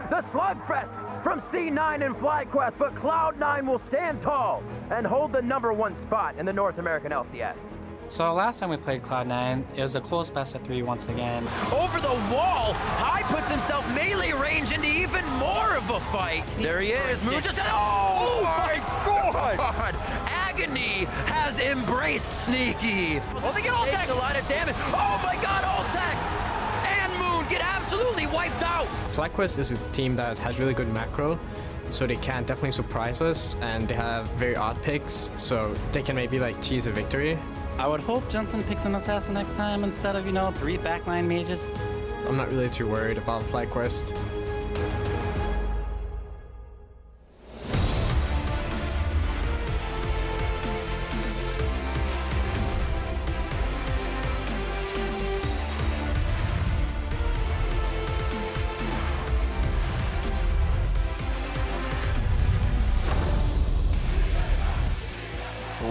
The slugfest from C9 and FlyQuest, but Cloud9 will stand tall and hold the #1 spot in the North American LCS. So last time we played Cloud9, it was a close best of 3 once again. Over the wall, High puts himself melee range into even more of a fight. There he is. Moon just, oh my God! Agony has embraced Sneaky. Oh, they get ult-tech. A lot of damage. Oh my God, ult-tech! And Moon get absolutely wiped out. FlyQuest is a team that has really good macro, so they can definitely surprise us, and they have very odd picks, so they can maybe like cheese a victory. I would hope Johnson picks an assassin next time instead of, 3 backline mages. I'm not really too worried about FlyQuest.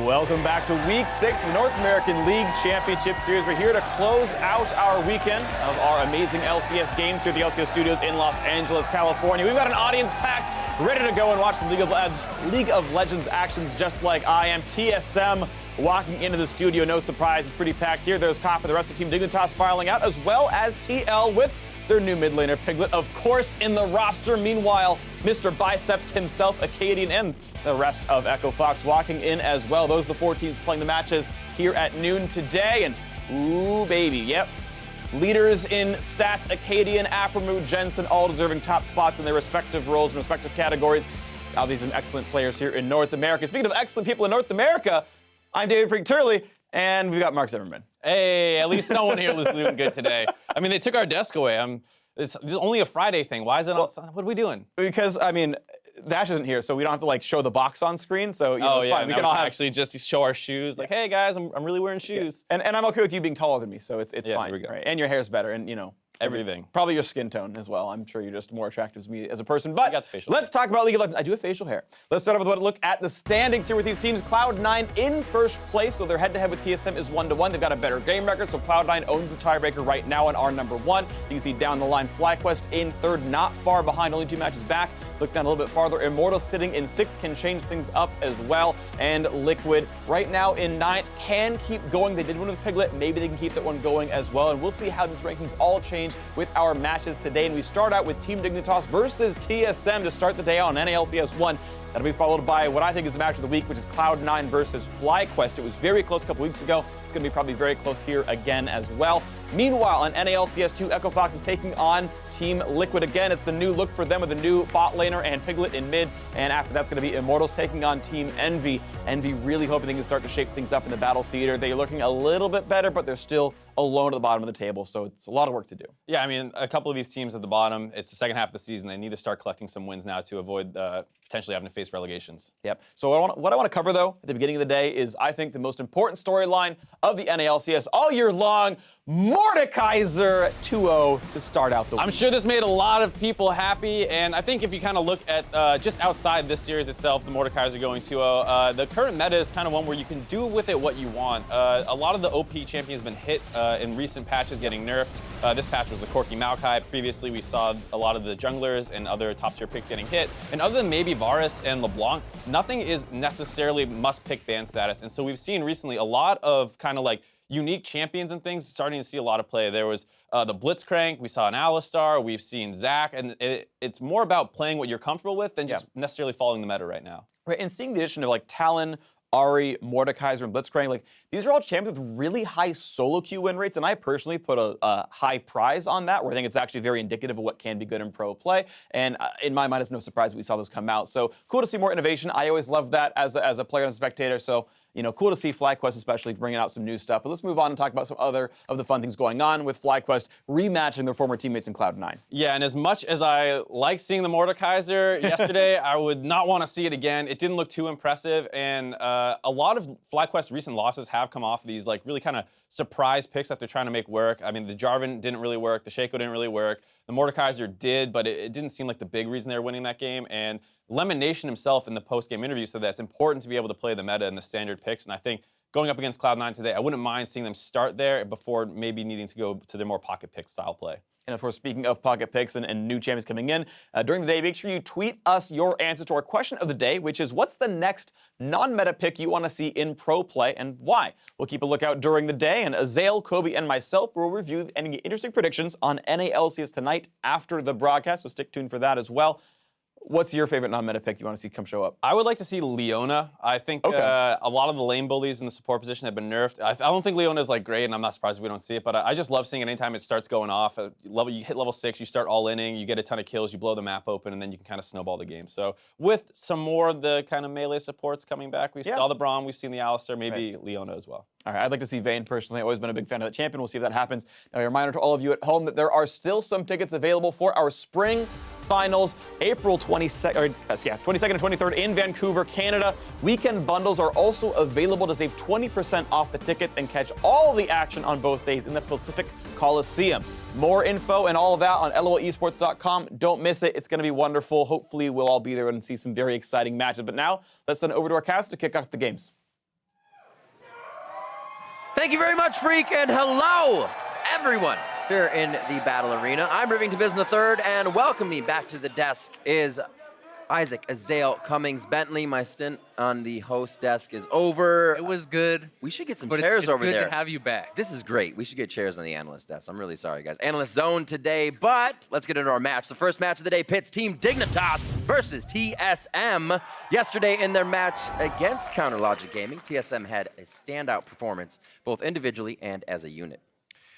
Welcome back to Week 6 of the North American League Championship Series. We're here to close out our weekend of our amazing LCS games here at the LCS studios in Los Angeles, California. We've got an audience packed, ready to go and watch some League of Legends actions just like I am. TSM walking into the studio, no surprise, it's pretty packed here. There's Cop and the rest of the team Dignitas filing out, as well as TL with their new mid laner, Piglet, of course, in the roster. Meanwhile, Mr. Biceps himself, Acadian, and the rest of Echo Fox walking in as well. Those are the 4 teams playing the matches here at noon today. And, ooh, baby, yep. Leaders in stats, Acadian, Aframu, Jensen, all deserving top spots in their respective roles and respective categories. Now, these are excellent players here in North America. Speaking of excellent people in North America, I'm David Freak Turley, and we've got Mark Zimmerman. Hey, at least someone here was doing good today. I mean, they took our desk away. It's only a Friday thing. Why is it outside? What are we doing? Because, I mean, Dash isn't here, so we don't have to, like, show the box on screen, so, it's fine. We can all actually just show our shoes. Like, hey, guys, I'm really wearing shoes. Yeah. And I'm okay with you being taller than me, so it's fine. Here we go. Right? And your hair's better, and, everything. Probably your skin tone as well. I'm sure you're just more attractive to me as a person. But got the facial let's talk about League of Legends. I do have facial hair. Let's start off with a look at the standings here with these teams. Cloud9 in first place, so their head-to-head with TSM is 1-1. They've got a better game record, so Cloud9 owns the tiebreaker right now and are #1. You can see down the line FlyQuest in third, not far behind, only 2 matches back. Look down a little bit farther. Immortal sitting in 6th can change things up as well. And Liquid right now in 9th can keep going. They did win with Piglet. Maybe they can keep that one going as well. And we'll see how these rankings all change with our matches today. And we start out with Team Dignitas versus TSM to start the day on NALCS1. That'll be followed by what I think is the match of the week, which is Cloud9 versus FlyQuest. It was very close a couple weeks ago. It's going to be probably very close here again as well. Meanwhile, on NALCS2, Echo Fox is taking on Team Liquid again. It's the new look for them with a new bot laner and Piglet in mid. And after that's going to be Immortals taking on Team Envy. Envy really hoping they can start to shape things up in the battle theater. They're looking a little bit better, but they're still alone at the bottom of the table, so it's a lot of work to do. Yeah, I mean, a couple of these teams at the bottom, it's the second half of the season. They need to start collecting some wins now to avoid potentially having to face relegations. Yep. So what I want to cover, though, at the beginning of the day is, I think, the most important storyline of the NALCS all year long. Mordekaiser 2-0 to start out the week. I'm sure this made a lot of people happy, and I think if you kind of look at just outside this series itself, the Mordekaiser going 2-0, the current meta is kind of one where you can do with it what you want. A lot of the OP champions have been hit in recent patches, getting nerfed. This patch was the Corki Maokai. Previously, we saw a lot of the junglers and other top-tier picks getting hit. And other than maybe Varus and LeBlanc, nothing is necessarily must-pick ban status. And so we've seen recently a lot of kind of like unique champions and things starting to see a lot of play. There was the Blitzcrank, we saw an Alistar, we've seen Zac, and it's more about playing what you're comfortable with than just necessarily following the meta right now. Right, and seeing the addition of like Talon, Ahri, Mordekaiser, and Blitzcrank, like these are all champions with really high solo queue win rates, and I personally put a high prize on that, where I think it's actually very indicative of what can be good in pro play. And in my mind, it's no surprise that we saw those come out. So cool to see more innovation. I always love that as a player and a spectator. So cool to see FlyQuest especially bringing out some new stuff. But let's move on and talk about some other of the fun things going on with FlyQuest rematching their former teammates in Cloud9. Yeah, and as much as I like seeing the Mordekaiser yesterday, I would not want to see it again. It didn't look too impressive, and a lot of FlyQuest's recent losses have come off of these like really kind of surprise picks that they're trying to make work. I mean, the Jarvan didn't really work, the Shaco didn't really work, the Mordekaiser did, but it didn't seem like the big reason they were winning that game. And Lemon Nation himself in the post-game interview said that it's important to be able to play the meta and the standard picks, and I think going up against Cloud9 today, I wouldn't mind seeing them start there before maybe needing to go to their more pocket pick style play. And of course, speaking of pocket picks and new champions coming in, during the day, make sure you tweet us your answer to our question of the day, which is, what's the next non-meta pick you want to see in pro play and why? We'll keep a lookout during the day, and Azael, Kobe, and myself will review any interesting predictions on NALCS tonight after the broadcast, so stick tuned for that as well. What's your favorite non-meta pick you want to see come show up? I would like to see Leona. I think a lot of the lane bullies in the support position have been nerfed. I don't think Leona is like great, and I'm not surprised if we don't see it, but I just love seeing it anytime it starts going off. You hit level 6, you start all-inning, you get a ton of kills, you blow the map open, and then you can kind of snowball the game. So with some more of the kind of melee supports coming back, we saw the Braum, we've seen the Alistar, maybe Leona as well. All right, I'd like to see Vayne personally. I've always been a big fan of that champion. We'll see if that happens. Now, a reminder to all of you at home that there are still some tickets available for our spring finals, April 22nd and 23rd in Vancouver, Canada. Weekend bundles are also available to save 20% off the tickets and catch all the action on both days in the Pacific Coliseum. More info and all of that on loesports.com. Don't miss it. It's going to be wonderful. Hopefully, we'll all be there and see some very exciting matches. But now, let's send it over to our cast to kick off the games. Thank you very much, Freak, and hello, everyone, here in the Battle Arena. I'm Rivington Biz III, and welcome me back to the desk is Isaac Azael Cummings Bentley. My stint on the host desk is over. It was good. We should get some but chairs it's over good there. to have you back. This is great. We should get chairs on the analyst desk. I'm really sorry, guys. Analyst zone today, but let's get into our match. The first match of the day pits Team Dignitas versus TSM. Yesterday in their match against Counter Logic Gaming, TSM had a standout performance, both individually and as a unit.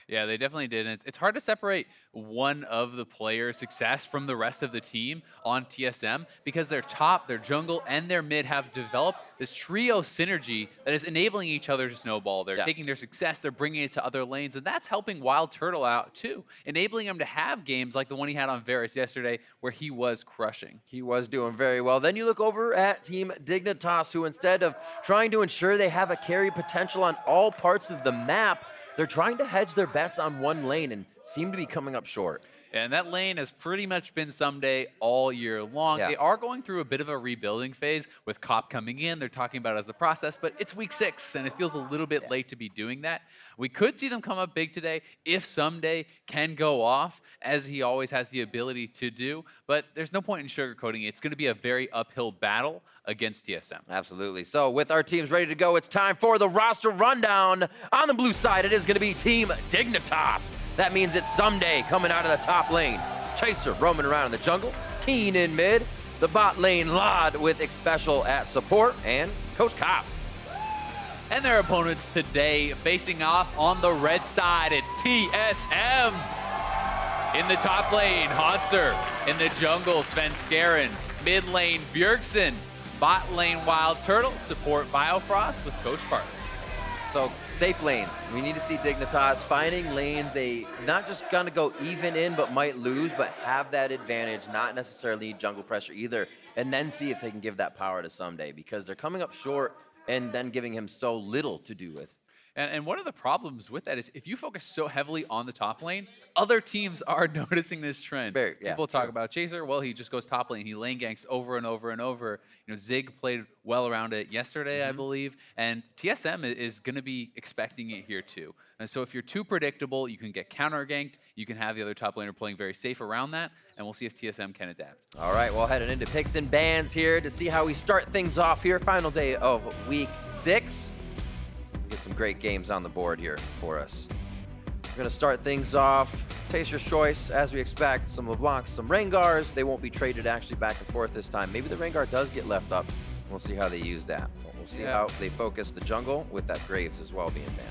Yeah, they definitely did. And it's hard to separate one of the players' success from the rest of the team on TSM because their top, their jungle, and their mid have developed this trio synergy that is enabling each other to snowball. They're taking their success, they're bringing it to other lanes, and that's helping Wild Turtle out too, enabling him to have games like the one he had on Varus yesterday where he was crushing. He was doing very well. Then you look over at Team Dignitas, who instead of trying to ensure they have a carry potential on all parts of the map, they're trying to hedge their bets on one lane and seem to be coming up short. And that lane has pretty much been someday all year long. They are going through a bit of a rebuilding phase with COP coming in. They're talking about it as the process, but it's week 6, and it feels a little bit late to be doing that. We could see them come up big today if someday can go off, as he always has the ability to do, but there's no point in sugarcoating it. It's going to be a very uphill battle against TSM. Absolutely. So with our teams ready to go, it's time for the roster rundown. On the blue side, it is going to be Team Dignitas. That means it's Someday coming out of the top lane. Chaser roaming around in the jungle. Keen in mid. The bot lane Lod with Xpecial at support. And Coach Cop. And their opponents today facing off on the red side, it's TSM. In the top lane, Hauntzer. In the jungle, Svenskeren. Mid lane, Bjergsen. Bot lane, Wild Turtle. Support Biofrost with Coach Parker. So safe lanes. We need to see Dignitas finding lanes they not just gonna go even in, but might lose, but have that advantage, not necessarily jungle pressure either, and then see if they can give that power to Someday, because they're coming up short and then giving him so little to do with. And one of the problems with that is if you focus so heavily on the top lane, other teams are noticing this trend. People talk about Chaser. Well, he just goes top lane. He lane ganks over and over and over. You know, Zig played well around it yesterday, I believe. And TSM is going to be expecting it here too. And so if you're too predictable, you can get counter ganked. You can have the other top laner playing very safe around that. And we'll see if TSM can adapt. All right, well, heading into picks and bans here to see how we start things off here. Final day of week 6. Get some great games on the board here for us. We're going to start things off. Taster's choice, as we expect. Some LeBlancs, some Rengars. They won't be traded actually back and forth this time. Maybe the Rengar does get left up. We'll see how they use that. We'll see how they focus the jungle with that Graves as well being banned.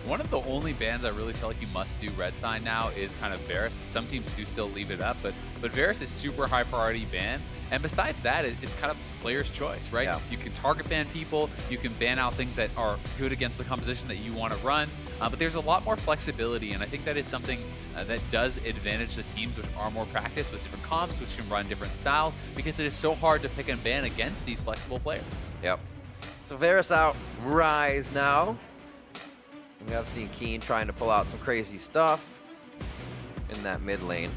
One of the only bans I really feel like you must do red sign now is kind of Varus. Some teams do still leave it up, but Varus is super high priority ban. And besides that, it's kind of player's choice, right? Yeah. You can target ban people, you can ban out things that are good against the composition that you want to run, but there's a lot more flexibility, and I think that is something that does advantage the teams which are more practiced with different comps, which can run different styles, because it is so hard to pick and ban against these flexible players. Yep. So Varus out, Rise now. We have seen Keen trying to pull out some crazy stuff in that mid lane.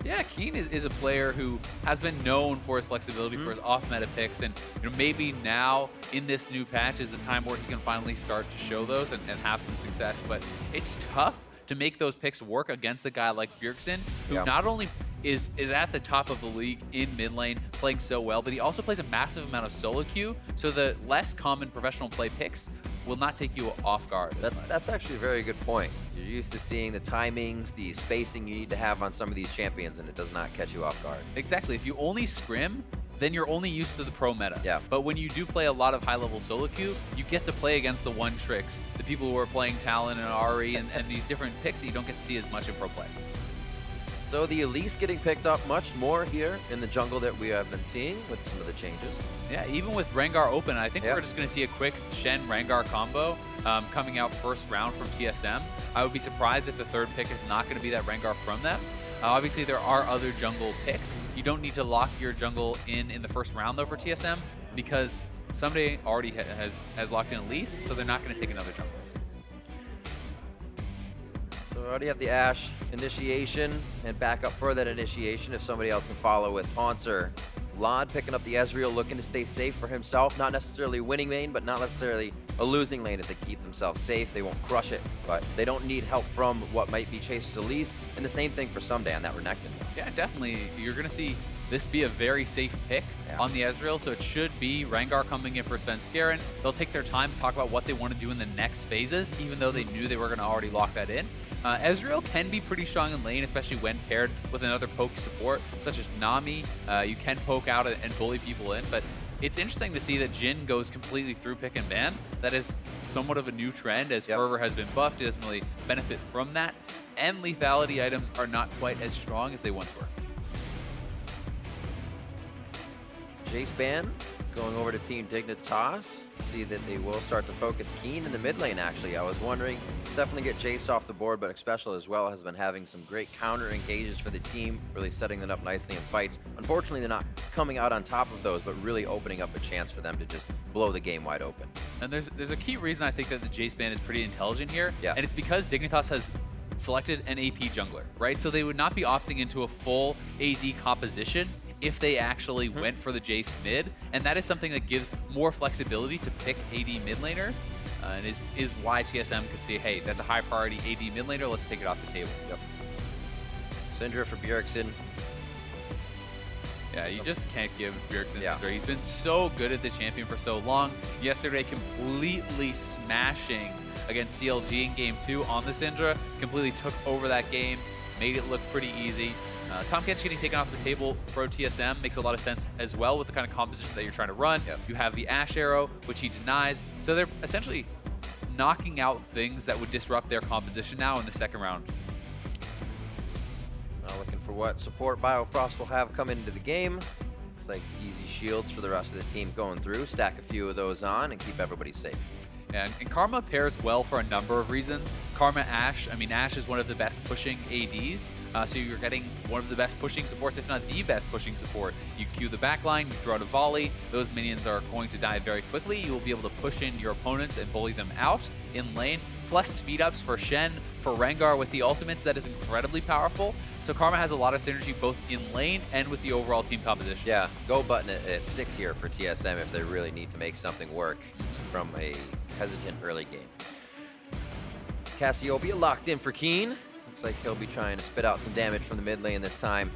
Yeah, Keen is a player who has been known for his flexibility, for his off-meta picks, and maybe now in this new patch is the time where he can finally start to show those and have some success. But it's tough to make those picks work against a guy like Bjergsen, who not only is at the top of the league in mid lane, playing so well, but he also plays a massive amount of solo queue, so the less common professional play picks will not take you off guard. That's actually a very good point. You're used to seeing the timings, the spacing you need to have on some of these champions, and it does not catch you off guard. Exactly. If you only scrim, then you're only used to the pro meta. Yeah. But when you do play a lot of high-level solo queue, you get to play against the one tricks, the people who are playing Talon and Ahri and these different picks that you don't get to see as much in pro play. So the Elise getting picked up much more here in the jungle that we have been seeing with some of the changes. Yeah, even with Rengar open, I think we're just going to see a quick Shen-Rengar combo coming out first round from TSM. I would be surprised if the third pick is not going to be that Rengar from them. Obviously, there are other jungle picks. You don't need to lock your jungle in the first round, though, for TSM, because Someday already has locked in Elise, so they're not going to take another jungle. So we already have the Ashe initiation, and back up for that initiation if somebody else can follow with Haunter. Lod picking up the Ezreal, looking to stay safe for himself. Not necessarily winning lane, but not necessarily a losing lane. If they keep themselves safe, they won't crush it. But they don't need help from what might be Chaser's Elise. And the same thing for Someday on that Renekton. Yeah, definitely. You're going to see this be a very safe pick on the Ezreal, so it should be Rengar coming in for Svenskeren. They'll take their time to talk about what they want to do in the next phases, even though they knew they were going to already lock that in. Ezreal can be pretty strong in lane, especially when paired with another poke support, such as Nami. You can poke out and bully people in, but it's interesting to see that Jhin goes completely through pick and ban. That is somewhat of a new trend, as Fervor has been buffed. It doesn't really benefit from that, and lethality items are not quite as strong as they once were. Jace ban going over to Team Dignitas. See that they will start to focus Keen in the mid lane, actually. I was wondering, definitely get Jace off the board, but Xpecial as well has been having some great counter engages for the team, really setting them up nicely in fights. Unfortunately, they're not coming out on top of those, but really opening up a chance for them to just blow the game wide open. And there's a key reason I think that the Jace ban is pretty intelligent here, and it's because Dignitas has selected an AP jungler, right? So they would not be opting into a full AD composition if they actually went for the Jace mid, and that is something that gives more flexibility to pick AD mid laners, and is why TSM could say, hey, that's a high priority AD mid laner, let's take it off the table. Syndra for Bjergsen. Yeah, you just can't give Bjergsen Syndra. He's been so good at the champion for so long. Yesterday, completely smashing against CLG in Game 2 on the Syndra, completely took over that game, made it look pretty easy. Tahm Kench getting taken off the table for TSM makes a lot of sense as well with the kind of composition that you're trying to run. You have the Ashe arrow, which he denies. So they're essentially knocking out things that would disrupt their composition now in the second round. Looking for what support Biofrost will have come into the game. Looks like easy shields for the rest of the team going through. Stack a few of those on and keep everybody safe. And Karma pairs well for a number of reasons. Karma Ashe, I mean, Ashe is one of the best pushing ADs, so you're getting one of the best pushing supports, if not the best pushing support. You queue the backline, you throw out a volley, those minions are going to die very quickly. You will be able to push in your opponents and bully them out in lane, plus speed ups for Shen, for Rengar with the ultimates. That is incredibly powerful. So Karma has a lot of synergy both in lane and with the overall team composition. Yeah, go button it at 6 here for TSM if they really need to make something work from a hesitant early game. Cassiopeia locked in for Keen. Looks like he'll be trying to spit out some damage from the mid lane this time.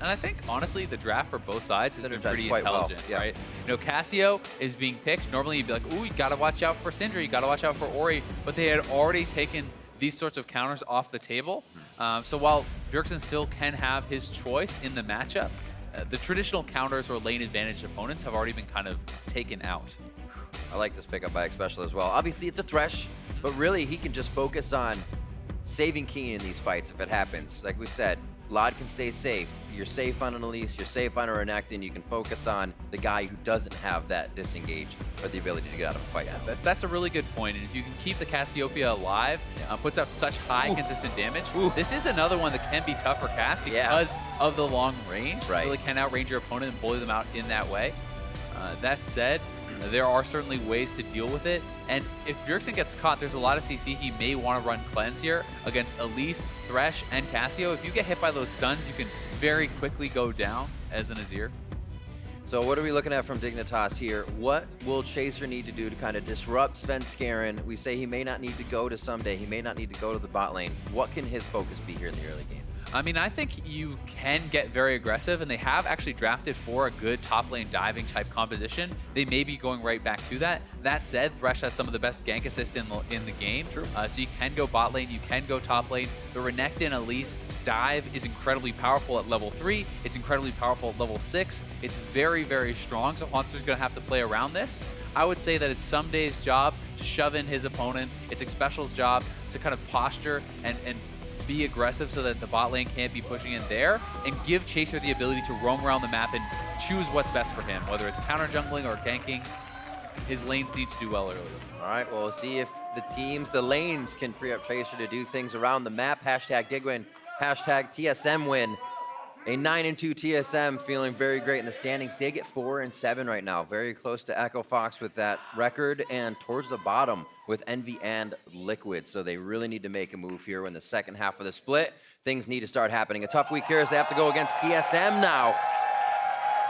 And I think, honestly, the draft for both sides has been pretty quite well, intelligent, yeah. right? You know, Cassio is being picked. Normally, you'd be like, ooh, you gotta watch out for Syndra, you gotta watch out for Ori, but they had already taken these sorts of counters off the table. So while Bjergsen still can have his choice in the matchup, the traditional counters or lane advantage opponents have already been kind of taken out. I like this pickup by Xpecial as well. Obviously, it's a Thresh, but really, he can just focus on saving Keen in these fights if it happens. Like we said, Lod can stay safe. You're safe on an Elise, you're safe on a Renekton. You can focus on the guy who doesn't have that disengage or the ability to get out of a fight. Yeah, that's a really good point. And if you can keep the Cassiopeia alive, puts out such high consistent damage, this is another one that can be tough for Cass because of the long range. Right. You really can outrange your opponent and bully them out in that way. That said, there are certainly ways to deal with it. And if Bjergsen gets caught, there's a lot of CC he may want to run Cleanse here against Elise, Thresh, and Cassio. If you get hit by those stuns, you can very quickly go down as an Azir. So what are we looking at from Dignitas here? What will Chaser need to do to kind of disrupt Svenskeren? We say he may not need to go to someday. He may not need to go to the bot lane. What can his focus be here in the early game? I mean, I think you can get very aggressive, and they have actually drafted for a good top lane diving type composition. They may be going right back to that. That said, Thresh has some of the best gank assists in the game. True. So you can go bot lane, you can go top lane. The Renekton Elise dive is incredibly powerful at level 3. It's incredibly powerful at level 6. It's very, very strong, so Hanser's going to have to play around this. I would say that it's Someday's job to shove in his opponent. It's Xpecial's job to kind of posture and be aggressive so that the bot lane can't be pushing in there, and give Chaser the ability to roam around the map and choose what's best for him, whether it's counter jungling or ganking. His lanes need to do well early. All right, well, we'll see if the lanes can free up Chaser to do things around the map. Hashtag Digwin, hashtag TSM win. A 9-2 TSM feeling very great in the standings. Dig at 4-7 right now. Very close to Echo Fox with that record, and towards the bottom with Envy and Liquid. So they really need to make a move here in the second half of the split. Things need to start happening. A tough week here as they have to go against TSM now.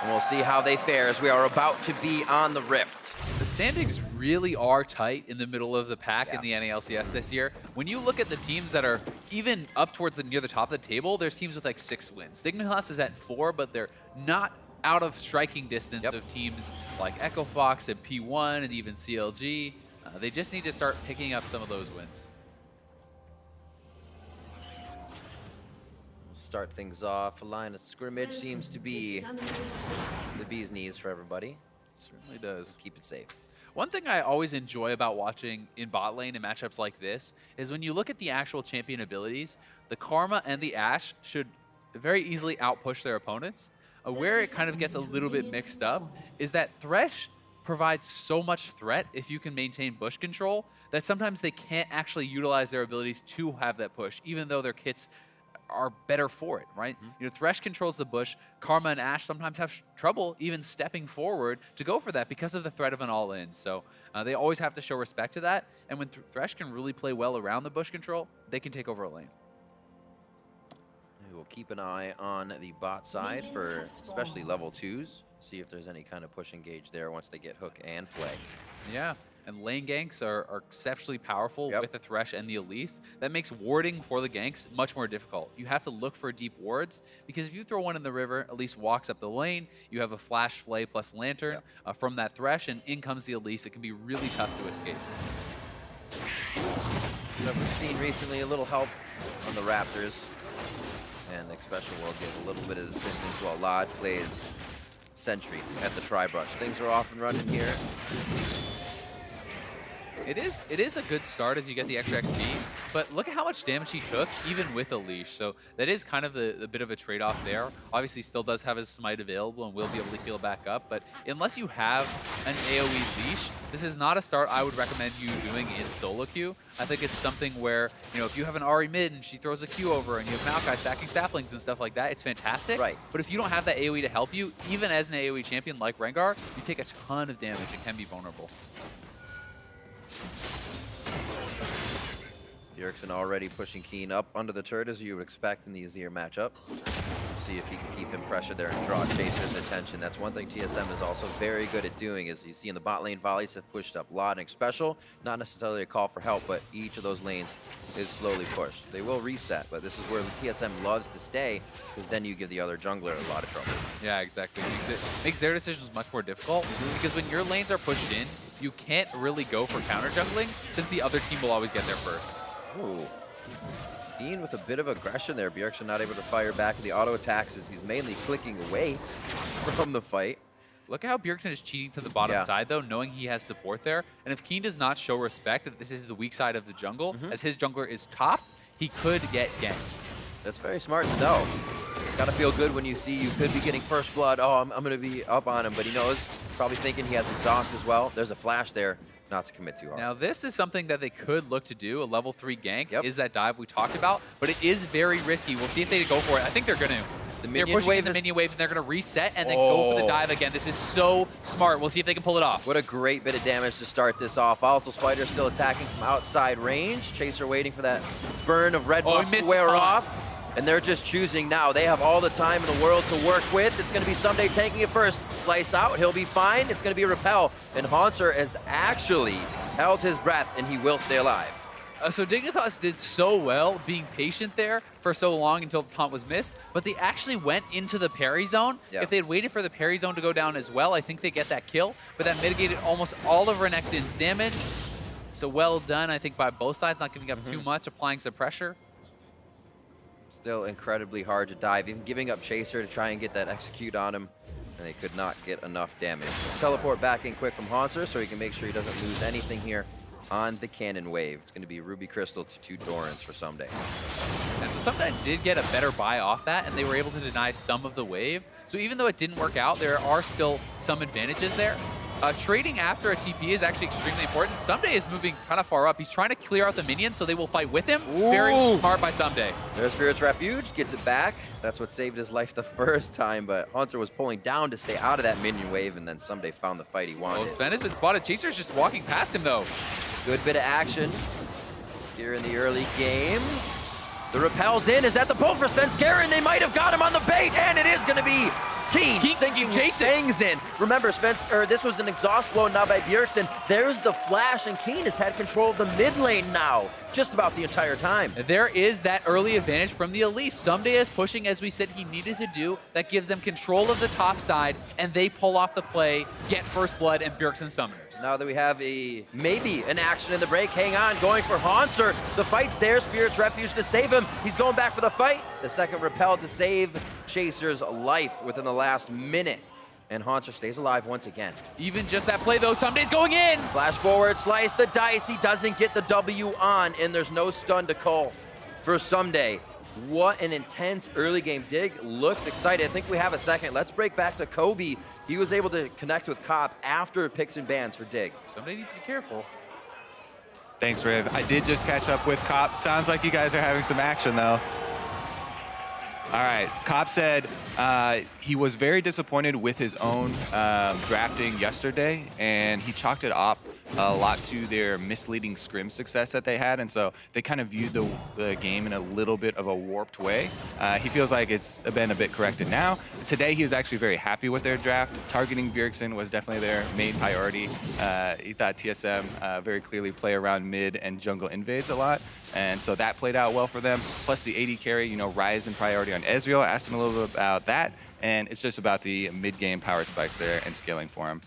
And we'll see how they fare as we are about to be on the Rift. The standings really are tight in the middle of the pack in the NALCS this year. When you look at the teams that are even up towards near the top of the table, there's teams with like 6 wins. Dignitas is at 4, but they're not out of striking distance of teams like Echo Fox and P1 and even CLG. They just need to start picking up some of those wins. Start things off. A line of scrimmage seems to be the bee's knees for everybody. It certainly does. Keep it safe. One thing I always enjoy about watching in bot lane in matchups like this is when you look at the actual champion abilities, the Karma and the Ashe should very easily outpush their opponents. Where it kind of gets a little bit mixed up is that Thresh provides so much threat if you can maintain bush control that sometimes they can't actually utilize their abilities to have that push, even though their kits are better for it, right? You know, Thresh controls the bush. Karma and Ashe sometimes have trouble even stepping forward to go for that because of the threat of an all-in. So they always have to show respect to that. And when Thresh can really play well around the bush control, they can take over a lane. We'll keep an eye on the bot side for especially level 2s. See if there's any kind of push engage there once they get Hook and Flag. Yeah. And lane ganks are exceptionally powerful with the Thresh and the Elise. That makes warding for the ganks much more difficult. You have to look for deep wards, because if you throw one in the river, Elise walks up the lane, you have a flash, flay, plus lantern from that Thresh, and in comes the Elise. It can be really tough to escape. So we've seen recently a little help on the Raptors, and Xpecial will give a little bit of assistance while Lodge plays Sentry at the Tri-Brush. Things are off and running here. It is a good start as you get the extra XP. but look at how much damage he took, even with a leash. So that is kind of a bit of a trade-off there. Obviously, still does have his smite available and will be able to heal back up, but unless you have an AoE leash, this is not a start I would recommend you doing in solo queue. I think it's something where, you know, if you have an Ahri mid and she throws a Q over and you have Maokai stacking saplings and stuff like that, it's fantastic. Right. But if you don't have that AoE to help you, even as an AoE champion like Rengar, you take a ton of damage and can be vulnerable. Bjergsen already pushing Keen up under the turret as you would expect in the Azir matchup. See if he can keep him pressured there and draw Chaser's attention. That's one thing TSM is also very good at doing, is you see in the bot lane, volleys have pushed up Lodnik special. Not necessarily a call for help, but each of those lanes is slowly pushed. They will reset, but this is where the TSM loves to stay, because then you give the other jungler a lot of trouble. Yeah, exactly. Makes their decisions much more difficult, because when your lanes are pushed in, you can't really go for counter jungling, since the other team will always get there first. Ooh. Keen with a bit of aggression there. Bjergsen not able to fire back in the auto attacks as he's mainly clicking away from the fight. Look at how Bjergsen is cheating to the bottom side, though, knowing he has support there. And if Keen does not show respect that this is the weak side of the jungle, as his jungler is top, he could get ganked. That's very smart to know. It's got to feel good when you see you could be getting first blood. Oh, I'm going to be up on him, but he knows, probably thinking he has exhaust as well. There's a flash there. Not to commit too hard. Now, this is something that they could look to do. A level 3 gank is that dive we talked about, but it is very risky. We'll see if they go for it. I think they're going to. They're pushing in the minion wave, and they're going to reset and then go for the dive again. This is so smart. We'll see if they can pull it off. What a great bit of damage to start this off. Volatile Spider still attacking from outside range. Chaser waiting for that burn of red buff to wear off. And they're just choosing now. They have all the time in the world to work with. It's going to be Someday taking it first. Slice out. He'll be fine. It's going to be a repel. And Haunter has actually held his breath, and he will stay alive. So Dignitas did so well being patient there for so long until the taunt was missed, but they actually went into the parry zone. If they had waited for the parry zone to go down as well, I think they get that kill, but that mitigated almost all of Renekton's damage. So well done, I think, by both sides, not giving up too much, applying some pressure. Still incredibly hard to dive, even giving up Chaser to try and get that execute on him, and they could not get enough damage. Teleport back in quick from Haunter so he can make sure he doesn't lose anything here on the cannon wave. It's going to be Ruby Crystal to 2 Dorans for Someday. And so Someday did get a better buy off that, and they were able to deny some of the wave. So even though it didn't work out, there are still some advantages there. Trading after a TP is actually extremely important. Someday is moving kind of far up. He's trying to clear out the minions so they will fight with him. Very smart by Someday. There's Spirit's Refuge, gets it back. That's what saved his life the first time, but Haunter was pulling down to stay out of that minion wave, and then Someday found the fight he wanted. Sven has been spotted. Chaser's just walking past him, though. Good bit of action here in the early game. The repel's in. Is that the pull for Svenskeren? They might have got him on the bait, and it is going to be Keen sinking Fangs in. Remember, this was an exhaust blow now by Bjergsen. There's the flash, and Keen has had control of the mid lane now, just about the entire time. There is that early advantage from the Elise. Someday is pushing, as we said he needed to do. That gives them control of the top side, and they pull off the play, get first blood, and Bjergsen summoners. Now that we have maybe an action in the break, hang on, going for Haunter. The fight's there, Spirit's Refuge to save him. He's going back for the fight. The second repel to save Chaser's life within the last minute. And Haunter stays alive once again. Even just that play, though, Someday's going in. Flash forward, slice the dice. He doesn't get the W on, and there's no stun to call for Someday. What an intense early game. Dig looks excited. I think we have a second. Let's break back to Kobe. He was able to connect with Cop after picks and bans for Dig. Someday needs to be careful. Thanks, Riv. I did just catch up with Cop. Sounds like you guys are having some action, though. All right, Cop said he was very disappointed with his own drafting yesterday, and he chalked it up a lot to their misleading scrim success that they had, and so they kind of viewed the game in a little bit of a warped way. He feels like it's been a bit corrected now. Today, he was actually very happy with their draft. Targeting Bjergsen was definitely their main priority. He thought TSM very clearly play around mid and jungle invades a lot, and so that played out well for them. Plus the AD carry, rise in priority on Ezreal. Asked him a little bit about that, and it's just about the mid-game power spikes there and scaling for him.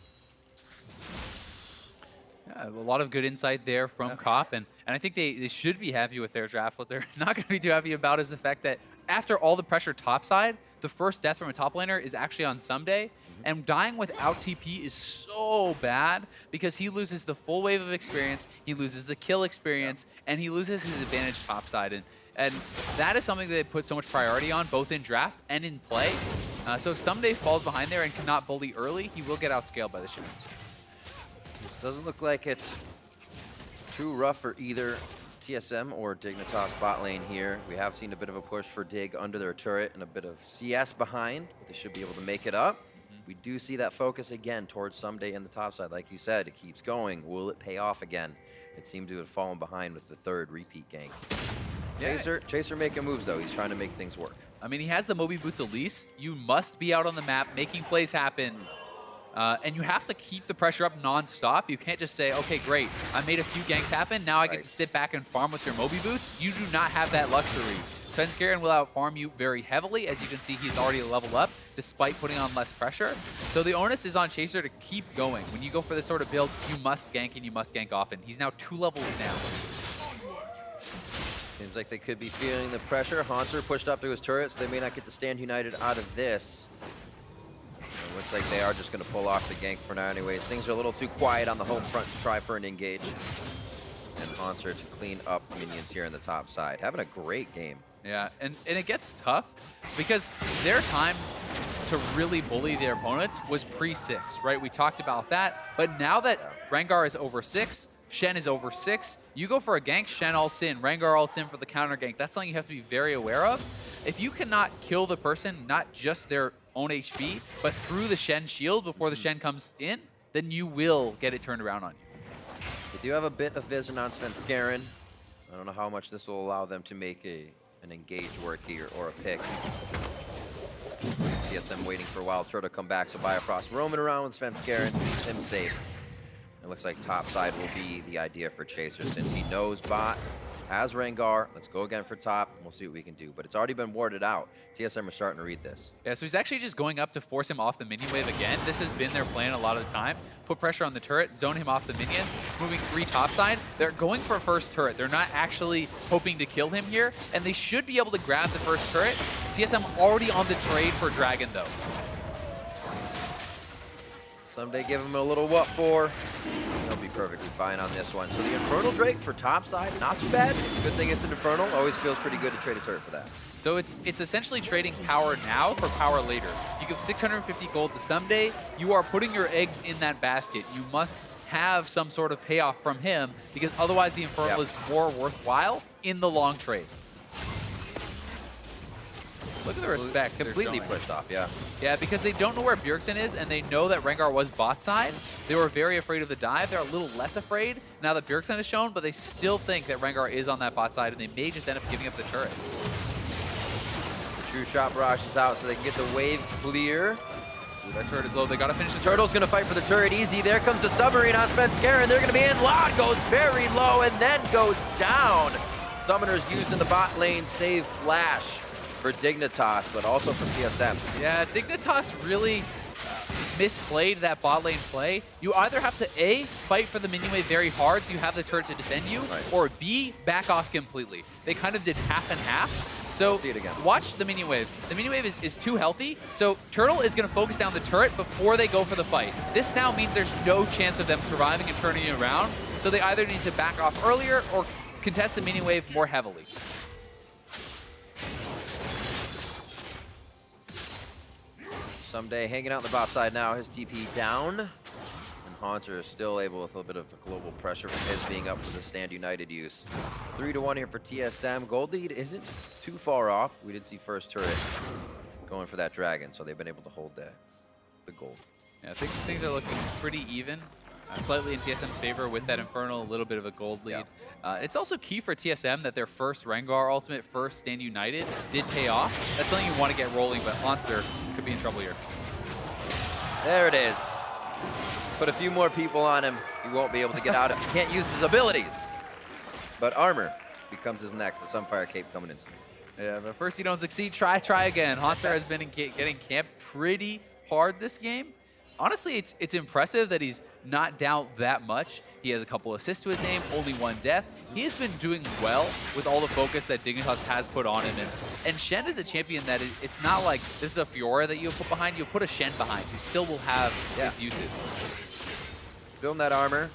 A lot of good insight there from Cop, and I think they should be happy with their draft. What they're not going to be too happy about is the fact that after all the pressure topside, the first death from a top laner is actually on Someday. And dying without TP is so bad because he loses the full wave of experience, he loses the kill experience, and he loses his advantage topside. And that is something that they put so much priority on, both in draft and in play. So if Someday falls behind there and cannot bully early, he will get outscaled by the Shen. Doesn't look like it's too rough for either TSM or Dignitas bot lane here. We have seen a bit of a push for Dig under their turret and a bit of CS behind. But they should be able to make it up. We do see that focus again towards Someday in the top side. Like you said, it keeps going. Will it pay off again? It seemed to have fallen behind with the third repeat gank. Yeah. Chaser making moves, though. He's trying to make things work. I mean, he has the Moby Boots Elise. You must be out on the map making plays happen. And you have to keep the pressure up non-stop. You can't just say, okay, great, I made a few ganks happen. Now I get to sit back and farm with your Moby Boots. You do not have that luxury. Svenskeren will out-farm you very heavily. As you can see, he's already leveled up despite putting on less pressure. So the onus is on Chaser to keep going. When you go for this sort of build, you must gank and you must gank often. He's now 2 levels down. Seems like they could be feeling the pressure. Hanser pushed up to his turret, so they may not get to stand united out of this. It looks like they are just going to pull off the gank for now anyways. Things are a little too quiet on the home front to try for an engage. And Hanser to clean up minions here in the top side. Having a great game. Yeah, and it gets tough because their time to really bully their opponents was pre-6, right? We talked about that, but now that Rengar is over 6, Shen is over 6, you go for a gank, Shen ults in, Rengar ults in for the counter gank. That's something you have to be very aware of. If you cannot kill the person, not just their own HP, but through the Shen shield before the Shen comes in, then you will get it turned around on you. They do have a bit of vision on Svenskeren. I don't know how much this will allow them to make an engage work here or a pick. TSM waiting for Wild Turtle to come back, so Bifrost roaming around with Svenskeren, keeps him safe. It looks like top side will be the idea for Chaser since he knows bot has Rengar. Let's go again for top, and we'll see what we can do. But it's already been warded out. TSM are starting to read this. Yeah, so he's actually just going up to force him off the minion wave again. This has been their plan a lot of the time. Put pressure on the turret, zone him off the minions, moving 3 topside. They're going for a first turret. They're not actually hoping to kill him here, and they should be able to grab the first turret. TSM already on the trade for Dragon, though. Someday give him a little what for. He'll be perfectly fine on this one. So the Infernal Drake for top side, not too bad. Good thing it's an Infernal. Always feels pretty good to trade a turret for that. So it's essentially trading power now for power later. You give 650 gold to Someday. You are putting your eggs in that basket. You must have some sort of payoff from him because otherwise the Infernal is more worthwhile in the long trade. Look at the respect. Completely pushed off, yeah. Yeah, because they don't know where Bjergsen is, and they know that Rengar was bot side. They were very afraid of the dive. They're a little less afraid now that Bjergsen is shown, but they still think that Rengar is on that bot side, and they may just end up giving up the turret. The true shot barrage is out, so they can get the wave clear. Ooh, that turret is low. They got to finish the Turtle's going to fight for the turret easy. There comes the submarine on Svenskeren. They're going to be in. Lot goes very low and then goes down. Summoners used in the bot lane save flash for Dignitas, but also for TSM. Yeah, Dignitas really misplayed that bot lane play. You either have to A, fight for the minion wave very hard so you have the turret to defend you, or B, back off completely. They kind of did half and half. So see it again. Watch the minion wave. The minion wave is too healthy, so Turtle is going to focus down the turret before they go for the fight. This now means there's no chance of them surviving and turning it around, so they either need to back off earlier or contest the minion wave more heavily. Someday hanging out on the bot side now, his TP down. And Hanser is still able with a little bit of global pressure from his being up for the stand united use. 3-1 here for TSM. Gold lead isn't too far off. We did see first turret going for that dragon, so they've been able to hold the gold. Yeah, things are looking pretty even. Slightly in TSM's favor with that Infernal, a little bit of a gold lead. Yeah. It's also key for TSM that their first Rengar ultimate, first Stand United, did pay off. That's something you want to get rolling, but Monster could be in trouble here. There it is. Put a few more people on him. He won't be able to get out if he can't use his abilities. But armor becomes his next. The Sunfire Cape coming in soon. Yeah, but first you don't succeed, try again. Hanser has been getting camped pretty hard this game. honestly, it's impressive that he's not down that much. He has a couple assists to his name, only 1 death. He has been doing well with all the focus that Dignitas has put on him. And Shen is a champion that it's not like this is a Fiora that you put behind. You'll put a Shen behind who still will have his uses. Building that armor.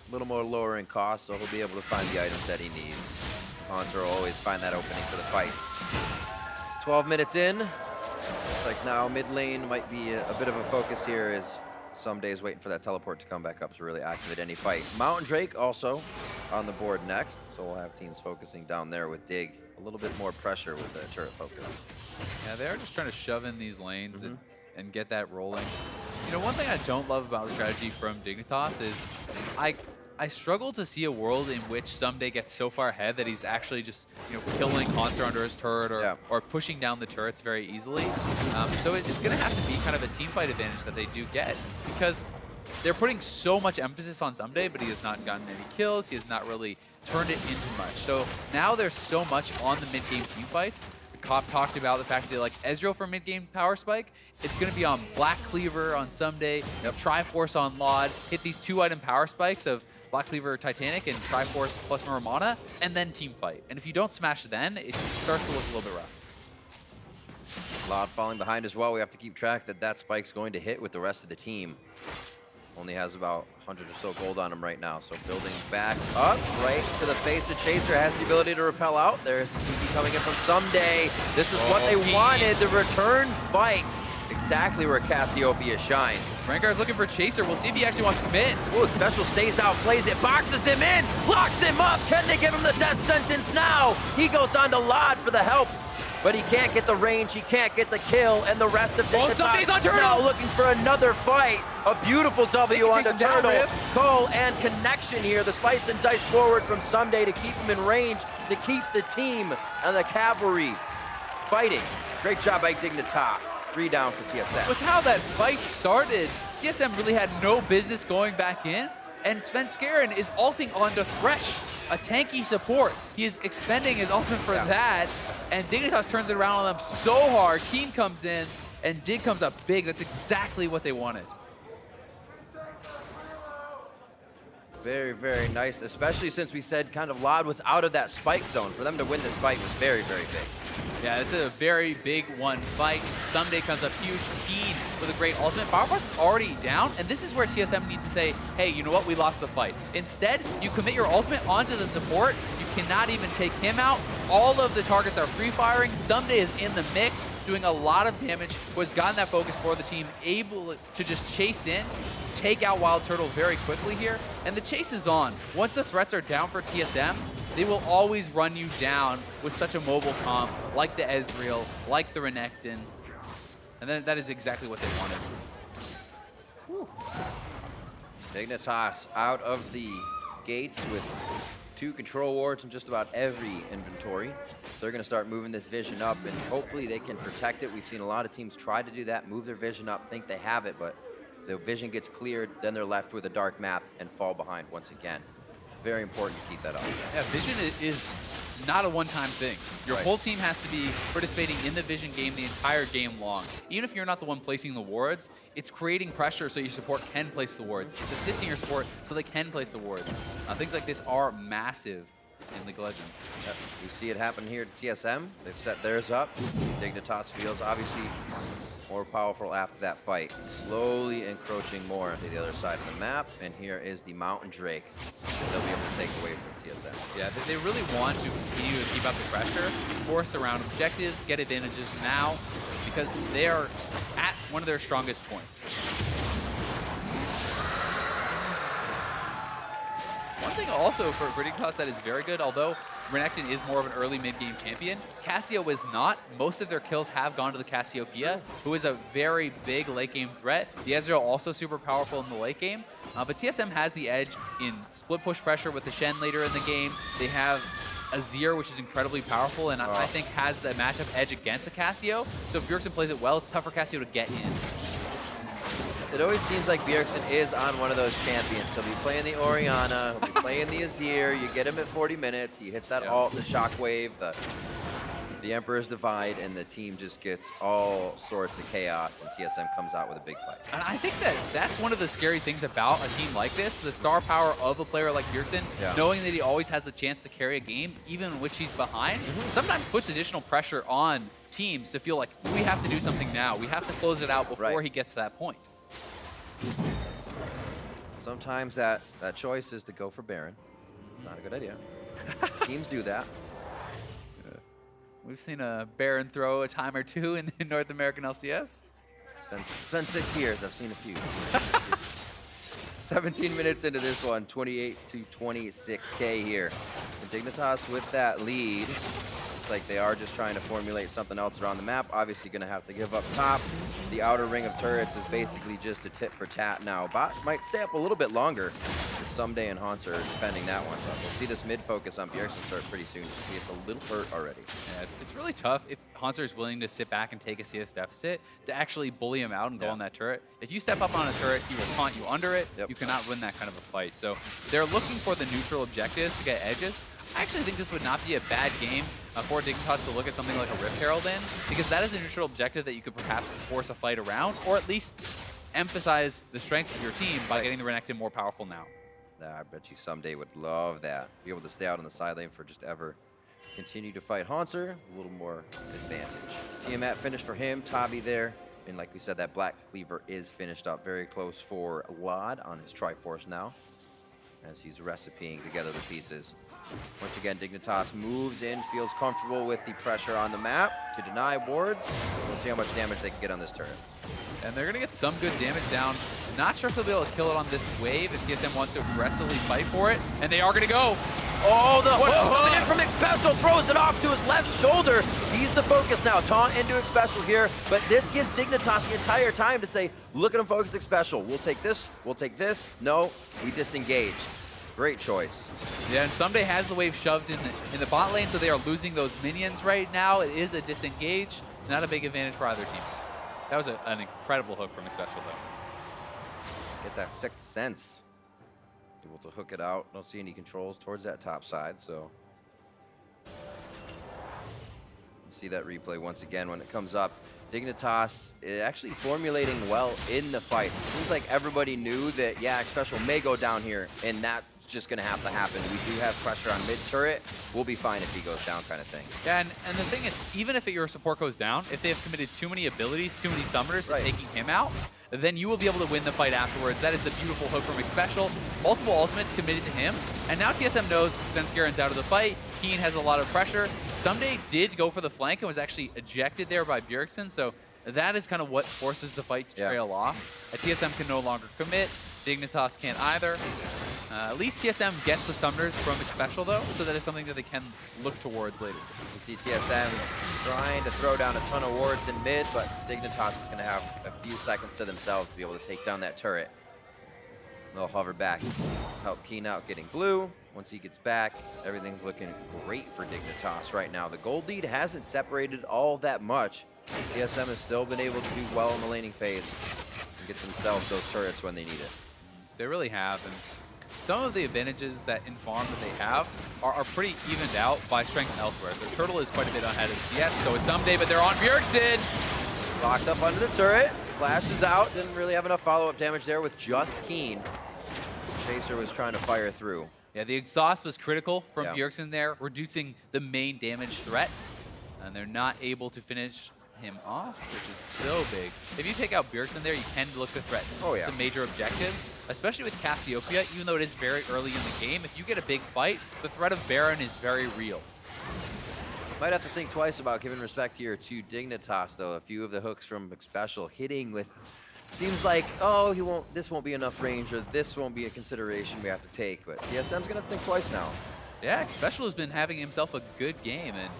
A little more lower in cost, so he'll be able to find the items that he needs. Haunter will always find that opening for the fight. 12 minutes in. Looks like now mid lane might be a bit of a focus here as some days waiting for that teleport to come back up to really activate any fight. Mountain Drake also on the board next, so we'll have teams focusing down there with Dig. A little bit more pressure with the turret focus. Yeah, they're just trying to shove in these lanes and get that rolling. You know, one thing I don't love about the strategy from Dignitas is I struggle to see a world in which Someday gets so far ahead that he's actually just, you know, killing Haunter under his turret or pushing down the turrets very easily. So it's going to have to be kind of a team fight advantage that they do get, because they're putting so much emphasis on Someday, but he has not gotten any kills. He has not really turned it into much. So now there's so much on the mid-game team fights. Cop talked about the fact that they like Ezreal for mid-game power spike. It's going to be on Black Cleaver on Someday, Triforce on Laud, hit these 2-item power spikes of Black Cleaver Titanic and Triforce plus Muramana, and then team fight. And if you don't smash then, it starts to look a little bit rough. Laud falling behind as well. We have to keep track that that spike's going to hit with the rest of the team. Only has about 100 or so gold on him right now. So building back up, right to the face of Chaser. Has the ability to repel out. There's the TP coming in from Someday. This is what they wanted, the return fight. Exactly where Cassiopeia shines. Rengar's looking for Chaser. We'll see if he actually wants to commit. Ooh, Special stays out, plays it, boxes him in, locks him up. Can they give him the death sentence now? He goes on to Laud for the help, but he can't get the range, he can't get the kill, and the rest of Dignitas Somebody's on Turtle! now looking for another fight. A beautiful W on the Turtle. Cole and connection here. The slice and dice forward from Someday to keep him in range, to keep the team and the cavalry fighting. Great job by Dignitas. 3 down for TSM. With how that fight started, TSM really had no business going back in, and Svenskeren is ulting onto Thresh, a tanky support. He is expending his ultimate for that, and Dignitas turns it around on them so hard. Keen comes in, and Dig comes up big. That's exactly what they wanted. Very, very nice, especially since we said kind of Laud was out of that spike zone. For them to win this fight was very, very big. Yeah, this is a very big one fight. Someday comes up huge. Keen with a great ultimate. Powerfrost is already down, and this is where TSM needs to say, hey, you know what? We lost the fight. Instead, you commit your ultimate onto the support. You cannot even take him out. All of the targets are free-firing. Someday is in the mix, doing a lot of damage, who has gotten that focus for the team, able to just chase in, take out Wild Turtle very quickly here, and the chase is on. Once the threats are down for TSM, they will always run you down with such a mobile comp, like the Ezreal, like the Renekton, and then that is exactly what they wanted. Whew. Dignitas out of the gates with 2 control wards in just about every inventory. They're going to start moving this vision up, and hopefully they can protect it. We've seen a lot of teams try to do that, move their vision up, think they have it, but the vision gets cleared, then they're left with a dark map and fall behind once again. Very important to keep that up. Yeah, vision is not a one-time thing. Your whole team has to be participating in the vision game the entire game long. Even if you're not the one placing the wards, it's creating pressure so your support can place the wards. It's assisting your support so they can place the wards. Things like this are massive in League of Legends. Yep. We see it happen here at TSM. They've set theirs up. Dignitas feels obviously more powerful after that fight. Slowly encroaching more to the other side of the map. And here is the Mountain Drake that they'll be able to take away from TSM. Yeah, they really want to continue to keep up the pressure, force around objectives, get advantages now, because they are at one of their strongest points. One thing also for Dignitas that is very good, although Renekton is more of an early mid-game champion, Cassio is not. Most of their kills have gone to the Cassiopeia, who is a very big late-game threat. The Ezreal also super powerful in the late game, but TSM has the edge in split push pressure with the Shen later in the game. They have Azir, which is incredibly powerful, and I think has the matchup edge against a Cassio. So if Bjergsen plays it well, it's tough for Cassio to get in. It always seems like Bjergsen is on one of those champions. He'll be playing the Orianna, he'll be playing the Azir. You get him at 40 minutes, he hits that ult, the shockwave, The Emperor's Divide, and the team just gets all sorts of chaos, and TSM comes out with a big fight. And I think that that's one of the scary things about a team like this, the star power of a player like Bjergsen, knowing that he always has the chance to carry a game, even in which he's behind, sometimes puts additional pressure on teams to feel like, we have to do something now. We have to close it out before he gets to that point. Sometimes that choice is to go for Baron. It's not a good idea. Teams do that. We've seen a Baron throw a time or two in the North American LCS. It's been 6 years. I've seen a few. 17 minutes into this one, 28 to 26K here. And Dignitas with that lead. Looks like they are just trying to formulate something else around the map. Obviously going to have to give up top. The outer ring of turrets is basically just a tit for tat now. Bot might stay up a little bit longer. Someday and Hanser are defending that one, but we'll see this mid focus on Bjergsen start pretty soon. You can see it's a little hurt already. Yeah, it's really tough if Hanser is willing to sit back and take a CS deficit to actually bully him out and go on that turret. If you step up on a turret, he will taunt you under it. You cannot win that kind of a fight. So they're looking for the neutral objectives to get edges. I actually think this would not be a bad game for Dignitas to look at something like a Rift Herald in, because that is a neutral objective that you could perhaps force a fight around, or at least emphasize the strengths of your team by getting the Renekton more powerful now. I bet you someday would love that. Be able to stay out on the side lane for just ever. Continue to fight Hanser, a little more advantage. Tiamat finished for him, Tavi there. And like we said, that Black Cleaver is finished up. Very close for Lod on his Triforce now, as he's recipeing together the pieces. Once again, Dignitas moves in, feels comfortable with the pressure on the map to deny wards. We'll see how much damage they can get on this turret. And they're going to get some good damage down. Not sure if they'll be able to kill it on this wave if TSM wants to aggressively fight for it. And they are going to go. Oh, the hook coming in from Xpecial, throws it off to his left shoulder. He's the focus now. Taunt into Xpecial here, but this gives Dignitas the entire time to say, look at him focus Xpecial. We'll take this, we'll take this. No, we disengage. Great choice. Yeah, and Someday has the wave shoved in the bot lane, so they are losing those minions right now. It is a disengage. Not a big advantage for either team. That was an incredible hook from Xpecial, though. Get that sixth sense. Able to hook it out. Don't see any controls towards that top side, so. See that replay once again when it comes up. Dignitas actually formulating well in the fight. It seems like everybody knew that, yeah, Xpecial may go down here, and that's just going to have to happen. We do have pressure on mid-turret. We'll be fine if he goes down kind of thing. Yeah, and the thing is, even if your support goes down, if they have committed too many abilities, too many summoners to taking him out, then you will be able to win the fight afterwards. That is the beautiful hook from Xpecial. Multiple ultimates committed to him, and now TSM knows Svenskaren's out of the fight. Keen has a lot of pressure. Someday did go for the flank and was actually ejected there by Bjergsen, so that is kind of what forces the fight to trail off. TSM can no longer commit. Dignitas can't either. At least TSM gets the summoners from Xpecial, though, so that is something that they can look towards later. You see TSM trying to throw down a ton of wards in mid, but Dignitas is going to have a few seconds to themselves to be able to take down that turret. They'll hover back, help Keen out getting blue. Once he gets back, everything's looking great for Dignitas right now. The gold lead hasn't separated all that much. TSM has still been able to do well in the laning phase and get themselves those turrets when they need it. They really have, and some of the advantages that in farm that they have are pretty evened out by strengths elsewhere. So Turtle is quite a bit ahead of the CS, so is Someday, but they're on Bjergsen. Locked up under the turret, flashes out, didn't really have enough follow-up damage there with just Keen. Chaser was trying to fire through. Yeah, the exhaust was critical from Bjergsen there, reducing the main damage threat, and they're not able to finish him off, which is so big. If you take out Bjergsen there, you can look to threaten some major objectives, especially with Cassiopeia, even though it is very early in the game. If you get a big fight, the threat of Baron is very real. Might have to think twice about giving respect here to Dignitas, though. A few of the hooks from Xpecial hitting with, seems like, oh, this won't be enough range, or this won't be a consideration we have to take. But TSM's gonna think twice now. Yeah, Xpecial has been having himself a good game, and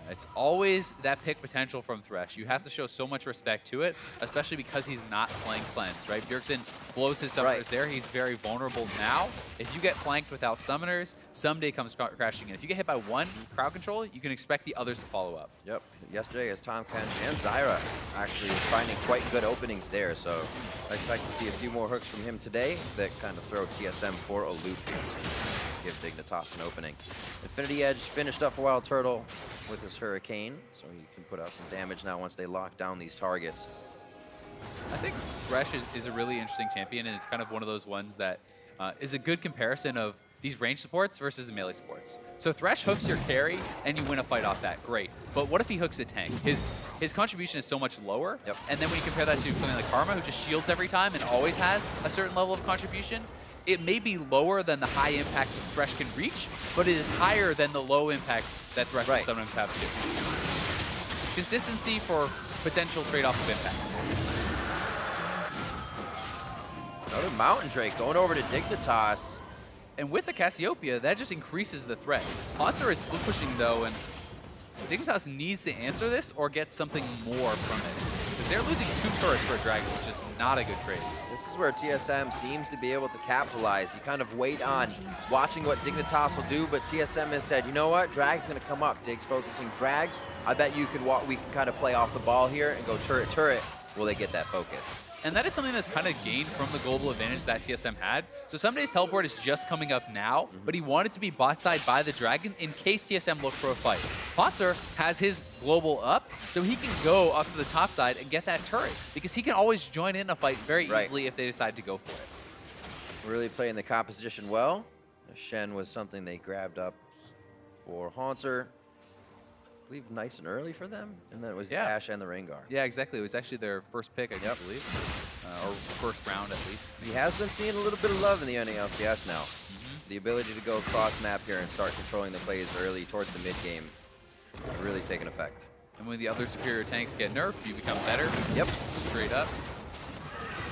it's always that pick potential from Thresh. You have to show so much respect to it, especially because he's not flank cleansed, right? Bjergsen blows his summoners there. He's very vulnerable now. If you get flanked without summoners, Someday comes crashing in. If you get hit by one crowd control, you can expect the others to follow up. Yep. Yesterday, as Tom Kench and Zyra actually was finding quite good openings there, so I expect to see a few more hooks from him today that kind of throw TSM for a loop. Give Dignitas an opening. Infinity Edge finished up for Wild Turtle with his Hurricane, so he can put out some damage now once they lock down these targets. I think Thresh is a really interesting champion, and it's kind of one of those ones that is a good comparison of these range supports versus the melee supports. So Thresh hooks your carry, and you win a fight off that, great. But what if he hooks a tank? His contribution is so much lower, and then when you compare that to something like Karma, who just shields every time and always has a certain level of contribution, it may be lower than the high impact Thresh can reach, but it is higher than the low impact that Thresh can sometimes have too. It's consistency for potential trade-off of impact. Another Mountain Drake going over to Dignitas. And with the Cassiopeia, that just increases the threat. Haunter is split pushing though, and Dignitas needs to answer this or get something more from it. Because they're losing 2 turrets for a Dragon, which is not a good trade. This is where TSM seems to be able to capitalize. You kind of wait on watching what Dignitas will do, but TSM has said, you know what, Drag's gonna come up. Dig's focusing Drags. I bet you could we can kind of play off the ball here and go turret, turret. Will they get that focus? And that is something that's kind of gained from the global advantage that TSM had. So Someday's teleport is just coming up now, but he wanted to be bot side by the Dragon in case TSM looked for a fight. Haunter has his global up, so he can go up to the top side and get that turret, because he can always join in a fight very easily if they decide to go for it. Really playing the composition well. Shen was something they grabbed up for Haunter. I believe nice and early for them, and then it was the Ashe and the Rengar. Yeah, exactly. It was actually their first pick, I believe, or first round at least. He has been seeing a little bit of love in the NALCS now. The ability to go cross map here and start controlling the plays early towards the mid game is really taking effect. And when the other superior tanks get nerfed, you become better. Yep. Straight up.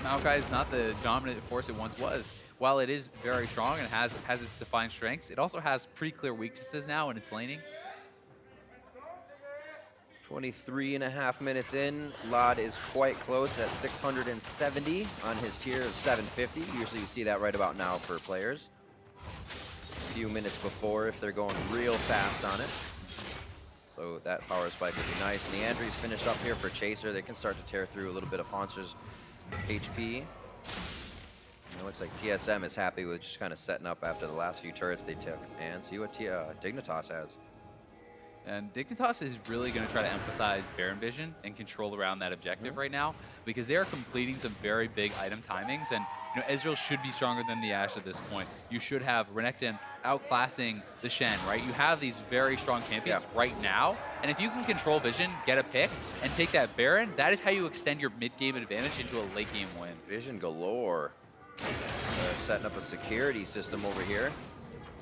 Maokai is not the dominant force it once was. While it is very strong and has its defined strengths, it also has pretty clear weaknesses now in its laning. 23.5 minutes in. Lod is quite close at 670 on his tier of 750. Usually you see that right about now for players. A few minutes before if they're going real fast on it. So that power spike would be nice. Neandry's finished up here for Chaser. They can start to tear through a little bit of Haunter's HP. And it looks like TSM is happy with just kind of setting up after the last few turrets they took. And see what Dignitas has. And Dignitas is really going to try to emphasize Baron Vision and control around that objective right now, because they are completing some very big item timings. And you know, Ezreal should be stronger than the Ashe at this point. You should have Renekton outclassing the Shen, right? You have these very strong champions right now. And if you can control Vision, get a pick, and take that Baron, that is how you extend your mid-game advantage into a late-game win. Vision galore. They're setting up a security system over here.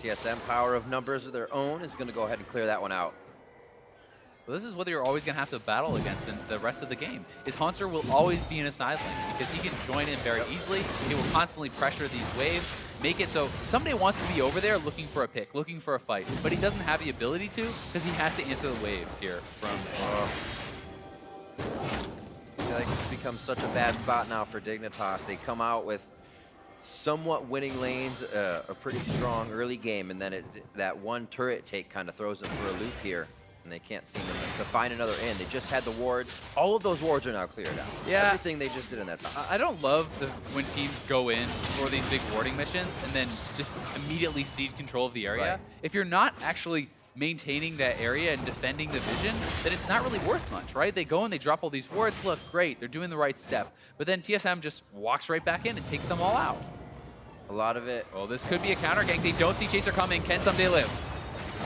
TSM, power of numbers of their own, is going to go ahead and clear that one out. Well, this is what you're always going to have to battle against in the rest of the game. Is Haunter will always be in a side lane because he can join in very easily. He will constantly pressure these waves, make it so somebody wants to be over there looking for a pick, looking for a fight, but he doesn't have the ability to because he has to answer the waves here from... I feel like it's become such a bad spot now for Dignitas. They come out with somewhat winning lanes, a pretty strong early game, and then that one turret take kind of throws them for a loop here. And they can't seem to find another in. They just had the wards. All of those wards are now cleared out. Yeah. Everything they just did in that time. I don't love when teams go in for these big warding missions and then just immediately cede control of the area. Right. If you're not actually maintaining that area and defending the vision, then it's not really worth much, right? They go and they drop all these wards. Look, great, they're doing the right step. But then TSM just walks right back in and takes them all out. A lot of it. Well, this could be a counter gank. They don't see Chaser coming. Can someday live?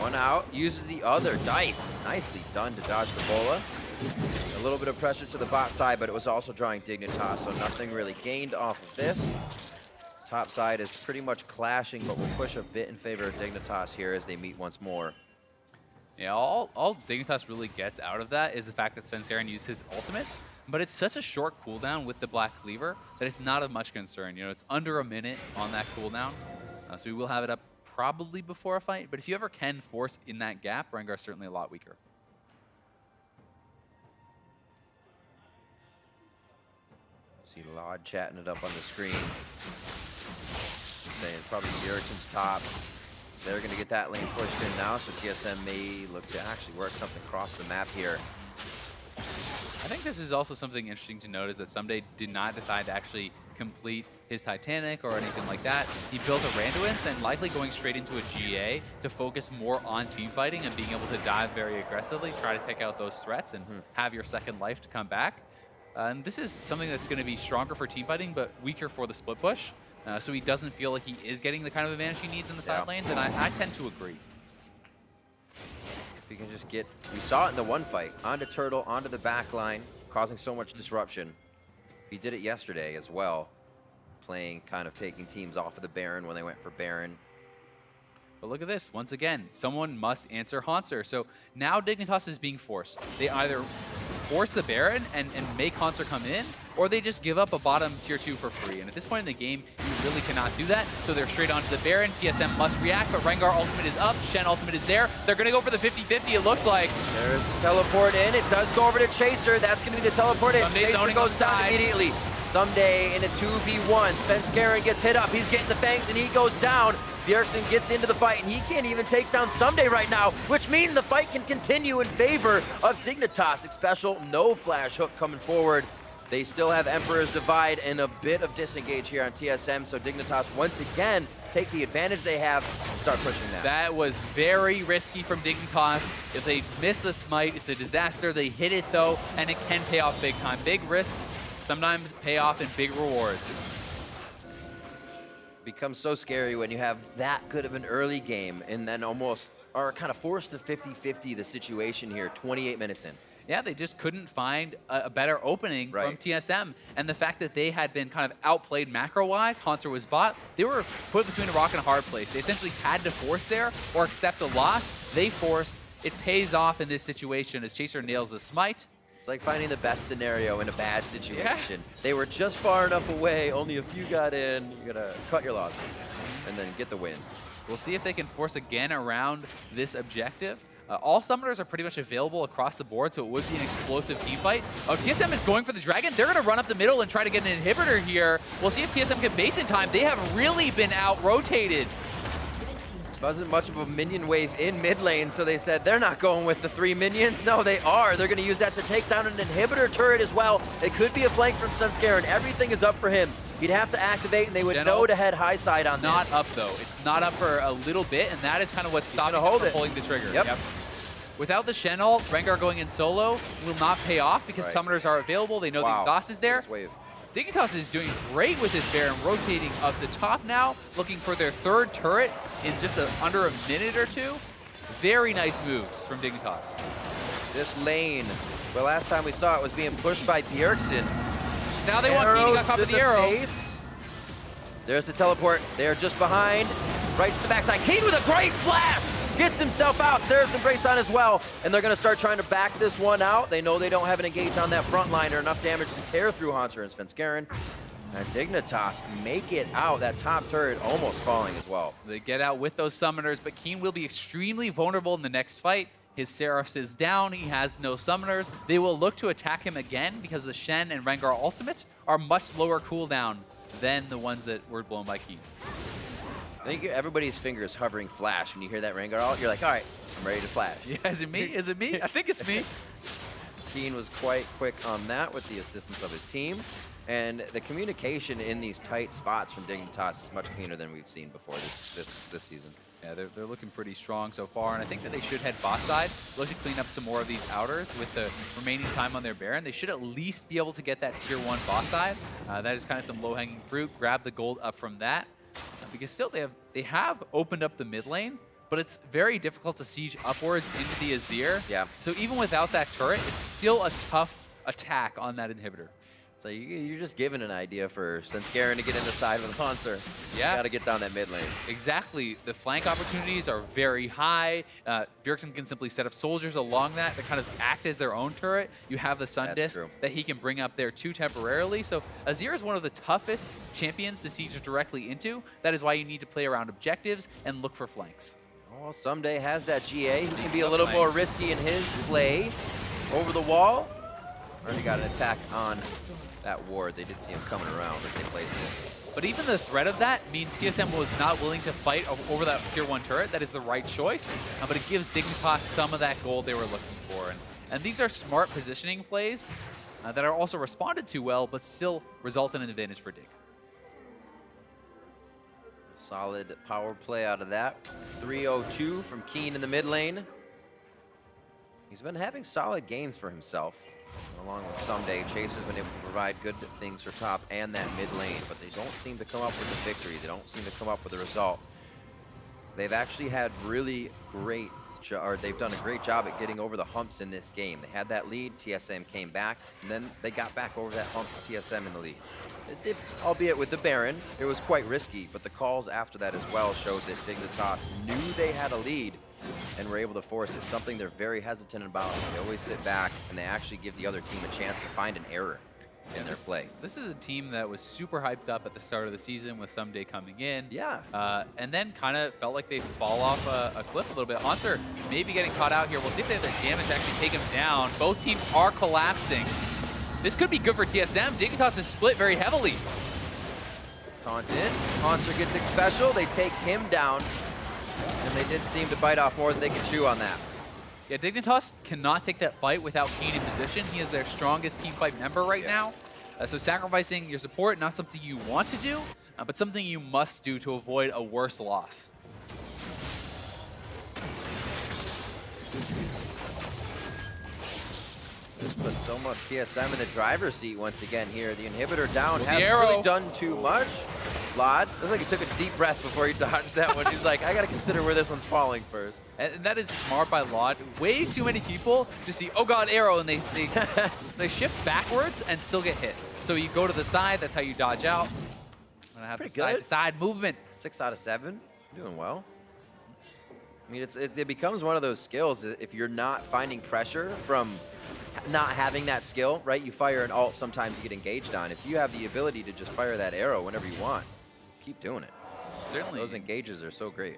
One out, uses the other dice. Nicely done to dodge the bola. A little bit of pressure to the bot side, but it was also drawing Dignitas, so nothing really gained off of this. Top side is pretty much clashing, but will push a bit in favor of Dignitas here as they meet once more. Yeah, all Dignitas really gets out of that is the fact that Svenskeren used his ultimate, but it's such a short cooldown with the Black Cleaver that it's not of much concern. You know, it's under a minute on that cooldown, so we will have it up probably before a fight, but if you ever can force in that gap, Rengar's certainly a lot weaker. See Lod chatting it up on the screen. Saying probably Bjergsen's top. They're going to get that lane pushed in now, so TSM may look to actually work something across the map here. I think this is also something interesting to note is that Someday did not decide to actually complete his Titanic or anything like that. He built a Randuin's and likely going straight into a GA to focus more on team fighting and being able to dive very aggressively, try to take out those threats and have your second life to come back. And this is something that's going to be stronger for team fighting, but weaker for the split push. So he doesn't feel like he is getting the kind of advantage he needs in the side lanes, and I tend to agree. If you can just get, we saw it in the one fight, onto Turtle, onto the back line, causing so much disruption. He did it yesterday as well, playing, kind of taking teams off of the Baron when they went for Baron. But look at this, once again, someone must answer Haunter. So now Dignitas is being forced. They either force the Baron and make Haunter come in, or they just give up a bottom tier 2 for free. And at this point in the game, you really cannot do that. So they're straight onto the Baron. TSM must react, but Rengar ultimate is up. Shen ultimate is there. They're going to go for the 50-50, it looks like. There's the teleport in. It does go over to Chaser. That's going to be the teleport in. Someday Chaser goes down immediately. Someday in a 2v1. Svenskeren gets hit up. He's getting the fangs and he goes down. Bjergsen gets into the fight and he can't even take down Someday right now, which means the fight can continue in favor of Dignitas. Special no flash hook coming forward. They still have Emperor's Divide and a bit of disengage here on TSM, so Dignitas once again take the advantage they have and start pushing that. That was very risky from Dignitas. If they miss the smite, it's a disaster. They hit it though, and it can pay off big time. Big risks sometimes pay off in big rewards. Becomes so scary when you have that good of an early game and then almost are kind of forced to 50-50 the situation here, 28 minutes in. Yeah, they just couldn't find a better opening from TSM. And the fact that they had been kind of outplayed macro-wise, Haunter was bot, they were put between a rock and a hard place. They essentially had to force there or accept a loss. They forced. It pays off in this situation as Chaser nails the smite. It's like finding the best scenario in a bad situation. Yeah. They were just far enough away, only a few got in. You gotta cut your losses and then get the wins. We'll see if they can force again around this objective. All summoners are pretty much available across the board, so it would be an explosive team fight. Oh, TSM is going for the dragon. They're going to run up the middle and try to get an inhibitor here. We'll see if TSM can base in time. They have really been out-rotated. Wasn't much of a minion wave in mid lane, so they said they're not going with the 3 minions. No, they are. They're going to use that to take down an inhibitor turret as well. It could be a flank from Svenskeren. Everything is up for him. He'd have to activate, and they would know to head high side on this. Not up, though. It's not up for a little bit, and that is kind of what's stopping him from pulling the trigger. Yep. Without the Shen ult, Rengar going in solo will not pay off because summoners are available. They know the exhaust is there. Dignitas is doing great with this Baron, rotating up the top now, looking for their third turret in just under a minute or two. Very nice moves from Dignitas. This lane, the last time we saw it was being pushed by Bjergsen. Now they want beating on top of the arrow. There's the teleport. They're just behind. Right to the backside. Keen with a great flash! Gets himself out. Saracen Brace on as well. And they're going to start trying to back this one out. They know they don't have an engage on that front line or enough damage to tear through Haunter and Svenskeren. And Dignitas make it out. That top turret almost falling as well. They get out with those summoners, but Keen will be extremely vulnerable in the next fight. His Seraphs is down. He has no summoners. They will look to attack him again because the Shen and Rengar ultimates are much lower cooldown than the ones that were blown by Keen. I think everybody's fingers hovering flash when you hear that Rengar ult. You're like, all right, I'm ready to flash. Yeah, is it me? Is it me? I think it's me. Keen was quite quick on that with the assistance of his team. And the communication in these tight spots from Dignitas is much cleaner than we've seen before this season. Yeah, they're looking pretty strong so far, and I think that they should head bot side, look to clean up some more of these outers with the remaining time on their Baron. They should at least be able to get that tier 1 bot side. That is kind of some low-hanging fruit. Grab the gold up from that. Because still they have opened up the mid lane, but it's very difficult to siege upwards into the Azir. Yeah. So even without that turret, it's still a tough attack on that inhibitor. So you're just giving an idea for Svenskeren to get in the side of the monster. Yeah. Got to get down that mid lane. Exactly. The flank opportunities are very high. Bjergsen can simply set up soldiers along that kind of act as their own turret. You have the Sun Disc that he can bring up there too temporarily. So Azir is one of the toughest champions to siege directly into. That is why you need to play around objectives and look for flanks. Oh, Someday has that GA. He can be a little more risky in his play. Over the wall. Already got an attack on that ward. They did see him coming around as they placed it. But even the threat of that means TSM was not willing to fight over that tier 1 turret. That is the right choice, but it gives Dignitas some of that gold they were looking for. And these are smart positioning plays that are also responded to well, but still result in an advantage for Dig. Solid power play out of that. 302 from Keen in the mid lane. He's been having solid games for himself. Along with Someday, Chaser's been able to provide good things for top and that mid lane, but they don't seem to come up with the victory. They don't seem to come up with the result. They've actually had really great, or they've done a great job at getting over the humps in this game. They had that lead, TSM came back, and then they got back over that hump with TSM in the lead. It did, albeit with the Baron, it was quite risky, but the calls after that as well showed that Dignitas knew they had a lead and were able to force it, something they're very hesitant about. They always sit back, and they actually give the other team a chance to find an error in their play. This is a team that was super hyped up at the start of the season with Someday coming in. Yeah. And then kind of felt like they fall off a cliff a little bit. Haunter maybe getting caught out here. We'll see if they have the damage to actually take him down. Both teams are collapsing. This could be good for TSM. Dignitas is split very heavily. Taunted. Haunter gets it special. They take him down. And they did seem to bite off more than they could chew on that. Yeah, Dignitas cannot take that fight without Keen in position. He is their strongest team fight member right now. So sacrificing your support, not something you want to do, but something you must do to avoid a worse loss. This puts so much TSM in the driver's seat once again here. The inhibitor down, the hasn't arrow. really done too much. Lod, looks like he took a deep breath before he dodged that one. He's like, I gotta consider where this one's falling first. And that is smart by Lod. Way too many people just see, oh god, arrow, and they shift backwards and still get hit. So you go to the side, that's how you dodge out. I'm gonna have the side movement. 6 out of 7, doing well. I mean, it becomes one of those skills. If you're not finding pressure from not having that skill, right? You fire an ult, sometimes you get engaged on. If you have the ability to just fire that arrow whenever you want, keep doing it. Certainly. Those engages are so great.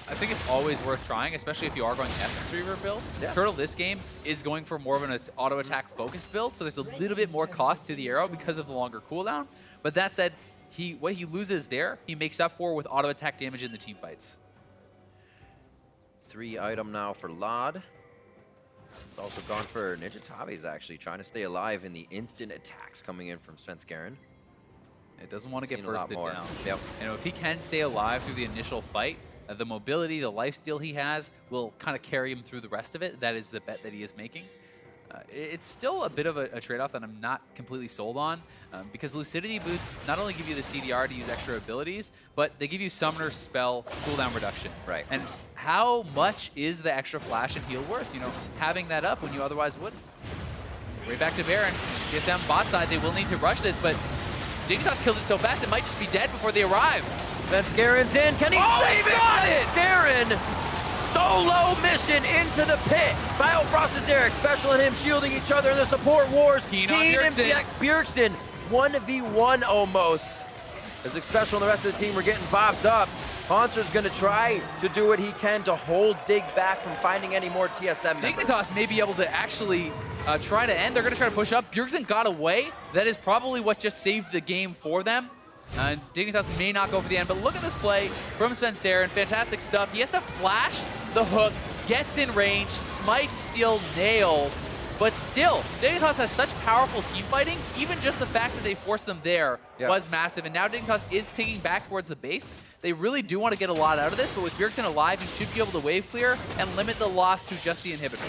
I think it's always worth trying, especially if you are going Essence Reaver build. Yeah. Turtle this game is going for more of an auto attack focused build, so there's a little bit more cost to the arrow because of the longer cooldown. But that said, what he loses there, he makes up for with auto attack damage in the team fights. 3 item now for Lod. It's also gone for Ninja Tavi's actually, trying to stay alive in the instant attacks coming in from Svenskeren. It doesn't want to get bursted down. Yep. And if he can stay alive through the initial fight, the mobility, the lifesteal he has will kind of carry him through the rest of it. That is the bet that he is making. It's still a bit of a trade-off that I'm not completely sold on, because Lucidity Boots not only give you the CDR to use extra abilities, but they give you Summoner Spell cooldown reduction. Right. And how much is the extra flash and heal worth, you know, having that up when you otherwise wouldn't? Right back to Baron. TSM bot side, they will need to rush this, but Dignitas kills it so fast it might just be dead before they arrive. Svenskeren's in. Can he save it? Svenskeren! Solo mission into the pit. Biofrost is there, Special and him shielding each other in the support wars. Keen on Bjergsen. and Bjergsen, 1v1 almost. As Special and the rest of the team were getting bopped up, Haunter's gonna try to do what he can to hold Dig back from finding any more TSM members. Dignitas may be able to actually try to end. They're gonna try to push up. Bjergsen got away. That is probably what just saved the game for them. Dignitas may not go for the end, but look at this play from Svenskeren. Fantastic stuff. He has to flash the hook, gets in range, smite, steal, nail, but still, Dignitas has such powerful team fighting. Even just the fact that they forced them there was massive, and now Dignitas is pinging back towards the base. They really do want to get a lot out of this, but with Bjergsen alive, he should be able to wave clear and limit the loss to just the inhibitor.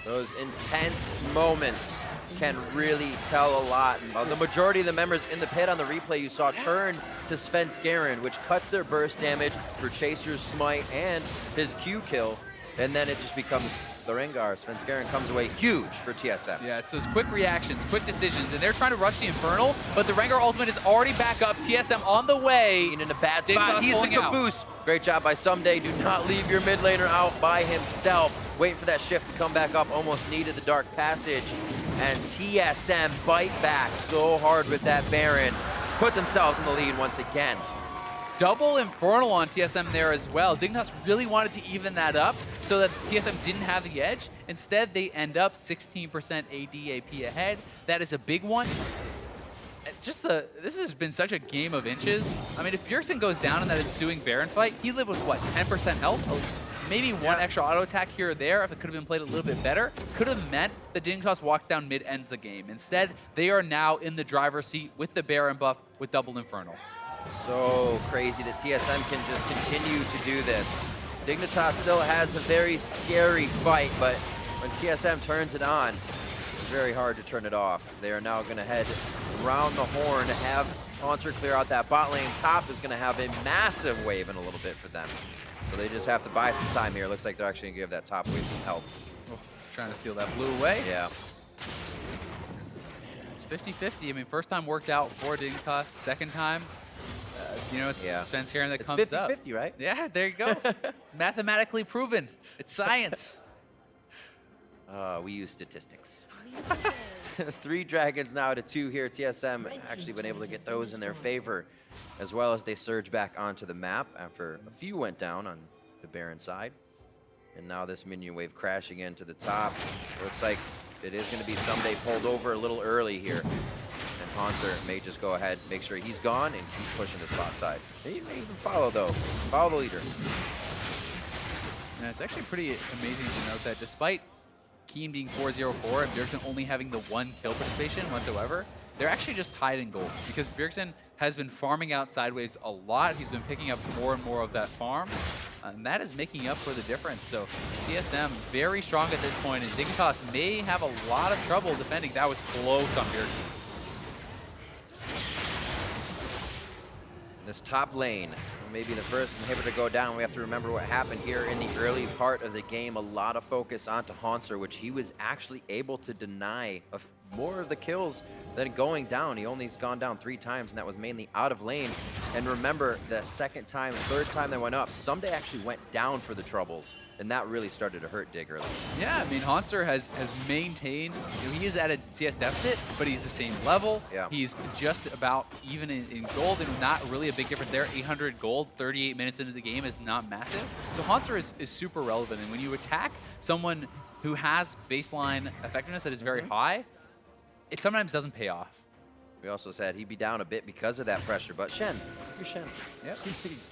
Those intense moments can really tell a lot. The majority of the members in the pit on the replay you saw turn to Svenskeren, which cuts their burst damage for Chaser's smite and his Q kill, and then it just becomes the Rengar. Svenskeren comes away huge for TSM. Yeah, it's those quick reactions, quick decisions, and they're trying to rush the Infernal, but the Rengar ultimate is already back up. TSM on the way. In a bad spot. He's the caboose. Great job by Someday. Do not leave your mid laner out by himself. Waiting for that shift to come back up. Almost needed the Dark Passage. And TSM bite back so hard with that Baron. Put themselves in the lead once again. Double Infernal on TSM there as well. Dignitas really wanted to even that up so that TSM didn't have the edge. Instead, they end up 16% AD AP ahead. That is a big one. This has been such a game of inches. I mean, if Bjergsen goes down in that ensuing Baron fight, he lived with, what, 10% health? Maybe one extra auto attack here or there, if it could have been played a little bit better, could have meant that Dignitas walks down mid, ends the game. Instead, they are now in the driver's seat with the Baron buff with double Infernal. So crazy that TSM can just continue to do this. Dignitas still has a very scary fight, but when TSM turns it on, it's very hard to turn it off. They are now going to head around the horn, have Sponsor clear out that bot lane. Top is going to have a massive wave in a little bit for them. So they just have to buy some time here. Looks like they're actually going to give that top wave some help. Oh, trying to steal that blue away. Yeah. It's 50-50. I mean, first time worked out for Dignitas. Second time, you know, it's Svenskeren that comes up. It's 50-50, right? Yeah, there you go. Mathematically proven. It's science. We use statistics. 3 dragons now to 2 here. TSM actually been able to get those in their favor, as well as they surge back onto the map after a few went down on the Baron side. And now this minion wave crashing into the top. Looks like it is going to be someday pulled over a little early here. And Hanser may just go ahead, make sure he's gone, and keep pushing this bot side. He may even follow, though. Follow the leader. And it's actually pretty amazing to note that despite Keen being 4-0-4 and Bjergsen only having the 1 kill participation whatsoever, they're actually just tied in gold because Bjergsen has been farming out sideways a lot. He's been picking up more and more of that farm, and that is making up for the difference. So TSM very strong at this point, and Dignitas may have a lot of trouble defending. That was close on Bjergsen. This top lane, maybe the first inhibitor to go down. We have to remember what happened here in the early part of the game. A lot of focus onto Hanser, which he was actually able to deny more of the kills than going down. He only's gone down 3 times, and that was mainly out of lane. And remember, the second time, third time they went up, Someday actually went down for the troubles, and that really started to hurt Dig early. Yeah, I mean, Hanser has maintained, you know, he is at a CS deficit, but he's the same level. Yeah. He's just about even in gold, and not really a big difference there. 800 gold, 38 minutes into the game is not massive. So Hanser is super relevant, and when you attack someone who has baseline effectiveness that is very high, it sometimes doesn't pay off. We also said he'd be down a bit because of that pressure, but Shen, you're Shen. Yep.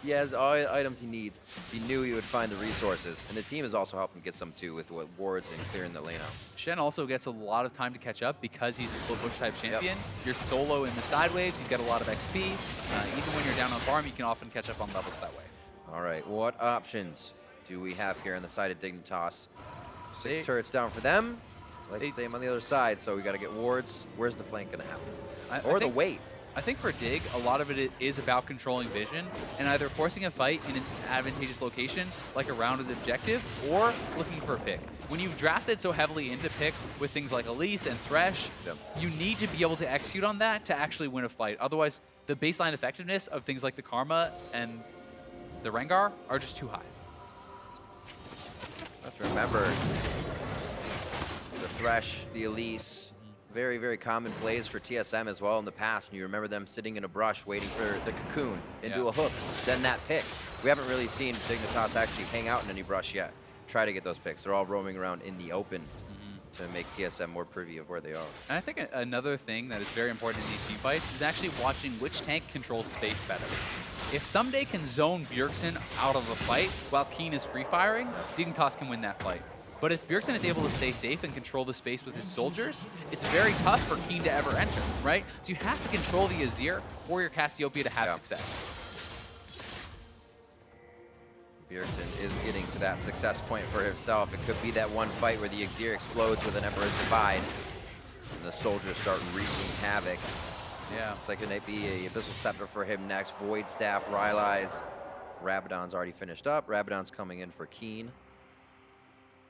He has all the items he needs. He knew he would find the resources, and the team has also helped him get some too with wards and clearing the lane out. Shen also gets a lot of time to catch up because he's a split push type champion. You're solo in the side waves, you get a lot of XP. Even when you're down on farm, you can often catch up on levels that way. All right, what options do we have here on the side of Dignitas? 6 turrets down for them. Like the same on the other side, so we got to get wards. Where's the flank going to happen? Or the wait. I think for Dig, a lot of it is about controlling vision and either forcing a fight in an advantageous location, like around an objective, or looking for a pick. When you've drafted so heavily into pick with things like Elise and Thresh, you need to be able to execute on that to actually win a fight. Otherwise, the baseline effectiveness of things like the Karma and the Rengar are just too high. Let's remember the Thresh, the Elise, very, very common plays for TSM as well in the past. And you remember them sitting in a brush waiting for the cocoon into a hook, then that pick. We haven't really seen Dignitas actually hang out in any brush yet. Try to get those picks. They're all roaming around in the open to make TSM more privy of where they are. And I think another thing that is very important in these team fights is actually watching which tank controls space better. If Someday can zone Bjergsen out of a fight while Keen is free firing, Dignitas can win that fight. But if Bjergsen is able to stay safe and control the space with his soldiers, it's very tough for Keen to ever enter, right? So you have to control the Azir for your Cassiopeia to have success. Bjergsen is getting to that success point for himself. It could be that one fight where the Azir explodes with an Emperor's Divide and the soldiers start wreaking havoc. Yeah. Looks like it might be a Abyssal Scepter for him next. Void Staff, Rylai's. Rabadon's already finished up. Rabadon's coming in for Keen.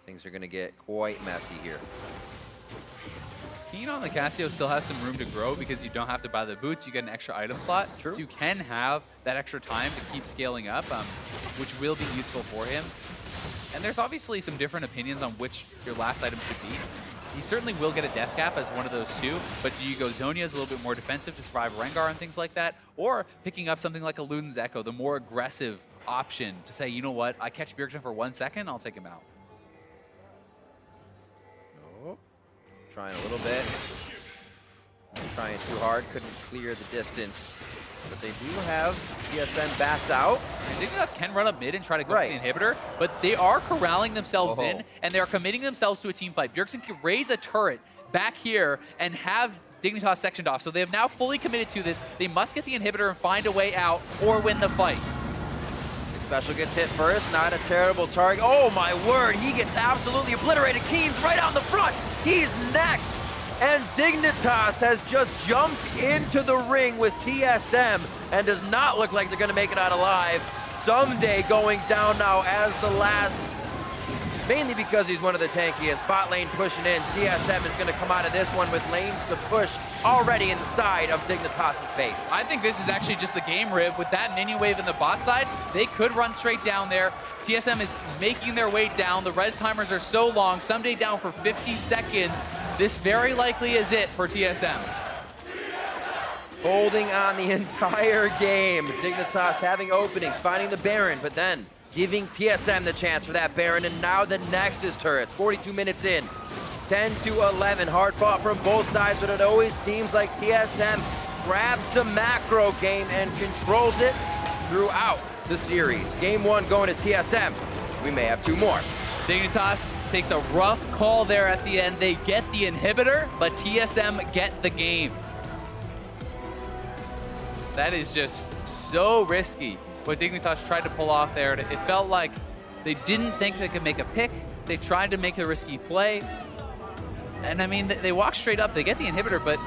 Things are going to get quite messy here. Keen on the Cassio still has some room to grow because you don't have to buy the boots. You get an extra item slot. True. So you can have that extra time to keep scaling up, which will be useful for him. And there's obviously some different opinions on which your last item should be. He certainly will get a death cap as one of those two, but do you go Zhonya's a little bit more defensive to survive Rengar and things like that? Or picking up something like a Luden's Echo, the more aggressive option to say, you know what, I catch Bjergsen for 1 second, I'll take him out. Trying a little bit. Trying too hard, couldn't clear the distance. But they do have TSM backed out. Dignitas can run up mid and try to go for the inhibitor, but they are corralling themselves in, and they are committing themselves to a team fight. Bjergsen can raise a turret back here and have Dignitas sectioned off. So they have now fully committed to this. They must get the inhibitor and find a way out or win the fight. Special gets hit first, not a terrible target. Oh my word, he gets absolutely obliterated. Keen's right on the front. He's next. And Dignitas has just jumped into the ring with TSM and does not look like they're gonna make it out alive. Someday going down now as the last, mainly because he's one of the tankiest. Bot lane pushing in. TSM is gonna come out of this one with lanes to push already inside of Dignitas' base. I think this is actually just the game, Riv. With that mini wave in the bot side, they could run straight down there. TSM is making their way down. The res timers are so long. Someday down for 50 seconds. This very likely is it for TSM. Holding on the entire game. Dignitas having openings, finding the Baron, but then giving TSM the chance for that Baron, and now the Nexus turrets. 42 minutes in, 10 to 11. Hard fought from both sides, but it always seems like TSM grabs the macro game and controls it throughout the series. Game 1 going to TSM. We may have 2 more. Dignitas takes a rough call there at the end. They get the inhibitor, but TSM get the game. That is just so risky what Dignitas tried to pull off there. It felt like they didn't think they could make a pick. They tried to make a risky play. And I mean, they walk straight up, they get the inhibitor, but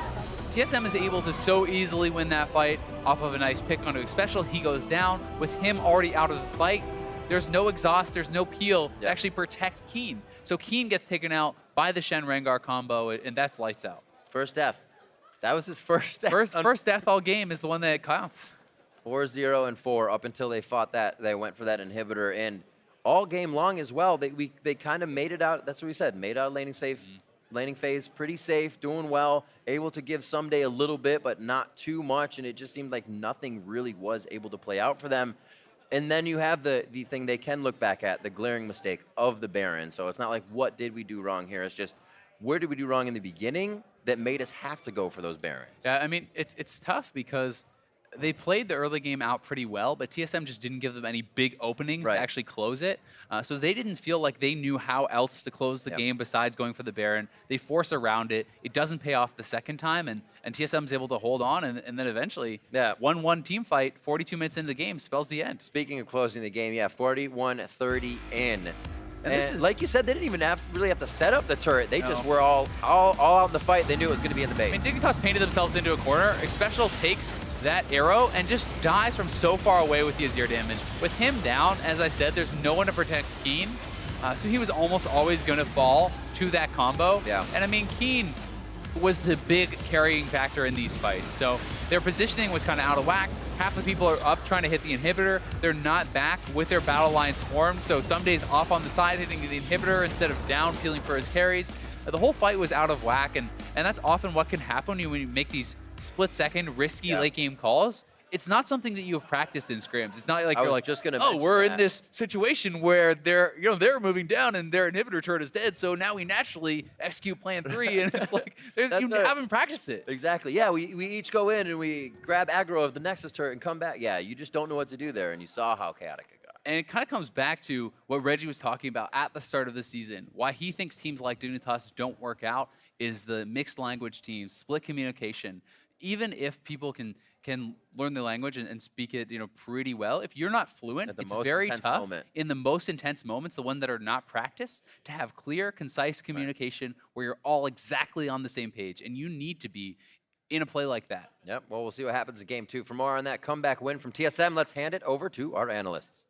TSM is able to so easily win that fight off of a nice pick onto a special. He goes down. With him already out of the fight, there's no exhaust, there's no peel to actually protect Keen. So Keen gets taken out by the Shen Rengar combo, and that's lights out. First death. That was his first death. First death all game is the one that counts. 4-0 and 4 up until they fought that. They went for that inhibitor, and all game long as well. They kind of made it out. That's what we said. Made out laning safe, laning phase pretty safe, doing well, able to give Someday a little bit, but not too much. And it just seemed like nothing really was able to play out for them. And then you have the thing they can look back at, the glaring mistake of the Baron. So it's not like what did we do wrong here? It's just where did we do wrong in the beginning that made us have to go for those Barons? Yeah, I mean, it's tough because they played the early game out pretty well, but TSM just didn't give them any big openings to actually close it. So they didn't feel like they knew how else to close the game besides going for the Baron. They force around it. It doesn't pay off the second time, and TSM's able to hold on, and then eventually 1-1 team fight, 42 minutes into the game, spells the end. Speaking of closing the game, 41-30 in. And this is, like you said, they didn't even really have to set up the turret. They just were all out in the fight. They knew it was going to be in the base. I mean, Dignitas painted themselves into a corner. Special takes that arrow and just dies from so far away with the Azir damage. With him down, as I said, there's no one to protect Keen. So he was almost always going to fall to that combo. Yeah. And I mean, Keen was the big carrying factor in these fights. So their positioning was kind of out of whack. Half the people are up trying to hit the inhibitor. They're not back with their battle lines formed. So Someday's off on the side hitting the inhibitor instead of down peeling for his carries. The whole fight was out of whack, and that's often what can happen when you make these split-second risky late game calls. It's not something that you have practiced in scrims. It's not like you're like, just gonna oh, we're in this situation where they're moving down and their inhibitor turret is dead, so now we naturally execute plan 3, and it's like you haven't practiced it. Exactly. Yeah, we each go in and we grab aggro of the Nexus turret and come back. Yeah, you just don't know what to do there, and you saw how chaotic it got. And it kind of comes back to what Reggie was talking about at the start of the season. Why he thinks teams like Dignitas don't work out is the mixed language teams, split communication. Even if people can learn the language and speak it, pretty well, if you're not fluent, it's very tough in the most intense moments, the one that are not practiced, to have clear, concise communication where you're all exactly on the same page, and you need to be in a play like that. Yep. Well, we'll see what happens in game 2. For more on that comeback win from TSM, let's hand it over to our analysts.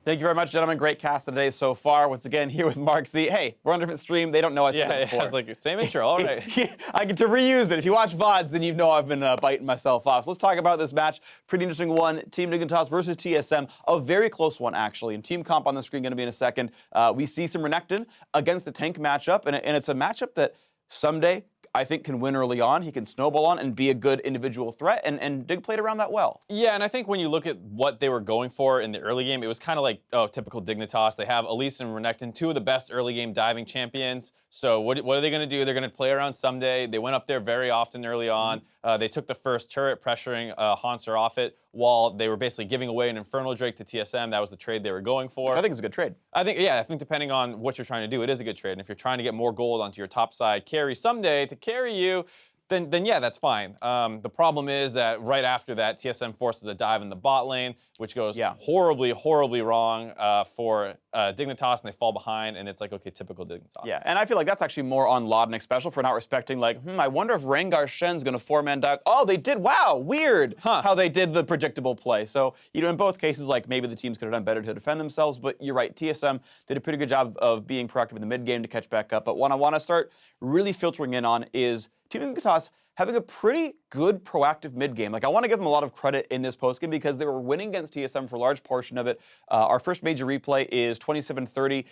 Thank you very much, gentlemen. Great cast today so far. Once again, here with Mark Z. Hey, we're on a different stream. They don't know I said that before. I was like, same intro, all right. I get to reuse it. If you watch VODs, then you know I've been biting myself off. So let's talk about this match. Pretty interesting one. Team Dignitas versus TSM. A very close one, actually. And team comp on the screen going to be in a second. We see some Renekton against a tank matchup. And it's a matchup that someday I think, can win early on. He can snowball on and be a good individual threat, and Dig played around that well. Yeah, and I think when you look at what they were going for in the early game, it was kind of like, oh, typical Dignitas. They have Elise and Renekton, two of the best early game diving champions. So what are they going to do? They're going to play around someday. They went up there very often early on. They took the first turret, pressuring Hanser off it, while they were basically giving away an Infernal Drake to TSM. That was the trade they were going for. Which I think it's a good trade. I think depending on what you're trying to do, it is a good trade. And if you're trying to get more gold onto your top side carry someday to carry you, then yeah, that's fine. The problem is that right after that, TSM forces a dive in the bot lane, which goes horribly, horribly wrong for Dignitas, and they fall behind, and it's like, okay, typical Dignitas. Yeah, and I feel like that's actually more on Lodnik special for not respecting, like, I wonder if Rengar Shen's going to 4-man dive. Oh, they did. Wow, weird how they did the predictable play. So, in both cases, like, maybe the teams could have done better to defend themselves, but you're right, TSM did a pretty good job of being proactive in the mid game to catch back up. But what I want to start really filtering in on is Team Dignitas having a pretty good proactive mid-game. Like, I want to give them a lot of credit in this postgame because they were winning against TSM for a large portion of it. Our first major replay is 27-30.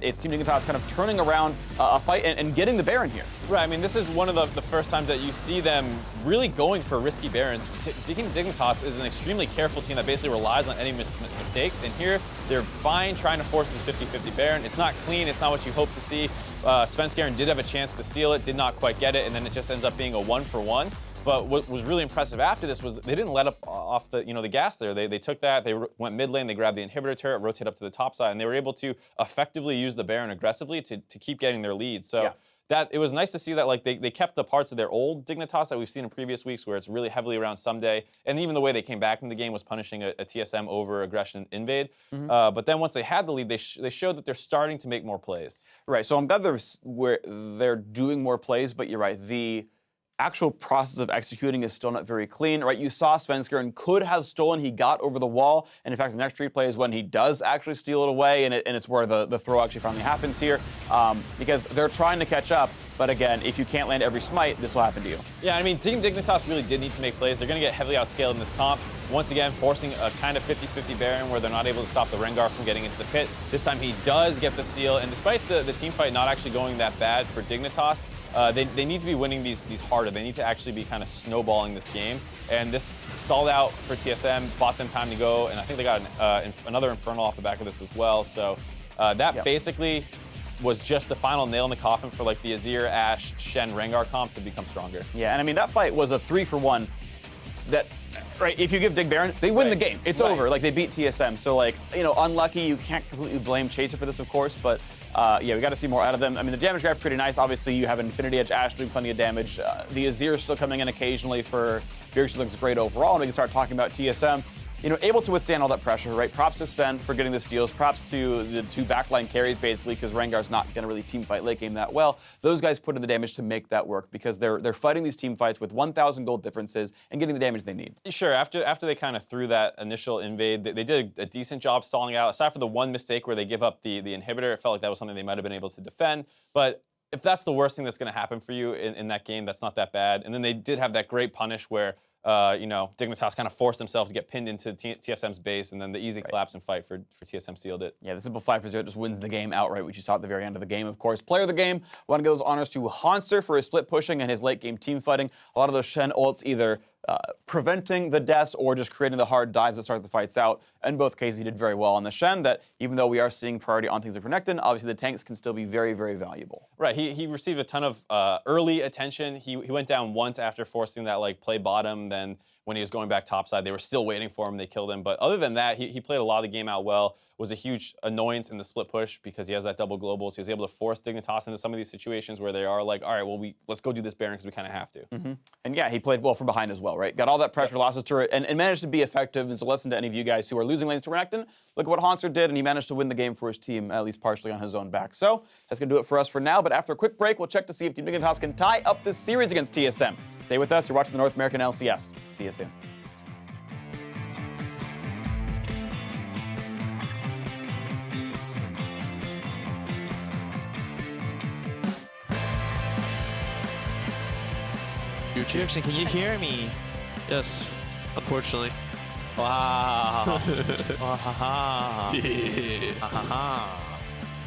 It's Team Dignitas kind of turning around a fight and getting the Baron here. Right, I mean, this is one of the first times that you see them really going for risky Barons. Team Dignitas is an extremely careful team that basically relies on any mistakes, and here they're fine trying to force this 50-50 Baron. It's not clean, it's not what you hope to see. Svenskeren did have a chance to steal it, did not quite get it, and then it just ends up being a 1-for-1. But what was really impressive after this was they didn't let up off the the gas there. They took that, they went mid lane, they grabbed the inhibitor turret, rotate up to the top side, and they were able to effectively use the Baron aggressively to keep getting their lead. So that it was nice to see that like they kept the parts of their old Dignitas that we've seen in previous weeks where it's really heavily around someday. And even the way they came back in the game was punishing a TSM over aggression invade. But then once they had the lead, they showed that they're starting to make more plays. Right, so I'm glad they're doing more plays, but you're right. The actual process of executing is still not very clean, right? You saw Svenskeren could have stolen, he got over the wall, and in fact, the next replay is when he does actually steal it away, and it's where the throw actually finally happens here, because they're trying to catch up, but again, if you can't land every smite, this will happen to you. Yeah, I mean, Team Dignitas really did need to make plays. They're going to get heavily outscaled in this comp. Once again, forcing a kind of 50-50 Baron where they're not able to stop the Rengar from getting into the pit. This time he does get the steal, and despite the team fight not actually going that bad for Dignitas, they need to be winning these harder. They need to actually be kind of snowballing this game, and this stalled out for TSM, bought them time to go, and I think they got another Infernal off the back of this as well. So that basically was just the final nail in the coffin for like the Azir, Ashe, Shen, Rengar comp to become stronger. Yeah, and I mean, that fight was a 3-for-1 that, right, if you give Dig Baron, they win the game. It's over. Like, they beat TSM. So, like, unlucky. You can't completely blame Chaser for this, of course, but yeah, we got to see more out of them. I mean, the damage graph is pretty nice. Obviously, you have Infinity Edge, Ashe doing plenty of damage. The Azir is still coming in occasionally for Virtus, looks great overall. And we can start talking about TSM. Able to withstand all that pressure, right? Props to Sven for getting the steals. Props to the two backline carries, basically, because Rengar's not going to really team fight late game that well. Those guys put in the damage to make that work because they're fighting these team fights with 1,000 gold differences and getting the damage they need. Sure, after they kind of threw that initial invade, they did a decent job stalling out. Aside from the one mistake where they give up the inhibitor, it felt like that was something they might have been able to defend. But if that's the worst thing that's going to happen for you in that game, that's not that bad. And then they did have that great punish where Dignitas kind of forced themselves to get pinned into TSM's base, and then the easy collapse and fight for TSM sealed it. Yeah, the simple 5-0 just wins the game outright, which you saw at the very end of the game, of course. Player of the game, want to give those honors to Hanser for his split pushing and his late game team fighting. A lot of those Shen ults either preventing the deaths or just creating the hard dives that start the fights out. In both cases, he did very well on the Shen, that even though we are seeing priority on things like Renekton, obviously the tanks can still be very, very valuable. Right, he received a ton of early attention. He went down once after forcing that play bottom, then when he was going back topside, they were still waiting for him, they killed him. But other than that, he played a lot of the game out well. Was a huge annoyance in the split push because he has that double global, so he was able to force Dignitas into some of these situations where they are like, all right, well, let's go do this Baron because we kind of have to. And yeah, he played well from behind as well, right? Got all that pressure, lost his turret, and managed to be effective. And so listen to any of you guys who are losing lanes to Renekton. Look at what Hanser did, and he managed to win the game for his team, at least partially on his own back. So that's going to do it for us for now. But after a quick break, we'll check to see if Team Dignitas can tie up this series against TSM. Stay with us. You're watching the North American LCS. See you soon. Jackson, can you hear me? Yes, unfortunately. Wow.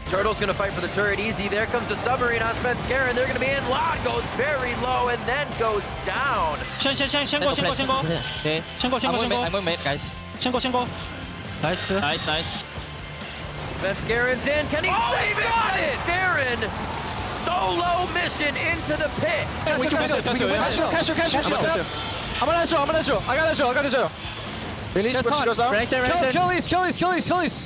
Turtle's gonna fight for the turret easy. There comes the submarine on Svenskeren. They're gonna be in. Lod goes very low and then goes down. 先过 Okay. 先过 I'm going mid guys 先过 nice Svenskeren's in. Can he save it? Svenskeren! Solo mission into the pit. I'm gonna let you. I got you. Release when she goes out. Kill these.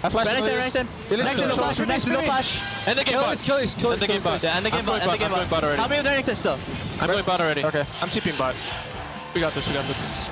I flash Renekton. Release no flash. End the game bot. Kill these. End the game bot. End the game bot already. I'll be with Renekton still. I'm going bot already. Okay. I'm TPing bot. We got this.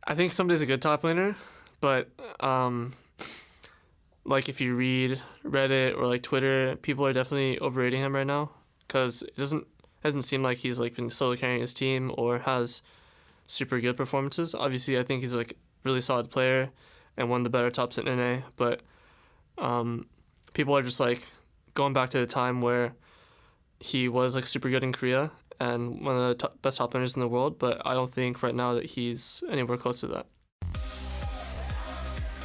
I think somebody's a good top laner, but like if you read Reddit or like Twitter, people are definitely overrating him right now because it doesn't seem like he's like been solo carrying his team or has super good performances. Obviously, I think he's like a really solid player and one of the better tops in NA, but people are just like going back to the time where he was like super good in Korea and one of the best top laners in the world, but I don't think right now that he's anywhere close to that.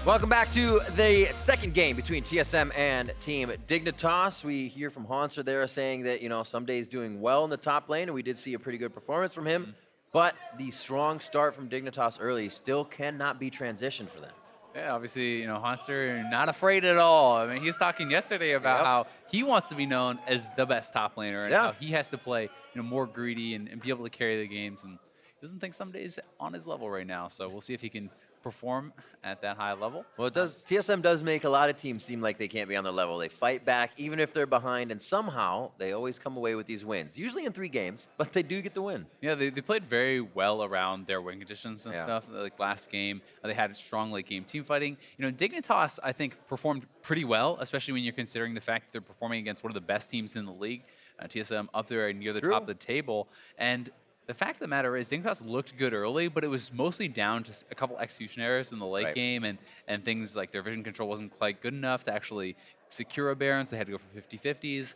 Welcome back to the second game between TSM and Team Dignitas. We hear from Hanser there saying that, you know, some days doing well in the top lane, and we did see a pretty good performance from him, but the strong start from Dignitas early still cannot be transitioned for them. Yeah, obviously, Hanser not afraid at all. I mean, he was talking yesterday about how he wants to be known as the best top laner and how he has to play, more greedy and be able to carry the games. And he doesn't think some days on his level right now. So we'll see if he can perform at that high level. Well, it does. TSM does make a lot of teams seem like they can't be on their level. They fight back even if they're behind, and somehow they always come away with these wins. Usually in 3 games, but they do get the win. Yeah, they played very well around their win conditions and stuff. Like last game, they had strong late game team fighting. Dignitas, I think, performed pretty well, especially when you're considering the fact that they're performing against one of the best teams in the league. TSM up there near the top of the table. And the fact of the matter is, Dignitas looked good early, but it was mostly down to a couple execution errors in the late game, and things like their vision control wasn't quite good enough to actually secure a Baron, so they had to go for 50-50s.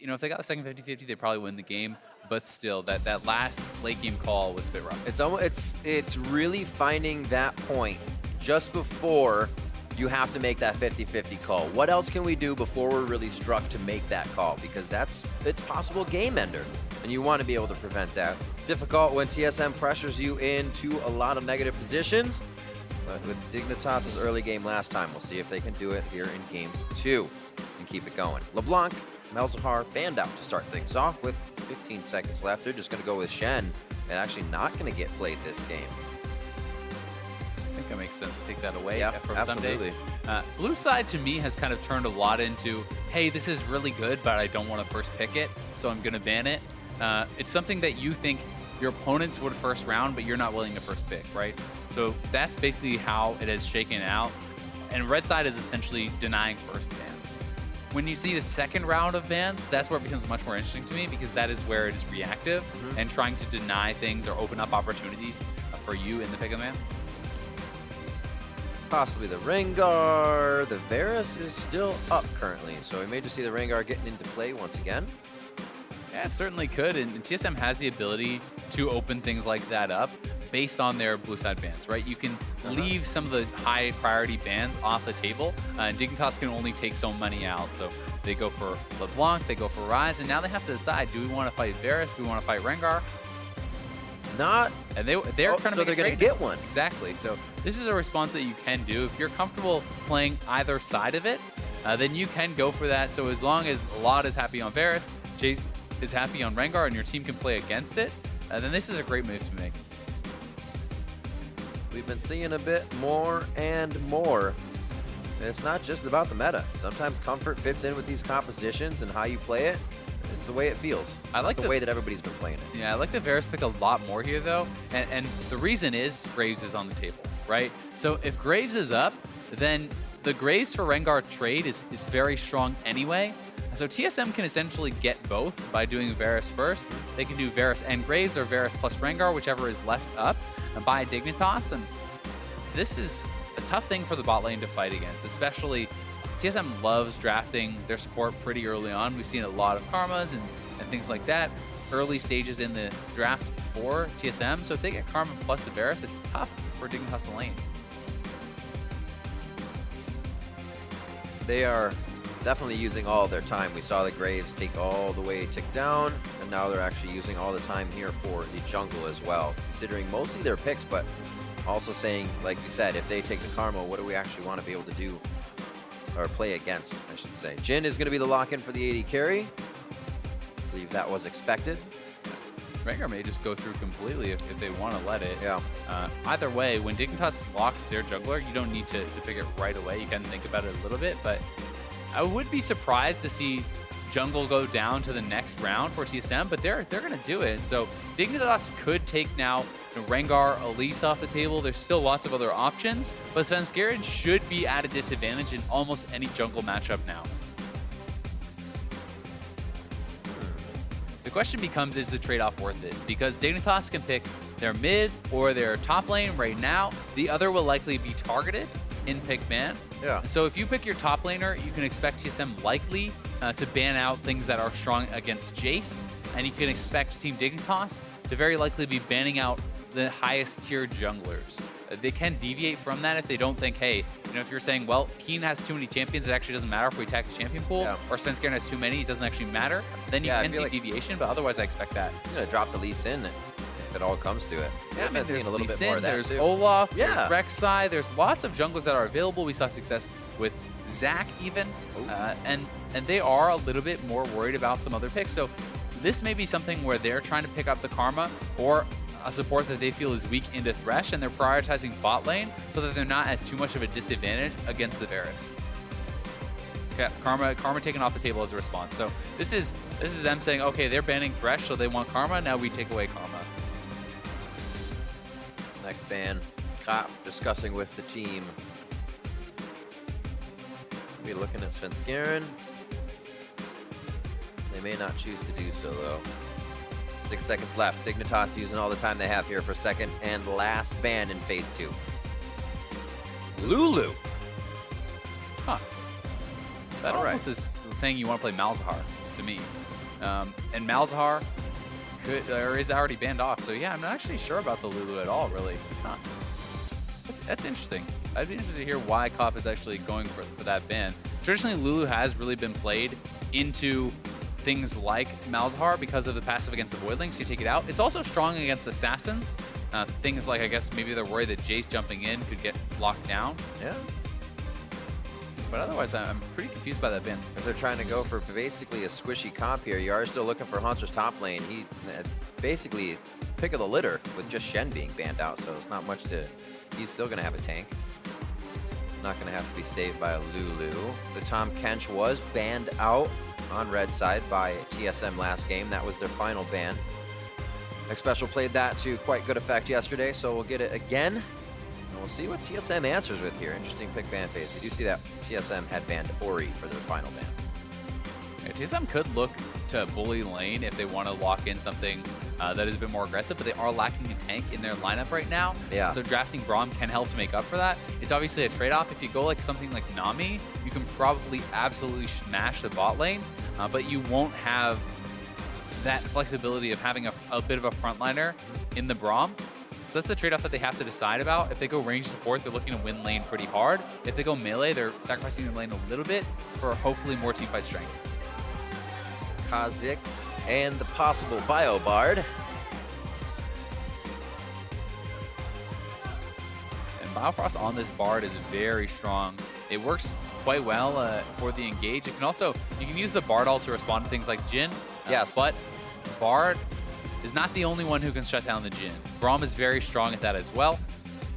If they got the second 50-50, they probably win the game, but still, that last late game call was a bit rough. It's really finding that point just before you have to make that 50-50 call. What else can we do before we're really struck to make that call? Because it's possible game ender, and you want to be able to prevent that. Difficult when TSM pressures you into a lot of negative positions, but with Dignitas' early game last time, we'll see if they can do it here in game 2 and keep it going. LeBlanc, Malzahar banned out to start things off with 15 seconds left. They're just going to go with Shen, and actually not going to get played this game. I think that makes sense to take that away from absolutely. Sunday. Blue side, to me, has kind of turned a lot into, hey, this is really good, but I don't want to first pick it, so I'm going to ban it. It's something that you think your opponents would first round, but you're not willing to first pick, right? So that's basically how it has shaken out. And red side is essentially denying first bans. When you see the second round of bans, that's where it becomes much more interesting to me, because that is where it is reactive and trying to deny things or open up opportunities for you in the pick of man. Possibly the Rengar. The Varus is still up currently, so we may just see the Rengar getting into play once again. Yeah, it certainly could, and TSM has the ability to open things like that up based on their blue side bans, right? You can leave some of the high priority bans off the table, and Dignitas can only take so many out. So they go for LeBlanc, they go for Ryze, and now they have to decide, do we want to fight Varus, do we want to fight Rengar? And they're trying to make a trade. Get one. Exactly, so this is a response that you can do. If you're comfortable playing either side of it, then you can go for that. So as long as Lot is happy on Varus, Jace is happy on Rengar, and your team can play against it, then this is a great move to make. We've been seeing a bit more and more. And it's not just about the meta. Sometimes comfort fits in with these compositions and how you play it. It's the way it feels. I like the way that everybody's been playing it. Yeah, I like the Varus pick a lot more here, though. And the reason is Graves is on the table, right? So if Graves is up, then the Graves for Rengar trade is very strong anyway. So TSM can essentially get both by doing Varus first. They can do Varus and Graves, or Varus plus Rengar, whichever is left up, by Dignitas. And this is a tough thing for the bot lane to fight against, especially TSM loves drafting their support pretty early on. We've seen a lot of Karmas and things like that, early stages in the draft for TSM. So if they get Karma plus a Varus, it's tough for Dignitas lane. They are definitely using all their time. We saw the Graves take all the way tick down, and now they're actually using all the time here for the jungle as well, considering mostly their picks, but also saying, like you said, if they take the Karma, what do we actually want to be able to do, or play against, I should say. Jhin is going to be the lock-in for the AD carry. I believe that was expected. Rengar may just go through completely if they want to let it. Yeah. Either way, when Dignitas locks their jungler, you don't need to pick it right away. You can think about it a little bit, but I would be surprised to see jungle go down to the next round for TSM, but they're going to do it. So Dignitas could take now Rengar, Elise off the table. There's still lots of other options, but Svenskeren should be at a disadvantage in almost any jungle matchup now. The question becomes, is the trade-off worth it? Because Dignitas can pick their mid or their top lane right now. The other will likely be targeted in pick ban. Yeah. So if you pick your top laner, you can expect TSM likely to ban out things that are strong against Jace, and you can expect Team Dignitas to very likely be banning out the highest tier junglers. They can deviate from that if they don't think, hey, if you're saying, well, Keen has too many champions, it actually doesn't matter if we attack the champion pool, or Svenskeren has too many, it doesn't actually matter, then you can see deviation, but otherwise I expect that. He's going to drop the Lee Sin if it all comes to it. Yeah, I mean, I've seen there's a little Lee bit Sin, more of that there's too. Olaf, Yeah. there's Rek'Sai, there's lots of junglers that are available. We saw success with Zac even, and they are a little bit more worried about some other picks. So this may be something where they're trying to pick up the Karma or a support that they feel is weak into Thresh, and they're prioritizing bot lane so that they're not at too much of a disadvantage against the Varus. Yeah, Karma taken off the table as a response. So this is them saying, okay, they're banning Thresh, so they want Karma. Now we take away Karma. Next ban, Cop discussing with the team. Be looking at Svenskeren. They may not choose to do so though. 6 seconds left. Dignitas using all the time they have here for second and last ban in phase 2. Lulu. Huh. That All almost is saying you want to play Malzahar to me. And Malzahar is already banned off. So yeah, I'm not actually sure about the Lulu at all, really. Huh. That's interesting. I'd be interested to hear why Cop is actually going for that ban. Traditionally, Lulu has really been played into things like Malzahar because of the passive against the Voidlings, so you take it out. It's also strong against Assassins. Things like, I guess, maybe they're worried that Jace jumping in could get locked down. Yeah. But otherwise, I'm pretty confused by that ban. If they're trying to go for basically a squishy comp here, you are still looking for Hunter's top lane. He basically pick of the litter with just Shen being banned out, so it's not much to... He's still going to have a tank. Not going to have to be saved by a Lulu. The Tom Kench was banned out on red side by TSM last game. That was their final ban. X Special played that to quite good effect yesterday, so we'll get it again. And we'll see what TSM answers with here. Interesting pick ban phase. We do see that TSM had banned Ori for their final ban. Yeah, TSM could look to bully lane if they want to lock in something that is a bit more aggressive, but they are lacking a tank in their lineup right now. Yeah. So drafting Braum can help to make up for that. It's obviously a trade-off. If you go like something like Nami, you can probably absolutely smash the bot lane, but you won't have that flexibility of having a bit of a frontliner in the Braum. So that's the trade-off that they have to decide about. If they go range support, they're looking to win lane pretty hard. If they go melee, they're sacrificing the lane a little bit for hopefully more teamfight strength. Kha'Zix and the possible Bio Bard. And Biofrost on this Bard is very strong. It works quite well for the engage. You can use the Bard ult to respond to things like Jhin. Yes. But Bard is not the only one who can shut down the Jhin. Braum is very strong at that as well.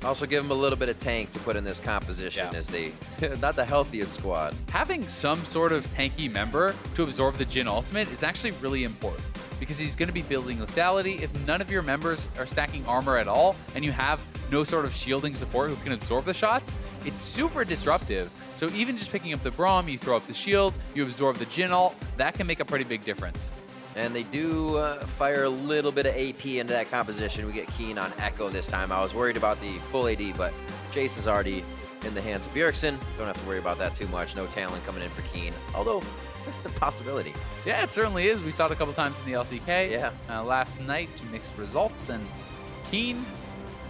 Also give them a little bit of tank to put in this composition as they, not the healthiest squad. Having some sort of tanky member to absorb the Jhin ultimate is actually really important because he's going to be building lethality. If none of your members are stacking armor at all and you have no sort of shielding support who can absorb the shots, it's super disruptive. So even just picking up the Braum, you throw up the shield, you absorb the Jhin ult, that can make a pretty big difference. And they do fire a little bit of AP into that composition. We get Keen on Echo this time. I was worried about the full AD, but Jace is already in the hands of Bjergsen. Don't have to worry about that too much. No talent coming in for Keen, although the possibility. Yeah, it certainly is. We saw it a couple times in the LCK. Yeah. Last night, 2 mixed results, and Keen,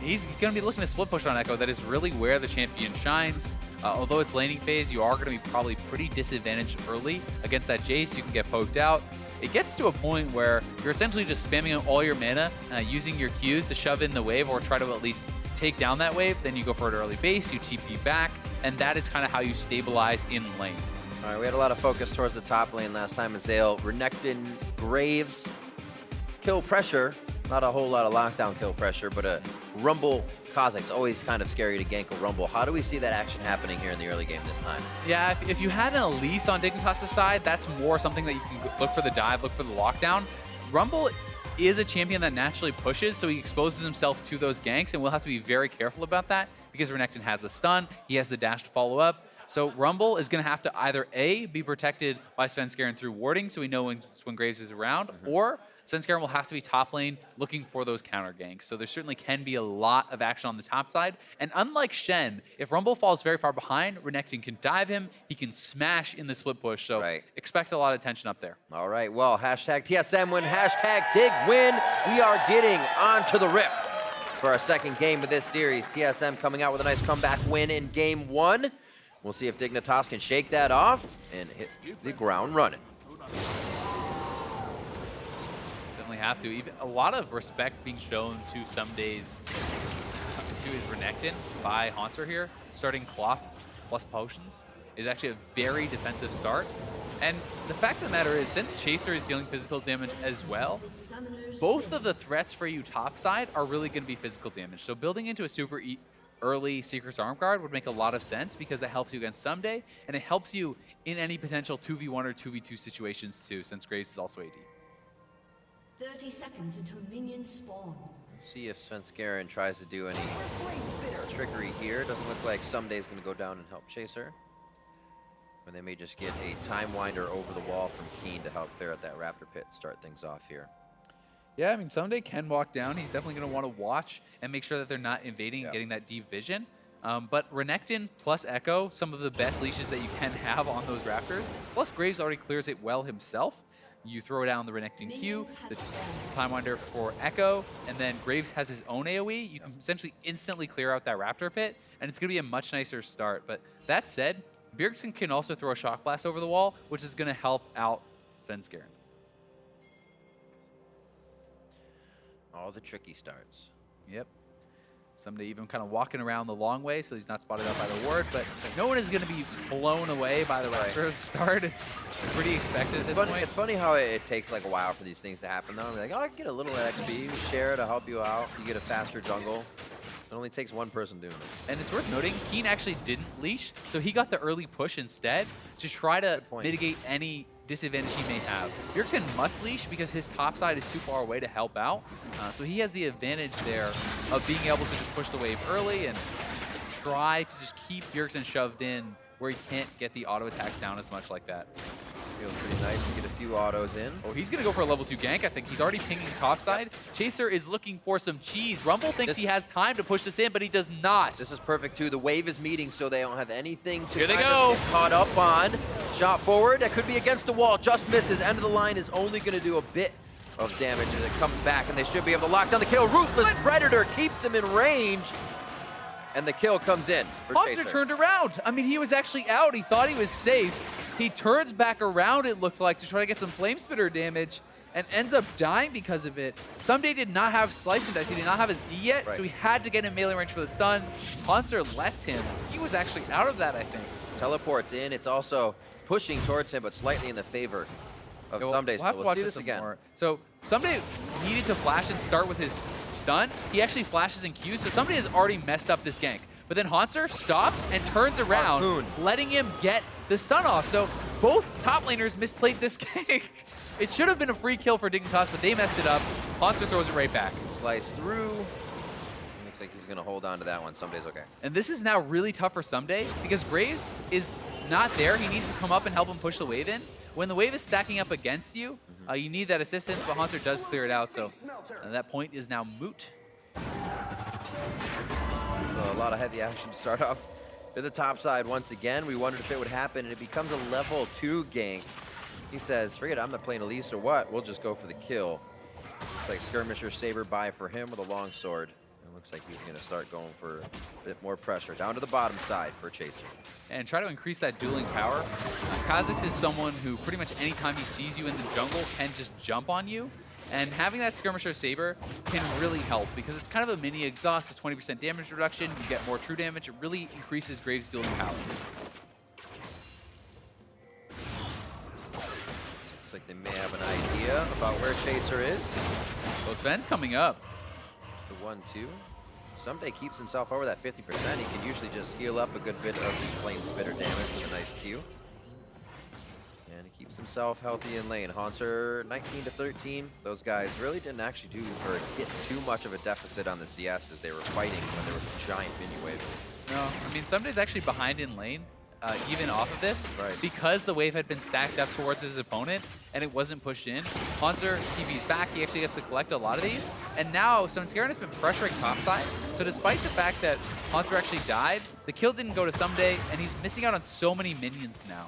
he's going to be looking to split push on Echo. That is really where the champion shines. Although it's laning phase, you are going to be probably pretty disadvantaged early against that Jace. You can get poked out. It gets to a point where you're essentially just spamming all your mana, using your Qs to shove in the wave or try to at least take down that wave. Then you go for an early base, you TP back, and that is kind of how you stabilize in lane. All right, we had a lot of focus towards the top lane last time as Zale. Renekton, Graves, kill pressure. Not a whole lot of lockdown kill pressure, but a Rumble Kha'Zix. Always kind of scary to gank a Rumble. How do we see that action happening here in the early game this time? Yeah, if you had an Elise on Dignitas' side, that's more something that you can look for the dive, look for the lockdown. Rumble is a champion that naturally pushes, so he exposes himself to those ganks, and we'll have to be very careful about that because Renekton has the stun, he has the dash to follow up. So Rumble is going to have to either A, be protected by Svenskeren through warding, so we know when Graves is around, or Svenskeren will have to be top lane looking for those counter ganks. So there certainly can be a lot of action on the top side. And unlike Shen, if Rumble falls very far behind, Renekton can dive him, he can smash in the split push. So expect a lot of tension up there. All right, well, hashtag TSM win, hashtag dig win. We are getting onto the Rift for our second game of this series. TSM coming out with a nice comeback win in game 1. We'll see if Dignitas can shake that off and hit the ground running. have to. Even a lot of respect being shown to Someday's to his Renekton by Haunter here. Starting Cloth plus Potions is actually a very defensive start. And the fact of the matter is, since Chaser is dealing physical damage as well, both of the threats for you topside are really going to be physical damage. So building into a super early Secret's Arm Guard would make a lot of sense because that helps you against Someday, and it helps you in any potential 2v1 or 2v2 situations too, since Graves is also AD. 30 seconds until minions spawn. Let's see if Svenskeren tries to do any trickery here. Doesn't look like Someday's going to go down and help Chaser. And they may just get a Time Winder over the wall from Keen to help clear out that Raptor Pit, start things off here. Yeah, I mean, Someday can walk down. He's definitely going to want to watch and make sure that they're not invading and getting that deep vision. But Renekton plus Echo, some of the best leashes that you can have on those Raptors. Plus Graves already clears it well himself. You throw down the Renekton Q, the Time Winder for Echo, and then Graves has his own AoE. You can essentially instantly clear out that Raptor Pit, and it's going to be a much nicer start. But that said, Bjergsen can also throw a Shock Blast over the wall, which is going to help out Svenskeren. All the tricky starts. Yep. Someday even kind of walking around the long way, so he's not spotted out by the ward, but no one is going to be blown away by the Raptors start. It's pretty expected at this point. It's funny how it takes like a while for these things to happen though. Like, oh, I can get a little XP, share to help you out, you get a faster jungle. It only takes one person doing it. And it's worth noting, Keen actually didn't leash, so he got the early push instead to try to mitigate any disadvantage he may have. Bjergsen must leash because his top side is too far away to help out. So he has the advantage there of being able to just push the wave early and try to just keep Bjergsen shoved in where he can't get the auto attacks down as much like that. Feels pretty nice to get a few autos in. Oh, he's going to go for a level 2 gank. I think he's already pinging topside. Chaser is looking for some cheese. Rumble thinks he has time to push this in, but he does not. This is perfect too. The wave is meeting, so they don't have anything to Here they get caught up on. Shot forward. That could be against the wall. Just misses. End of the line is only going to do a bit of damage as it comes back, and they should be able to lock down the kill. Ruthless Predator keeps him in range. And the kill comes in for Haunter turned around. I mean, he was actually out. He thought he was safe. He turns back around, it looked like, to try to get some Flame Spitter damage and ends up dying because of it. Someday did not have Slice and Dice. He did not have his E yet, so he had to get in melee range for the stun. Haunter lets him. He was actually out of that, I think. Teleports in. It's also pushing towards him, but slightly in the favor of Someday. We'll have to watch this again. More. So Someday needed to flash and start with his stun. He actually flashes in Q, so Someday has already messed up this gank. But then Haunter stops and turns around, letting him get the stun off. So both top laners misplayed this gank. It should have been a free kill for Dignitas, but they messed it up. Haunter throws it right back. Slice through. Looks like he's going to hold on to that one. Someday's okay. And this is now really tough for Someday because Graves is not there. He needs to come up and help him push the wave in. When the wave is stacking up against you, you need that assistance, but Haunter does clear it out. So that point is now moot. So a lot of heavy action to start off to the top side once again. We wondered if it would happen, and it becomes a level 2 gank. He says, forget it, I'm not playing Elise or what. We'll just go for the kill. Looks like Skirmisher Saber buy for him with a longsword. It looks like he's going to start going for a bit more pressure. Down to the bottom side for Chaser. And try to increase that dueling power. Kha'Zix is someone who pretty much anytime he sees you in the jungle can just jump on you. And having that Skirmisher Saber can really help because it's kind of a mini exhaust, a 20% damage reduction. You get more true damage. It really increases Graves' dueling power. Looks like they may have an idea about where Chaser is. Both Sven's coming up. It's the 1-2. Someday keeps himself over that 50%. He can usually just heal up a good bit of the Flame Spitter damage with a nice Q. And he keeps himself healthy in lane. Haunter 19 to 13. Those guys really didn't actually do or get too much of a deficit on the CS as they were fighting when there was a giant mini wave. No, I mean, Someday's actually behind in lane, even off of this, because the wave had been stacked up towards his opponent and it wasn't pushed in. Haunter TV's back. He actually gets to collect a lot of these. And now Svenskeren has been pressuring topside. So despite the fact that Haunter actually died, the kill didn't go to Someday, and he's missing out on so many minions now.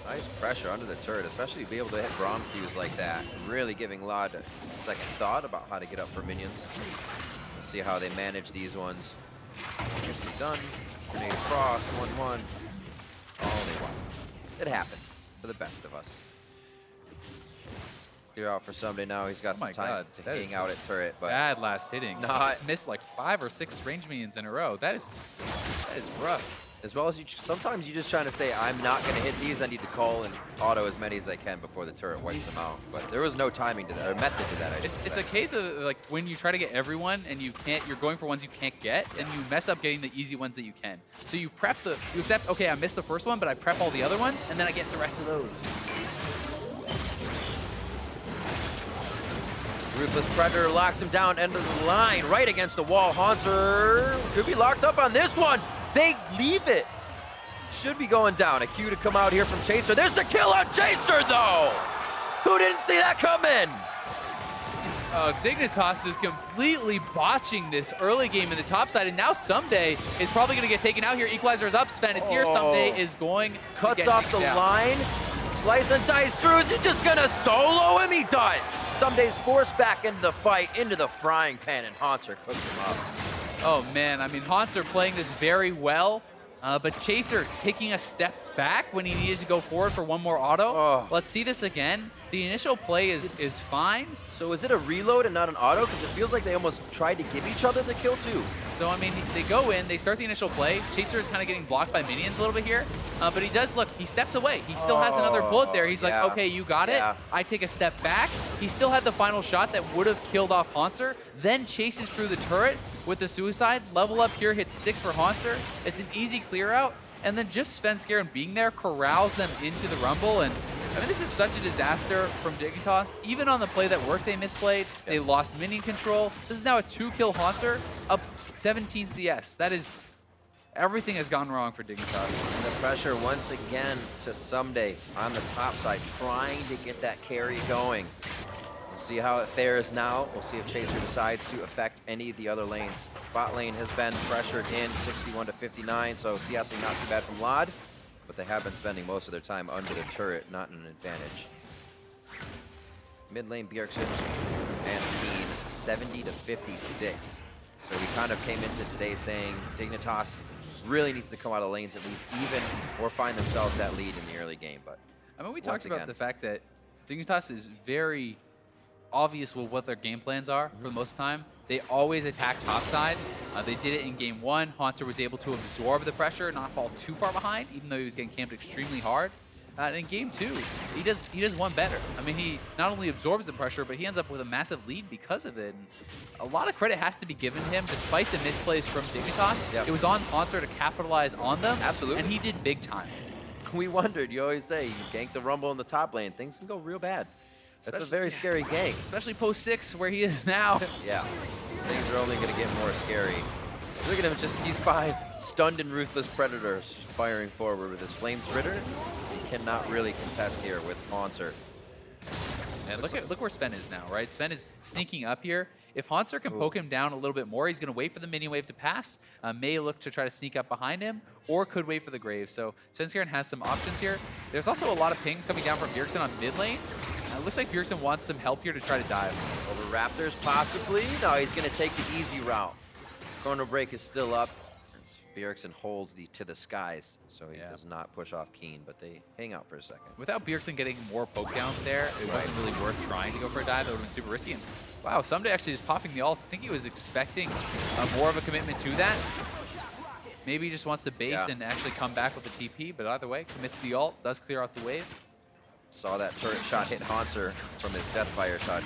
Nice pressure under the turret, especially to be able to hit Braum Qs like that. Really giving Lod a second thought about how to get up for minions. Let's see how they manage these ones. Nicely done. Grenade across, 1-1. All they want. It happens to the best of us. Clear out for Someday now. He's got some time to hang out at turret. But bad last hitting. He Not just missed like 5 or 6 range minions in a row. That is rough. as well as sometimes you're just trying to say, I'm not going to hit these. I need to call and auto as many as I can before the turret wipes them out. But there was no timing to that, or method to that. It's a case of like when you try to get everyone and you can't, you're going for ones you can't get, and you mess up getting the easy ones that you can. So you prep you accept, okay, I missed the first one, but I prep all the other ones, and then I get the rest of those. Ruthless Predator locks him down, end of the line, right against the wall. Haunter could be locked up on this one. They leave it. Should be going down. A cue to come out here from Chaser. There's the kill on Chaser, though. Who didn't see that coming? Dignitas is completely botching this early game in the top side, and now Someday is probably going to get taken out here. Equalizer is up. Sven is here. Someday is going Cuts to get off the down. line. Slice and dice through. Is he just going to solo him? He does. Someday's forced back into the fight, into the frying pan, and Haunter cooks him up. Oh, man. I mean, Haunter playing this very well, but Chaser taking a step back when he needed to go forward for one more auto. Let's see this again. The initial play is fine. So is it a reload and not an auto? Because it feels like they almost tried to give each other the kill, too. So, I mean, they go in, they start the initial play. Chaser is kind of getting blocked by minions a little bit here, but he does, look, he steps away. He still has another bullet there. He's like, okay, you got it. I take a step back. He still had the final shot that would have killed off Haunter, then chases through the turret with the suicide. Level up here, hits 6 for Haunter. It's an easy clear out, and then just Svenskeren being there corrals them into the rumble. And I mean, this is such a disaster from Dignitas. Even on the play that worked, they misplayed. They lost minion control. This is now a 2-kill Haunter, up 17 CS. That is, everything has gone wrong for Dignitas. And the pressure once again to Someday on the top side, trying to get that carry going. We'll see how it fares now. We'll see if Chaser decides to affect any of the other lanes. Bot lane has been pressured in 61 to 59, so CSing not too bad from Lod, but they have been spending most of their time under the turret, not an advantage. Mid lane Bjergsen and Keen 70 to 56. So we kind of came into today saying Dignitas really needs to come out of lanes at least even, or find themselves that lead in the early game. But I mean, we talked about the fact that Dignitas is very obvious with what their game plans are for the most of the time. They always attack topside. They did it in game 1. Haunter was able to absorb the pressure, not fall too far behind, even though he was getting camped extremely hard. And in game 2, he does one better. I mean, he not only absorbs the pressure, but he ends up with a massive lead because of it. And a lot of credit has to be given him, despite the misplays from Dignitas. It was on Haunter to capitalize on them. Absolutely. And he did big time. We wondered, you always say, you gank the rumble in the top lane, things can go real bad. That's a very scary gank. Especially post 6, where he is now. Yeah, things are only going to get more scary. Look at him, he's fine. Stunned and Ruthless Predator, just firing forward with his Flame Spritter. He cannot really contest here with Haunter. And look where Sven is now, right? Sven is sneaking up here. If Haunter can poke him down a little bit more, he's going to wait for the minion wave to pass. May look to try to sneak up behind him, or could wait for the grave. So Svenskeren has some options here. There's also a lot of pings coming down from Bjergsen on mid lane. It looks like Bjergsen wants some help here to try to dive. Over Raptors, possibly. No, he's going to take the easy route. Chrono Break is still up. Bjergsen holds to the skies, so he does not push off Keen, but they hang out for a second. Without Bjergsen getting more poke down there, it wasn't really worth trying to go for a dive. That would have been super risky. And wow, Someday actually is popping the ult. I think he was expecting more of a commitment to that. Maybe he just wants to base and actually come back with the TP, but either way, commits the ult, does clear out the wave. Saw that turret shot hit Haunter from his Deathfire touch.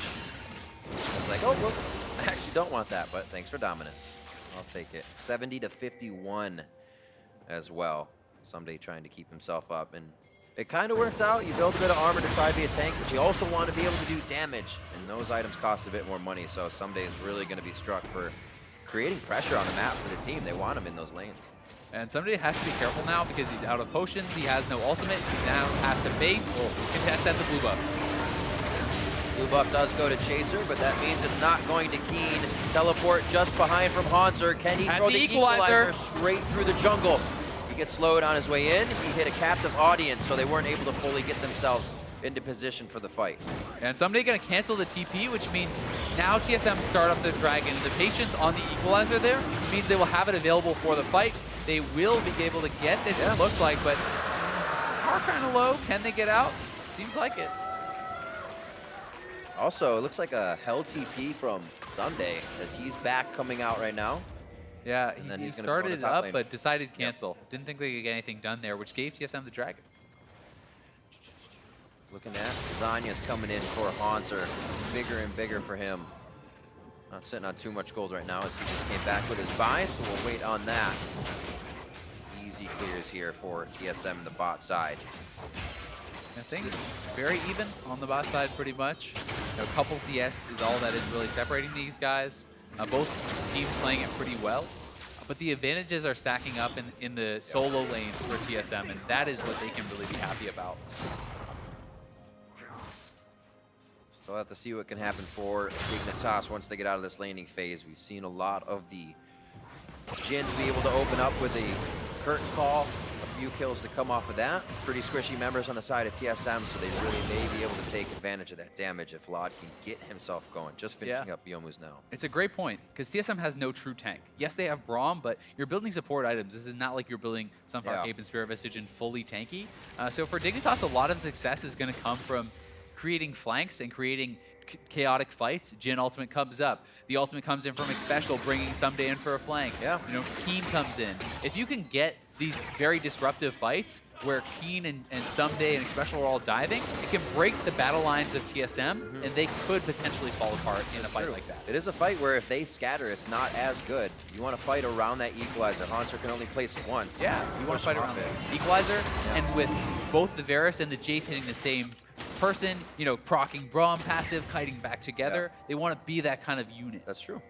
I was like, oh, well, I actually don't want that, but thanks for Dominus. I'll take it. 70 to 51 as well. Someday trying to keep himself up, and it kind of works out. You build a bit of armor to try to be a tank, but you also want to be able to do damage, and those items cost a bit more money, so Someday is really going to be struck for creating pressure on the map for the team. They want him in those lanes. And Someday has to be careful now because he's out of potions. He has no ultimate. He now has to base, contest at the blue buff. Blue buff does go to Chaser, but that means it's not going to Keen. Teleport just behind from Haunter. Can he throw the equalizer straight through the jungle? He gets slowed on his way in. He hit a captive audience, so they weren't able to fully get themselves into position for the fight. And Someday going to cancel the TP, which means now TSM start up the dragon. The patience on the equalizer there means they will have it available for the fight. They will be able to get this, it looks like, but are kind of low. Can they get out? Seems like it. Also, it looks like a hell TP from Sunday as he's back coming out right now. Yeah, then he he's gonna go to started top up, lane. but decided to cancel. Didn't think they could get anything done there, which gave TSM the dragon. Looking at Zanya's coming in for Hanser. Bigger and bigger for him. Not sitting on too much gold right now as he just came back with his buy, so we'll wait on that. Easy clears here for TSM in the bot side. I think it's very even on the bot side pretty much. You know, a couple CS is all that is really separating these guys. Both teams playing it pretty well. But the advantages are stacking up in the solo lanes for TSM, and that is what they can really be happy about. Still have to see what can happen for Dignitas once they get out of this laning phase. We've seen a lot of the Jins be able to open up with a curtain call. A few kills to come off of that. Pretty squishy members on the side of TSM, so they really may be able to take advantage of that damage if Lod can get himself going. Just finishing up Biomu's now. It's a great point, because TSM has no true tank. Yes, they have Braum, but you're building support items. This is not like you're building Sunfire Cape and Spirit Visage and fully tanky. So for Dignitas, a lot of success is going to come from creating flanks and creating chaotic fights. Jhin ultimate comes up. The ultimate comes in from Xpecial, bringing Someday in for a flank. Yeah. You know, Keen comes in. If you can get these very disruptive fights where Keen and Someday and Xpecial are all diving, it can break the battle lines of TSM, and they could potentially fall apart in a fight like that. It is a fight where if they scatter, it's not as good. You want to fight around that equalizer. Hanser can only place it once. Yeah, you want to fight around the equalizer, and with both the Varus and the Jace hitting the same person, you know, proccing Braum passive, kiting back together. They want to be that kind of unit. That's true.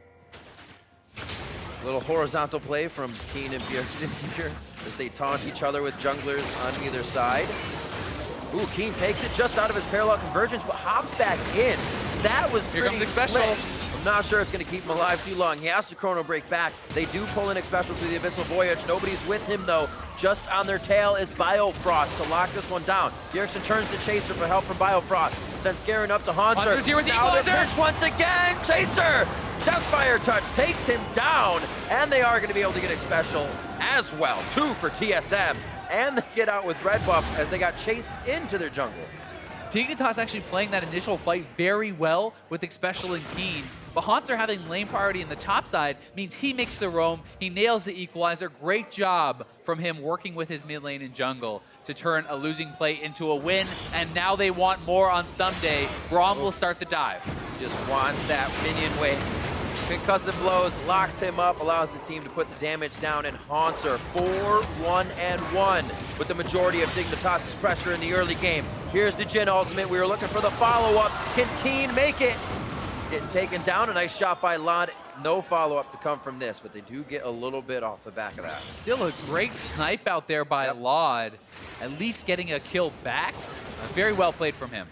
Little horizontal play from Keen and Bjergsen here as they taunt each other with junglers on either side. Ooh, Keen takes it just out of his parallel convergence, but hops back in. That was Here pretty comes Xpecial. slick. I'm not sure it's going to keep him alive too long. He has to chrono break back. They do pull in Xpecial through the Abyssal Voyage. Nobody's with him, though. Just on their tail is Biofrost to lock this one down. Bjergsen turns to Chaser for help from Biofrost. Sends Scaring up to Hanser. Hanser's here with the equalizer. Pinch once again. Chaser! Deathfire Touch takes him down, and they are going to be able to get Xpecial as well. 2 for TSM, and they get out with red buff as they got chased into their jungle. Dignitas actually playing that initial fight very well with Xpecial and Keen, but Hanser having lane priority in the top side means he makes the roam, he nails the equalizer. Great job from him working with his mid lane and jungle to turn a losing play into a win, and now they want more on Someday. Braum will start the dive. He just wants that minion wave. Concussive blows, locks him up, allows the team to put the damage down, and Hanser 4-1-1 with the majority of Dignitas' pressure in the early game. Here's the Jhin ultimate. We were looking for the follow-up. Can Keen make it? Getting taken down. A nice shot by Lod. No follow-up to come from this, but they do get a little bit off the back of that. Still a great snipe out there by Lod. At least getting a kill back. Very well played from him.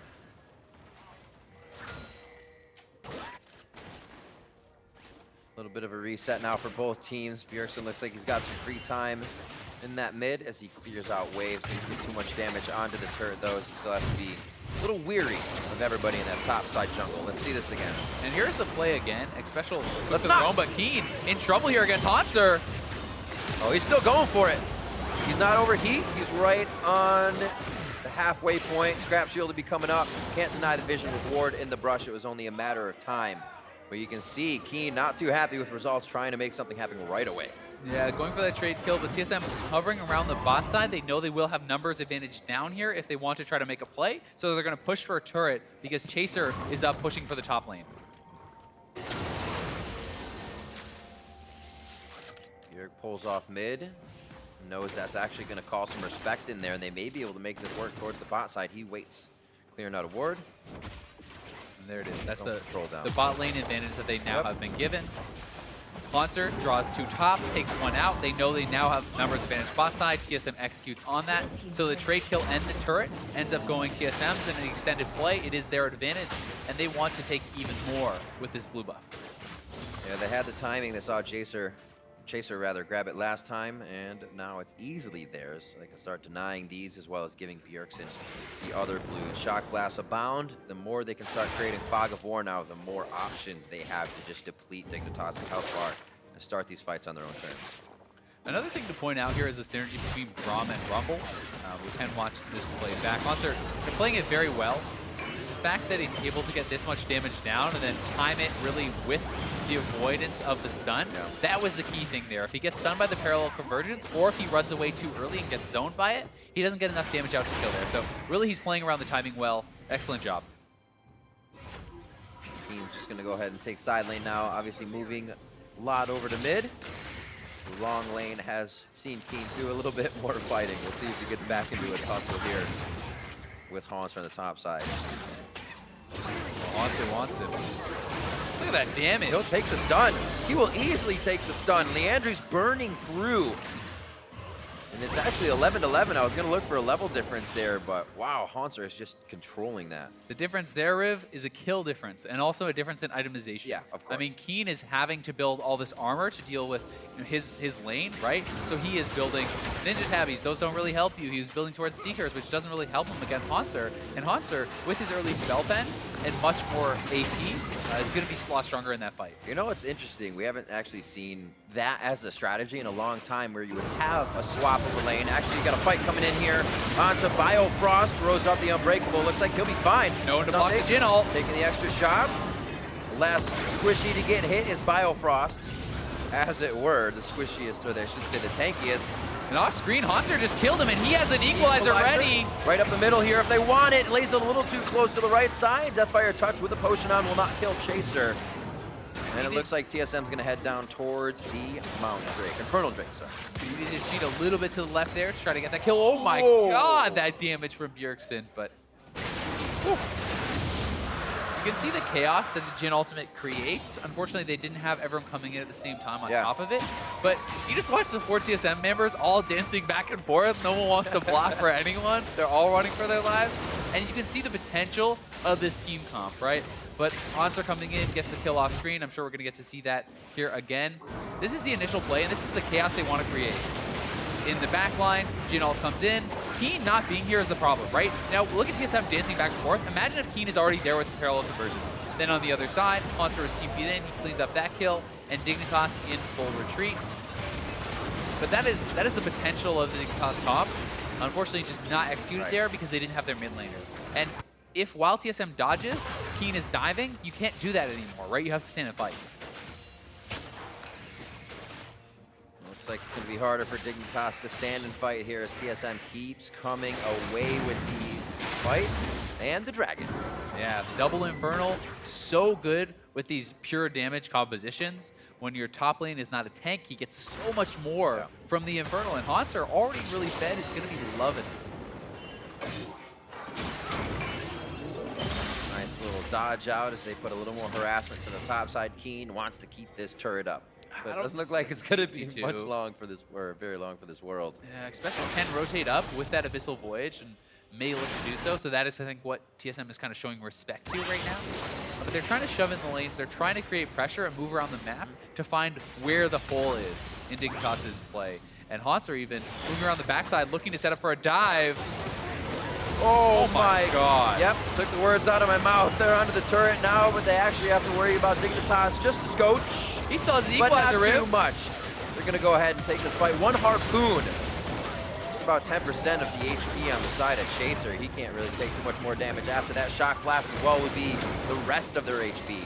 A little bit of a reset now for both teams. Bjergsen looks like he's got some free time in that mid as he clears out waves. Doesn't get too much damage onto the turret, though, so you still have to be a little weary of everybody in that top side jungle. Let's see this again. And here's the play again. Xpecial puts it home, but Keen in trouble here against Hanser. Oh, he's still going for it. He's not overheat. He's right on the halfway point. Scrap shield to be coming up. Can't deny the vision with Ward in the brush. It was only a matter of time. But you can see Keen not too happy with results, trying to make something happen right away. Yeah, going for that trade kill, but TSM hovering around the bot side. They know they will have numbers advantage down here if they want to try to make a play. So they're going to push for a turret because Chaser is up pushing for the top lane. Bjerg pulls off mid. Knows that's actually going to call some respect in there, and they may be able to make this work towards the bot side. He waits. Clearing out a ward. And there it is. That's the down. bot lane advantage that they now have been given. Hanser draws 2 top, takes 1 out. They know they now have numbers advantage bot side. TSM executes on that. So the trade kill and the turret ends up going TSM's in an extended play. It is their advantage, and they want to take even more with this blue buff. Yeah, they had the timing. They saw Chaser grab it last time, and now it's easily theirs. So they can start denying these as well as giving Bjergsen the other blues. Shock blasts abound. The more they can start creating Fog of War now, the more options they have to just deplete Dignitas' health bar and start these fights on their own terms. Another thing to point out here is the synergy between Braum and Rumble. We can watch this play back. Hanser, they're playing it very well. fact that he's able to get this much damage down and then time it really with the avoidance of the stun, that was the key thing there. If he gets stunned by the parallel convergence, or if he runs away too early and gets zoned by it, he doesn't get enough damage out to kill there. So really, he's playing around the timing well. Excellent job. Team's just going to go ahead and take side lane now, obviously moving a lot over to mid. The long lane has seen Keen do a little bit more fighting. We'll see if he gets back into a tussle here with Haunter on the top side. Haunter wants him. Look at that damage. He'll take the stun. He will easily take the stun. Leandry's burning through. And it's actually 11-11. I was going to look for a level difference there, but wow, Haunter is just controlling that. The difference there, Riv, is a kill difference and also a difference in itemization. Yeah, of course. I mean, Keen is having to build all this armor to deal with his lane, right? So he is building Ninja Tabbies. Those don't really help you. He was building towards Seekers, which doesn't really help him against Haunter. And Haunter, with his early spell pen and much more AP, is going to be a lot stronger in that fight. You know what's interesting? We haven't actually seen that as a strategy in a long time where you would have a swap of the lane. Actually, you got a fight coming in here onto Biofrost. Throws up the Unbreakable. Looks like he'll be fine. No one to block the Jhin ult. Taking the extra shots. Less squishy to get hit is Biofrost. As it were, the squishiest, or I should say the tankiest. And off screen, Haunter just killed him, and he has an equalizer ready. Right up the middle here if they want it. Lays it a little too close to the right side. Deathfire touch with a potion on will not kill Chaser. And it looks like TSM's going to head down towards the Mountain Drake. Infernal Drake, sorry. He needed to cheat a little bit to the left there to try to get that kill. Oh my god, that damage from Bjergsen, but... Whew. You can see the chaos that the Jhin ultimate creates. Unfortunately, they didn't have everyone coming in at the same time on top of it. But you just watch the 4 TSM members all dancing back and forth. No one wants to block for anyone. They're all running for their lives. And you can see the potential of this team comp, right? But Haunter coming in, gets the kill off screen. I'm sure we're going to get to see that here again. This is the initial play, and this is the chaos they want to create. In the back line, Jhin ult comes in. Keen not being here is the problem, right? Now, look at TSM dancing back and forth. Imagine if Keen is already there with the parallel conversions. Then on the other side, Haunter is TP'd in, he cleans up that kill, and Dignitas in full retreat. But that is the potential of the Dignitas comp. Unfortunately, just not executed there because they didn't have their mid laner. And if while TSM dodges, Keen is diving, you can't do that anymore, right? You have to stand and fight. Looks like it's going to be harder for Dignitas to stand and fight here as TSM keeps coming away with these fights and the dragons. Yeah, the double Infernal, so good with these pure damage compositions. When your top lane is not a tank, he gets so much more from the Infernal. And Haunter, already really fed, is going to be loving it. Nice little dodge out as they put a little more harassment to the top side. Keen wants to keep this turret up. But it doesn't look like it's going to be much long for this, or very long for this world. Yeah, especially can rotate up with that Abyssal Voyage and may look to do so. So that is, I think, what TSM is kind of showing respect to right now. But they're trying to shove in the lanes. They're trying to create pressure and move around the map to find where the hole is in Dignitas' play. And Haunter even moving around the backside, looking to set up for a dive. Oh my god. Yep, took the words out of my mouth. They're under the turret now, but they actually have to worry about Dignitas just a scotch. He still has the but equalizer, not too much. They're going to go ahead and take this fight. One harpoon. Just about 10% of the HP on the side of Chaser. He can't really take too much more damage. After that, Shock Blast as well would be the rest of their HP.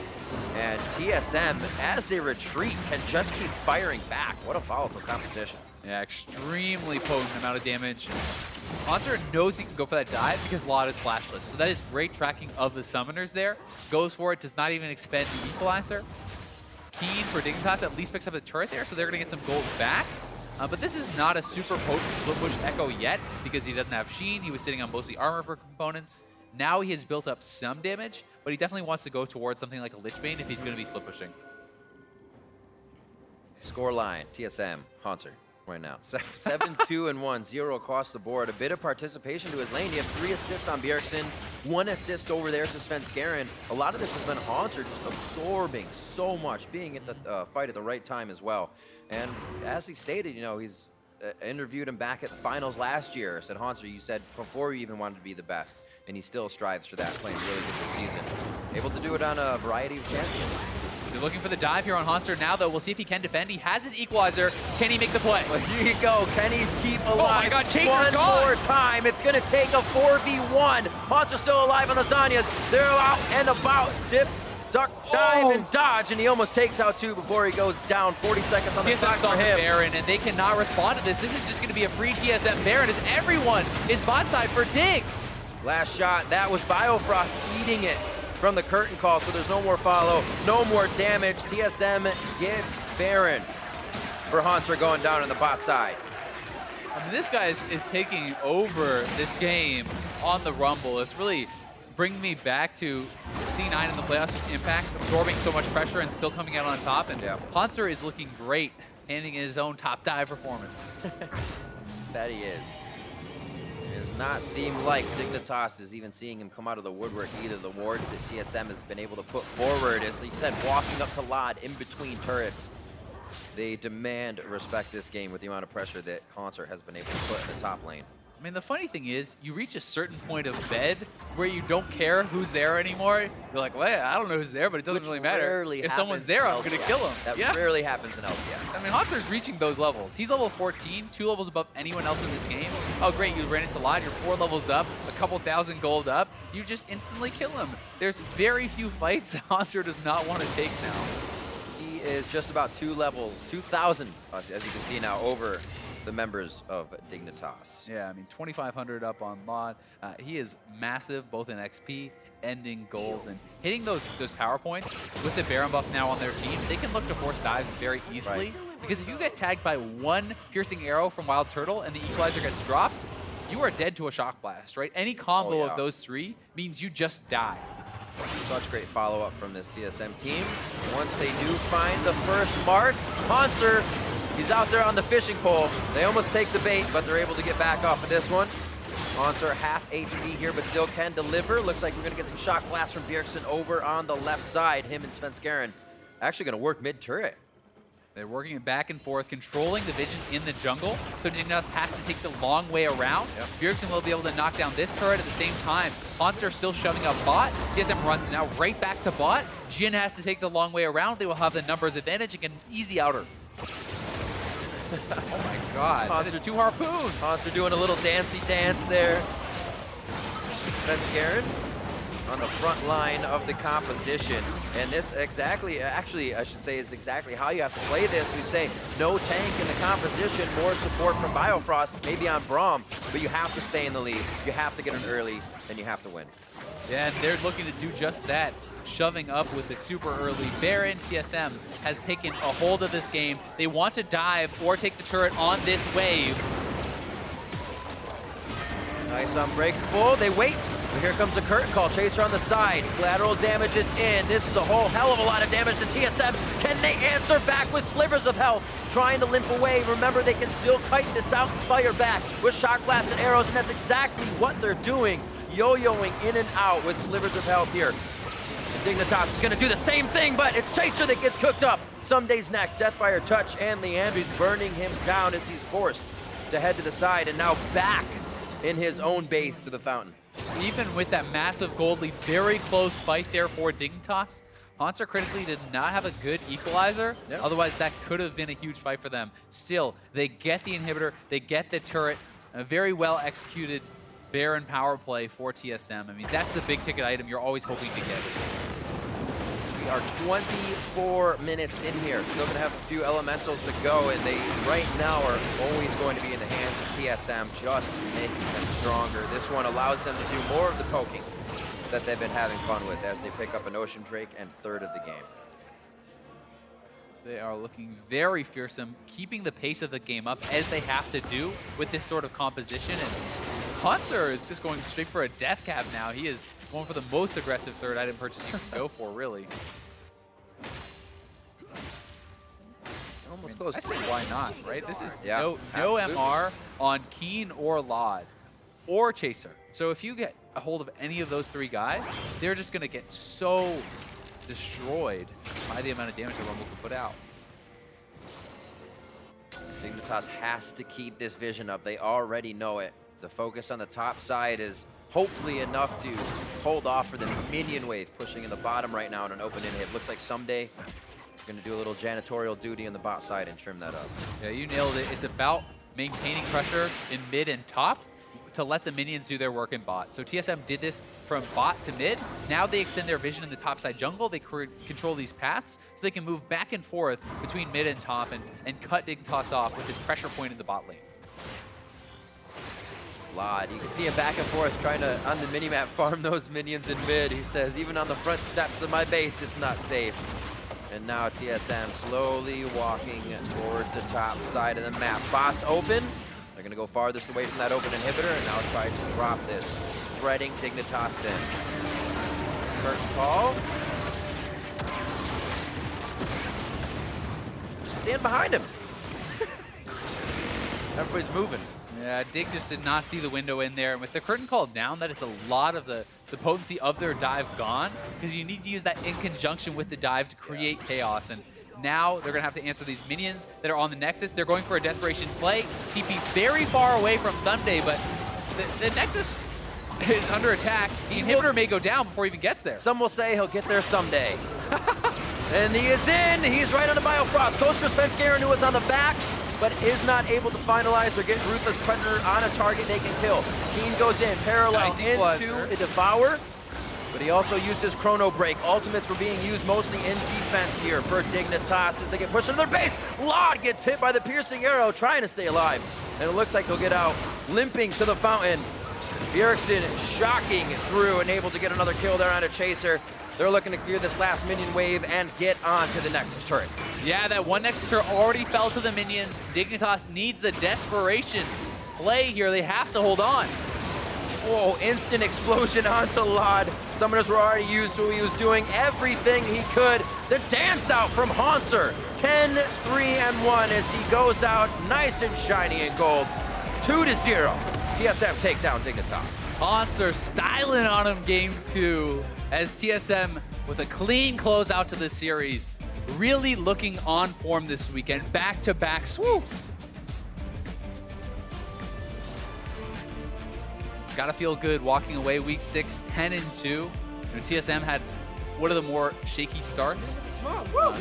And TSM, as they retreat, can just keep firing back. What a volatile composition. Yeah, extremely potent amount of damage. Haunter knows he can go for that dive because Lot is flashless. So that is great tracking of the summoners there. Goes for it, does not even expend the equalizer. Keen for Dignitas at least picks up the turret there, so they're going to get some gold back. But this is not a super potent split push Echo yet because he doesn't have Sheen. He was sitting on mostly armor for components. Now he has built up some damage, but he definitely wants to go towards something like a Lichbane if he's going to be split pushing. Score line, TSM, Haunter. Right now, 7-2-1, 0 across the board. A bit of participation to his lane. You have 3 assists on Bjergsen, 1 assist over there to Svenskeren. A lot of this has been Haunter just absorbing so much, being at the fight at the right time as well. And as he stated, you know, he's interviewed him back at the finals last year. Said, Haunter, you said before you even wanted to be the best, and he still strives for that, playing really good this season. Able to do it on a variety of champions. They're looking for the dive here on Hanser now, though. We'll see if he can defend. He has his equalizer. Can he make the play? Well, here you go. Kenny's keep alive. Oh my God, Chaser's one gone. more time. It's going to take a 4v1. Hanser's still alive on the Zanyas. They're out and about. Dip, duck, dive, and dodge, and he almost takes out 2 before he goes down. 40 seconds on the clock TSM's for on the him. Baron, and they cannot respond to this. This is just going to be a free TSM Baron as everyone is bot side for Dig. Last shot, that was Biofrost eating it from the curtain call, so there's no more follow, no more damage. TSM gets Baron for Hanser going down on the bot side. I mean, this guy is taking over this game on the Rumble. It's really bringing me back to C9 in the playoffs with Impact, absorbing so much pressure and still coming out on top. And Hanser is looking great, handing his own top dive performance. That he is. It does not seem like Dignitas is even seeing him come out of the woodwork either. The ward that TSM has been able to put forward is, like you said, walking up to Lod in between turrets. They demand respect this game with the amount of pressure that Hanser has been able to put in the top lane. I mean, the funny thing is, you reach a certain point of bed where you don't care who's there anymore. You're like, well, I don't know who's there, but it doesn't really matter. If someone's there, I'm going to kill him. That rarely happens in LCS. I mean, Hanser's reaching those levels. He's level 14, 2 levels above anyone else in this game. Oh, great, you ran into Lod, you're 4 levels up, a couple thousand gold up. You just instantly kill him. There's very few fights Hanser does not want to take now. He is just about 2 levels, 2,000, as you can see now, over the members of Dignitas. Yeah, I mean, 2,500 up on Lod. He is massive, both in XP and in gold. And hitting those power points with the Baron buff now on their team, they can look to force dives very easily. Right. Because if you get tagged by 1 piercing arrow from Wild Turtle and the equalizer gets dropped, you are dead to a shock blast, right? Any combo of those 3 means you just die. Such great follow-up from this TSM team. Once they do find the first mark, Hanser, he's out there on the fishing pole. They almost take the bait, but they're able to get back off of this one. Hanser half HP here, but still can deliver. Looks like we're going to get some shock blast from Bjergsen over on the left side. Him and Svenskeren actually going to work mid-turret. They're working it back and forth, controlling the vision in the jungle. So Dignitas has to take the long way around. Bjergsen will be able to knock down this turret at the same time. Hanser still shoving up bot. TSM runs now right back to bot. Jin has to take the long way around. They will have the numbers advantage and get an easy outer. Oh my God, that is 2 harpoons. Hanser doing a little dancey dance there. Svenskeren on the front line of the composition. And this exactly, actually, I should say, is exactly how you have to play this. We say no tank in the composition, more support from Biofrost, maybe on Braum, but you have to stay in the lead. You have to get in early, and you have to win. Yeah, and they're looking to do just that. Shoving up with a super early Baron. TSM has taken a hold of this game. They want to dive or take the turret on this wave. Nice unbreakable. They wait. But here comes the curtain call. Chaser on the side. Collateral damage is in. This is a whole hell of a lot of damage to TSM. Can they answer back with slivers of health? Trying to limp away. Remember, they can still kite this out and fire back with shock blasts and arrows, and that's exactly what they're doing. Yo-yoing in and out with slivers of health here. Dignitas is going to do the same thing, but it's Chaser that gets cooked up. Sunday's next. Deathfire touch, and Leandry's burning him down as he's forced to head to the side and now back in his own base to the fountain. Even with that massive gold lead, very close fight there for Dignitas. Hanser critically did not have a good equalizer. Otherwise, that could have been a huge fight for them. Still, they get the inhibitor, they get the turret, a very well executed Baron power play for TSM. I mean, that's the big ticket item you're always hoping to get. We are 24 minutes in here. Still going to have a few elementals to go, and they right now are always going to be in the hands of TSM, just making them stronger. This one allows them to do more of the poking that they've been having fun with as they pick up an Ocean Drake and 3rd of the game. They are looking very fearsome, keeping the pace of the game up as they have to do with this sort of composition. And Hanser is just going straight for a death cap now. He is going for the most aggressive 3rd item purchase you can go for, really. Almost close. I say why not, right? This is Yeah, no MR on Keen or Lod or Chaser. So if you get a hold of any of those 3 guys, they're just going to get so destroyed by the amount of damage that Rumble can put out. Dignitas has to keep this vision up. They already know it. The focus on the top side is hopefully enough to hold off for the minion wave pushing in the bottom right now in an open inhib. Looks like Someday going to do a little janitorial duty on the bot side and trim that up. Yeah, you nailed it. It's about maintaining pressure in mid and top to let the minions do their work in bot. So TSM did this from bot to mid. Now they extend their vision in the top side jungle. They control these paths so they can move back and forth between mid and top and cut Dignitas off with this pressure point in the bot lane. Lod, you can see him back and forth trying to, on the minimap, farm those minions in mid. He says, even on the front steps of my base, it's not safe. And now TSM slowly walking towards the top side of the map. Bots open. They're going to go farthest away from that open inhibitor and now try to drop this, spreading Dignitas in. Curtain call. Just stand behind him. Everybody's moving. Yeah, Dig just did not see the window in there. And with the curtain call down, that is a lot of the potency of their dive gone, because you need to use that in conjunction with the dive to create chaos. And now they're going to have to answer these minions that are on the Nexus. They're going for a desperation play. TP very far away from Someday, but the Nexus is under attack. The inhibitor may go down before he even gets there. Some will say he'll get there someday. And he is in. He's right on the Biofrost. Goes for Svenskeren, who was on the back, but is not able to finalize or get Ruthless Predator on a target they can kill. Keen goes in, parallel into a Devour, but he also used his Chrono Break. Ultimates were being used mostly in defense here for Dignitas as they get pushed into their base. Lod gets hit by the piercing arrow, trying to stay alive. And it looks like he'll get out limping to the fountain. Bjergsen shocking through and able to get another kill there on a Chaser. They're looking to clear this last minion wave and get onto the Nexus turret. Yeah, that one Nexus turret already fell to the minions. Dignitas needs the desperation play here. They have to hold on. Whoa, instant explosion onto Lod. Summoners were already used, so he was doing everything he could. The dance out from Haunter. 10, 3, and 1 as he goes out nice and shiny in gold. 2-0. TSM take down Dignitas. Haunter styling on him game 2 as TSM with a clean closeout to the series. Really looking on form this weekend. Back-to-back swoops. It's got to feel good walking away week 6, 10-2. You know, TSM had one of the more shaky starts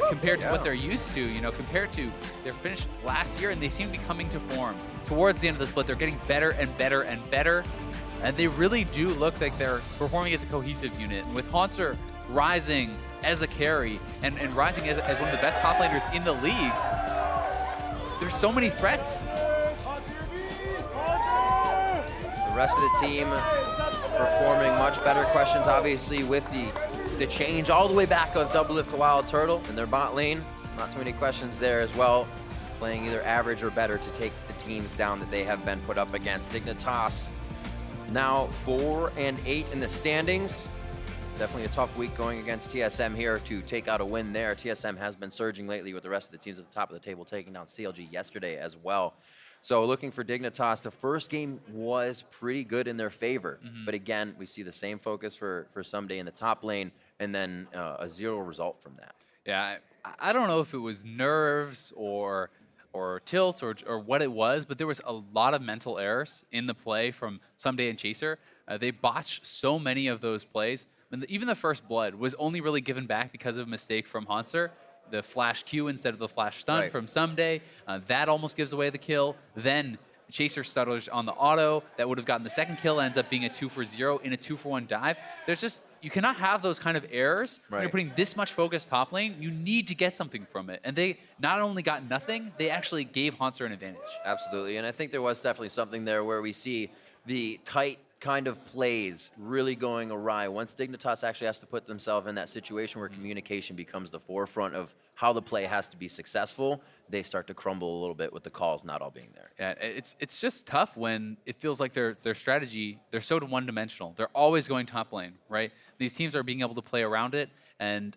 compared to what they're used to, you know, compared to their finish last year, and they seem to be coming to form. Towards the end of the split, they're getting better and better and better, and they really do look like they're performing as a cohesive unit. With Haunter rising as a carry and rising as one of the best top laners in the league, there's so many threats. The rest of the team performing much better. Questions, obviously, with the change all the way back of Doublelift to Wild Turtle in their bot lane. Not too many questions there as well. Playing either average or better to take the teams down that they have been put up against. Dignitas now 4-8 in the standings. Definitely a tough week going against TSM here to take out a win there. TSM has been surging lately with the rest of the teams at the top of the table, taking down CLG yesterday as well. So looking for Dignitas, the first game was pretty good in their favor. But again, we see the same focus for Someday in the top lane, and then a 0 result from that. Yeah, I don't know if it was nerves or tilt or what it was, but there was a lot of mental errors in the play from Someday and Chaser. They botched so many of those plays. And even the first blood was only really given back because of a mistake from Haunter. The flash Q instead of the flash stun from Someday. That almost gives away the kill. Then Chaser stutters on the auto. That would have gotten the second kill, ends up being a 2-for-0 in a 2-for-1 dive. There's just, you cannot have those kind of errors. When you're putting this much focus top lane, you need to get something from it. And they not only got nothing, they actually gave Haunter an advantage. Absolutely, and I think there was definitely something there where we see the tight kind of plays really going awry. Once Dignitas actually has to put themselves in that situation where communication becomes the forefront of how the play has to be successful, they start to crumble a little bit with the calls not all being there. Yeah, it's just tough when it feels like their strategy, they're so one-dimensional. They're always going top lane, right? These teams are being able to play around it, and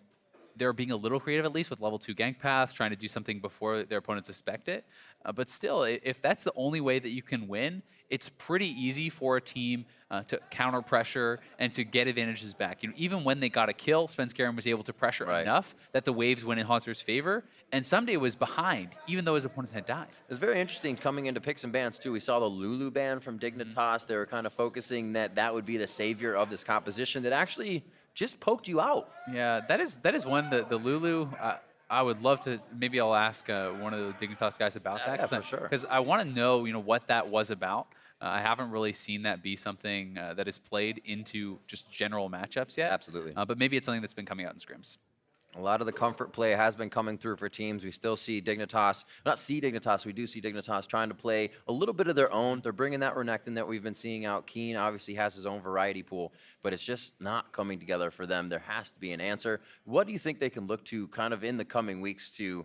they're being a little creative, at least with level 2 gank path, trying to do something before their opponents suspect it. But still, if that's the only way that you can win, it's pretty easy for a team to counter pressure and to get advantages back. You know, even when they got a kill, Svenskeren was able to pressure enough that the waves went in Haunter's favor, and Someday was behind, even though his opponent had died. It was very interesting coming into picks and bans, too. We saw the Lulu ban from Dignitas. They were kind of focusing that would be the savior of this composition that actually just poked you out. Yeah, that is one, the Lulu, I would love to. Maybe I'll ask one of the Dignitas guys about that. Yeah, for sure. Because I want to know, what that was about. I haven't really seen that be something that is played into just general matchups yet. Absolutely. But maybe it's something that's been coming out in scrims. A lot of the comfort play has been coming through for teams. We still see Dignitas, we do see Dignitas trying to play a little bit of their own. They're bringing that Renekton that we've been seeing out. Keen obviously has his own variety pool, but it's just not coming together for them. There has to be an answer. What do you think they can look to kind of in the coming weeks to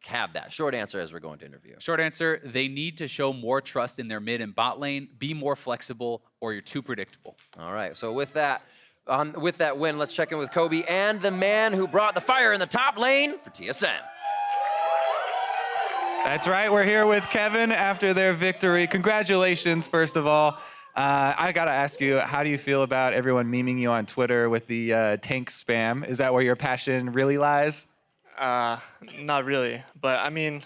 have that? Short answer as we're going to interview. Short answer, they need to show more trust in their mid and bot lane, be more flexible, or you're too predictable. All right, so with that win, let's check in with Kobe and the man who brought the fire in the top lane for TSM. That's right. We're here with Kevin after their victory. Congratulations, first of all. I got to ask you, how do you feel about everyone memeing you on Twitter with the tank spam? Is that where your passion really lies? Not really, but I mean,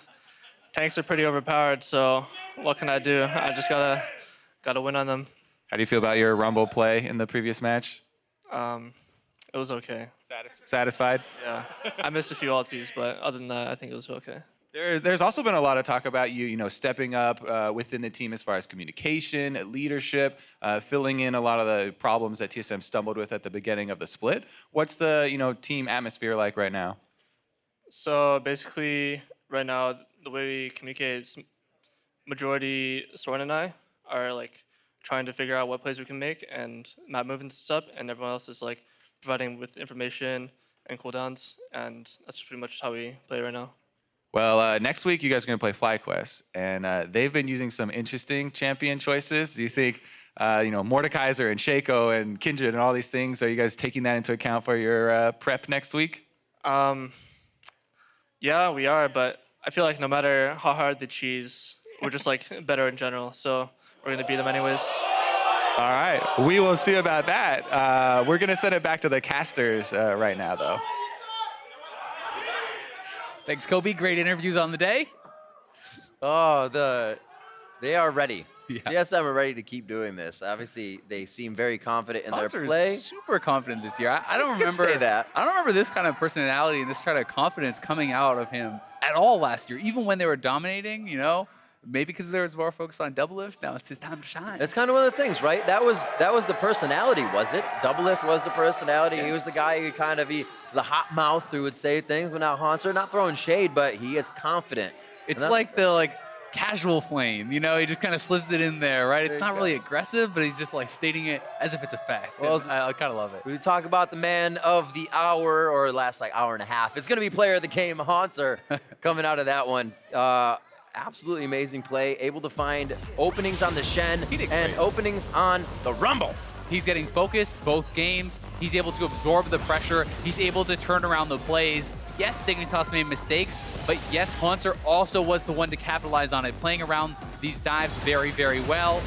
tanks are pretty overpowered, so what can I do? I just gotta win on them. How do you feel about your Rumble play in the previous match? It was okay. Satisfied? Yeah. I missed a few ultis, but other than that, I think it was okay. There's also been a lot of talk about you stepping up within the team as far as communication, leadership, filling in a lot of the problems that TSM stumbled with at the beginning of the split. What's the team atmosphere like right now? So basically, right now, the way we communicate is majority Soren and I are like trying to figure out what plays we can make and map movements and stuff, and everyone else is like providing with information and cooldowns, and that's pretty much how we play right now. Well, next week you guys are going to play FlyQuest, and they've been using some interesting champion choices. Do you think, Mordekaiser and Shaco and Kindred and all these things, are you guys taking that into account for your prep next week? Yeah, we are, but I feel like no matter how hard they cheese, we're just like better in general, so we're going to beat them anyways. All right, we will see about that. We're going to send it back to the casters right now, though. Thanks, Kobe. Great interviews on the day. Oh, they are ready. Yeah. TSM are ready to keep doing this. Obviously, they seem very confident in their play. Super confident this year. I don't You could remember say that. I don't remember this kind of personality and this kind of confidence coming out of him at all last year. Even when they were dominating, maybe because there was more focus on Doublelift. Now it's his time to shine. That's kind of one of the things, right? That was the personality, was it? Doublelift was the personality. He was the guy who kind of the hot mouth who would say things. But now Haunter, not throwing shade, but he is confident. It's like the casual flame, he just kind of slips it in there, right? It's not really aggressive, but he's just stating it as if it's a fact. Well, I kind of love it. We talk about the man of the hour, or last hour and a half. It's going to be player of the game, Haunter, coming out of that one. Absolutely amazing play, able to find openings on the Shen and openings on the Rumble. He's getting focused both games. He's able to absorb the pressure. He's able to turn around the plays. Yes, Dignitas made mistakes, but yes, Haunter also was the one to capitalize on it, playing around these dives very, very well,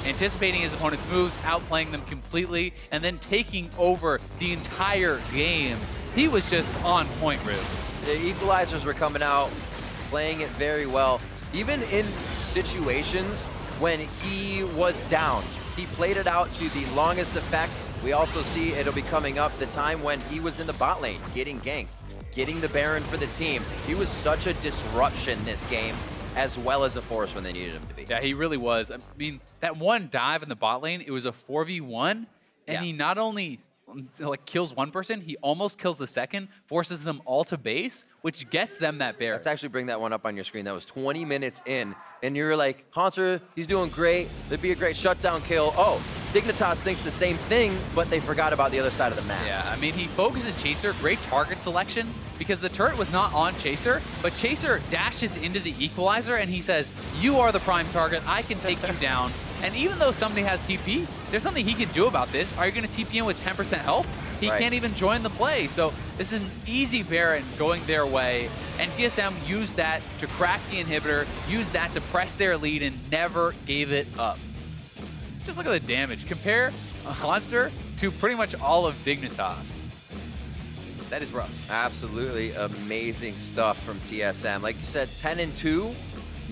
anticipating his opponent's moves, outplaying them completely, and then taking over the entire game. He was just on point, Rube. The equalizers were coming out, playing it very well. Even in situations when he was down, he played it out to the longest effect. We also see it'll be coming up the time when he was in the bot lane, getting ganked, getting the Baron for the team. He was such a disruption this game, as well as a force when they needed him to be. Yeah, he really was. I mean, that one dive in the bot lane, it was a 4v1, and he not only kills one person, he almost kills the second, forces them all to base, which gets them that Baron. Let's actually bring that one up on your screen. That was 20 minutes in, and you're like, Haunter, he's doing great. That'd be a great shutdown kill. Oh, Dignitas thinks the same thing, but they forgot about the other side of the map. Yeah, I mean, he focuses Chaser, great target selection, because the turret was not on Chaser, but Chaser dashes into the equalizer, and he says, you are the prime target, I can take you down. And even though somebody has TP, there's nothing he can do about this. Are you going to TP in with 10% health? He can't even join the play. So this is an easy Baron going their way. And TSM used that to crack the inhibitor, used that to press their lead, and never gave it up. Just look at the damage. Compare a Haunter to pretty much all of Dignitas. That is rough. Absolutely amazing stuff from TSM. Like you said, 10-2.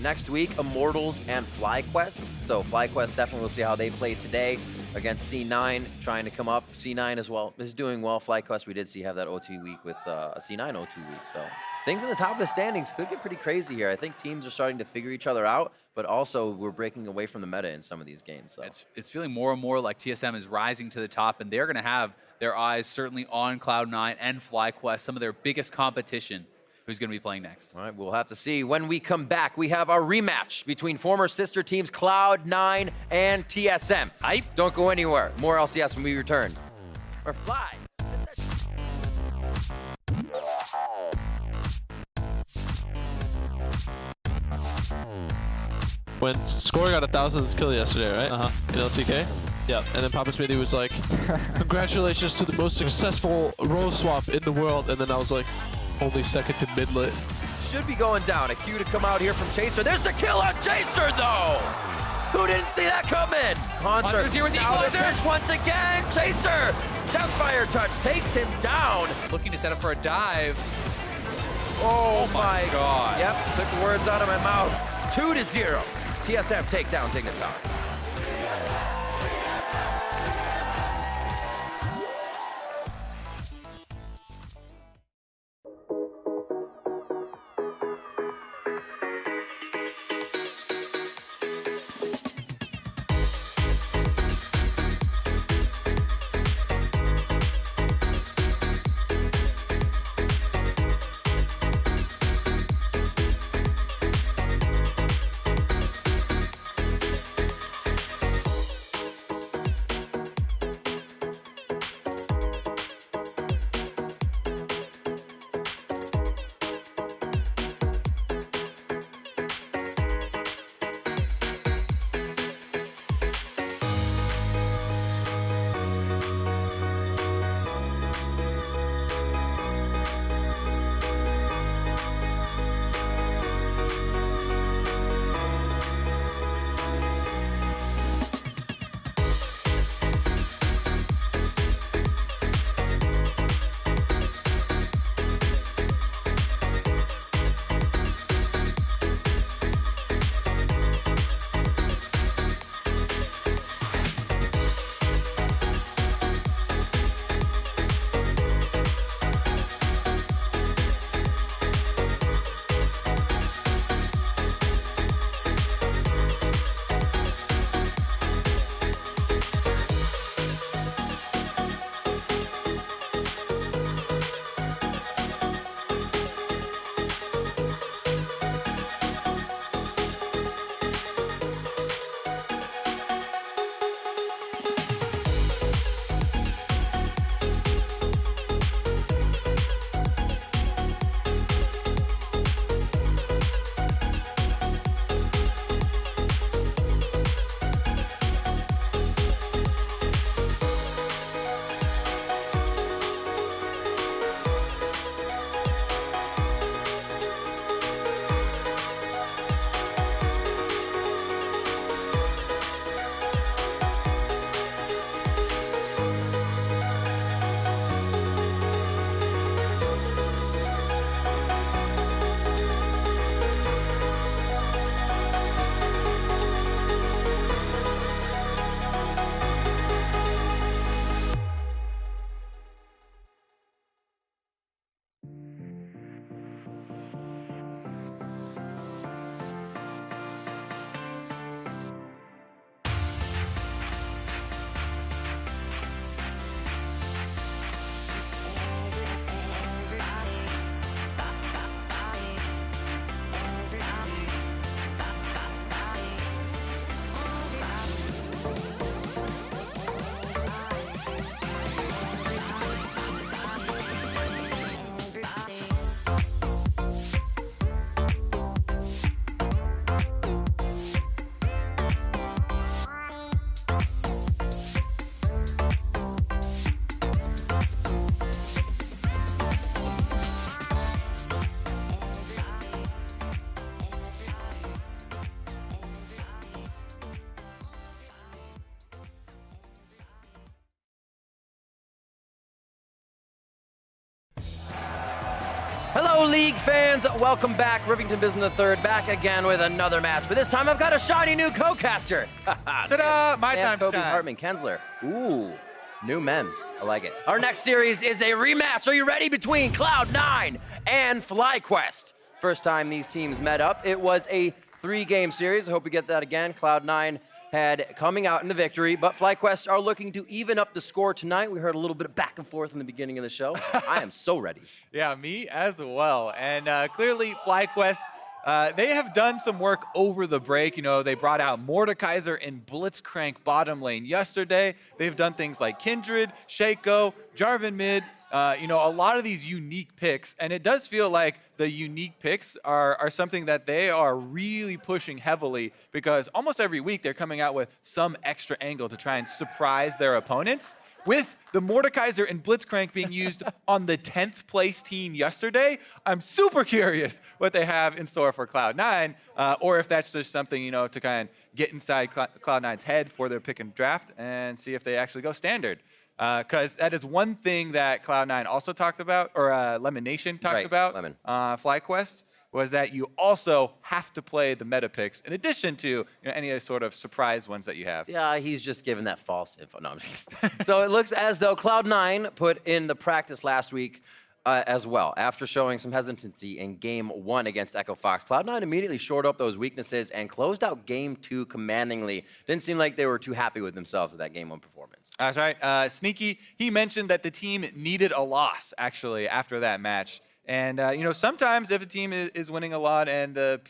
Next week, Immortals and FlyQuest. So FlyQuest, definitely we'll see how they play today. against C9, trying to come up. C9 as well is doing well. FlyQuest, we did see have that O2 week with a C9 O2 week. So things in the top of the standings could get pretty crazy here. I think teams are starting to figure each other out, but also we're breaking away from the meta in some of these games. So it's feeling more and more like TSM is rising to the top, and they're going to have their eyes certainly on Cloud9 and FlyQuest, some of their biggest competition. Who's going to be playing next? All right, we'll have to see. When we come back, we have our rematch between former sister teams Cloud9 and TSM. Hype. Don't go anywhere. More LCS when we return. Or fly. When Score got 1,000th kill yesterday, right? In LCK? Yeah. And then Papa Smithy was like, congratulations to the most successful role swap in the world. And then I was like, only second to mid-lit. Should be going down. A Q to come out here from Chaser. There's the kill on Chaser, though! Who didn't see that coming? Hunter's here with the equalizer. Pitch once again. Chaser! Deathfire touch takes him down. Looking to set up for a dive. Oh my God. Yep, took the words out of my mouth. 2-0. TSM take down Dignitas. League fans, welcome back. Rivington Bism III back again with another match. But this time I've got a shiny new co-caster. Ta-da! My time to Kobe shine. Hartman Kensler. Ooh, new memes. I like it. Our next series is a rematch. Are you ready? Between Cloud9 and FlyQuest. First time these teams met up, it was a 3-game series. I hope we get that again. Cloud9 had coming out in the victory, but FlyQuest are looking to even up the score tonight. We heard a little bit of back and forth in the beginning of the show. I am so ready. Yeah, me as well. And clearly, FlyQuest, they have done some work over the break. You know, they brought out Mordekaiser and Blitzcrank bottom lane yesterday. They've done things like Kindred, Shaco, Jarvan mid, you know, a lot of these unique picks. And it does feel like the unique picks are something that they are really pushing heavily, because almost every week they're coming out with some extra angle to try and surprise their opponents. With the Mordekaiser and Blitzcrank being used on the 10th place team yesterday, I'm super curious what they have in store for Cloud9, or if that's just something, you know, to kind of get inside Cloud9's head for their pick and draft and see if they actually go standard. Because that is one thing that Cloud9 also talked about, or Lemon Nation talked about, FlyQuest, was that you also have to play the meta picks in addition to, you know, any other sort of surprise ones that you have. Yeah, he's just giving that false info. No, I'm just So it looks as though Cloud9 put in the practice last week as well. After showing some hesitancy in Game 1 against Echo Fox, Cloud9 immediately shored up those weaknesses and closed out Game 2 commandingly. Didn't seem like they were too happy with themselves with that Game 1 performance. That's right. Sneaky, he mentioned that the team needed a loss, actually, after that match. And, you know, sometimes if a team is winning a lot and the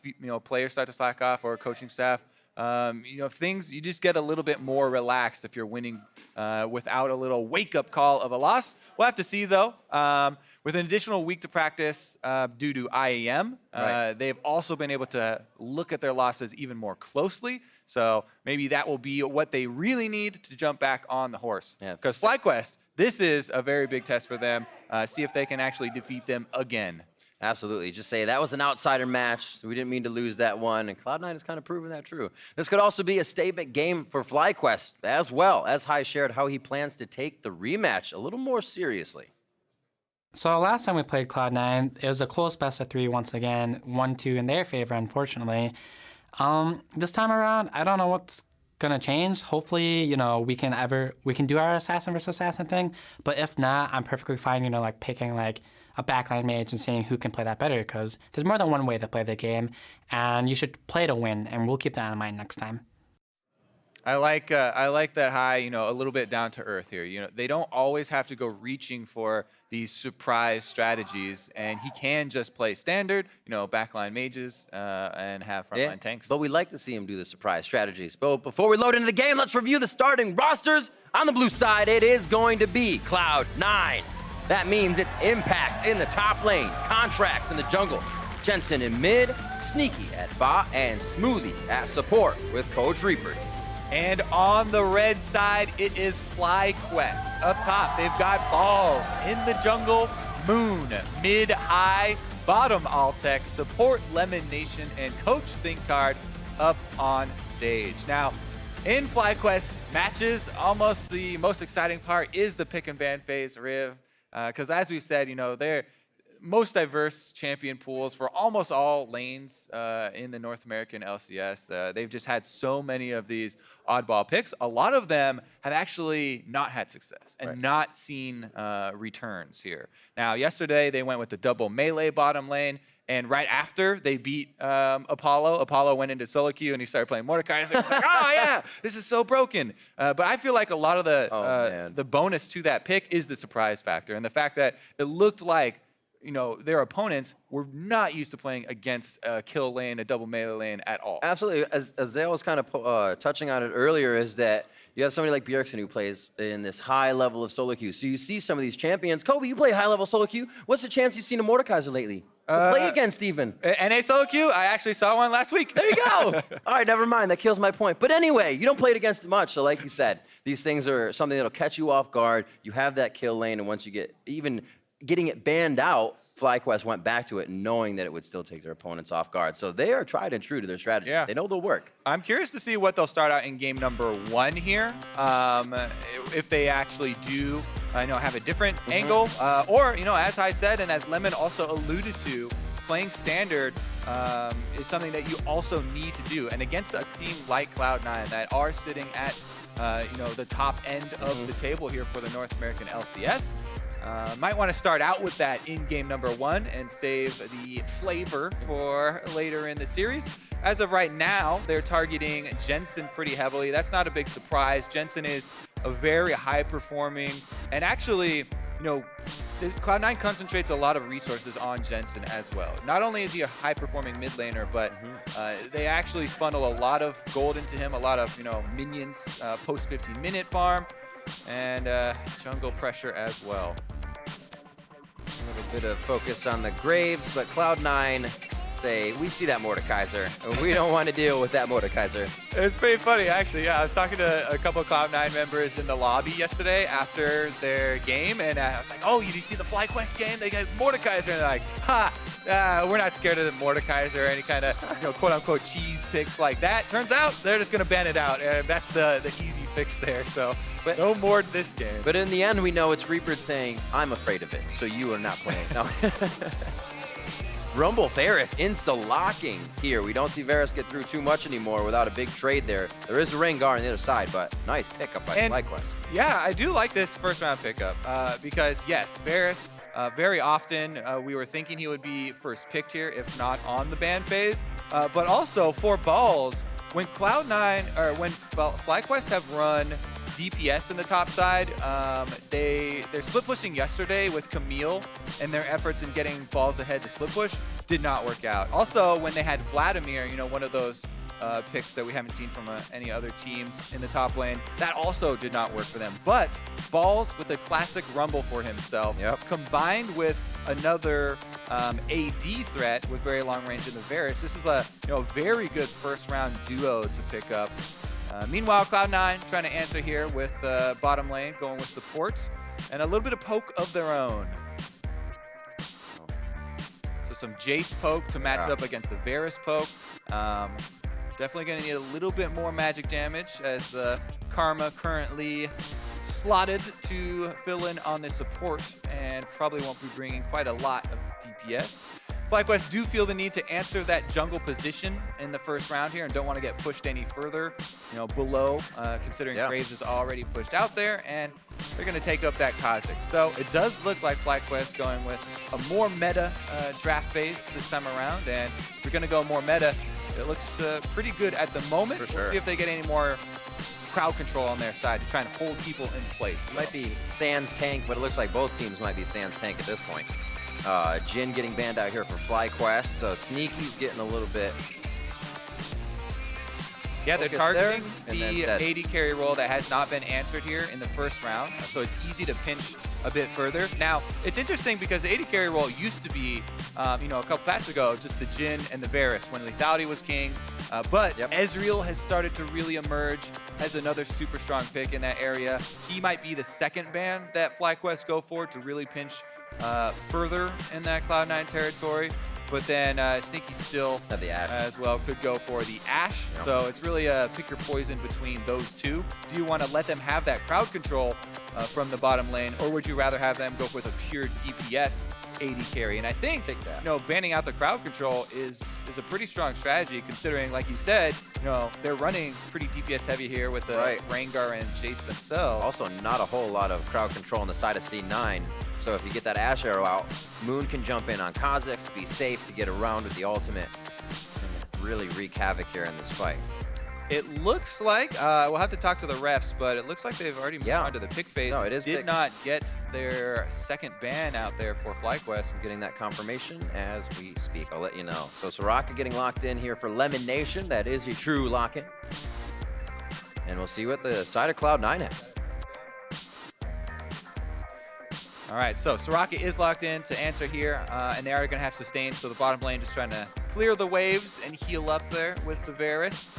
players start to slack off, or coaching staff, you know, you just get a little bit more relaxed if you're winning without a little wake-up call of a loss. We'll have to see, though. With an additional week to practice due to IAM, they've also been able to look at their losses even more closely. So maybe that will be what they really need to jump back on the horse. Because FlyQuest, this is a very big test for them. See if they can actually defeat them again. Absolutely. Just say that was an outsider match, so we didn't mean to lose that one, and Cloud9 has kind of proven that true. This could also be a statement game for FlyQuest, as well as High shared how he plans to take the rematch a little more seriously. So last time we played Cloud9, it was a close best of 3 once again, 1-2 in their favor, unfortunately. This time around, I don't know what's gonna change. Hopefully, you know, we can do our assassin versus assassin thing. But if not, I'm perfectly fine, you know, like picking like a backline mage and seeing who can play that better, because there's more than one way to play the game, and you should play to win, and we'll keep that in mind next time. I like that High, you know, a little bit down to earth here. You know, they don't always have to go reaching for these surprise strategies, and he can just play standard, you know, backline mages and have frontline tanks. But we like to see him do the surprise strategies. But before we load into the game, let's review the starting rosters. On the blue side, it is going to be Cloud9. That means it's Impact in the top lane, Contracts in the jungle, Jensen in mid, Sneaky at bot, and Smoothie at support with Coach Reaper. And on the red side, it is FlyQuest. Up top, they've got Balls in the jungle, Moon, mid, high, bottom Altec, support Lemon Nation, and Coach ThinkCard up on stage. Now, in FlyQuest matches, almost the most exciting part is the pick and ban phase, Riv. Because as we've said, you know, they're most diverse champion pools for almost all lanes in the North American LCS. They've just had so many of these oddball picks. A lot of them have actually not had success and not seen returns here. Now, yesterday they went with the double melee bottom lane, and right after they beat Apollo went into solo queue and he started playing Mordekaiser. Like, oh yeah, this is so broken. But I feel like a lot of the bonus to that pick is the surprise factor, and the fact that it looked like, you know, their opponents were not used to playing against a kill lane, a double melee lane at all. Absolutely. As Zale was kind of touching on it earlier, is that you have somebody like Bjergsen who plays in this high level of solo queue. So you see some of these champions. Kobe, you play high level solo queue. What's the chance you've seen a Mordekaiser lately? Play against even. NA solo queue? I actually saw one last week. There you go. All right, never mind. That kills my point. But anyway, you don't play it against it much. So like you said, these things are something that'll catch you off guard. You have that kill lane, and once you get even getting it banned out FlyQuest went back to it knowing that it would still take their opponents off guard. So they are tried and true to their strategy. Yeah. They know they'll work. I'm curious to see what they'll start out in game number 1 here. If they actually do, have a different angle, or as I said, and as Lemon also alluded to, playing standard is something that you also need to do. And against a team like Cloud9 that are sitting at the top end of the table here for the North American LCS, might want to start out with that in game number 1 and save the flavor for later in the series. As of right now, they're targeting Jensen pretty heavily. That's not a big surprise. Jensen is a very high-performing, and actually, Cloud9 concentrates a lot of resources on Jensen as well. Not only is he a high-performing mid laner, but they actually funnel a lot of gold into him, a lot of minions post 15-minute farm, and jungle pressure as well. A little bit of focus on the Graves, but Cloud9 say, we see that Mordekaiser, and we don't want to deal with that Mordekaiser. It's pretty funny, actually. Yeah, I was talking to a couple of Cloud9 members in the lobby yesterday after their game, and I was like, oh, you see the FlyQuest game? They got Mordekaiser, and they're like, we're not scared of the Mordekaiser or any kind of quote-unquote cheese picks like that. Turns out they're just going to ban it out, and that's the easy fix there. So no more this game. But in the end, we know it's Reaper saying, I'm afraid of it, so you are not playing. No. Rumble Varus insta-locking here. We don't see Varus get through too much anymore without a big trade there. There is a Rengar on the other side, but nice pickup by FlyQuest. Yeah, I do like this first-round pickup because, yes, Varus, very often we were thinking he would be first picked here, if not on the ban phase. But also, for balls, when Cloud9, or when FlyQuest have run DPS in the top side, they're split pushing yesterday with Camille, and their efforts in getting balls ahead to split push did not work out. Also, when they had Vladimir, one of those picks that we haven't seen from any other teams in the top lane, that also did not work for them. But balls with a classic rumble for himself, combined with another AD threat with very long range in the Varus, this is a very good first round duo to pick up. Meanwhile, Cloud9 trying to answer here with bottom lane, going with support, and a little bit of poke of their own. So some Jace poke to match up against the Varus poke. Definitely going to need a little bit more magic damage as the Karma currently slotted to fill in on the support and probably won't be bringing quite a lot of DPS. FlyQuest do feel the need to answer that jungle position in the first round here and don't want to get pushed any further, below, considering Graves is already pushed out there, and they're going to take up that Kha'Zix. So it does look like FlyQuest going with a more meta draft phase this time around, and if you're going to go more meta, it looks pretty good at the moment. For sure. We'll see if they get any more crowd control on their side to try and hold people in place. It might be Sans tank, but it looks like both teams might be Sans tank at this point. Jin getting banned out here for FlyQuest, so Sneaky's getting a little bit. Yeah, they're targeting the AD carry role that has not been answered here in the first round, so it's easy to pinch a bit further. Now, it's interesting because the AD carry role used to be, a couple patches ago, just the Jin and the Varus when lethality was king. But Ezreal has started to really emerge as another super strong pick in that area. He might be the second ban that FlyQuest go for to really pinch further in that Cloud9 territory. But then Sneaky still as well could go for the Ashe. So it's really a pick your poison between those two. Do you want to let them have that crowd control from the bottom lane, or would you rather have them go with a pure DPS AD carry? And I think banning out the crowd control is a pretty strong strategy, considering, like you said, they're running pretty DPS heavy here with the Rengar and Jace themselves. Also, not a whole lot of crowd control on the side of C9. So if you get that Ashe arrow out, Moon can jump in on Kha'Zix, be safe to get around with the ultimate, and really wreak havoc here in this fight. It looks like, we'll have to talk to the refs, but it looks like they've already moved on to the pick phase. No, it is Did not get their second ban out there for FlyQuest. I'm getting that confirmation as we speak. I'll let you know. So Soraka getting locked in here for Lemon Nation. That is a true lock-in. And we'll see what the side of Cloud9 has. All right, so Soraka is locked in to answer here, and they are going to have sustain, so the bottom lane just trying to clear the waves and heal up there with the Varus.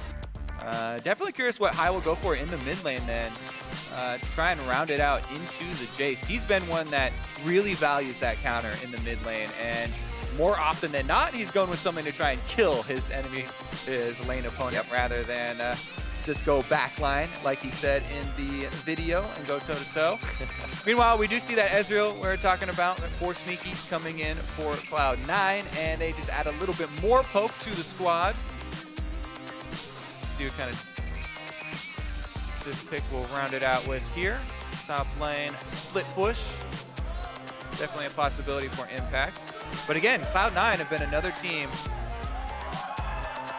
Definitely curious what High will go for in the mid lane then. to try and round it out into the Jace. He's been one that really values that counter in the mid lane, and more often than not, he's going with something to try and kill his enemy, his lane opponent, rather than just go backline, like he said in the video, and go toe-to-toe. Meanwhile, we do see that Ezreal we're talking about, for Sneaky, coming in for Cloud9, and they just add a little bit more poke to the squad. See what kind of this pick will round it out with here. Top lane, split push. Definitely a possibility for impact. But again, Cloud9 have been another team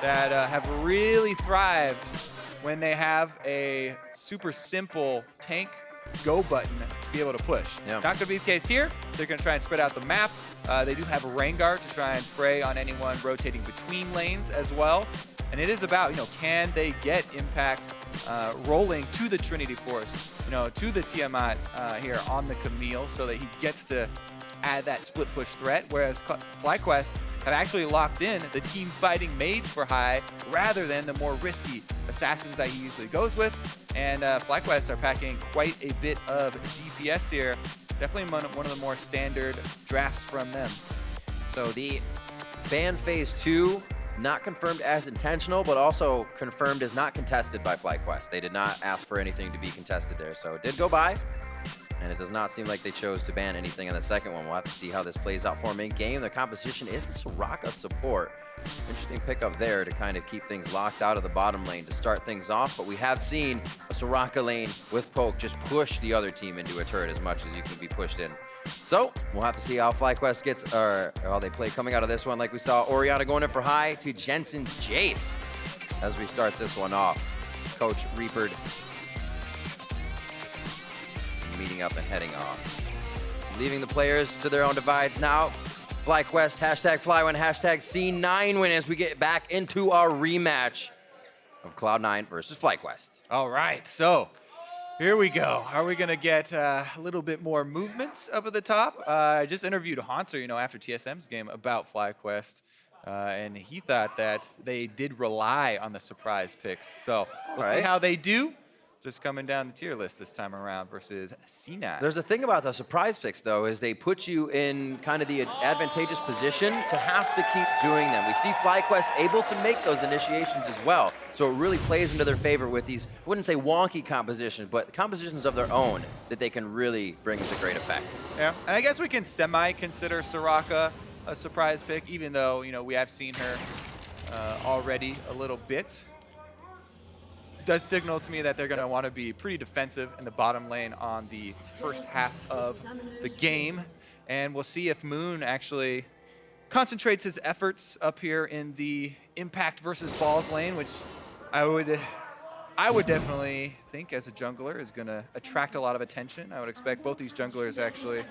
that have really thrived when they have a super simple tank go button to be able to push. Not going to be the case here. They're going to try and spread out the map. They do have a rain guard to try and prey on anyone rotating between lanes as well. And it is about, can they get impact rolling to the Trinity Force, to the Tiamat here on the Camille, so that he gets to add that split push threat, whereas FlyQuest have actually locked in the team fighting mage for high rather than the more risky assassins that he usually goes with. And FlyQuest are packing quite a bit of DPS here. Definitely one of the more standard drafts from them. So the ban phase 2, not confirmed as intentional, but also confirmed as not contested by FlyQuest. They did not ask for anything to be contested there, so it did go by. And it does not seem like they chose to ban anything in the second one. We'll have to see how this plays out for them in game. Their composition is a Soraka support. Interesting pickup there to kind of keep things locked out of the bottom lane to start things off. But we have seen a Soraka lane with poke just push the other team into a turret as much as you can be pushed in. So we'll have to see how FlyQuest gets, or how they play coming out of this one. Like we saw Orianna going in for high to Jensen's Jace as we start this one off. Coach Reapered meeting up and heading off. Leaving the players to their own divides now. FlyQuest, hashtag FlyWin, hashtag C9win as we get back into our rematch of Cloud9 versus FlyQuest. All right, so here we go. Are we going to get a little bit more movement up at the top? I just interviewed Haunter, after TSM's game about FlyQuest, and he thought that they did rely on the surprise picks. So we'll see how they do. Just coming down the tier list this time around versus C9. There's a thing about the surprise picks, though, is they put you in kind of the advantageous position to have to keep doing them. We see FlyQuest able to make those initiations as well, so it really plays into their favor with these, I wouldn't say wonky compositions, but compositions of their own that they can really bring into great effect. Yeah, and I guess we can semi-consider Soraka a surprise pick, even though, we have seen her already a little bit. Does signal to me that they're going to want to be pretty defensive in the bottom lane on the first half of the game. And we'll see if Moon actually concentrates his efforts up here in the impact versus balls lane, which I would definitely think as a jungler is going to attract a lot of attention. I would expect both these junglers actually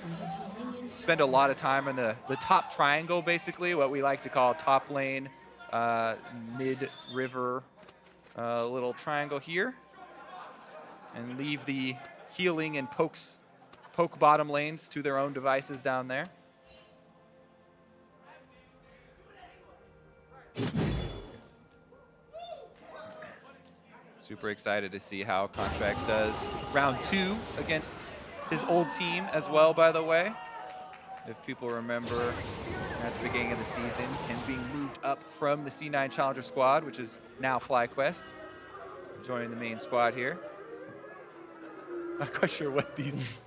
spend a lot of time in the top triangle, basically, what we like to call top lane, mid-river, little triangle here, and leave the healing and poke bottom lanes to their own devices down there. Super excited to see how Contracts does round 2 against his old team as well, by the way. If people remember at the beginning of the season, him being moved up from the C9 Challenger squad, which is now FlyQuest, joining the main squad here. Not quite sure what these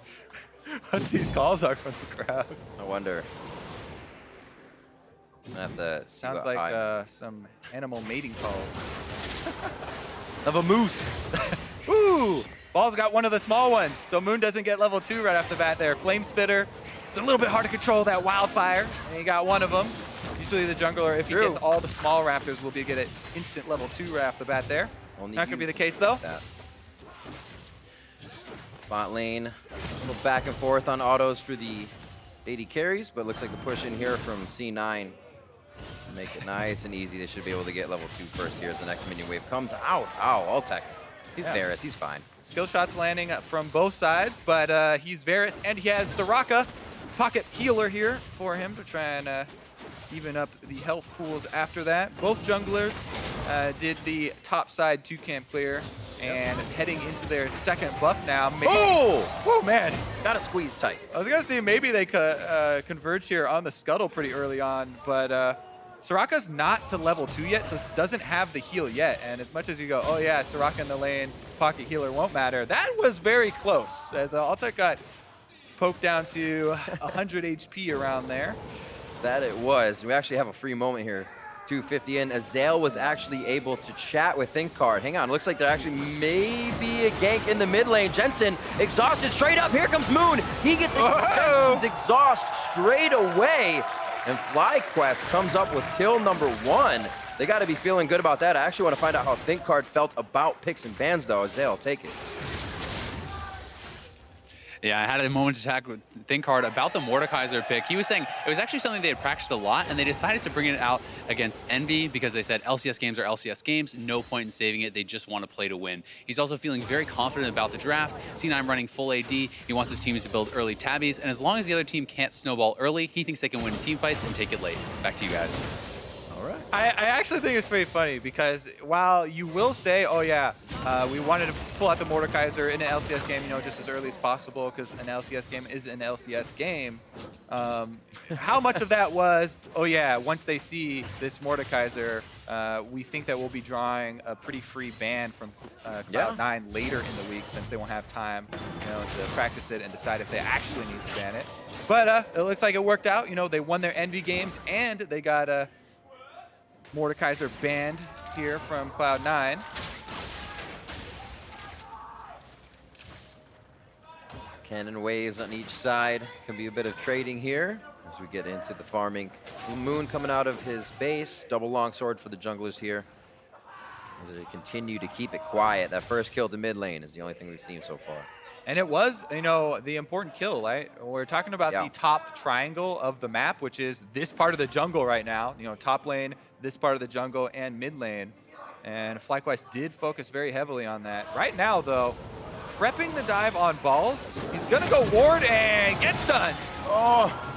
calls are from the crowd. I wonder. I have to see. Sounds like some animal mating calls. Of a moose. Ooh! Ball's got one of the small ones, so Moon doesn't get level 2 right off the bat there. Flame Spitter. It's a little bit hard to control that wildfire, and he got one of them. Usually the jungler, if he gets all the small raptors, will get an instant level 2 right off the bat there. Not going to be the case, though. Bot lane, a little back and forth on autos for the AD carries, but it looks like the push in here from C9 make it nice and easy. They should be able to get level 2 first here as the next minion wave comes. Ow, Altec. He's Varus, he's fine. Skill shots landing from both sides, but he's Varus, and he has Soraka, pocket healer here for him to try and even up the health pools after that. Both junglers did the top side 2-camp clear, and heading into their second buff now. Maybe, Oh, man. gotta squeeze tight. I was going to say maybe they converge here on the scuttle pretty early on, but Soraka's not to level 2 yet, so doesn't have the heal yet. And as much as you go, oh yeah, Soraka in the lane, pocket healer won't matter, that was very close, as Altek got poked down to 100 HP around there. That it was. We actually have a free moment here. 250 in. Azael was actually able to chat with ThinkCard. Hang on, looks like there actually may be a gank in the mid lane. Jensen exhausted straight up. Here comes Moon. He gets Jensen's exhaust straight away. And FlyQuest comes up with kill number 1. They got to be feeling good about that. I actually want to find out how ThinkCard felt about picks and bans, though. Azael, take it. Yeah, I had a moment to chat with ThinkCard about the Mordekaiser pick. He was saying it was actually something they had practiced a lot, and they decided to bring it out against Envy because they said LCS games are LCS games, no point in saving it, they just want to play to win. He's also feeling very confident about the draft. C9 running full AD, he wants his teams to build early tabbies, and as long as the other team can't snowball early, he thinks they can win team fights and take it late. Back to you guys. All right. I actually think it's pretty funny because while you will say, oh yeah, we wanted to pull out the Mordekaiser in an LCS game, you know, just as early as possible because an LCS game is an LCS game. How much of that was, oh yeah, once they see this Mordekaiser, we think that we'll be drawing a pretty free ban from Cloud9 later in the week since they won't have time, you know, to practice it and decide if they actually need to ban it. But it looks like it worked out. You know, they won their Envy games and they got Mordekaiser banned here from Cloud9. Cannon waves on each side. Can be a bit of trading here as we get into the farming. Moon coming out of his base. Double longsword for the junglers here. As they continue to keep it quiet. That first kill to mid lane is the only thing we've seen so far. And it was, you know, the important kill, right? We're talking about the top triangle of the map, which is this part of the jungle right now. You know, top lane, this part of the jungle, and mid lane. And FlyQuest did focus very heavily on that. Right now, though, prepping the dive on balls. He's gonna go ward and get stunned. Oh.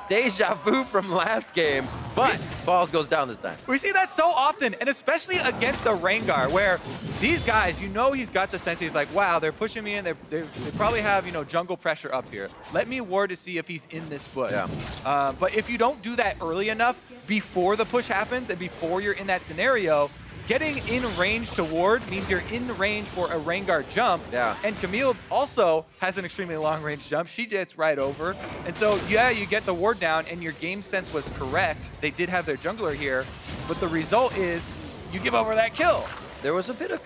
Deja vu from last game, but balls goes down this time. We see that so often, and especially against a Rengar, where these guys, you know, he's got the sense. He's like, wow, they're pushing me in. They probably have, you know, jungle pressure up here. Let me ward to see if he's in this bush. Yeah. But if you don't do that early enough before the push happens and before you're in that scenario, getting in range to ward means you're in range for a Rengar jump. Yeah. And Camille also has an extremely long range jump. She gets right over. And so, yeah, you get the ward down and your game sense was correct. They did have their jungler here, but the result is you give over that kill. There was a bit of,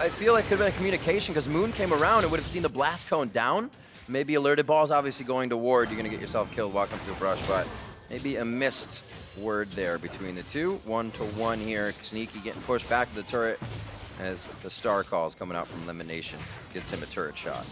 I feel like it could have been a communication because Moon came around and would have seen the blast cone down. Maybe alerted. Ball's obviously going to ward. You're going to get yourself killed walking through brush, but maybe a missed word there between the two. 1-1 here. Sneaky getting pushed back to the turret as the star calls coming out from Elimination. Gets him a turret shot.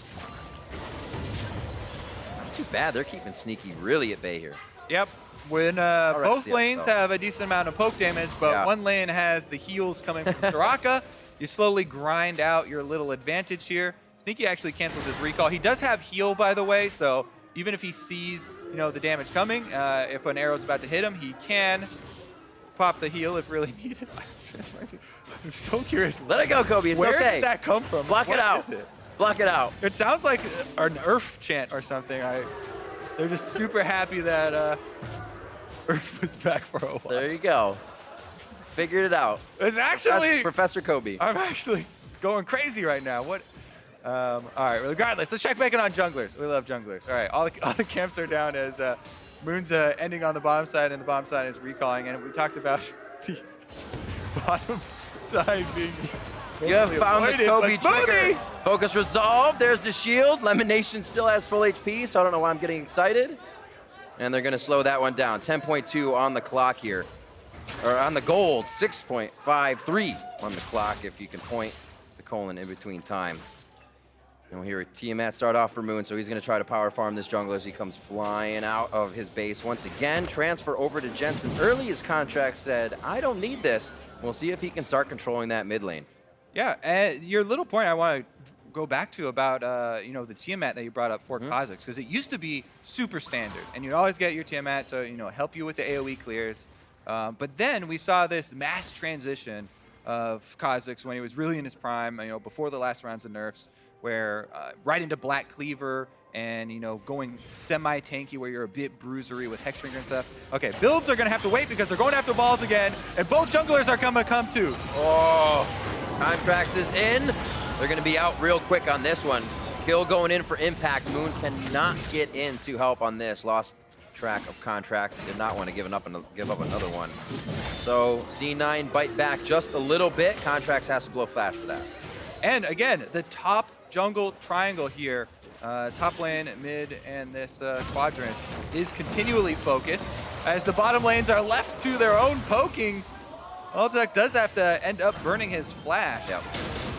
Not too bad. They're keeping Sneaky really at bay here. Yep. When both lanes have a decent amount of poke damage, but one lane has the heals coming from Soraka, you slowly grind out your little advantage here. Sneaky actually cancels his recall. He does have heal, by the way, so even if he sees, you know, the damage coming, if an arrow's about to hit him, he can pop the heal if really needed. I'm so curious. Let it go, Kobe. It's Where okay. did that come from? Block it out. Block it out. It sounds like an Earth chant or something. They're just super happy that Earth was back for a while. There you go. Figured it out. It's actually Professor Kobe. I'm actually going crazy right now. What? All right, regardless, let's check back in on junglers. We love junglers. All right, all the camps are down as Moon's ending on the bottom side, and the bottom side is recalling. And we talked about the bottom side being. You have found the Kobe trigger. Focus resolved. There's the shield. Lemonation still has full HP, so I don't know why I'm getting excited. And they're going to slow that one down. 10.2 on the clock here. Or on the gold, 6.53 on the clock if you can point the colon in between time. And we'll hear Tiamat start off for Moon, so he's going to try to power farm this jungle as he comes flying out of his base once again. Transfer over to Jensen. Early his contract said, I don't need this. We'll see if he can start controlling that mid lane. Yeah, and your little point I want to go back to about you know, the Tiamat that you brought up for Kha'Zix, because it used to be super standard, and you'd always get your Tiamat, so you know, help you with the AoE clears. But then we saw this mass transition of Kha'Zix when he was really in his prime, before the last rounds of nerfs, where right into Black Cleaver and, going semi-tanky where you're a bit bruisery with Hexdrinker and stuff. Okay, builds are going to have to wait because they're going after balls again, and both junglers are going to come too. Oh, Contracts is in. They're going to be out real quick on this one. Kill going in for Impact. Moon cannot get in to help on this. Lost track of Contracts and did not want to give up another one. So C9 bite back just a little bit. Contracts has to blow flash for that. And again, the top jungle triangle here, top lane, mid, and this quadrant is continually focused as the bottom lanes are left to their own poking. Altec does have to end up burning his flash. Yep.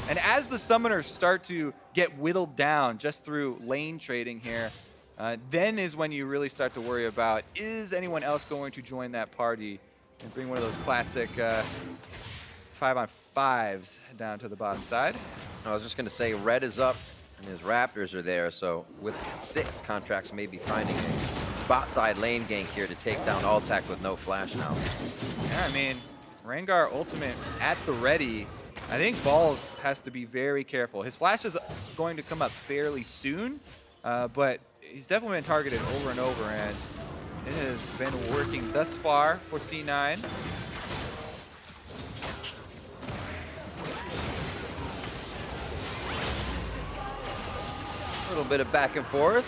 And as the summoners start to get whittled down just through lane trading here, then is when you really start to worry about, is anyone else going to join that party and bring one of those classic 5-on-5s down to the bottom side. I was just going to say, red is up and his Raptors are there, so with 6 Contracts maybe finding a bot side lane gank here to take down Altec with no flash now. Yeah, I mean, Rengar ultimate at the ready. I think Balls has to be very careful. His flash is going to come up fairly soon, but he's definitely been targeted over and over, and it has been working thus far for C9. A little bit of back and forth.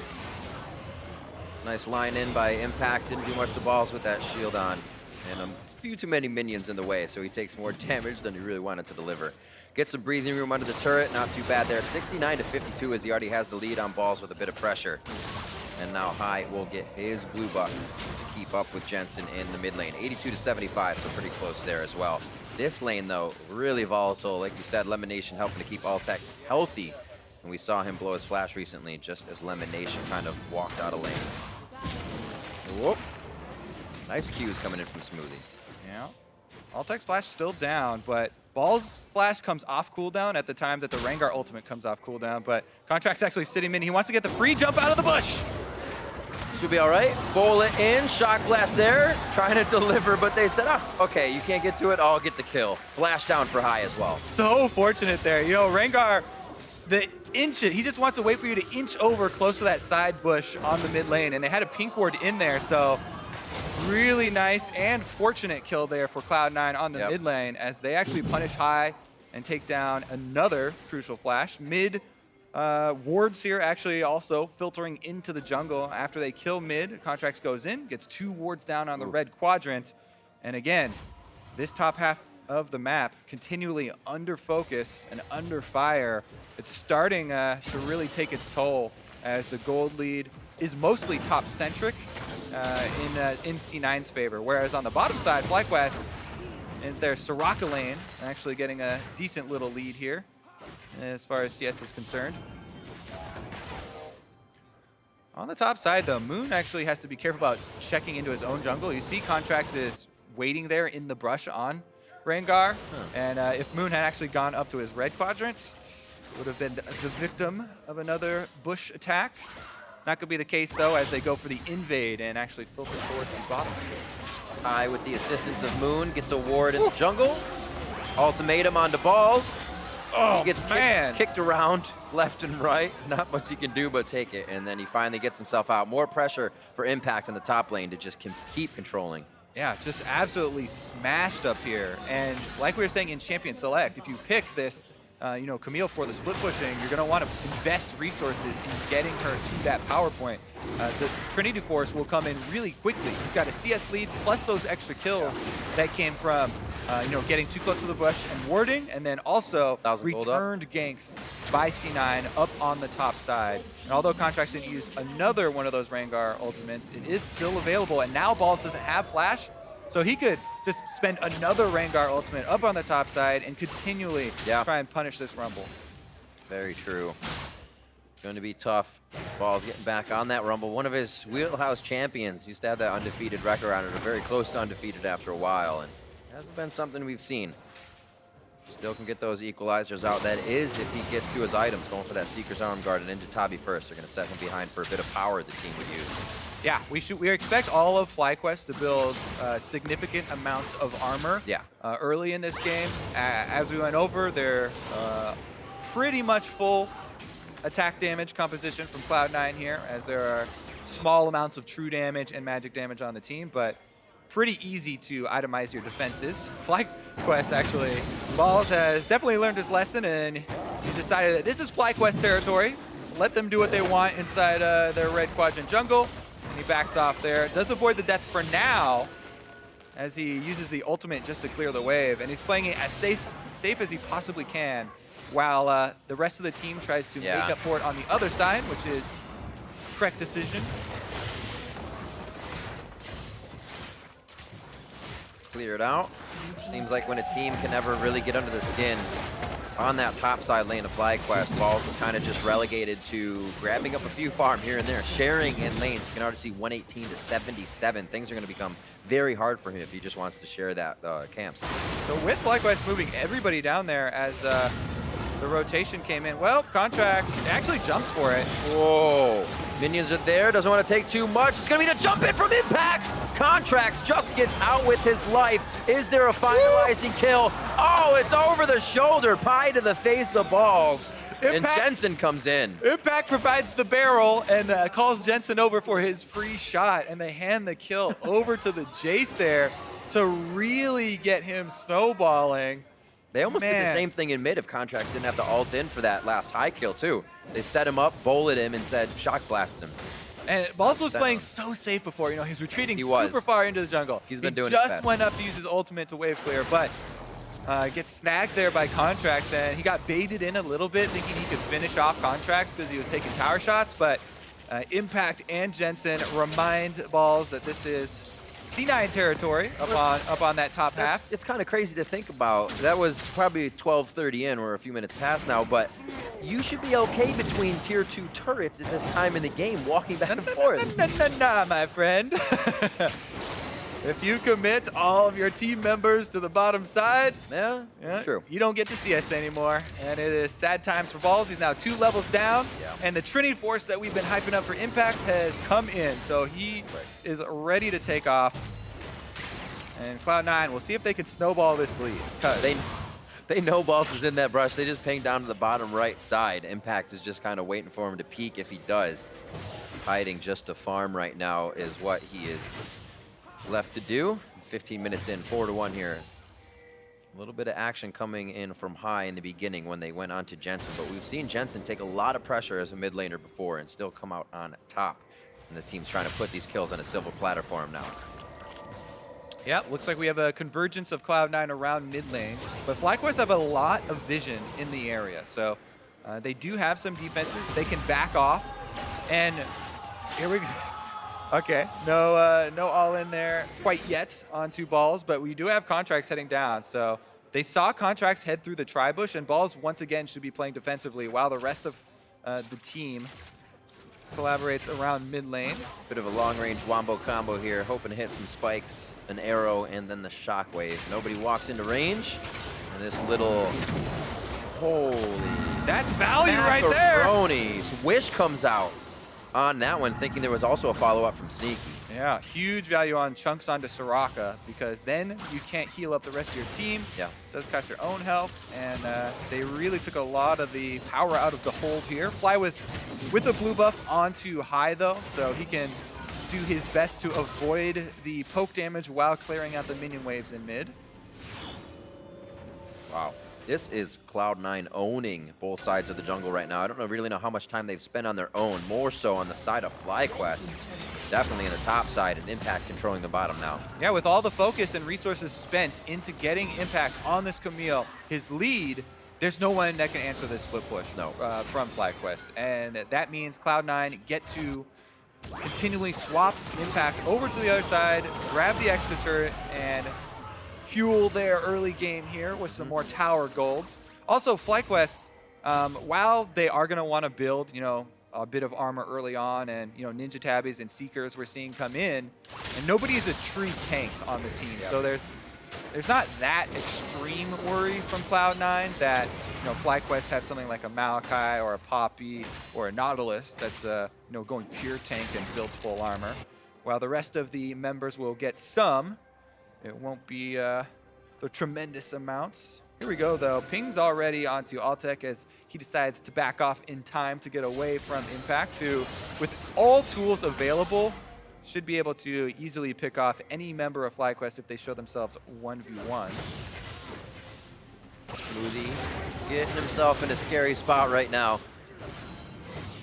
Nice line in by Impact. Didn't do much to Balls with that shield on. And a few too many minions in the way, so he takes more damage than he really wanted to deliver. Gets some breathing room under the turret, not too bad there. 69-52 as he already has the lead on Balls with a bit of pressure. And now High will get his blue buff to keep up with Jensen in the mid lane. 82-75, so pretty close there as well. This lane, though, really volatile. Like you said, Lemonation helping to keep Altec healthy. And we saw him blow his flash recently just as Lemonation kind of walked out of lane. Whoop. Nice Qs coming in from Smoothie. Yeah. Altec's flash still down, but Ball's flash comes off cooldown at the time that the Rengar ultimate comes off cooldown, but Contract's actually sitting in. He wants to get the free jump out of the bush. Should be all right. Bowl it in. Shock blast there. Trying to deliver, but they said, okay, you can't get to it. I'll get the kill. Flash down for High as well. So fortunate there. Rengar, he just wants to wait for you to inch over close to that side bush on the mid lane, and they had a pink ward in there, so really nice and fortunate kill there for Cloud9 on the mid lane as they actually punish High and take down another crucial flash. Mid wards here actually also filtering into the jungle after they kill mid. Contracts goes in, gets 2 wards down on the red quadrant. And again, this top half of the map continually under focus and under fire. It's starting to really take its toll as the gold lead is mostly top centric in C9's favor, whereas on the bottom side, FlyQuest in their Soraka lane actually getting a decent little lead here as far as CS is concerned. On the top side though, Moon actually has to be careful about checking into his own jungle. You see Contracts is waiting there in the brush on Rengar, and if Moon had actually gone up to his red quadrant, would have been the victim of another bush attack. Not going to be the case, though, as they go for the invade and actually filter towards the bottom. High with the assistance of Moon gets a ward in the jungle. Ultimatum onto Balls. Oh, he gets kicked around left and right. Not much he can do but take it. And then he finally gets himself out. More pressure for Impact in the top lane to just keep controlling. Yeah, just absolutely smashed up here. And like we were saying in Champion Select, if you pick this Camille for the split pushing, you're going to want to invest resources in getting her to that power point. The Trinity Force will come in really quickly. He's got a CS lead plus those extra kills that came from getting too close to the bush and warding, and then also returned ganks by C9 up on the top side. And although Contracts didn't use another one of those Rengar ultimates, it is still available, and now Balls doesn't have flash, so he could just spend another Rengar ultimate up on the top side and continually try and punish this Rumble. Very true. Going to be tough. Balls getting back on that Rumble. One of his wheelhouse champions used to have that undefeated record on it, or very close to undefeated after a while, and it hasn't been something we've seen. Still can get those equalizers out. That is if he gets to his items, going for that Seeker's Arm Guard and Ninja Tabi first. They're going to set him behind for a bit of power the team would use. Yeah, we expect all of FlyQuest to build significant amounts of armor early in this game. As we went over, they're pretty much full attack damage composition from Cloud9 here, as there are small amounts of true damage and magic damage on the team, but pretty easy to itemize your defenses. FlyQuest, actually, Balls has definitely learned his lesson, and he decided that this is FlyQuest territory. Let them do what they want inside their red quadrant jungle. And he backs off there. Does avoid the death for now, as he uses the ultimate just to clear the wave. And he's playing it as safe as he possibly can, while the rest of the team tries to make up for it on the other side, which is correct decision. Clear it out. Seems like when a team can never really get under the skin on that top side lane of FlyQuest, Balls was kind of just relegated to grabbing up a few farm here and there, sharing in lanes. You can already see 118 to 77. Things are going to become very hard for him if he just wants to share that camps. So with FlyQuest moving everybody down there as the rotation came in, well, Contracts actually jumps for it. Whoa. Minions are there, doesn't want to take too much. It's going to be the jump in from Impact. Contracts just gets out with his life. Is there a finalizing kill? Oh, it's over the shoulder, pie to the face of Balls. And Jensen comes in. Impact provides the barrel and calls Jensen over for his free shot, and they hand the kill over to the Jace there to really get him snowballing. They almost did the same thing in mid if Contracts didn't have to ult in for that last high kill too. They set him up, bullet him, and said shock blast him. And Balls was playing so safe before. You know, he's retreating super far into the jungle. He's been doing it just best. went up to use his ultimate to wave clear, but gets snagged there by Contracts, and he got baited in a little bit, thinking he could finish off Contracts because he was taking tower shots, but Impact and Jensen remind Balls that this is C9 territory up on that top half. It's kind of crazy to think about. That was probably 12:30 in, we're a few minutes past now, but you should be okay between tier 2 turrets at this time in the game, walking back and forth. Nah, my friend. If you commit all of your team members to the bottom side, true. You don't get to CS anymore. And it is sad times for Balls. He's now 2 levels down. And the Trinity Force that we've been hyping up for Impact has come in. So he is ready to take off. And Cloud9, we'll see if they can snowball this lead. They know Balls is in that brush. They just ping down to the bottom right side. Impact is just kind of waiting for him to peek if he does. Hiding just to farm right now is what he is left to do. 15 minutes in, 4-1 here. A little bit of action coming in from high in the beginning when they went on to Jensen, but we've seen Jensen take a lot of pressure as a mid laner before and still come out on top. And the team's trying to put these kills on a silver platter for him now. Yeah, looks like we have a convergence of Cloud9 around mid lane, but FlyQuest have a lot of vision in the area, so they do have some defenses. They can back off, and here we go. Okay, no all in there quite yet on 2 Balls, but we do have Contracts heading down. So they saw Contracts head through the tri-bush, and Balls once again should be playing defensively while the rest of the team collaborates around mid lane. Bit of a long-range wombo combo here, hoping to hit some spikes, an arrow, and then the shockwave. Nobody walks into range, and this little holy, that's value right there. Wish comes out on that one, thinking there was also a follow-up from Sneaky. Yeah, huge value on chunks onto Soraka, because then you can't heal up the rest of your team. Yeah. Does cost your own health, and they really took a lot of the power out of the hold here. Fly with the blue buff onto high though, so he can do his best to avoid the poke damage while clearing out the minion waves in mid. Wow. This is Cloud9 owning both sides of the jungle right now. I don't really know how much time they've spent on their own, more so on the side of FlyQuest. Definitely in the top side, and Impact controlling the bottom now. Yeah, with all the focus and resources spent into getting Impact on this Camille, his lead, there's no one that can answer this split push from FlyQuest. And that means Cloud9 get to continually swap Impact over to the other side, grab the extra turret, and fuel their early game here with some more tower gold. Also, FlyQuest, while they are going to want to build, a bit of armor early on, and Ninja Tabbies and Seekers we're seeing come in, and nobody is a true tank on the team. So there's not that extreme worry from Cloud9 that FlyQuest have something like a Malachi or a Poppy or a Nautilus that's going pure tank and builds full armor. while the rest of the members will get some. It won't be the tremendous amounts. Here we go, though. Ping's already onto Altec as he decides to back off in time to get away from Impact, who, with all tools available, should be able to easily pick off any member of FlyQuest if they show themselves 1v1. Smoothie getting himself in a scary spot right now.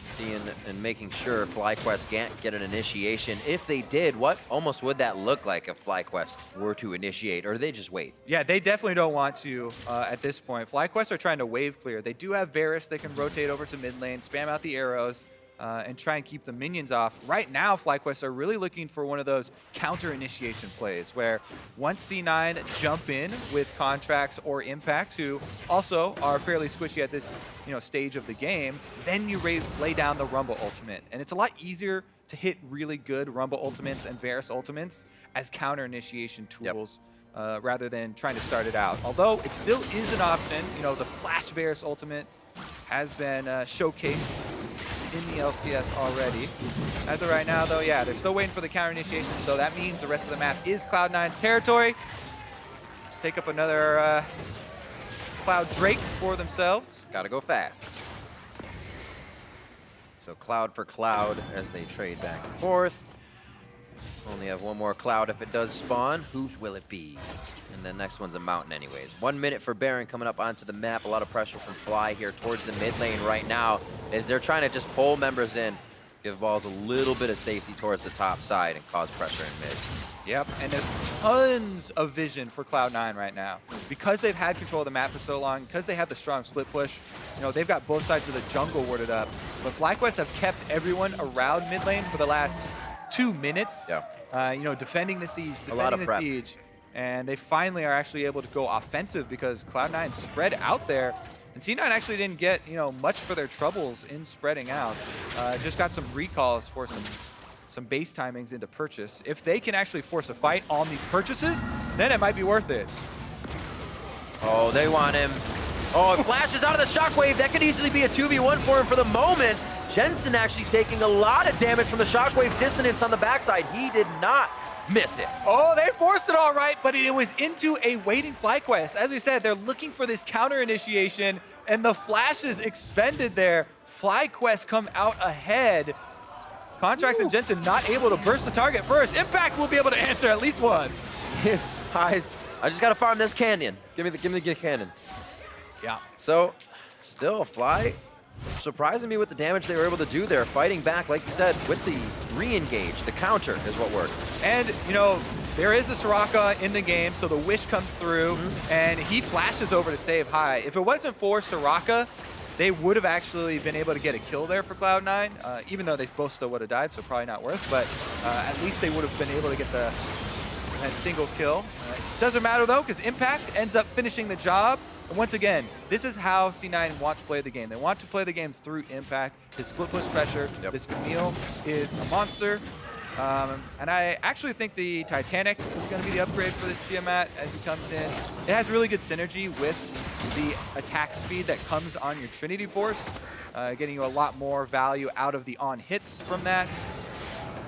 Seeing and making sure FlyQuest can't get an initiation. If they did, what almost would that look like if FlyQuest were to initiate, or do they just wait? Yeah, they definitely don't want to at this point. FlyQuest are trying to wave clear. They do have Varus. They can rotate over to mid lane, spam out the arrows, and try and keep the minions off. Right now, FlyQuest are really looking for one of those counter initiation plays where once C9 jump in with Contracts or Impact, who also are fairly squishy at this stage of the game, then you lay down the Rumble ultimate. And it's a lot easier to hit really good Rumble ultimates and Varus ultimates as counter initiation tools. Rather than trying to start it out. Although it still is an option, the Flash Varus ultimate has been showcased in the LCS already. As of right now, though, yeah, they're still waiting for the counter initiation, so that means the rest of the map is Cloud9 territory. Take up another Cloud Drake for themselves. Gotta go fast. So Cloud for Cloud as they trade back and forth. Only have one more Cloud if it does spawn. Whose will it be? And the next one's a Mountain anyways. 1 minute for Baron coming up onto the map. A lot of pressure from Fly here towards the mid lane right now as they're trying to just pull members in. Give balls a little bit of safety towards the top side and cause pressure in mid. Yep, and there's tons of vision for Cloud9 right now. Because they've had control of the map for so long, because they have the strong split push, they've got both sides of the jungle warded up. But FlyQuest have kept everyone around mid lane for the last 2 minutes. Yeah. Defending the siege, a lot of prep. siege. And they finally are actually able to go offensive because Cloud9 spread out there. And C9 actually didn't get, much for their troubles in spreading out. Just got some recalls for some base timings into purchase. If they can actually force a fight on these purchases, then it might be worth it. Oh, they want him. Oh, it flashes out of the shockwave. That could easily be a 2v1 for him for the moment. Jensen actually taking a lot of damage from the shockwave dissonance on the backside. He did not miss it. Oh, they forced it all right, but it was into a waiting FlyQuest. As we said, they're looking for this counter initiation, and the flashes expended there. FlyQuest come out ahead. Contracts and Jensen not able to burst the target first. Impact will be able to answer at least one. His eyes. I just gotta farm this canyon. Give me the cannon. Yeah. So, still Fly surprising me with the damage they were able to do there, fighting back, like you said, with the re-engage. The counter is what worked. And, there is a Soraka in the game, so the wish comes through, and he flashes over to save high. If it wasn't for Soraka, they would have actually been able to get a kill there for Cloud9, even though they both still would have died, so probably not worth, but at least they would have been able to get that single kill. Doesn't matter, though, because Impact ends up finishing the job. And once again, this is how C9 want to play the game. They want to play the game through Impact, his split push pressure. Yep. This Camille is a monster. And I actually think the Titanic is going to be the upgrade for this Tiamat as he comes in. It has really good synergy with the attack speed that comes on your Trinity Force, getting you a lot more value out of the on-hits from that,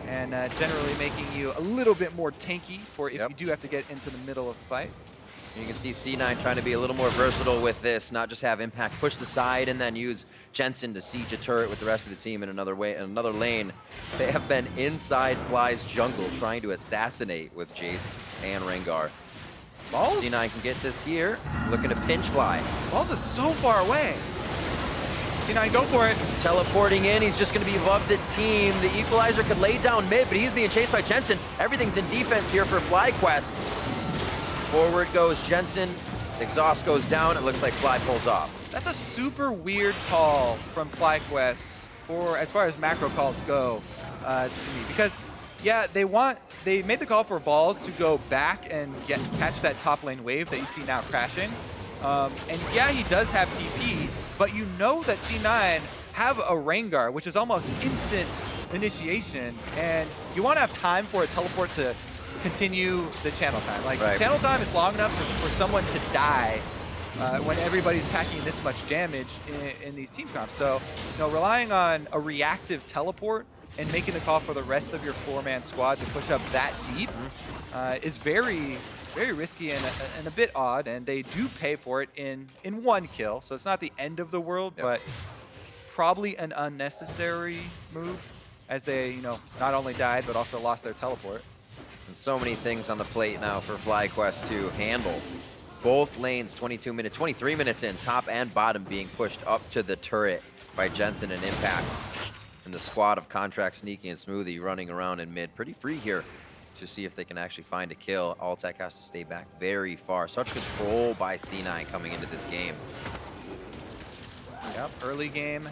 and generally making you a little bit more tanky for if you do have to get into the middle of the fight. You can see C9 trying to be a little more versatile with this, not just have Impact push the side and then use Jensen to siege a turret with the rest of the team in another lane. They have been inside Fly's jungle trying to assassinate with Jace and Rengar. Balls? C9 can get this here, looking to pinch Fly. Balls is so far away. C9, go for it. Teleporting in, he's just going to be above the team. The Equalizer could lay down mid, but he's being chased by Jensen. Everything's in defense here for FlyQuest. Forward goes Jensen, exhaust goes down, it looks like Fly pulls off. That's a super weird call from FlyQuest for as far as macro calls go to me, because yeah, they made the call for balls to go back and catch that top lane wave that you see now crashing. And yeah, he does have TP, but you know that C9 have a Rengar, which is almost instant initiation, and you want to have time for a teleport to continue the channel time. Like, channel time is long enough for someone to die when everybody's packing this much damage in these team comps. So, relying on a reactive teleport and making the call for the rest of your 4-man squad to push up that deep is very, very risky and a bit odd, and they do pay for it in 1 kill. So it's not the end of the world, but probably an unnecessary move, as they, you know, not only died but also lost their teleport. And so many things on the plate now for FlyQuest to handle. Both lanes 23 minutes in, top and bottom being pushed up to the turret by Jensen and Impact. And the squad of Contract, Sneaky, and Smoothie running around in mid. Pretty free here to see if they can actually find a kill. Alltech has to stay back very far. Such control by C9 coming into this game. Yep, early game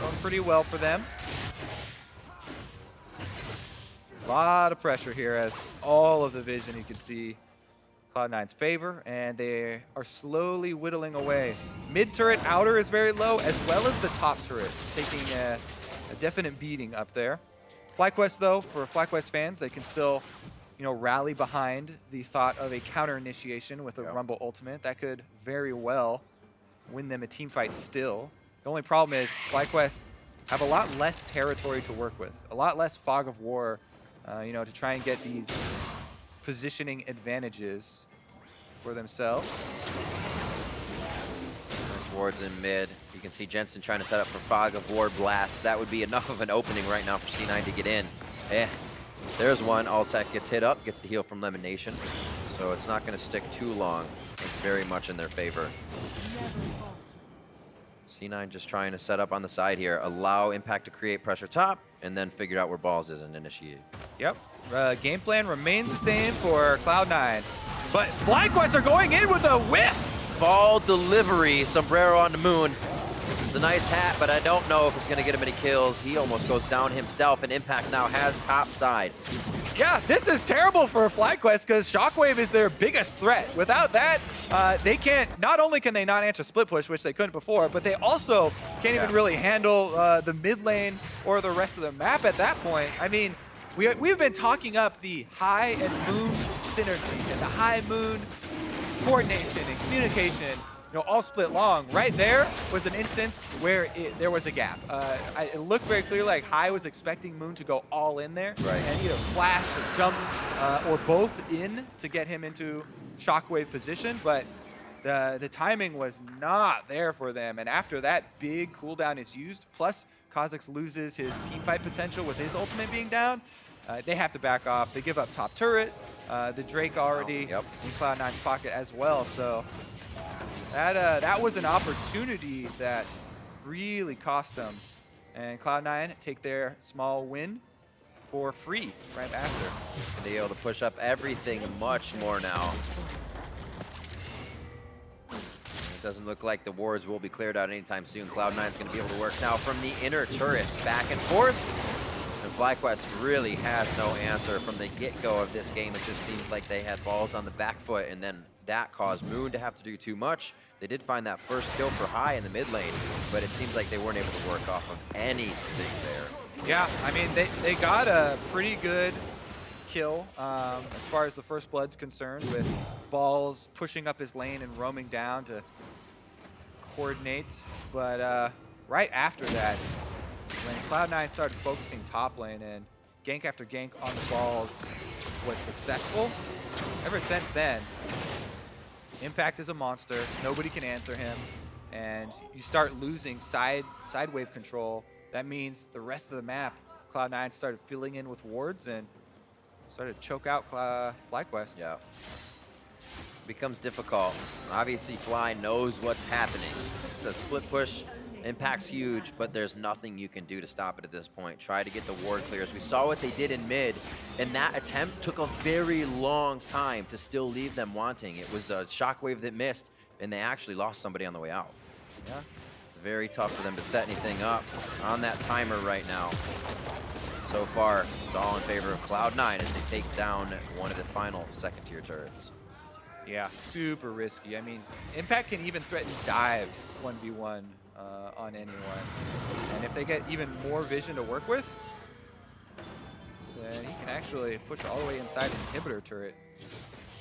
going pretty well for them. A lot of pressure here as all of the vision you can see Cloud9's favor, and they are slowly whittling away. Mid turret outer is very low, as well as the top turret, taking a definite beating up there. FlyQuest, though, for FlyQuest fans, they can still, you know, rally behind the thought of a counter initiation with a Rumble ultimate. That could very well win them a team fight still. The only problem is FlyQuest have a lot less territory to work with, a lot less fog of war, you know, to try and get these positioning advantages for themselves. Nice wards in mid. You can see Jensen trying to set up for Fog of War Blast. That would be enough of an opening right now for C9 to get in. There's one. Alltech gets hit up, gets the heal from Lemon Nation. So it's not going to stick too long. It's very much in their favor. C9 just trying to set up on the side here, allow Impact to create pressure top, and then figure out where Balls is and initiate. Yep. Game plan remains the same for Cloud9. But FlyQuest are going in with a whiff! Ball delivery, sombrero on the moon. It's a nice hat, but I don't know if it's going to get him any kills. He almost goes down himself, and Impact now has top side. Yeah, this is terrible for FlyQuest because Shockwave is their biggest threat. Without that, they can't, not only can they not answer split push, which they couldn't before, but they also can't even really handle the mid lane or the rest of the map at that point. I mean, we've been talking up the high and moon synergy and the high moon coordination and communication, you know, all split long. Right there was an instance where there was a gap. It looked very clearly like High was expecting Moon to go all in there and either flash or jump or both in to get him into Shockwave position, but the timing was not there for them. And after that big cooldown is used, plus Kha'Zix loses his teamfight potential with his ultimate being down, they have to back off. They give up top turret, the Drake already in Cloud9's pocket as well. So that was an opportunity that really cost them. And Cloud9 take their small win for free right after. And they're able to push up everything much more now. It doesn't look like the wards will be cleared out anytime soon. Cloud9 is going to be able to work now from the inner turrets back and forth. And FlyQuest really has no answer from the get-go of this game. It just seemed like they had balls on the back foot, and then that caused Moon to have to do too much. They did find that first kill for High in the mid lane, but it seems like they weren't able to work off of anything there. Yeah, I mean, they got a pretty good kill as far as the first blood's concerned, with Balls pushing up his lane and roaming down to coordinate. But right after that, when Cloud9 started focusing top lane and gank after gank on the Balls was successful, ever since then, Impact is a monster. Nobody can answer him. And you start losing side wave control. That means the rest of the map, Cloud9 started filling in with wards and started to choke out FlyQuest. Yeah. Becomes difficult. Obviously, Fly knows what's happening. It's a split push. Impact's huge, but there's nothing you can do to stop it at this point. Try to get the ward clears. We saw what they did in mid, and that attempt took a very long time to still leave them wanting. It was the Shockwave that missed, and they actually lost somebody on the way out. Yeah. It's very tough for them to set anything up on that timer right now. So far, it's all in favor of Cloud9 as they take down one of the final second-tier turrets. Yeah, super risky. I mean, Impact can even threaten dives 1v1 on anyone. And if they get even more vision to work with, then he can actually push all the way inside an inhibitor turret.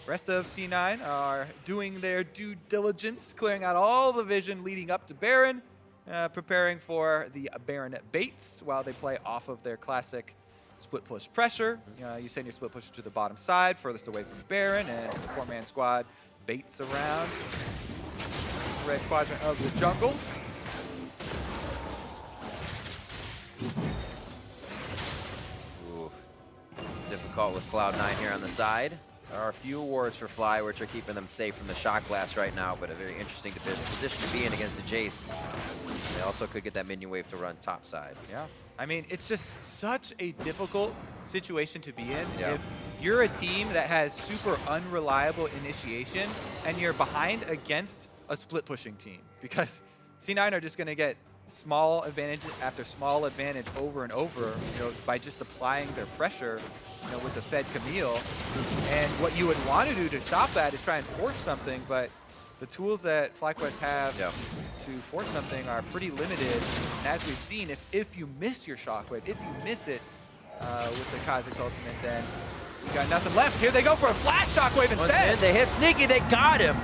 Rest of C9 are doing their due diligence, clearing out all the vision leading up to Baron. preparing for the Baron baits while they play off of their classic split push pressure. You send your split pusher to the bottom side, furthest away from Baron, and the 4-man squad baits around the red quadrant of the jungle. Ooh. Difficult with Cloud9 here on the side. There are a few wards for Fly, which are keeping them safe from the Shock Blast right now, but a very interesting position to be in against the Jace. They also could get that minion wave to run top side. Yeah. I mean, it's just such a difficult situation to be in. Yeah. If you're a team that has super unreliable initiation and you're behind against a split pushing team, because C9 are just going to get small advantage after small advantage over and over, by just applying their pressure, with the Fed Camille. And what you would want to do to stop that is try and force something, but the tools that FlyQuest have to force something are pretty limited. And as we've seen, if you miss your Shockwave, if you miss it with the Kha'Zix ultimate, then you got nothing left. Here they go for a flash Shockwave instead. They hit Sneaky, they got him.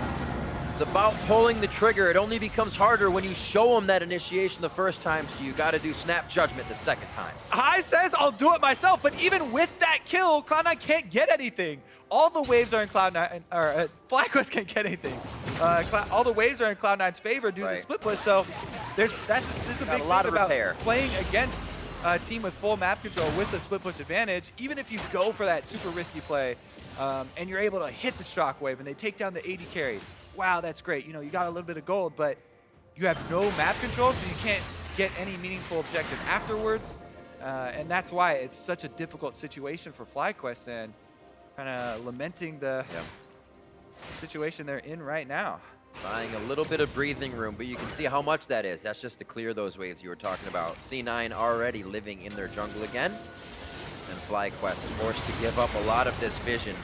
It's about pulling the trigger. It only becomes harder when you show them that initiation the first time, so you got to do Snap Judgment the second time. High says, I'll do it myself, but even with that kill, Cloud9 can't get anything. All the waves are in Cloud9, or FlyQuest can't get anything. All the waves are in Cloud9's favor due to the split push, so this is the big thing about playing against a team with full map control with the split push advantage. Even if you go for that super risky play, and you're able to hit the Shockwave and they take down the AD carry, wow, that's great. You got a little bit of gold, but you have no map control, so you can't get any meaningful objective afterwards. And that's why it's such a difficult situation for FlyQuest, and kind of lamenting the situation they're in right now. Buying a little bit of breathing room, but you can see how much that is. That's just to clear those waves you were talking about. C9 already living in their jungle again, and FlyQuest is forced to give up a lot of this vision.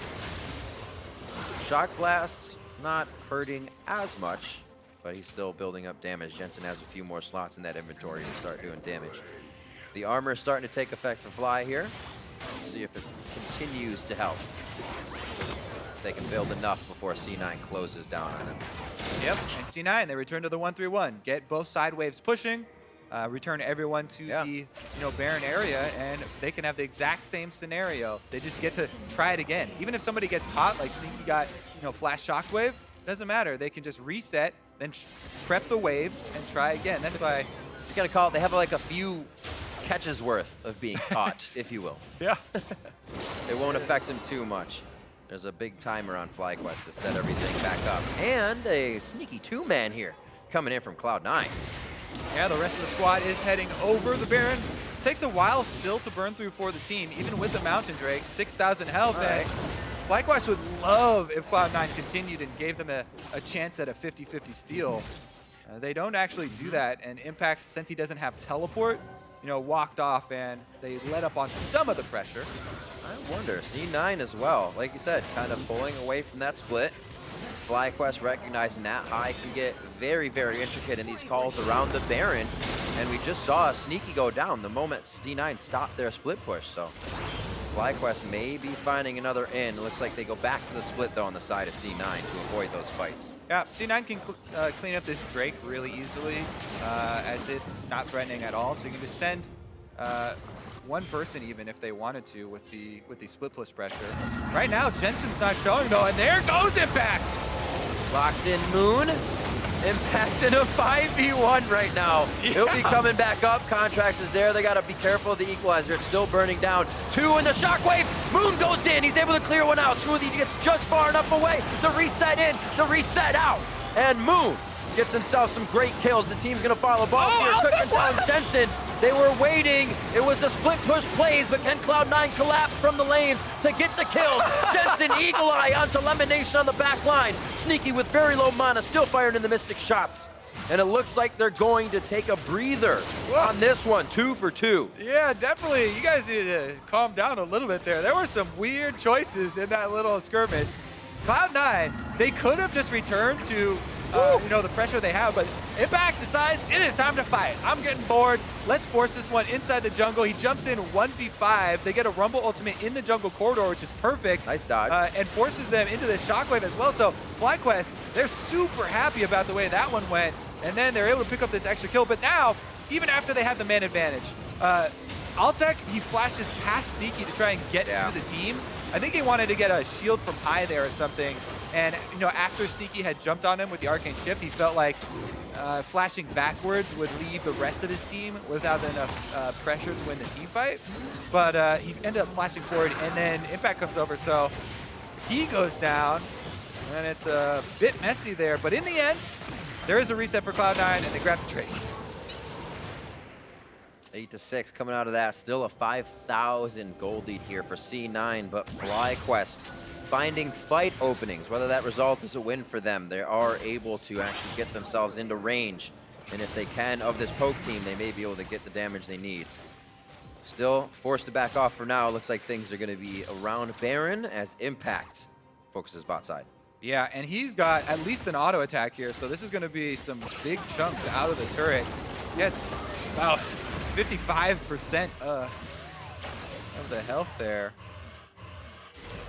Shock Blasts not hurting as much, but he's still building up damage. Jensen has a few more slots in that inventory to start doing damage. The armor is starting to take effect for Fly here. Let's see if it continues to help. They can build enough before C9 closes down on him. Yep, and C9, they return to the 1-3-1. Get both side waves pushing, return everyone to the Baron area, and they can have the exact same scenario. They just get to try it again. Even if somebody gets caught, like Sneaky got flash Shockwave, doesn't matter. They can just reset, then prep the waves, and try again. That's why you gotta call it. They have like a few catches worth of being caught, if you will. Yeah. It won't affect them too much. There's a big timer on FlyQuest to set everything back up. And a sneaky 2-man here coming in from Cloud9. Yeah, the rest of the squad is heading over. The Baron takes a while still to burn through for the team, even with the Mountain Drake. 6,000 health. And FlyQuest would love if Cloud9 continued and gave them a chance at a 50-50 steal. They don't actually do that, and Impact, since he doesn't have teleport, walked off, and they let up on some of the pressure. I wonder, C9 as well, like you said, kind of pulling away from that split. FlyQuest recognizing that High can get very, very intricate in these calls around the Baron, and we just saw a Sneaky go down the moment C9 stopped their split push, so FlyQuest may be finding another in. It looks like they go back to the split, though, on the side of C9 to avoid those fights. Yeah, C9 can clean up this Drake really easily, as it's not threatening at all, so you can just send one person even if they wanted to with the split push pressure. Right now, Jensen's not showing, though, and there goes Impact! Locks in Moon. Impact in a 5v1 right now. Yeah. He'll be coming back up. Contracts is there. They got to be careful of the equalizer. It's still burning down. 2 in the Shockwave. Moon goes in. He's able to clear one out. 2 of these gets just far enough away. The reset in, the reset out. And Moon gets himself some great kills. The team's going to follow ball here. Cooking down Jensen. They were waiting. It was the split push plays, but can Cloud9 collapse from the lanes to get the kills? Jensen, Eagle Eye onto Lemonation on the back line. Sneaky with very low mana, still firing in the Mystic shots. And it looks like they're going to take a breather on this one. 2 for 2. Yeah, definitely. You guys need to calm down a little bit there. There were some weird choices in that little skirmish. Cloud9, they could have just returned to the pressure they have, but Impact decides it is time to fight. I'm getting bored. Let's force this one inside the jungle. He jumps in 1v5. They get a Rumble ultimate in the jungle corridor, which is perfect. Nice dodge. And forces them into the Shockwave as well. So FlyQuest, they're super happy about the way that one went. and then they're able to pick up this extra kill. But now, even after they have the man advantage, Altec, he flashes past Sneaky to try and get through the team. I think he wanted to get a shield from high there or something. And, you know, after Sneaky had jumped on him with the Arcane Shift, he felt like flashing backwards would leave the rest of his team without enough pressure to win the team fight. But he ended up flashing forward, and then Impact comes over, so he goes down, and it's a bit messy there. But in the end, there is a reset for Cloud9, and they grab the trade. 8-6 coming out of that. Still a 5,000 gold lead here for C9, but FlyQuest finding fight openings. Whether that result is a win for them, they are able to actually get themselves into range. And if they can, of this poke team, they may be able to get the damage they need. Still forced to back off for now. Looks like things are going to be around Baron as Impact focuses bot side. Yeah, and he's got at least an auto attack here, so this is going to be some big chunks out of the turret. Gets about 55% of the health there.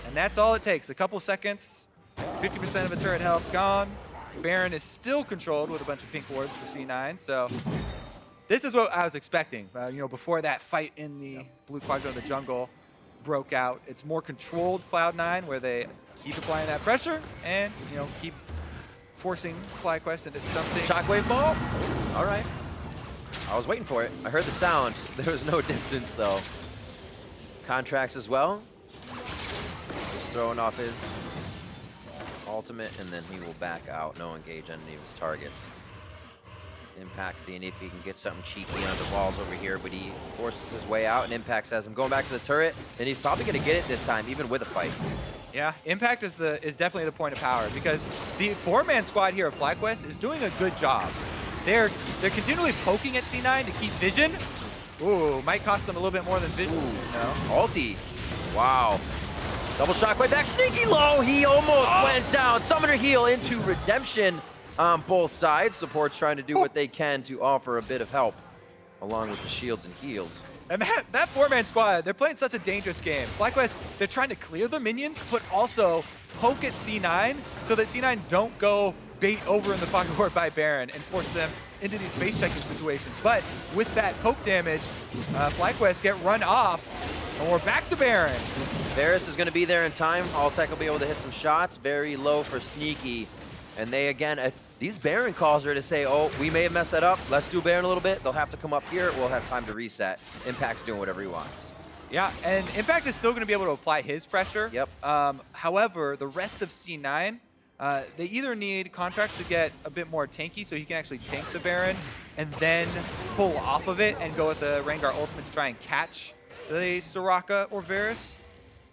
And that's all it takes. A couple seconds, 50% of the turret health gone. Baron is still controlled with a bunch of pink wards for C9, so this is what I was expecting. You know, before that fight in the blue quadrant of the jungle broke out, it's more controlled Cloud9, where they keep applying that pressure and, you know, keep forcing FlyQuest into something. Shockwave ball. All right. I was waiting for it. I heard the sound. There was no distance, though. Contracts as well. Just throwing off his ultimate, and then he will back out. No engage on any of his targets. Impact seeing if he can get something cheeky on the walls over here, but he forces his way out, and Impact has him going back to the turret, and he's probably going to get it this time, even with a fight. Yeah, Impact is definitely the point of power, because the four-man squad here of FlyQuest is doing a good job. They're continually poking at C9 to keep vision. Ooh, might cost them a little bit more than vision. No. Ulti. Wow. Double shockwave back, Sneaky low. He almost went down. Summoner heal into redemption on both sides. Support's trying to do what they can to offer a bit of help, along with the shields and heals. And that four-man squad, they're playing such a dangerous game. FlyQuest, they're trying to clear the minions, but also poke at C9 so that C9 don't go bait over in the pocket ward by Baron and force them into these face checking situations. But with that poke damage, FlyQuest get run off, and we're back to Baron. Varus is going to be there in time. Altec will be able to hit some shots. Very low for Sneaky. And they, again, these Baron calls are to say, oh, we may have messed that up. Let's do Baron a little bit. They'll have to come up here. We'll have time to reset. Impact's doing whatever he wants. Yeah, and Impact is still going to be able to apply his pressure. Yep. However, the rest of C9, they either need Contracts to get a bit more tanky so he can actually tank the Baron and then pull off of it and go with the Rengar ultimate to try and catch the Soraka or Varus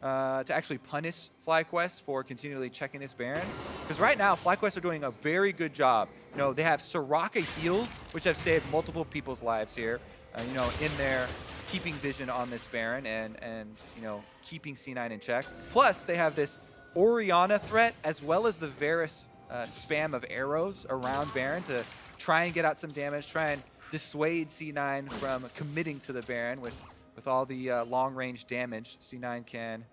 to actually punish FlyQuest for continually checking this Baron. Because right now, FlyQuest are doing a very good job. You know, they have Soraka heals, which have saved multiple people's lives here, you know, in their keeping vision on this Baron and you know, keeping C9 in check. Plus, they have this Orianna threat, as well as the Varus spam of arrows around Baron to try and get out some damage, try and dissuade C9 from committing to the Baron with all the long-range damage C9 can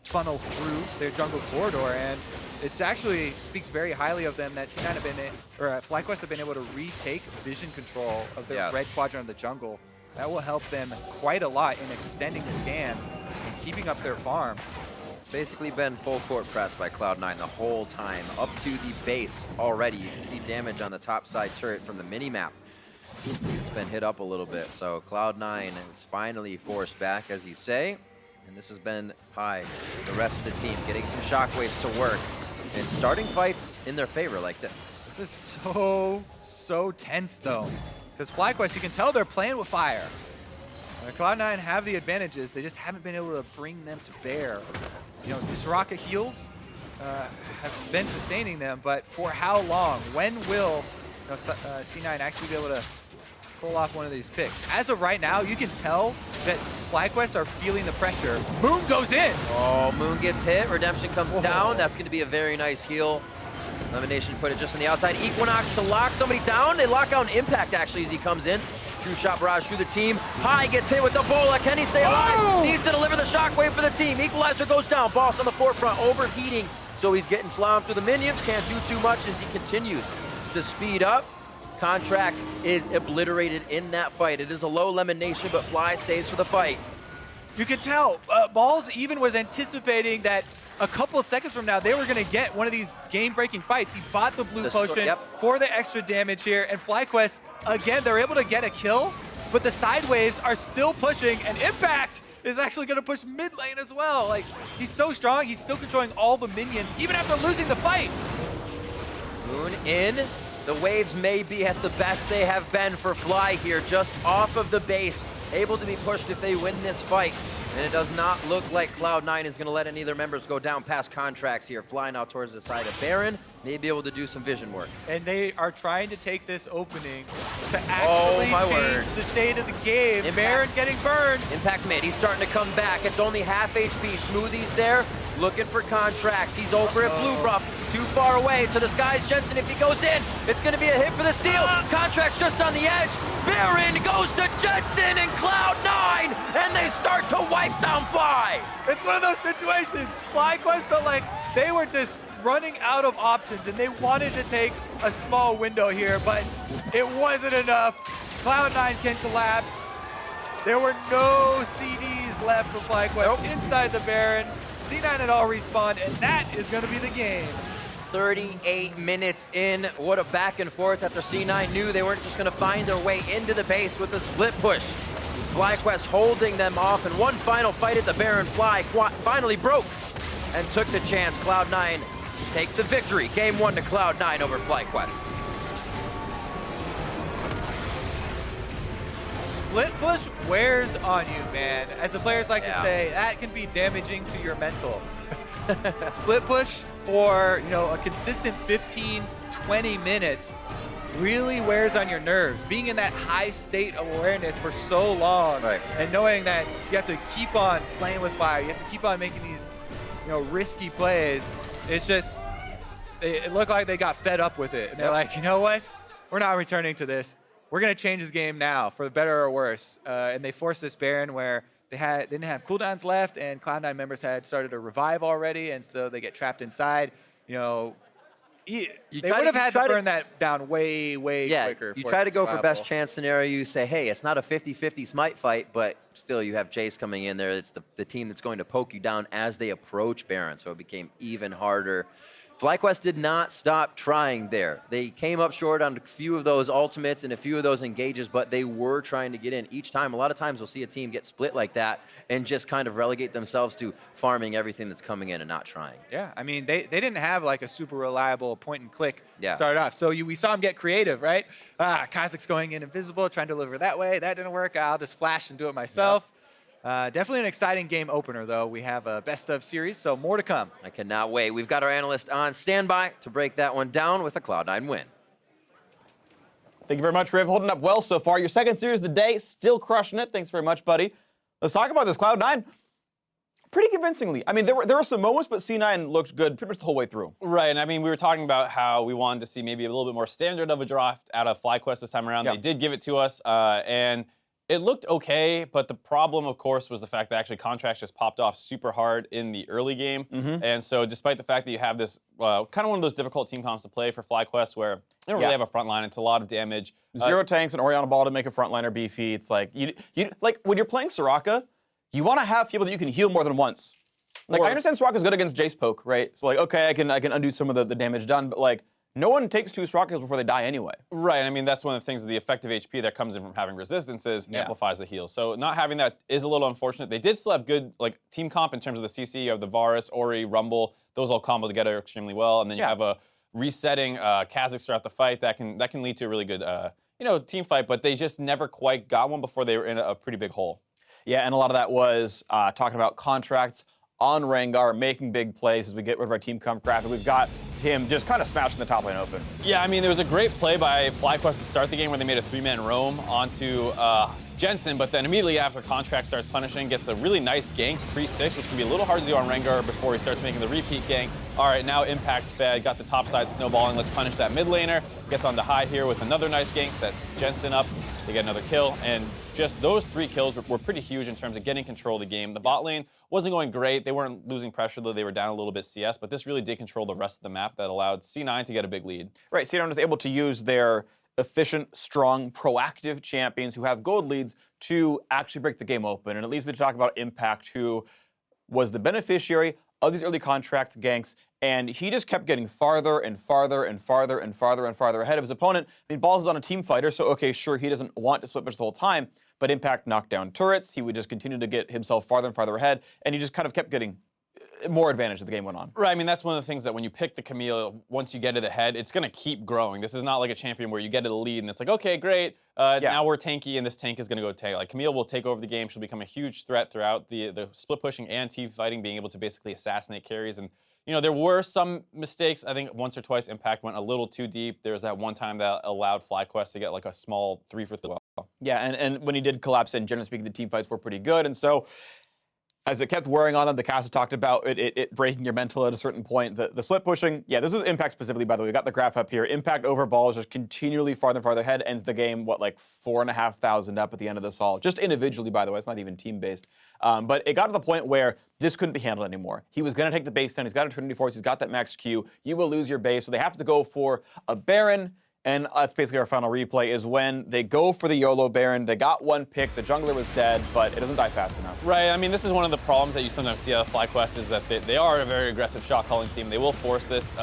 funnel through their jungle corridor. And it's actually speaks very highly of them that C9 have been, or FlyQuest have been able to retake vision control of their red quadrant of the jungle. That will help them quite a lot in extending this game and keeping up their farm. Basically been full court press by Cloud9 the whole time, up to the base already. You can see damage on the top side turret from the mini-map. It's been hit up a little bit, so Cloud9 is finally forced back, as you say. And this has been Pi, the rest of the team, getting some shockwaves to work and starting fights in their favor like this. This is so tense, though. Because FlyQuest, you can tell they're playing with fire. Cloud9 have the advantages, they just haven't been able to bring them to bear. You know, the Soraka heals have been sustaining them, but for how long? When will C9 actually be able to pull off one of these picks? As of right now, you can tell that FlyQuest are feeling the pressure. Moon goes in! Oh, Moon gets hit, Redemption comes down. That's going to be a very nice heal. Elimination put it just on the outside. Equinox to lock somebody down. They lock out Impact, actually, as he comes in. True shot barrage through the team. Pi gets hit with the bola. Can he stay alive? Needs to deliver the shockwave for the team. Equalizer goes down. Boss on the forefront, overheating. So he's getting slammed through the minions. Can't do too much as he continues to speed up. Contracts is obliterated in that fight. It is a low elimination, but Fly stays for the fight. You could tell, Balls even was anticipating that a couple of seconds from now, they were going to get one of these game-breaking fights. He bought the blue potion for the extra damage here, and FlyQuest, again, they're able to get a kill, but the side waves are still pushing, and Impact is actually going to push mid lane as well. Like, he's so strong, he's still controlling all the minions, even after losing the fight. Moon in. The waves may be at the best they have been for Fly here, just off of the base, able to be pushed if they win this fight. And it does not look like Cloud9 is going to let any of their members go down past Contracts here. Fly now towards the side of Baron, may be able to do some vision work. And they are trying to take this opening to actually change the state of the game. Baron getting burned. Impact mid, he's starting to come back. It's only half HP. Smoothie's there, looking for Contracts. He's over at blue buff, too far away. To the skies, Jensen, if he goes in, it's going to be a hit for the steal. Contracts just on the edge. Baron goes to Jensen and Cloud9, and they start to wipe down Fly. It's one of those situations. FlyQuest felt like they were just running out of options, and they wanted to take a small window here, but it wasn't enough. Cloud9 can collapse. There were no CDs left for FlyQuest inside the Baron. C9 had all respawned, and that is going to be the game. 38 minutes in. What a back and forth after C9 knew they weren't just going to find their way into the base with the split push. FlyQuest holding them off, and one final fight at the Baron. Fly finally broke and took the chance. Cloud9 take the victory. Game 1 to Cloud9 over FlyQuest. Split push wears on you, man. As the players like to say, that can be damaging to your mental. Split push for, you know, a consistent 15, 20 minutes really wears on your nerves. Being in that high state of awareness for so long, and knowing that you have to keep on playing with fire, you have to keep on making these, you know, risky plays. It's just, it looked like they got fed up with it. And they're like, you know what? We're not returning to this. We're going to change this game now, for better or worse. And they forced this Baron where they didn't have cooldowns left, and Cloud9 members had started to revive already, and so they get trapped inside. You know, they would have had to burn that down way quicker. You try to go for best chance scenario. You say, hey, it's not a 50-50 smite fight, but still you have Jace coming in there. It's the team that's going to poke you down as they approach Baron, so it became even harder. FlyQuest did not stop trying there. They came up short on a few of those ultimates and a few of those engages, but they were trying to get in each time. A lot of times we'll see a team get split like that and just kind of relegate themselves to farming everything that's coming in and not trying. Yeah, I mean, they didn't have like a super reliable point and click to start off. So we saw them get creative, right? Kazac's going in invisible, trying to deliver that way. That didn't work. I'll just flash and do it myself. Definitely an exciting game opener, though. We have a best of series, so more to come. I cannot wait. We've got our analyst on standby to break that one down with a Cloud9 win. Thank you very much, Riv. Holding up well so far. Your second series of the day, still crushing it. Thanks very much, buddy. Let's talk about this Cloud9. Pretty convincingly. I mean, there were some moments, but C9 looked good pretty much the whole way through. Right, and I mean, we were talking about how we wanted to see maybe a little bit more standard of a draft out of FlyQuest this time around. They did give it to us, and it looked okay, but the problem, of course, was the fact that actually Contracts just popped off super hard in the early game. And so despite the fact that you have this kind of one of those difficult team comps to play for FlyQuest where they don't really have a front line, it's a lot of damage. Zero tanks and Orianna Ball to make a frontliner beefy. It's like, like when you're playing Soraka, you want to have people that you can heal more than once. Like, I understand Soraka's good against Jace poke, right? So like, okay, I can undo some of the damage done, but like, no one takes 2 Sorakas before they die anyway. Right, I mean, that's one of the things, the effective HP that comes in from having resistances amplifies the heal. So not having that is a little unfortunate. They did still have good like team comp in terms of the CC. You have the Varus, Ori, Rumble. Those all combo together extremely well. And then you have a resetting Kha'Zix throughout the fight that can lead to a really good team fight, but they just never quite got one before they were in a pretty big hole. Yeah, and a lot of that was talking about Contracts on Rengar, making big plays as we get rid of our team comp crap. And we've got him just kind of smashing the top lane open. Yeah, I mean, there was a great play by FlyQuest to start the game where they made a 3-man roam onto Jensen, but then immediately after Contract starts punishing, gets a really nice gank, 3-6, which can be a little hard to do on Rengar before he starts making the repeat gank. All right, now Impact's fed, got the top side snowballing. Let's punish that mid laner. Gets on the high here with another nice gank, sets Jensen up. They get another kill, and just those 3 kills were pretty huge in terms of getting control of the game. The bot lane wasn't going great. They weren't losing pressure, though they were down a little bit CS, but this really did control the rest of the map that allowed C9 to get a big lead. Right, C9 was able to use their efficient, strong, proactive champions who have gold leads to actually break the game open. And it leads me to talk about Impact, who was the beneficiary of these early contract ganks, and he just kept getting farther and farther and farther and farther and farther ahead of his opponent. I mean, Balls is on a team fighter, so okay, sure, he doesn't want to split push the whole time, but Impact knocked down turrets. He would just continue to get himself farther and farther ahead, and he just kind of kept getting more advantage as the game went on. Right, I mean, that's one of the things that when you pick the Camille, once you get it ahead, it's going to keep growing. This is not like a champion where you get it a lead and it's like, okay, great, now we're tanky and this tank is going to go tank. Like, Camille will take over the game. She'll become a huge threat throughout the split pushing and team fighting, being able to basically assassinate carries. And, you know, there were some mistakes. I think once or twice Impact went a little too deep. There was that one time that allowed FlyQuest to get like a small 3 for 3. Yeah, and when he did collapse in, generally speaking, the team fights were pretty good. And so, as it kept wearing on them, the cast talked about it breaking your mental at a certain point. The split pushing, yeah, this is Impact specifically, by the way. We got the graph up here. Impact over Balls just continually farther and farther ahead, ends the game, what, like 4,500 up at the end of this all. Just individually, by the way. It's not even team-based. But it got to the point where this couldn't be handled anymore. He was going to take the base down. He's got a Trinity Force. He's got that max Q. You will lose your base. So they have to go for a Baron. And that's basically our final replay, is when they go for the YOLO Baron. They got one pick. The jungler was dead, but it doesn't die fast enough. Right. I mean, this is one of the problems that you sometimes see out of FlyQuest, is that they are a very aggressive shot calling team. They will force this.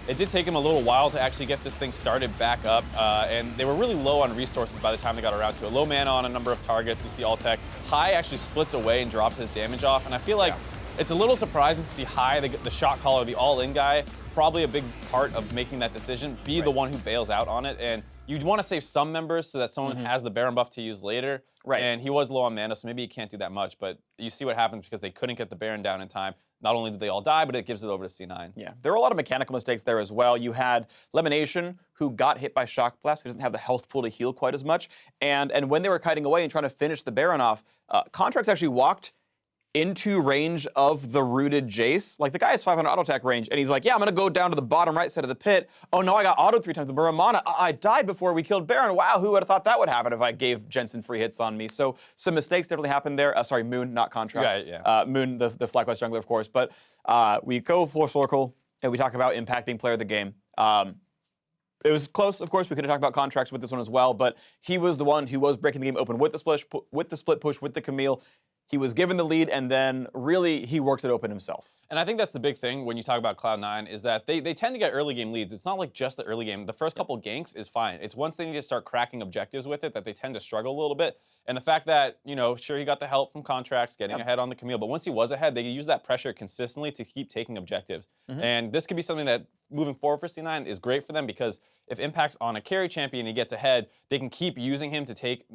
It did take them a little while to actually get this thing started back up, and they were really low on resources by the time they got around to it. Low mana on a number of targets. You see Altec. High actually splits away and drops his damage off, and I feel like it's a little surprising to see High, the shot caller, the all-in guy, probably a big part of making that decision, be the one who bails out on it. And you'd want to save some members so that someone has the Baron buff to use later. Right. And he was low on mana, so maybe he can't do that much. But you see what happens because they couldn't get the Baron down in time. Not only did they all die, but it gives it over to C9. Yeah, there were a lot of mechanical mistakes there as well. You had Lemonation, who got hit by Shock Blast, who doesn't have the health pool to heal quite as much. And when they were kiting away and trying to finish the Baron off, Contracts actually walked into range of the rooted Jace. Like, the guy has 500 auto attack range, and he's like, yeah, I'm gonna go down to the bottom right side of the pit. Oh no, I got auto 3 times the Burn Mana. I died before we killed Baron. Wow, who would have thought that would happen if I gave Jensen free hits on me? So some mistakes definitely happened there. Sorry, Moon, not Contracts. Yeah. Moon, the FlyQuest jungler, of course. But we go full circle, and we talk about Impact being player of the game. It was close, of course. We could have talked about Contracts with this one as well, but he was the one who was breaking the game open with the split push, with the Camille. He was given the lead, and then really he worked it open himself. And I think that's the big thing when you talk about Cloud9, is that they tend to get early game leads. It's not like just the early game. The first couple ganks is fine. It's once they need to start cracking objectives with it that they tend to struggle a little bit. And the fact that, you know, sure, he got the help from Contracts, getting ahead on the Camille, but once he was ahead, they could use that pressure consistently to keep taking objectives. And this could be something that, moving forward for C9, is great for them, because if Impact's on a carry champion and he gets ahead, they can keep using him to take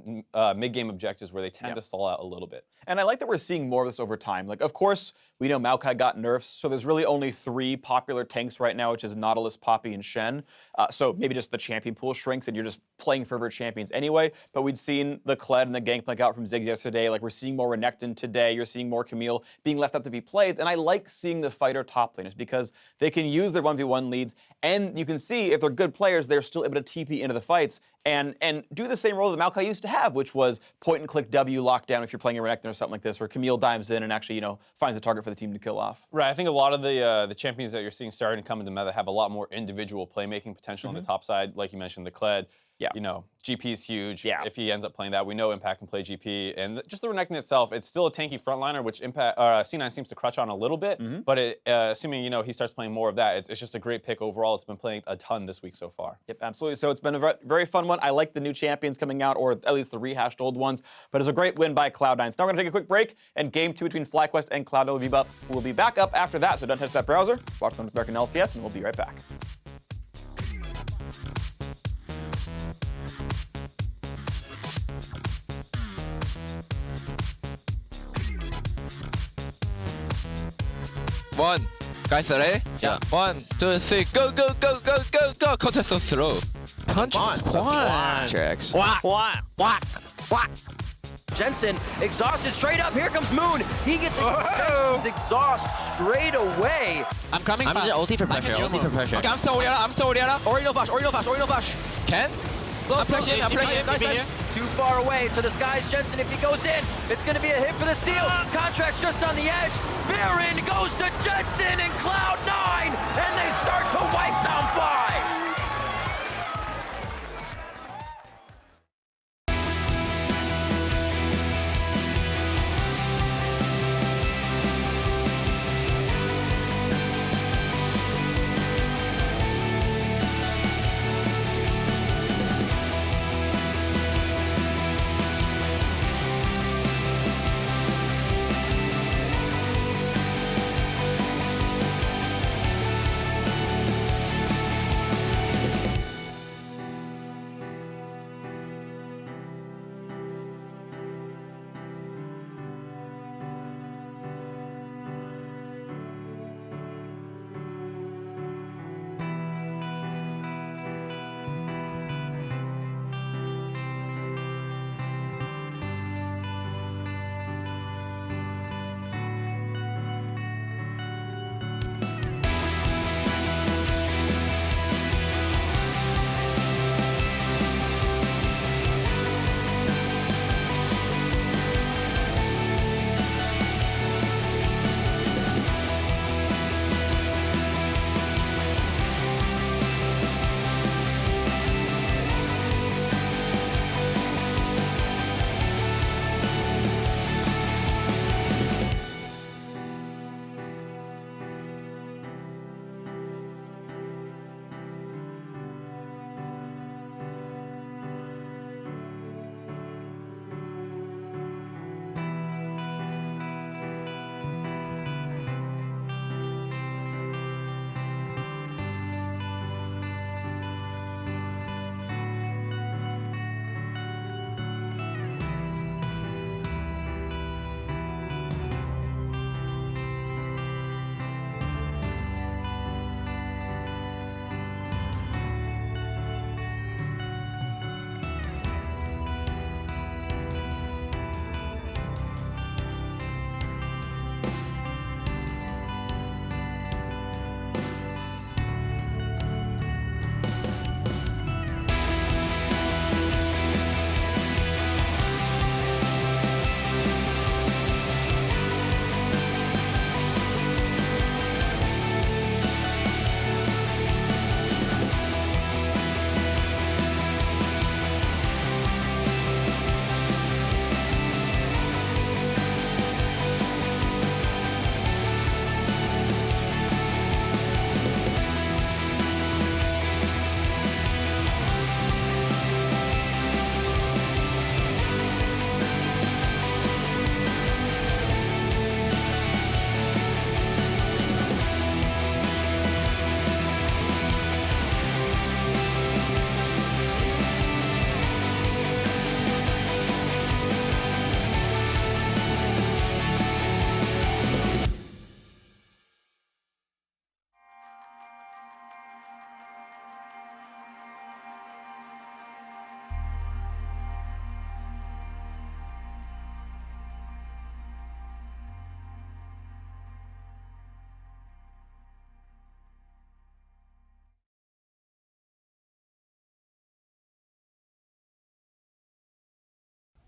mid-game objectives where they tend to stall out a little bit. And I like that we're seeing more of this over time. Like, of course, we know Maokai got nerfs, so there's really only 3 popular tanks right now, which is Nautilus, Poppy, and Shen. So maybe just the champion pool shrinks and you're just playing favorite champions anyway. But we'd seen the Kled and the Gangplank out from Ziggs yesterday. Like, we're seeing more Renekton today. You're seeing more Camille being left out to be played. And I like seeing the fighter top laners because they can use their 1v1 leads, and you can see if they're good players, they're still able to TP into the fights and do the same role that Maokai used to have, which was point and click W lockdown if you're playing a Renekton or something like this, where Camille dives in and actually, you know, finds a target for the team to kill off. Right, I think a lot of the champions that you're seeing starting to come into meta have a lot more individual playmaking potential on the top side. Like you mentioned, the Kled. Yeah. You know, GP is huge. Yeah. If he ends up playing that, we know Impact can play GP. And just the Renekton itself, it's still a tanky frontliner, which C9 seems to crutch on a little bit. But assuming, you know, he starts playing more of that, it's just a great pick overall. It's been playing a ton this week so far. Yep, absolutely. So it's been a very fun one. I like the new champions coming out, or at least the rehashed old ones. But it's a great win by Cloud9. So now we're going to take a quick break, and game 2 between FlyQuest and Cloud9 will be back up after that. So don't touch that browser. Watch North American LCS, and we'll be right back. One. Guys, ready? Yeah. 1, 2, 3. Go, go, go, go, go, go. Contest so slow. Punch one. Checks. Whack. Jensen, exhausted straight up. Here comes Moon. He gets exhaust straight away. I'm coming. I'm just ulti for pressure. Okay, I'm still Oriana. Original flash. Ken? I'm flashing. Guys, too far away to the skies. Jensen, if he goes in, it's going to be a hit for the steal. Contract's just on the edge. Baron goes to Jensen and Cloud9, and they start to wipe down 5.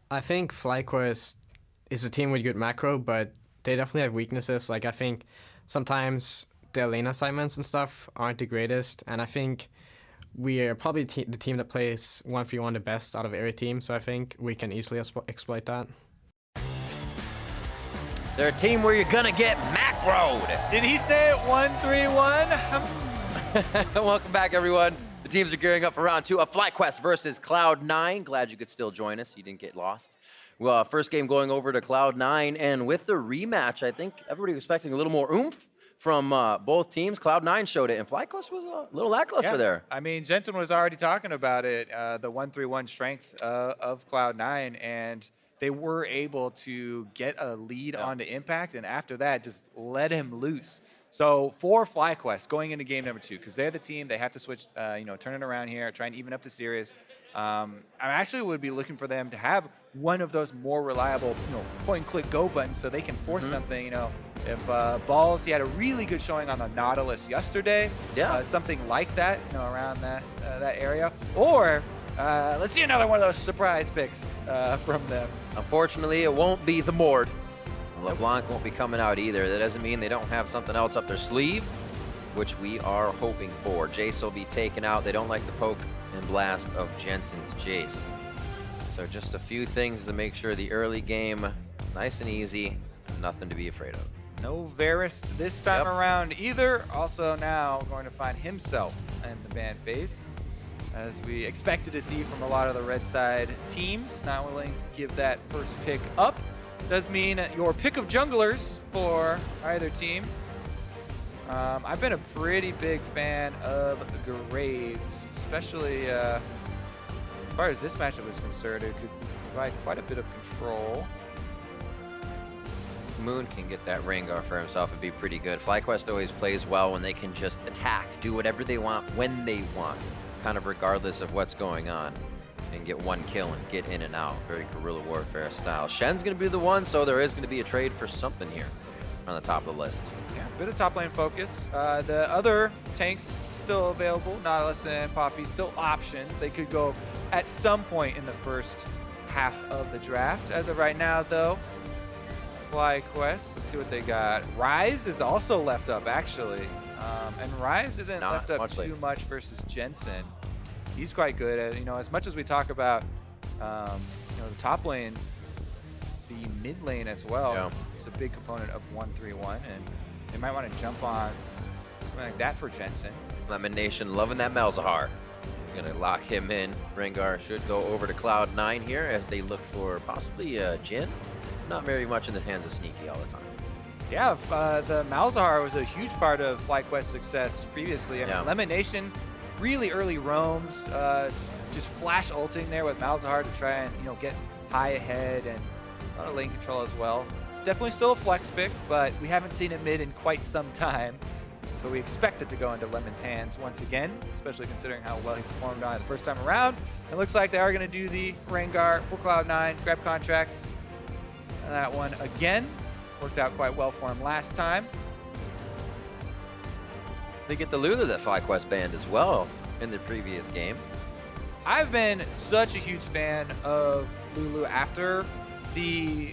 I think FlyQuest is a team with good macro, but they definitely have weaknesses. Like, I think sometimes their lane assignments and stuff aren't the greatest, and I think we are probably the team that plays 1v1 the best out of every team, so I think we can easily exploit that. They're a team where you're gonna get macroed. Did he say it 1-3-1? Welcome back, everyone. The teams are gearing up for round 2 of FlyQuest versus Cloud9. Glad you could still join us. You didn't get lost. Well, first game going over to Cloud9, and with the rematch, I think everybody was expecting a little more oomph from both teams. Cloud9 showed it, and FlyQuest was a little lackluster there. I mean, Jensen was already talking about it, the 1-3-1 strength of Cloud9, and they were able to get a lead onto Impact, and after that, just let him loose. So for FlyQuest, going into game number 2, because they're the team, they have to switch, turn it around here, try and even up the series. I actually would be looking for them to have one of those more reliable, point-and-click go buttons, so they can force something. If Balls, he had a really good showing on the Nautilus yesterday. Yeah. Something like that, around that area. Or let's see another one of those surprise picks from them. Unfortunately, it won't be the Mord. LeBlanc won't be coming out either. That doesn't mean they don't have something else up their sleeve, which we are hoping for. Jace will be taken out. They don't like the poke and blast of Jensen's Jace. So just a few things to make sure the early game is nice and easy. Nothing to be afraid of. No Varus this time around either. Also now going to find himself in the ban phase, as we expected to see from a lot of the red side teams. Not willing to give that first pick up. Does mean your pick of junglers for either team. I've been a pretty big fan of Graves, especially as far as this matchup is concerned. It could provide quite a bit of control. Moon can get that Rengar for himself and be pretty good. FlyQuest always plays well when they can just attack, do whatever they want, when they want, kind of regardless of what's going on, and get one kill and get in and out. Very guerrilla warfare style. Shen's going to be the one, so there is going to be a trade for something here on the top of the list. Yeah, bit of top lane focus. The other tanks still available. Nautilus and Poppy still options. They could go at some point in the first half of the draft. As of right now, though, FlyQuest, let's see what they got. Rise is also left up, actually. And Rise isn't left up too much versus Jensen. He's quite good at, as much as we talk about, the top lane, the mid lane as well. It's a big component of 1-3-1, and they might want to jump on something like that for Jensen. Lemon Nation loving that Malzahar. He's going to lock him in. Rengar should go over to Cloud9 here as they look for possibly Jhin. Not very much in the hands of Sneaky all the time. Yeah, the Malzahar was a huge part of FlyQuest's success previously. I mean, Lemon Nation, really early roams, just flash ulting there with Malzahar to try and get high ahead, and a lot of lane control as well. It's definitely still a flex pick, but we haven't seen it mid in quite some time. So we expect it to go into Lemon's hands once again, especially considering how well he performed on it the first time around. It looks like they are going to do the Rengar for Cloud9, grab contracts. And that one again worked out quite well for him last time. They get the Lulu that FlyQuest banned as well in the previous game. I've been such a huge fan of Lulu after the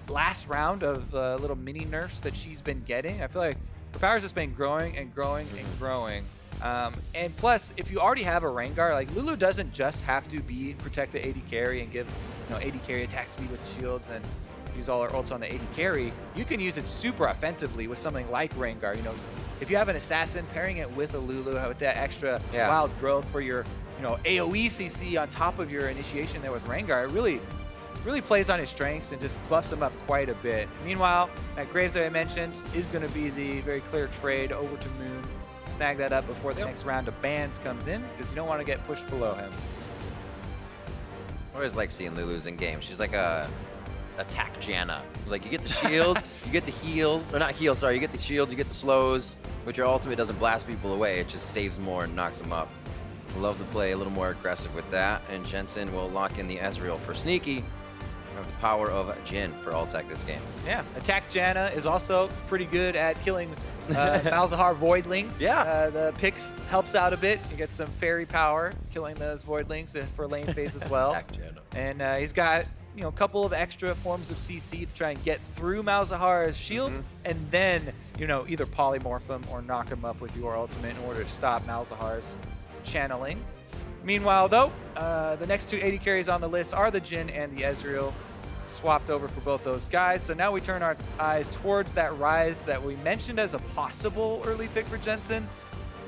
last round of little mini nerfs that she's been getting. I feel like her power's just been growing and growing and growing. And plus, if you already have a Rengar, like Lulu doesn't just have to protect the AD carry and give 80 carry attack speed with the shields and use all our ults on the AD carry. You can use it super offensively with something like Rengar. If you have an assassin, pairing it with a Lulu with that extra wild growth for your AoE CC on top of your initiation there with Rengar, it really plays on his strengths and just buffs him up quite a bit. Meanwhile, that Graves that I mentioned is going to be the very clear trade over to Moon. Snag that up before the next round of bans comes in, because you don't want to get pushed below him. I always like seeing Lulu's in game. She's like a attack Janna. Like, you get the shields, you get the heals, or not heals, sorry, you get the shields, you get the slows, but your ultimate doesn't blast people away. It just saves more and knocks them up. Love to play a little more aggressive with that, and Jensen will lock in the Ezreal for Sneaky. have the power of Jin for Altec this game. Yeah, Attack Janna is also pretty good at killing Malzahar Voidlings. Yeah. The Pix helps out a bit. You get some fairy power killing those Voidlings for lane phase as well. Attack Janna. And he's got a couple of extra forms of CC to try and get through Malzahar's shield, and then either polymorph him or knock him up with your ultimate in order to stop Malzahar's channeling. Meanwhile, though, the next two AD carries on the list are the Jhin and the Ezreal. Swapped over for both those guys. So now we turn our eyes towards that Ryze that we mentioned as a possible early pick for Jensen.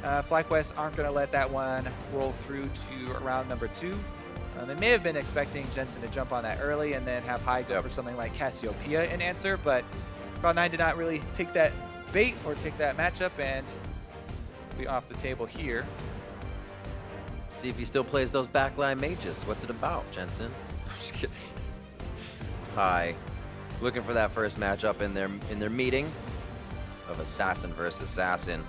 FlyQuest aren't going to let that one roll through to round number 2. They may have been expecting Jensen to jump on that early and then have High go for something like Cassiopeia in answer, but Cloud9 did not really take that bait or take that matchup, and be off the table here. See if he still plays those backline mages. What's it about, Jensen? I'm just kidding. High, looking for that first matchup in their meeting of Assassin versus Assassin.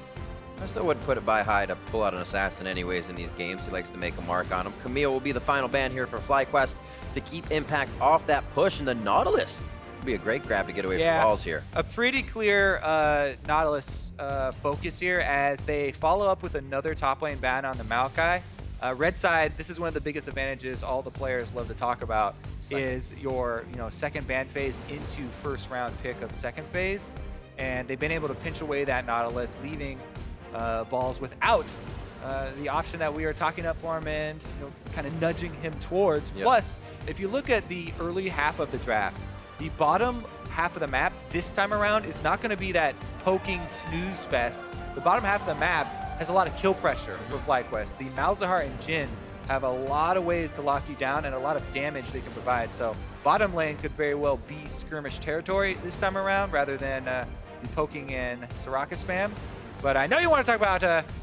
I still wouldn't put it by High to pull out an Assassin anyways in these games. He likes to make a mark on him. Camille will be the final ban here for FlyQuest to keep Impact off that push, and the Nautilus would be a great grab to get away from balls here. A pretty clear Nautilus focus here as they follow up with another top lane ban on the Maokai. Red side, this is one of the biggest advantages all the players love to talk about, is your second ban phase into first round pick of second phase. And they've been able to pinch away that Nautilus, leaving balls without the option that we are talking up for him and kind of nudging him towards. Yep. Plus, if you look at the early half of the draft, the bottom half of the map this time around is not going to be that poking snooze fest. The bottom half of the map has a lot of kill pressure for FlyQuest. The Malzahar and Jhin have a lot of ways to lock you down and a lot of damage they can provide. So bottom lane could very well be skirmish territory this time around rather than the poking and Soraka spam. But I know you want to talk about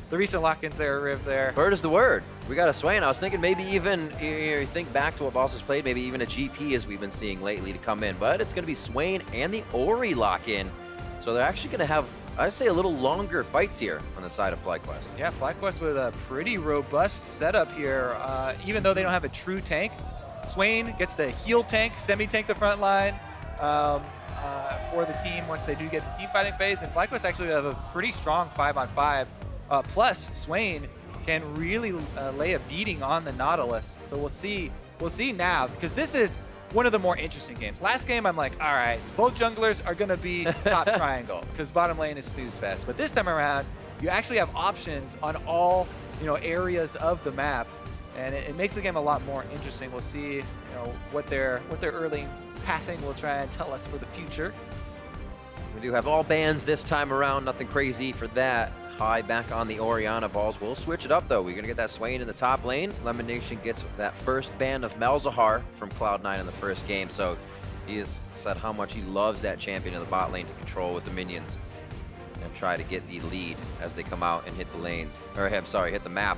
the recent lock-ins there, Riv, there. Bird is the word. We got a Swain. I was thinking maybe even, you think back to what Boss has played, maybe even a GP as we've been seeing lately to come in. But it's going to be Swain and the Ori lock-in. So they're actually going to have, I'd say, a little longer fights here on the side of FlyQuest. Yeah, FlyQuest with a pretty robust setup here. Even though they don't have a true tank, Swain gets the heal tank, semi-tank the front line for the team once they do get to team fighting phase. And FlyQuest actually have a pretty strong 5-on-5. Plus, Swain can really lay a beating on the Nautilus. So we'll see now, because this is one of the more interesting games. Last game, I'm like, all right, both junglers are going to be top triangle because bottom lane is snooze fest. But this time around, you actually have options on all areas of the map, and it makes the game a lot more interesting. We'll see what their early pathing will try and tell us for the future. We do have all bans this time around. Nothing crazy for that. High back on the Orianna balls. We'll switch it up, though. We're going to get that Swain in the top lane. Lemon Nation gets that first ban of Malzahar from Cloud9 in the first game. So he has said how much he loves that champion in the bot lane to control with the minions and try to get the lead as they come out and hit the lanes. Or, I'm sorry, hit the map.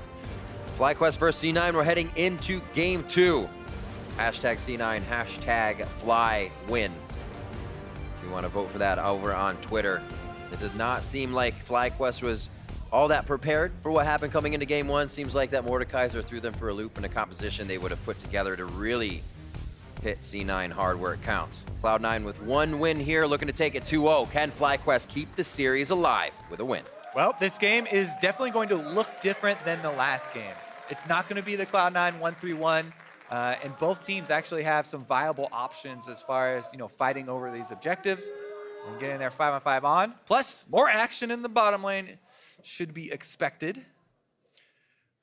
FlyQuest versus C9. We're heading into game 2. Hashtag C9, hashtag FlyWin. If you want to vote for that over on Twitter. It did not seem like FlyQuest was all that prepared for what happened coming into game 1. Seems like that Mordekaiser threw them for a loop in a composition they would have put together to really hit C9 hard where it counts. Cloud9 with one win here, looking to take it 2-0. Can FlyQuest keep the series alive with a win? Well, this game is definitely going to look different than the last game. It's not going to be the Cloud9 1-3-1. And both teams actually have some viable options as far as fighting over these objectives and getting their 5-on-5 on. Plus, more action in the bottom lane should be expected.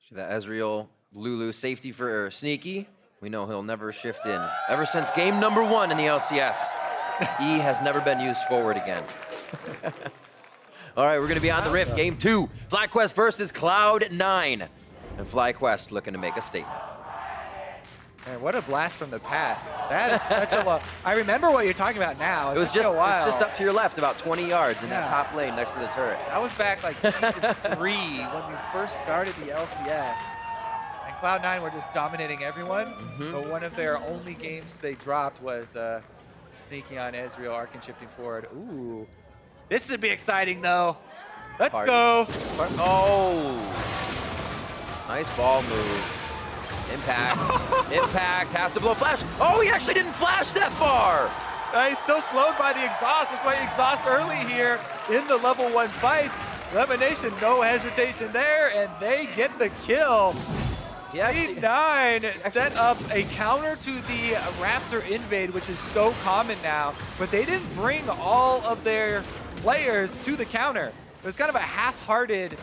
So that Ezreal Lulu safety for Sneaky. We know he'll never shift in. Ever since game number 1 in the LCS, E has never been used forward again. All right, we're going to be on the Rift. Game 2, FlyQuest versus Cloud9. And FlyQuest looking to make a statement. Man, what a blast from the past. That is such a long... I remember what you're talking about now. It was just up to your left, about 20 yards in that top lane next to the turret. That was back like season 3 when we first started the LCS. And Cloud9 were just dominating everyone. But one of their only games they dropped was sneaking on Ezreal, arc and shifting forward. Ooh. This should be exciting, though. Let's go. Oh. Nice ball move. Impact. Impact has to blow flash. Oh, he actually didn't flash that far. He's still slowed by the exhaust. That's why he exhausts early here in the level 1 fights. Lemonation, no hesitation there, and they get the kill. C9 set up a counter to the Raptor invade, which is so common now, but they didn't bring all of their players to the counter. It was kind of a half-hearted,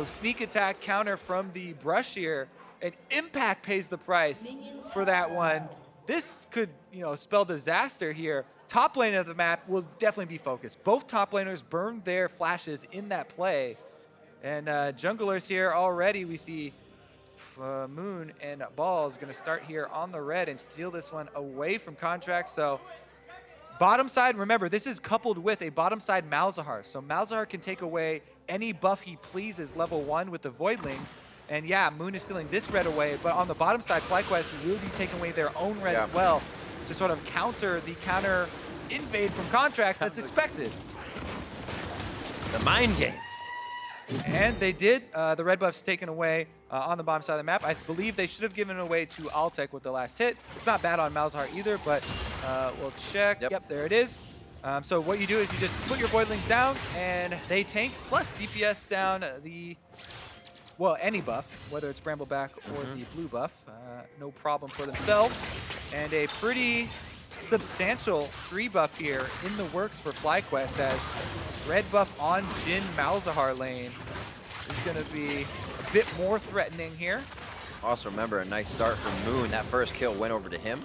sneak attack counter from the Brush here, and Impact pays the price for that one. This could, spell disaster here. Top lane of the map will definitely be focused. Both top laners burned their flashes in that play, and junglers here already we see Moon and Ball is going to start here on the red and steal this one away from Contract. So bottom side, remember, this is coupled with a bottom side Malzahar. So Malzahar can take away any buff he pleases level 1 with the Voidlings. And yeah, Moon is stealing this red away, but on the bottom side, FlyQuest will be taking away their own red as well to sort of counter the counter invade from Contracts that's expected. The mind games. And they did. The red buff's taken away on the bottom side of the map. I believe they should have given it away to Altec with the last hit. It's not bad on Malzahar either, but we'll check. Yep, there it is. So what you do is you just put your Voidlings down, and they tank, plus DPS down any buff, whether it's Brambleback or the blue buff. No problem for themselves. And a pretty substantial 3 buff here in the works for FlyQuest, as red buff on Jhin Malzahar lane is going to be a bit more threatening here. Also remember, a nice start from Moon. That first kill went over to him,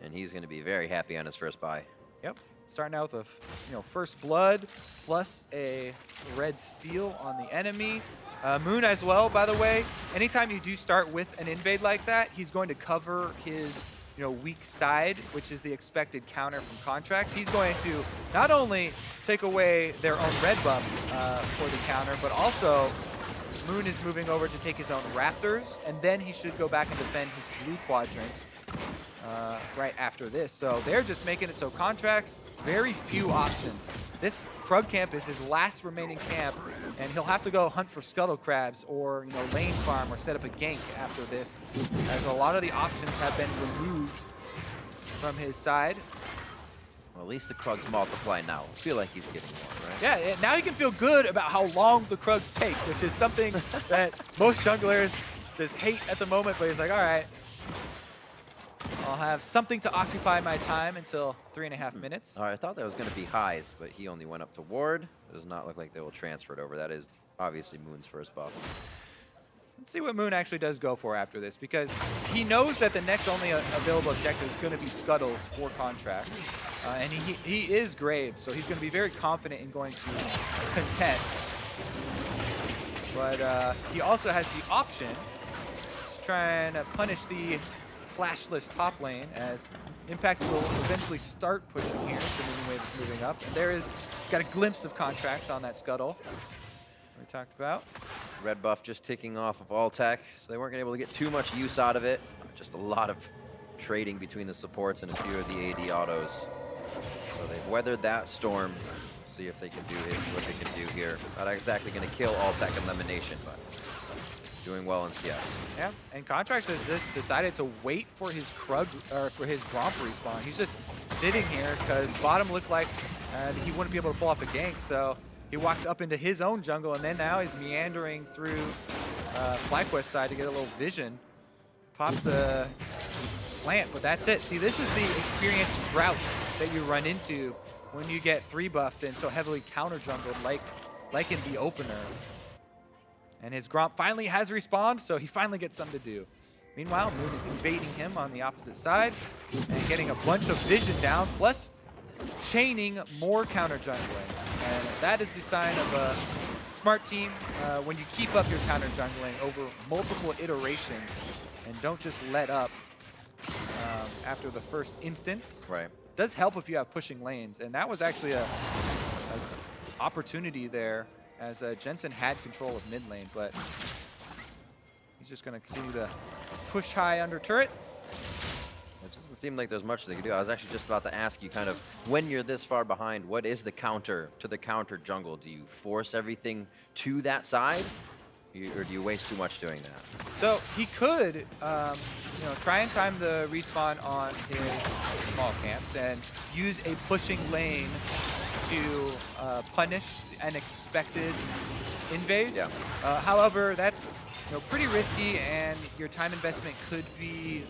and he's going to be very happy on his first buy. Yep, starting out with a first blood plus a red steal on the enemy. Moon as well, by the way. Anytime you do start with an invade like that, he's going to cover his weak side, which is the expected counter from Contracts. He's going to not only take away their own red buff for the counter, but also Moon is moving over to take his own Raptors, and then he should go back and defend his blue quadrant right after this. So they're just making it so Contracts, very few options. This Krug camp is his last remaining camp, and he'll have to go hunt for scuttle crabs or lane farm or set up a gank after this, as a lot of the options have been removed from his side. Well, at least the Krugs multiply now. I feel like he's getting more, right? Yeah, now he can feel good about how long the Krugs take, which is something that most junglers just hate at the moment, but he's like, all right, I'll have something to occupy my time until 3.5 minutes. All right, I thought that was going to be Highs, but he only went up to Ward. It does not look like they will transfer it over. That is obviously Moon's first buff. Let's see what Moon actually does go for after this, because he knows that the next only available objective is going to be Scuttles for Contract. And he is Graves, so he's going to be very confident in going to contest. But he also has the option to try and punish the flashless top lane, as Impact will eventually start pushing here. The Moon wave is moving up. And there is, got a glimpse of Contracts on that Scuttle we talked about. Red buff just ticking off of Altec, so they weren't able to get too much use out of it. Just a lot of trading between the supports and a few of the AD autos. So they've weathered that storm. See if they can do what they can do here. Not exactly going to kill Altec and Lemonation, but doing well in CS. Yeah, and Contracts has just decided to wait for his Krug, or for his Gromp respawn. He's just sitting here because bottom looked like he wouldn't be able to pull off a gank, so he walked up into his own jungle, and then now he's meandering through FlyQuest side to get a little vision. Pops a plant, but that's it. See, this is the experience drought that you run into when you get 3-buffed and so heavily counter-jungled like in the opener. And his Gromp finally has respawned, so he finally gets something to do. Meanwhile, Moon is invading him on the opposite side and getting a bunch of vision down, plus chaining more counter-jungling. And that is the sign of a smart team when you keep up your counter-jungling over multiple iterations and don't just let up after the first instance. Right. Does help if you have pushing lanes, and that was actually a opportunity there, as Jensen had control of mid lane, but he's just going to continue to push high under turret. It doesn't seem like there's much they can do. I was actually just about to ask you, kind of, when you're this far behind, what is the counter to the counter jungle? Do you force everything to that side? Or do you waste too much doing that? So he could, try and time the respawn on his small camps and use a pushing lane to punish an expected invade. Yeah. However, that's pretty risky, and your time investment could be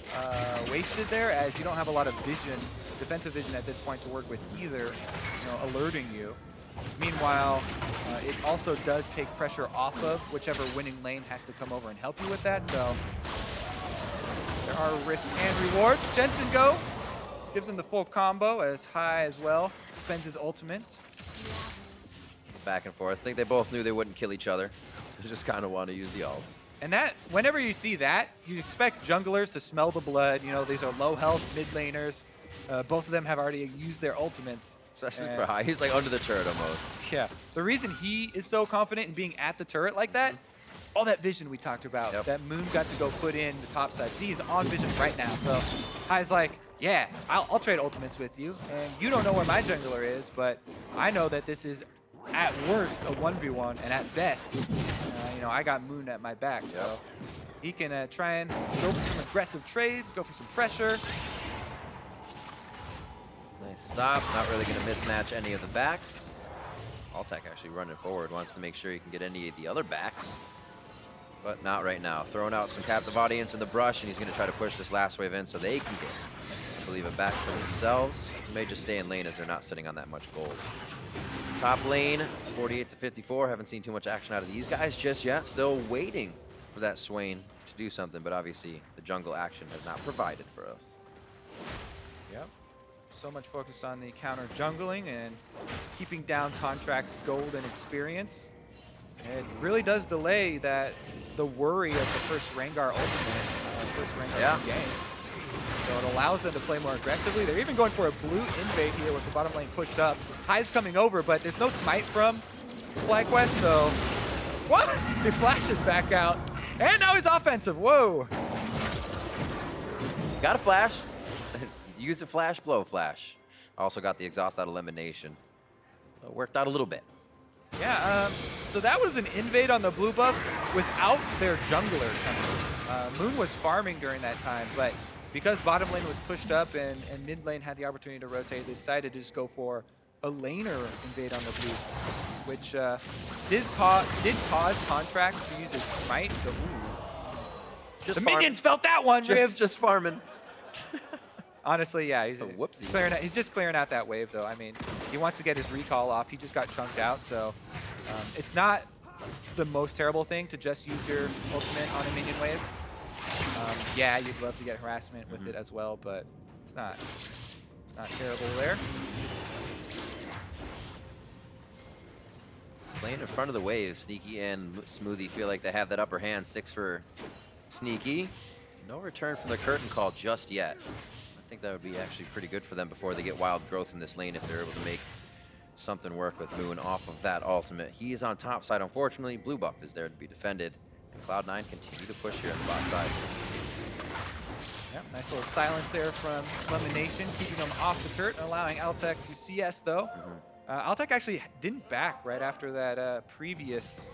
wasted there, as you don't have a lot of vision, defensive vision at this point to work with either, alerting you. Meanwhile, it also does take pressure off of whichever winning lane has to come over and help you with that, so there are risks and rewards. Jensen go, gives him the full combo as High as well, spends his ultimate. Back and forth. I think they both knew they wouldn't kill each other. They just kind of want to use the ults. And that, whenever you see that, you expect junglers to smell the blood. These are low health mid laners. Both of them have already used their ultimates. Especially for High. He's like under the turret almost. Yeah. The reason he is so confident in being at the turret like that, all that vision we talked about, that Moon got to go put in the top side. See, he's on vision right now. So High's like, yeah, I'll trade ultimates with you. And you don't know where my jungler is, but I know that this is at worst a 1v1, and at best, I got Moon at my back. So he can try and go for some aggressive trades, go for some pressure. Nice stop. Not really going to mismatch any of the backs. Altec actually running forward, wants to make sure he can get any of the other backs. But not right now. Throwing out some captive audience in the brush, and he's going to try to push this last wave in so they can get, I believe, it back for themselves. May just stay in lane as they're not sitting on that much gold. Top lane, 48 to 54. Haven't seen too much action out of these guys just yet. Still waiting for that Swain to do something, but obviously the jungle action has not provided for us. Yep. So much focus on the counter jungling and keeping down Contract's gold and experience. It really does delay the worry of the first Rengar ultimate, first Rengar in the game. So it allows them to play more aggressively. They're even going for a blue invade here with the bottom lane pushed up. High's coming over, but there's no smite from FlyQuest, so what? He flashes back out, and now he's offensive. Whoa! Got a flash. Use a flash, blow flash. Also got the exhaust out elimination. So it worked out a little bit. Yeah, so that was an invade on the blue buff without their jungler coming. Moon was farming during that time, but because bottom lane was pushed up and mid lane had the opportunity to rotate, they decided to just go for a laner invade on the blue, which did cause Contracts to use his smite. So the minions felt that one. Just farming. Honestly, yeah, he's whoopsie. clearing out, he's just clearing out that wave, though. I mean, he wants to get his recall off. He just got chunked out, so it's not the most terrible thing to just use your ultimate on a minion wave. Yeah, you'd love to get harassment with it as well, but it's not terrible there. Playing in front of the wave, Sneaky and Smoothie feel like they have that upper hand. 6 for Sneaky. No return from the curtain call just yet. I think that would be actually pretty good for them before they get wild growth in this lane if they're able to make something work with Moon off of that ultimate. He is on top side, unfortunately. Blue buff is there to be defended. And Cloud9 continue to push here on the bot side. Yeah, nice little silence there from Elimination, keeping them off the turret and allowing Altec to CS, though. Altec actually didn't back right after that previous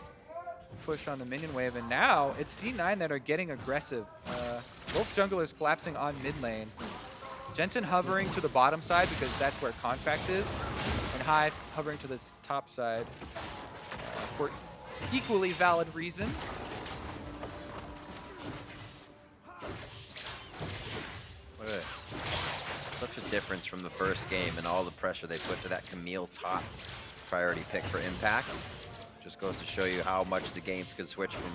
push on the minion wave, and now it's C9 that are getting aggressive. Both junglers collapsing on mid lane. Jensen hovering to the bottom side because that's where Contract is, and High hovering to this top side for equally valid reasons. Such a difference from the first game and all the pressure they put to that Camille top priority pick for Impact. Just goes to show you how much the games could switch from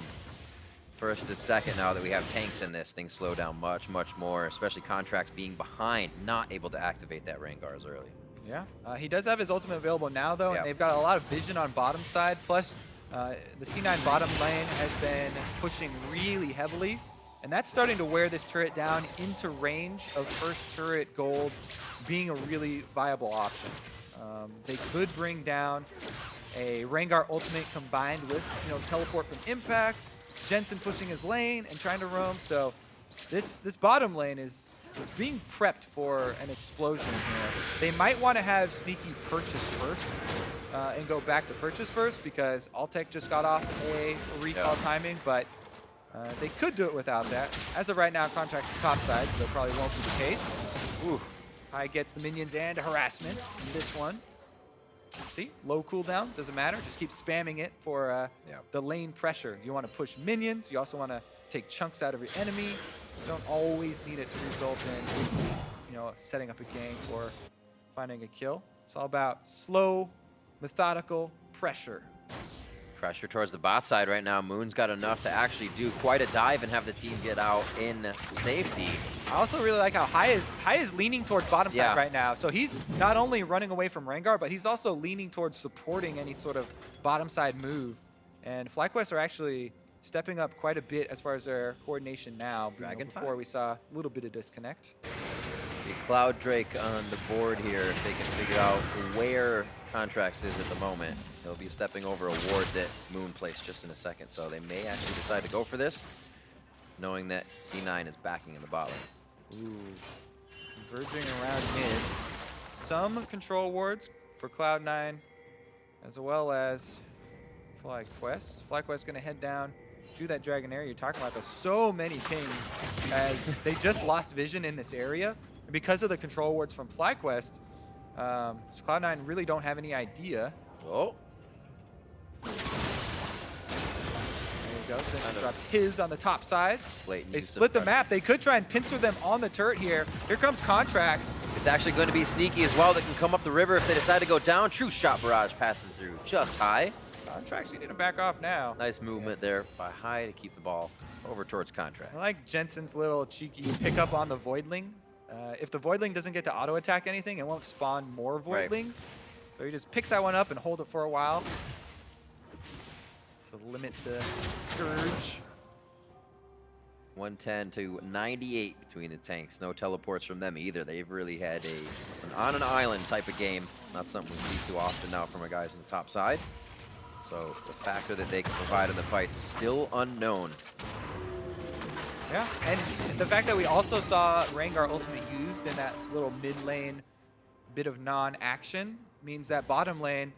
first to second now that we have tanks in this. Things slow down much, much more, especially Contracts being behind, not able to activate that Rengar as early. Yeah, he does have his ultimate available now, though, and they've got a lot of vision on bottom side. Plus, the C9 bottom lane has been pushing really heavily, and that's starting to wear this turret down into range of first turret gold being a really viable option. They could bring down a Rengar ultimate combined with, teleport from Impact, Jensen pushing his lane and trying to roam. So this bottom lane is is being prepped for an explosion here. They might want to have Sneaky purchase first and go back to purchase first because Altec just got off a recall timing, but they could do it without that. As of right now, Contract's top side, so probably won't be the case. Ooh. High gets the minions and harassment in this one. See, low cooldown, doesn't matter. Just keep spamming it for the lane pressure. You want to push minions. You also want to take chunks out of your enemy. You don't always need it to result in, setting up a gank or finding a kill. It's all about slow, methodical pressure. Pressure towards the bot side right now. Moon's got enough to actually do quite a dive and have the team get out in safety. I also really like how High is leaning towards bottom side right now. So he's not only running away from Rengar, but he's also leaning towards supporting any sort of bottom side move. And FlyQuest are actually stepping up quite a bit as far as their coordination now. Before we saw a little bit of disconnect. The Cloud Drake on the board here, if they can figure out where Contracts is at the moment. He'll be stepping over a ward that Moon placed just in a second, so they may actually decide to go for this, knowing that C9 is backing in the bot lane. Ooh, converging around mid. Some control wards for Cloud9, as well as FlyQuest. FlyQuest gonna head down, do that Dragonair you're talking about. There's so many pings as they just lost vision in this area. And because of the control wards from FlyQuest, Cloud9 really don't have any idea. Oh. There he goes. Then he drops his on the top side. They split the map. They could try and pincer them on the turret here. Here comes Contracts. It's actually going to be Sneaky as well that can come up the river if they decide to go down. True shot barrage passing through just High. Contracts, you need to back off now. Nice movement there by High to keep the ball over towards Contract. I like Jensen's little cheeky pickup on the Voidling. If the Voidling doesn't get to auto-attack anything, it won't spawn more Voidlings. So he just picks that one up and hold it for a while to limit the Scourge. 110 to 98 between the tanks. No teleports from them either. They've really had an on an island type of game. Not something we see too often now from our guys on the top side. So the factor that they can provide in the fights is still unknown. Yeah, and the fact that we also saw Rengar ultimate used in that little mid lane bit of non-action means that bottom lane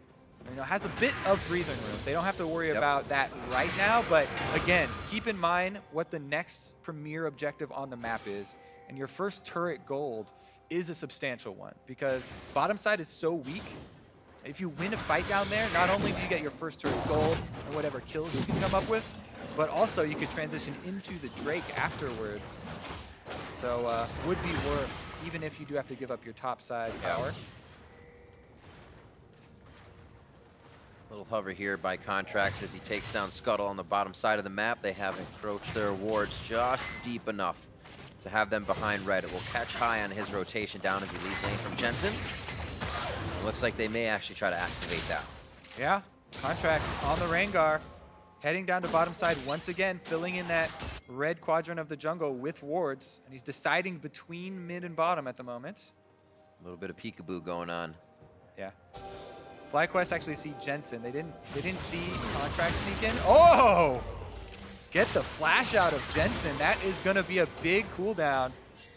has a bit of breathing room. They don't have to worry about that right now, but again, keep in mind what the next premier objective on the map is, and your first turret gold is a substantial one because bottom side is so weak. If you win a fight down there, not only do you get your first turret gold and whatever kills you can come up with, but also you could transition into the Drake afterwards. So would be worth, even if you do have to give up your top side power. Little hover here by Contracts as he takes down Scuttle on the bottom side of the map. They have encroached their wards just deep enough to have them behind red. It will catch High on his rotation down as he leaves lane from Jensen. It looks like they may actually try to activate that. Yeah, Contracts on the Rengar. Heading down to bottom side once again, filling in that red quadrant of the jungle with wards. And he's deciding between mid and bottom at the moment. A little bit of peekaboo going on. Yeah. FlyQuest actually see Jensen. They didn't see Contract sneak in. Oh! Get the flash out of Jensen. That is going to be a big cooldown.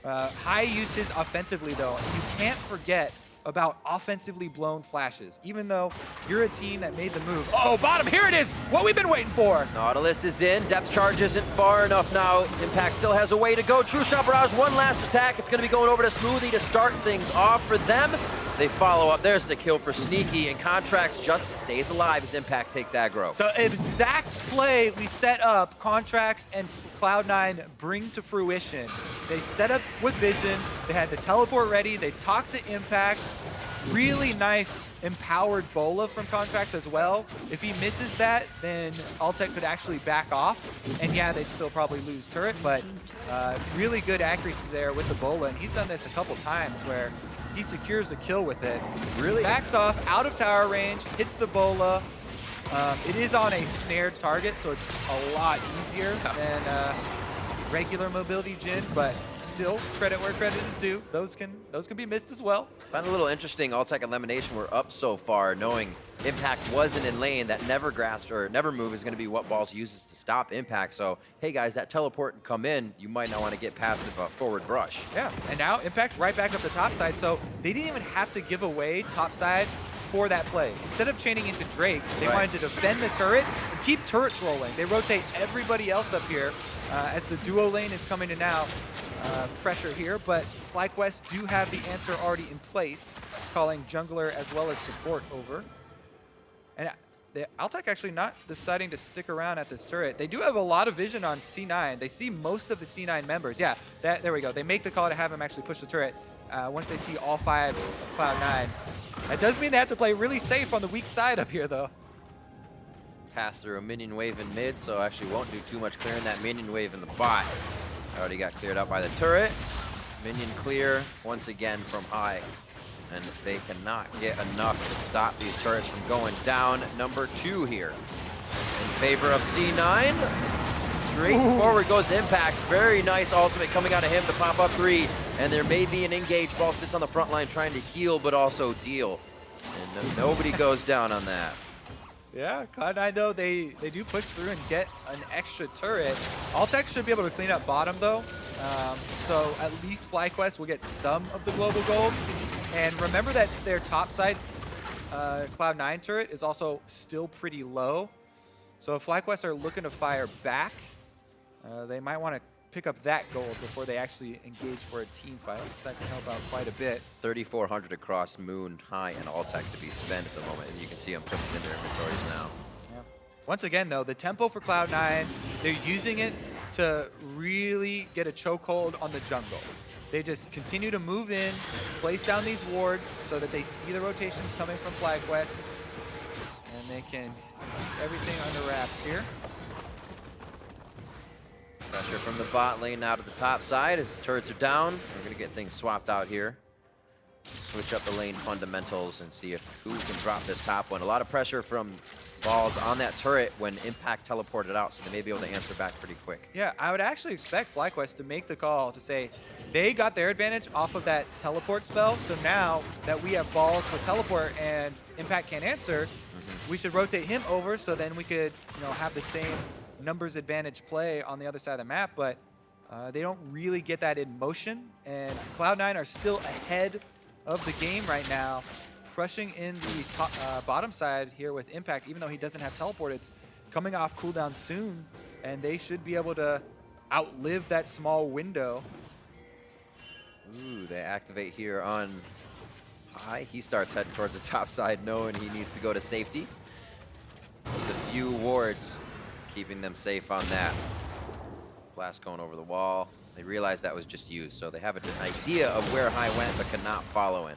High used his offensively though. And you can't forget about offensively blown flashes, even though you're a team that made the move. Oh, bottom, here it is! What we've been waiting for! Nautilus is in, depth charge isn't far enough now. Impact still has a way to go. True Shot Barrage, one last attack. It's gonna be going over to Smoothie to start things off for them. They follow up, there's the kill for Sneaky, and Contracts just stays alive as Impact takes aggro. The exact play we set up, Contracts and Cloud9 bring to fruition. They set up with vision, they had the teleport ready, they talked to Impact. Really nice empowered Bola from Contracts as well. If he misses that, then Altec could actually back off. And yeah, they'd still probably lose turret, but really good accuracy there with the Bola. And he's done this a couple times where he secures a kill with it. Really backs off, out of tower range, hits the Bola. It is on a snared target, so it's a lot easier than regular mobility Jhin, but still credit where credit is due. Those can be missed as well. Find a little interesting All-Tech elimination. We're up so far, knowing Impact wasn't in lane. That never grasp or never move is going to be what Balls uses to stop Impact. So, hey guys, that teleport can come in. You might not want to get past the forward brush. Yeah, and now Impact right back up the top side. So they didn't even have to give away top side for that play. Instead of chaining into Drake, they wanted to defend the turret and keep turrets rolling. They rotate everybody else up here as the duo lane is coming to now. Pressure here, but FlyQuest do have the answer already in place, calling jungler as well as support over. And Altec actually not deciding to stick around at this turret. They do have a lot of vision on C9. They see most of the C9 members. Yeah, there we go. They make the call to have him actually push the turret once they see all 5 of Cloud9. That does mean they have to play really safe on the weak side up here, though. Pass through a minion wave in mid, so actually won't do too much clearing that minion wave in the bot. Already got cleared out by the turret. Minion clear once again from high. And they cannot get enough to stop these turrets from going down. Number 2 here. In favor of C9. Straight forward goes Impact. Very nice ultimate coming out of him to pop up 3. And there may be an engage. Ball sits on the front line trying to heal, but also deal. And nobody goes down on that. Yeah, Cloud9 though, they do push through and get an extra turret. Altec should be able to clean up bottom though. So at least FlyQuest will get some of the global gold. And remember that their top side Cloud9 turret is also still pretty low. So if FlyQuest are looking to fire back, they might want to pick up that gold before they actually engage for a team fight. So that can help out quite a bit. 3,400 across Moon, High, and Altec to be spent at the moment. And you can see them putting in their inventories now. Yeah. Once again, though, the tempo for Cloud9, they're using it to really get a chokehold on the jungle. They just continue to move in, place down these wards so that they see the rotations coming from FlyQuest. And they can keep everything under wraps here. Pressure from the bot lane now to the top side as turrets are down. We're going to get things swapped out here. Switch up the lane fundamentals and see who can drop this top one. A lot of pressure from Balls on that turret when Impact teleported out, so they may be able to answer back pretty quick. Yeah, I would actually expect FlyQuest to make the call to say they got their advantage off of that teleport spell, so now that we have Balls for teleport and Impact can't answer, we should rotate him over so then we could, have the same numbers advantage play on the other side of the map, but they don't really get that in motion, and Cloud9 are still ahead of the game right now, crushing in the top, bottom side here with Impact. Even though he doesn't have teleport, it's coming off cooldown soon, and they should be able to outlive that small window. Ooh, they activate here on High. He starts heading towards the top side knowing he needs to go to safety. Just a few wards keeping them safe on that. Blast going over the wall. They realize that was just used, so they have an idea of where High went but cannot follow in.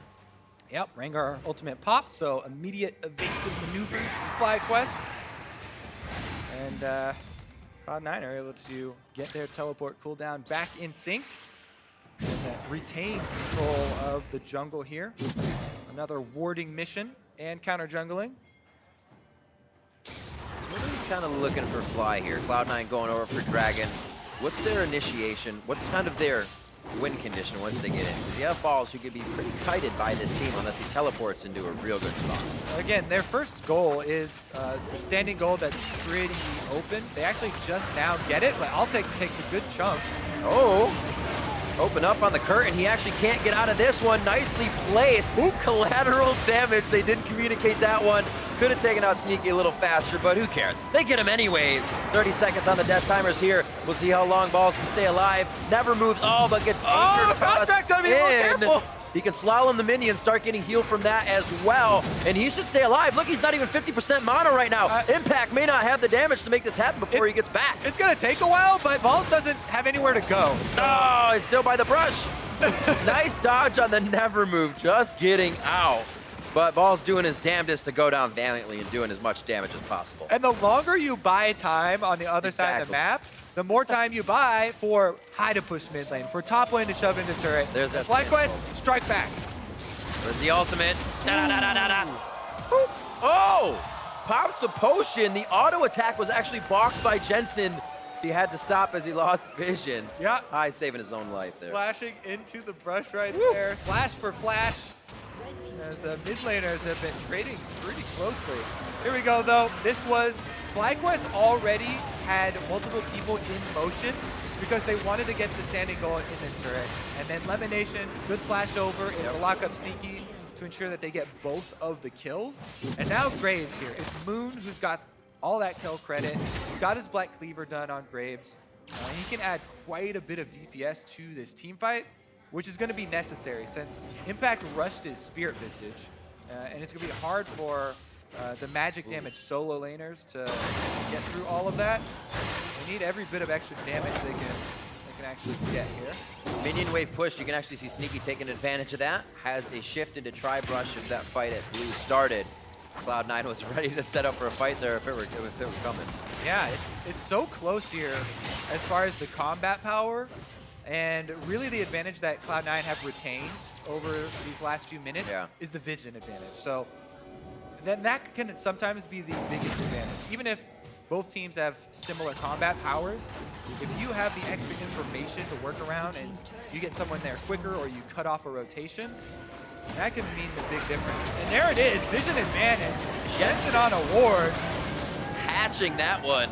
Yep, Rengar ultimate pop, so immediate evasive maneuvers from FlyQuest. And Cloud9 are able to get their teleport cooldown back in sync and retain control of the jungle here. Another warding mission and counter jungling. So what are we kind of looking for Fly here? Cloud9 going over for Dragon. What's their initiation? What's kind of their win condition once they get in? Because you have Balls who could be pretty kited by this team unless he teleports into a real good spot. Again, their first goal is the standing goal that's creating the open. They actually just now get it, but Altec takes a good chunk. Oh, open up on the curtain. He actually can't get out of this one. Nicely placed. Ooh, collateral damage. They didn't communicate that one. Could have taken out Sneaky a little faster, but who cares? They get him anyways. 30 seconds on the death timers here. We'll see how long Balls can stay alive. Never moves. Oh, but gets anchored across in. He can slalom the minion, start getting healed from that as well. And he should stay alive. Look, he's not even 50% mono right now. Impact may not have the damage to make this happen before he gets back. It's going to take a while, but Balls doesn't have anywhere to go. Oh, he's still by the brush. Nice dodge on the never move, just getting out. But Balls doing his damnedest to go down valiantly and doing as much damage as possible. And the longer you buy time on the other side of the map, the more time you buy for High to push mid lane, for top lane to shove into turret. There's that FlyQuest, strike back. There's the ultimate. Da-da-da-da-da-da. Oh! Pops the potion. The auto attack was actually balked by Jensen. He had to stop as he lost vision. Yeah. High saving his own life there. Flashing into the brush right there. Flash for flash. As mid laners have been trading pretty closely. Here we go, though. This was FlyQuest already had multiple people in motion because they wanted to get the standing goal in this turret. And then Lemonation, good flash over, and the lock up Sneaky to ensure that they get both of the kills. And now Graves here. It's Moon who's got all that kill credit. He got his Black Cleaver done on Graves. He can add quite a bit of DPS to this team fight, which is going to be necessary since Impact rushed his Spirit Visage. And it's going to be hard for the magic damage solo laners to get through all of that. They need every bit of extra damage they can actually get here. Minion wave push, you can actually see Sneaky taking advantage of that. Has a shift into Tri-Brush as that fight at blue started. Cloud9 was ready to set up for a fight there if it were coming. Yeah, it's so close here as far as the combat power. And really the advantage that Cloud9 have retained over these last few minutes is the vision advantage. So then that can sometimes be the biggest advantage. Even if both teams have similar combat powers, if you have the extra information to work around and you get someone there quicker or you cut off a rotation, that can mean the big difference. And there it is, vision advantage. Jensen on a ward. Hatching that one.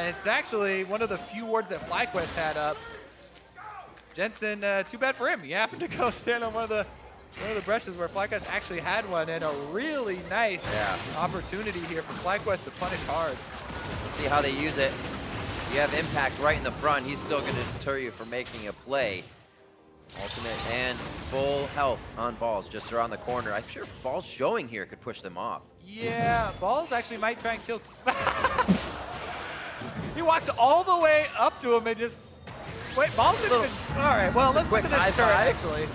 It's actually one of the few wards that FlyQuest had up. Jensen, too bad for him. He happened to go stand on one of the brushes where FlyQuest actually had one, and a really nice opportunity here for FlyQuest to punish hard. We'll see how they use it. You have Impact right in the front. He's still going to deter you from making a play. Ultimate and full health on Balls just around the corner. I'm sure Balls showing here could push them off. Yeah, Balls actually might try and kill. He walks all the way up to him and just... Wait, Balls didn't even... All right, well, let's look at this turret, actually.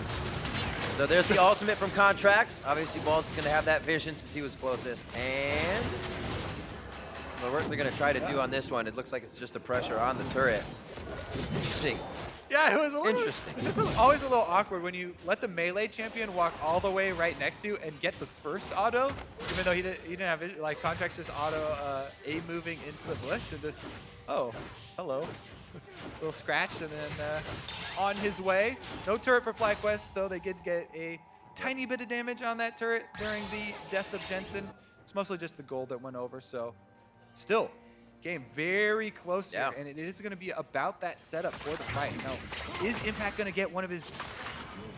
So there's the ultimate from Contracts. Obviously, Balls is going to have that vision since he was closest. And the work they're going to try to do on this one, it looks like it's just a pressure on the turret. Interesting. Yeah, it was a little interesting. It's just always a little awkward when you let the melee champion walk all the way right next to you and get the first auto, even though he didn't have it. Like Contracts just auto A moving into the bush and this. Oh, hello. Little scratch and then on his way. No turret for FlyQuest, though they did get a tiny bit of damage on that turret during the death of Jensen. It's mostly just the gold that went over, so still. Game very close here, and it is going to be about that setup for the fight. Now, is Impact going to get one of his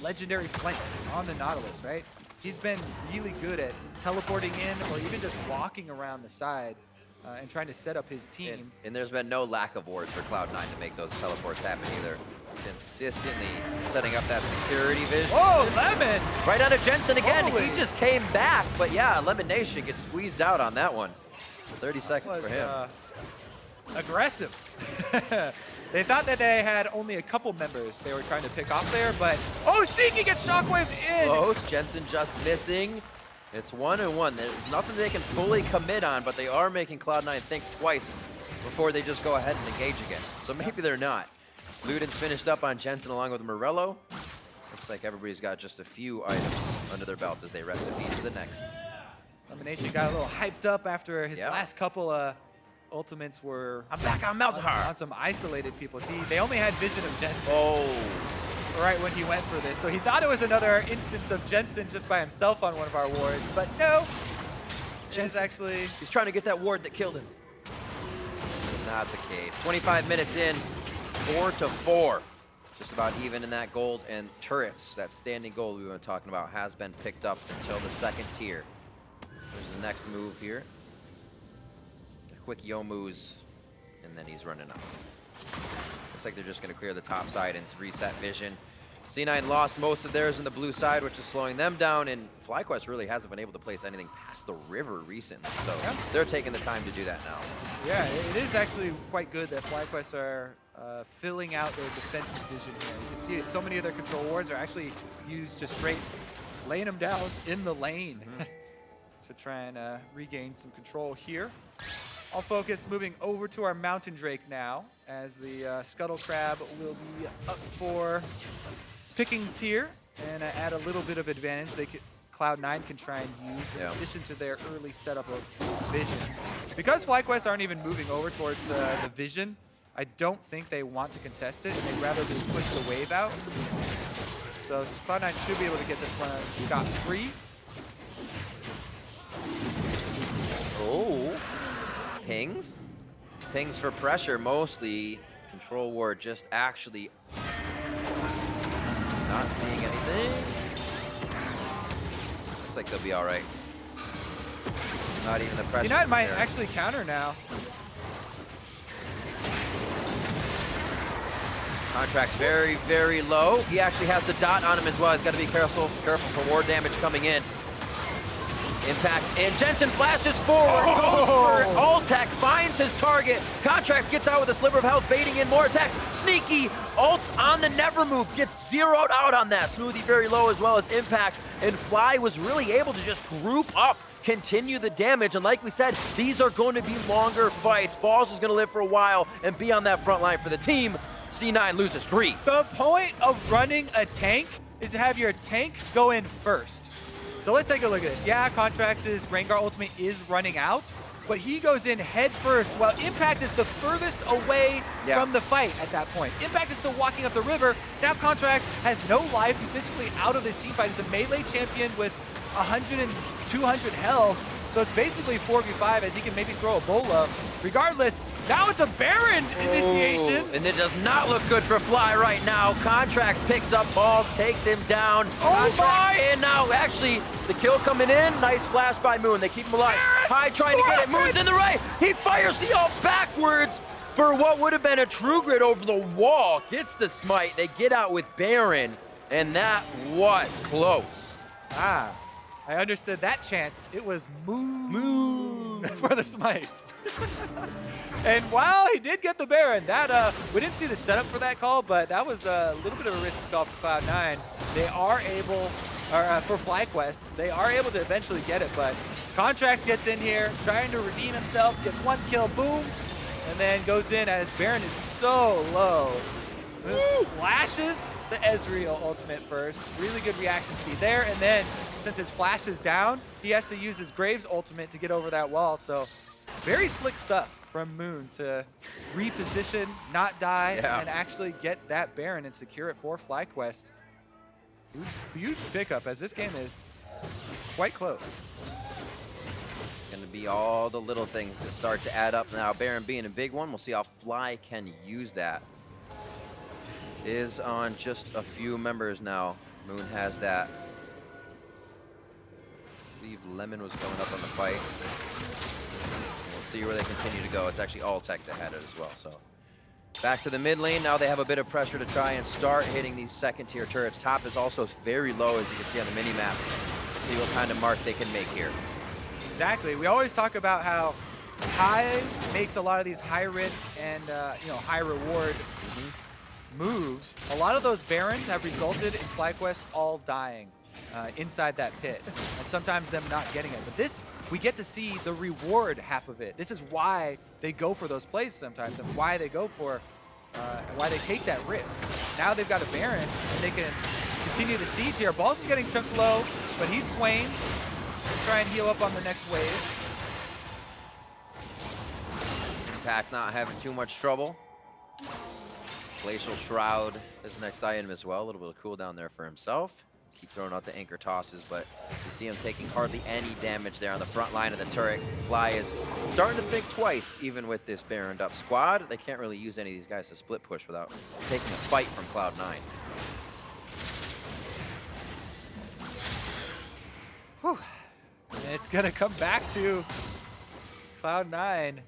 legendary flanks on the Nautilus, right? He's been really good at teleporting in or even just walking around the side and trying to set up his team. And there's been no lack of wards for Cloud9 to make those teleports happen either. Consistently setting up that security vision. Oh, Lemon! Right onto Jensen again. Holy. He just came back, but yeah, Lemonation gets squeezed out on that one. 30 seconds for him. Aggressive. They thought that they had only a couple members they were trying to pick off there, but oh, Sneaky gets shockwaved in. Close. Jensen just missing. It's 1-1. There's nothing they can fully commit on, but they are making Cloud9 think twice before they just go ahead and engage again. So maybe they're not. Luden's finished up on Jensen along with Morello. Looks like everybody's got just a few items under their belt as they recipe to the next. Lemonation got a little hyped up after his last couple ultimates were... I'm back on Malzahar. On some isolated people. See, they only had vision of Jensen. Oh. Right when he went for this. So he thought it was another instance of Jensen just by himself on one of our wards, but no. Jensen's actually... He's trying to get that ward that killed him. Not the case. 25 minutes in, 4-4. Just about even in that gold, and turrets, that standing gold we were talking about, has been picked up until the second tier. There's the next move here. A quick Yomu's, and then he's running up. Looks like they're just going to clear the top side and reset vision. C9 lost most of theirs in the blue side, which is slowing them down, and FlyQuest really hasn't been able to place anything past the river recently, so they're taking the time to do that now. Yeah, it is actually quite good that FlyQuest are filling out their defensive vision here. You can see so many of their control wards are actually used just straight laying them down in the lane to try and regain some control here. I'll focus moving over to our Mountain Drake now, as the Scuttle Crab will be up for pickings here and add a little bit of advantage. Cloud9 can try and use in addition to their early setup of Vision. Because FlyQuest aren't even moving over towards the Vision, I don't think they want to contest it, and they'd rather just push the wave out. So Cloud9 should be able to get this one scot-free. Oh, pings? Pings for pressure mostly. Control ward just actually not seeing anything. Looks like they'll be all right. Not even the pressure. United might actually counter now. Contract's very, very low. He actually has the dot on him as well. He's got to be careful for ward damage coming in. Impact, and Jensen flashes forward, goes for Altec, finds his target. Contracts gets out with a sliver of health, baiting in more attacks. Sneaky, ults on the never move, gets zeroed out on that. Smoothie very low as well as Impact, and Fly was really able to just group up, continue the damage, and like we said, these are going to be longer fights. Balls is going to live for a while and be on that front line for the team. C9 loses 3. The point of running a tank is to have your tank go in first. So let's take a look at this. Yeah, Contracts' Rengar ultimate is running out, but he goes in head first while Impact is the furthest away from the fight at that point. Impact is still walking up the river. Now Contracts has no life. He's basically out of this team fight. He's a melee champion with 100 and 200 health. So it's basically 4v5 as he can maybe throw a bola. Regardless, now it's a Baron initiation. And it does not look good for Fly right now. Contracts picks up balls, takes him down. Contracts in now. Actually, the kill coming in. Nice flash by Moon. They keep him alive. High trying to get it. Moon's in the right. He fires the ult backwards for what would have been a true grid over the wall. Gets the smite. They get out with Baron, and that was close. I understood that chance. It was Moon for the smite. And while he did get the Baron, that we didn't see the setup for that call, but that was a little bit of a risky call for Cloud9. They are able, or for FlyQuest, they are able to eventually get it, but Contracts gets in here, trying to redeem himself, gets one kill, boom, and then goes in as Baron is so low. Flashes the Ezreal ultimate first. Really good reaction speed there, and then since his flash is down, he has to use his Graves ultimate to get over that wall. So very slick stuff from Moon to reposition, not die, and actually get that Baron and secure it for FlyQuest. Huge pickup as this game is quite close. It's going to be all the little things that start to add up now. Baron being a big one. We'll see how Fly can use that. Is on just a few members now. Moon has that. I believe Lemon was going up on the fight. We'll see where they continue to go. It's actually all tech that had it as well. So back to the mid lane. Now they have a bit of pressure to try and start hitting these second tier turrets. Top is also very low, as you can see on the mini map. Let's see what kind of mark they can make here. Exactly. We always talk about how high makes a lot of these high risk and high reward moves. A lot of those Barons have resulted in FlyQuest all dying inside that pit, and sometimes them not getting it. But this, we get to see the reward half of it. This is why they go for those plays sometimes, and why they go for, and why they take that risk. Now they've got a Baron, and they can continue the siege here. Balls is getting chunked low, but he's Swain. Try and heal up on the next wave. Impact not having too much trouble. Glacial Shroud is next item as well. A little bit of cooldown there for himself. Keep throwing out the anchor tosses, but you see him taking hardly any damage there on the front line of the turret. Fly is starting to think twice, even with this Baroned up squad. They can't really use any of these guys to split push without taking a fight from Cloud9. Whew. And it's gonna come back to Cloud9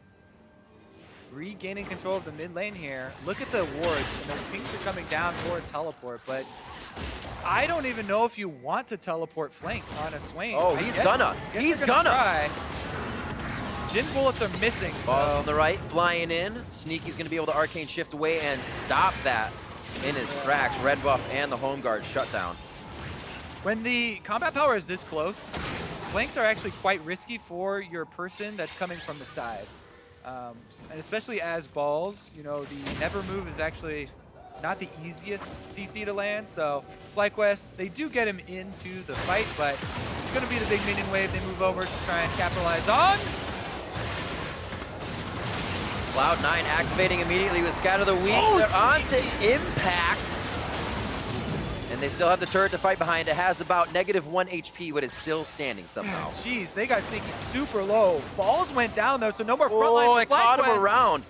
regaining control of the mid lane here. Look at the wards, and the pinks are coming down for a teleport, but I don't even know if you want to teleport flank on a Swain. Oh, he's gonna. He's gonna. Try. Jin bullets are missing. Balls on the right, flying in. Sneaky's gonna be able to arcane shift away and stop that in his tracks. Red buff and the home guard shut down. When the combat power is this close, flanks are actually quite risky for your person that's coming from the side. And especially as balls, you know, the never move is actually not the easiest CC to land, so FlyQuest, they do get him into the fight, but it's going to be the big minion wave they move over to try and capitalize on. Cloud9 activating immediately with Scatter the Weak. They're on to Impact. And they still have the turret to fight behind. It has about -1 HP, but is still standing somehow. Jeez, they got Sneaky super low. Balls went down, though, so no more frontline for it caught him FlyQuest. around.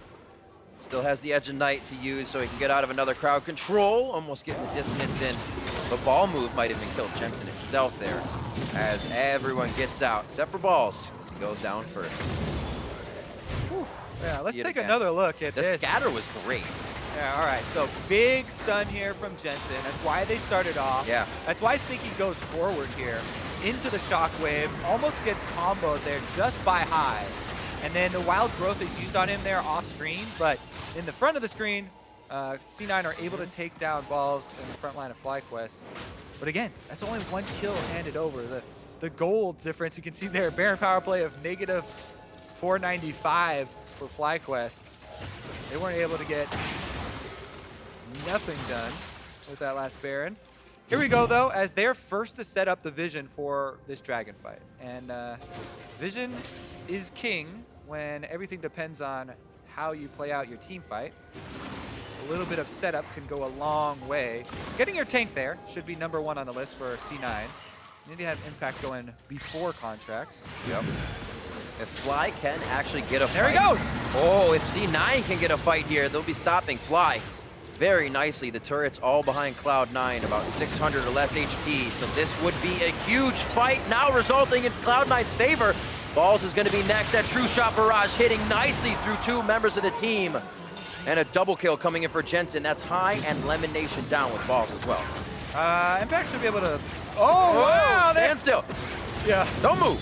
Still has the Edge of Night to use so he can get out of another crowd control. Almost getting the dissonance in. The ball move might even kill Jensen himself there as everyone gets out, except for Balls, as he goes down first. Yeah, let's take another look at this. The scatter was great. Yeah, all right, so big stun here from Jensen. That's why they started off. Yeah. That's why Sneaky goes forward here into the shockwave, almost gets comboed there just by High. And then the wild growth is used on him there off screen, but in the front of the screen, C9 are able to take down Balls in the front line of FlyQuest. But again, that's only 1 kill handed over. The gold difference, you can see there, Baron power play of -495 for FlyQuest. They weren't able to get nothing done with that last Baron. Here we go, though, as they're first to set up the Vision for this Dragon fight. And Vision is king when everything depends on how you play out your team fight. A little bit of setup can go a long way. Getting your tank there should be #1 on the list for C9. You need to have Impact going before contracts. Yep. If Fly can actually get a fight. There he goes! Oh, if C9 can get a fight here, they'll be stopping Fly very nicely. The turret's all behind Cloud9, about 600 or less HP, so this would be a huge fight, now resulting in Cloud9's favor. Balls is going to be next. That True Shot Barrage hitting nicely through 2 members of the team. And a double kill coming in for Jensen. That's High and Lemon Nation down with Balls as well. Impact should be able to... Oh, wow! Stand still. Yeah. Don't move.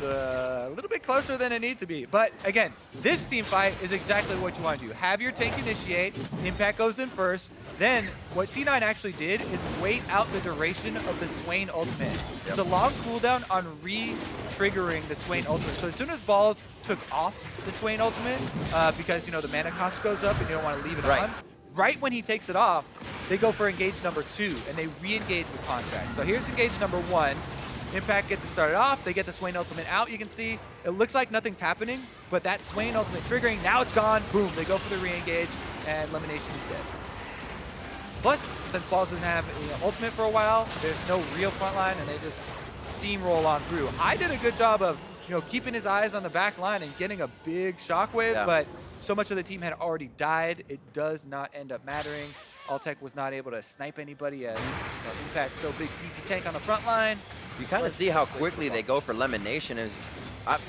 A little bit closer than it needs to be. But again, this team fight is exactly what you want to do. Have your tank initiate, Impact goes in first. Then what C9 actually did is wait out the duration of the Swain ultimate. Yep. It's a long cooldown on re-triggering the Swain ultimate. So as soon as Balls took off the Swain ultimate, because, you know, the mana cost goes up and you don't want to leave it on, right when he takes it off, they go for engage #2 and they re-engage with contract. So here's engage #1. Impact gets it started off, they get the Swain ultimate out, you can see. It looks like nothing's happening, but that Swain ultimate triggering, now it's gone, boom, they go for the re-engage, and Elimination is dead. Plus, since Balls doesn't have ultimate for a while, there's no real front line, and they just steamroll on through. I did a good job of, you know, keeping his eyes on the back line and getting a big shockwave, but so much of the team had already died, it does not end up mattering. Altec was not able to snipe anybody as Impact still big beefy tank on the front line. You kind of see how quickly they go for Lemon Nation.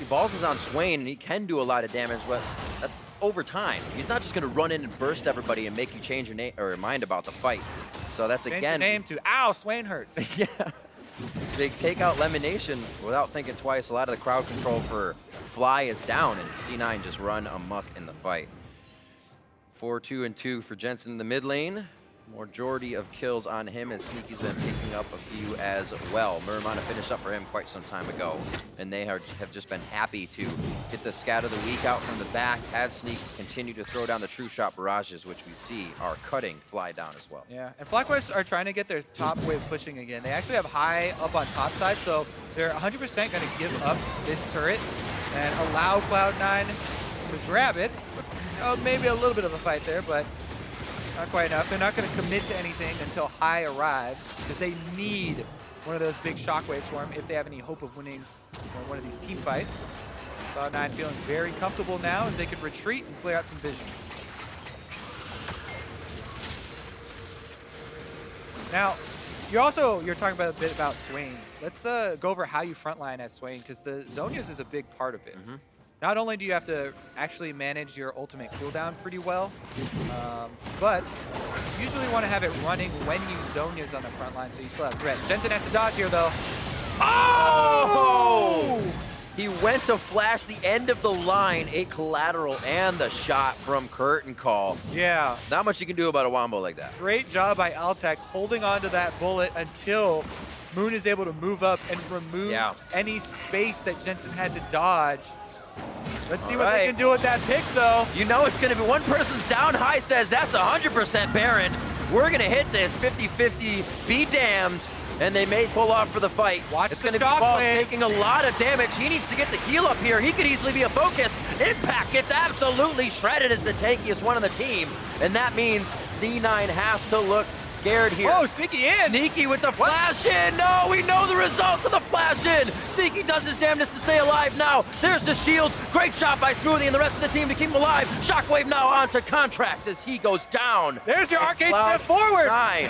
Balls is on Swain, and he can do a lot of damage, but that's over time. He's not just going to run in and burst everybody and make you change your name or mind about the fight. So that's Change again. your name to ow, Swain hurts. Yeah. They take out Lemon Nation without thinking twice. A lot of the crowd control for Fly is down, and C9 just run amok in the fight. 4-2-2 for Jensen in the mid lane. Majority of kills on him, and Sneaky's been picking up a few as well. Muramana finished up for him quite some time ago, and they have just been happy to get the Scatter the Weak out from the back, have Sneak continue to throw down the True Shot barrages, which we see are cutting Fly down as well. Yeah, and FlyQuest are trying to get their top wave pushing again. They actually have High up on top side, so they're 100% going to give up this turret and allow Cloud9 to grab it. Maybe a little bit of a fight there, but not quite enough. They're not going to commit to anything until High arrives, because they need one of those big shockwaves for him if they have any hope of winning one of these team fights. Cloud9 feeling very comfortable now as they can retreat and clear out some vision. Now, you're talking about a bit about Swain. Let's go over how you frontline as Swain, because the Zonias is a big part of it. Not only do you have to actually manage your ultimate cooldown pretty well, but you usually want to have it running when you Zonias on the front line, so you still have threat. Jensen has to dodge here, though. Oh! He went to flash the end of the line, a collateral, and the shot from Curtain Call. Yeah. Not much you can do about a wombo like that. Great job by Altec holding on to that bullet until Moon is able to move up and remove any space that Jensen had to dodge. Let's see what they can do with that pick, though. You know it's going to be one person's down. High says that's 100% Baron. We're going to hit this 50-50, be damned, and they may pull off for the fight. It's going to be Balls taking a lot of damage. He needs to get the heal up here. He could easily be a focus. Impact gets absolutely shredded as the tankiest one on the team, and that means C9 has to look scared here. Oh, Sneaky in! Sneaky with the flash in! No, we know the results of the flash in! Sneaky does his damnedest to stay alive now. There's the shields. Great job by Smoothie and the rest of the team to keep him alive. Shockwave now onto Contracts as he goes down. There's your arcade step forward! 9.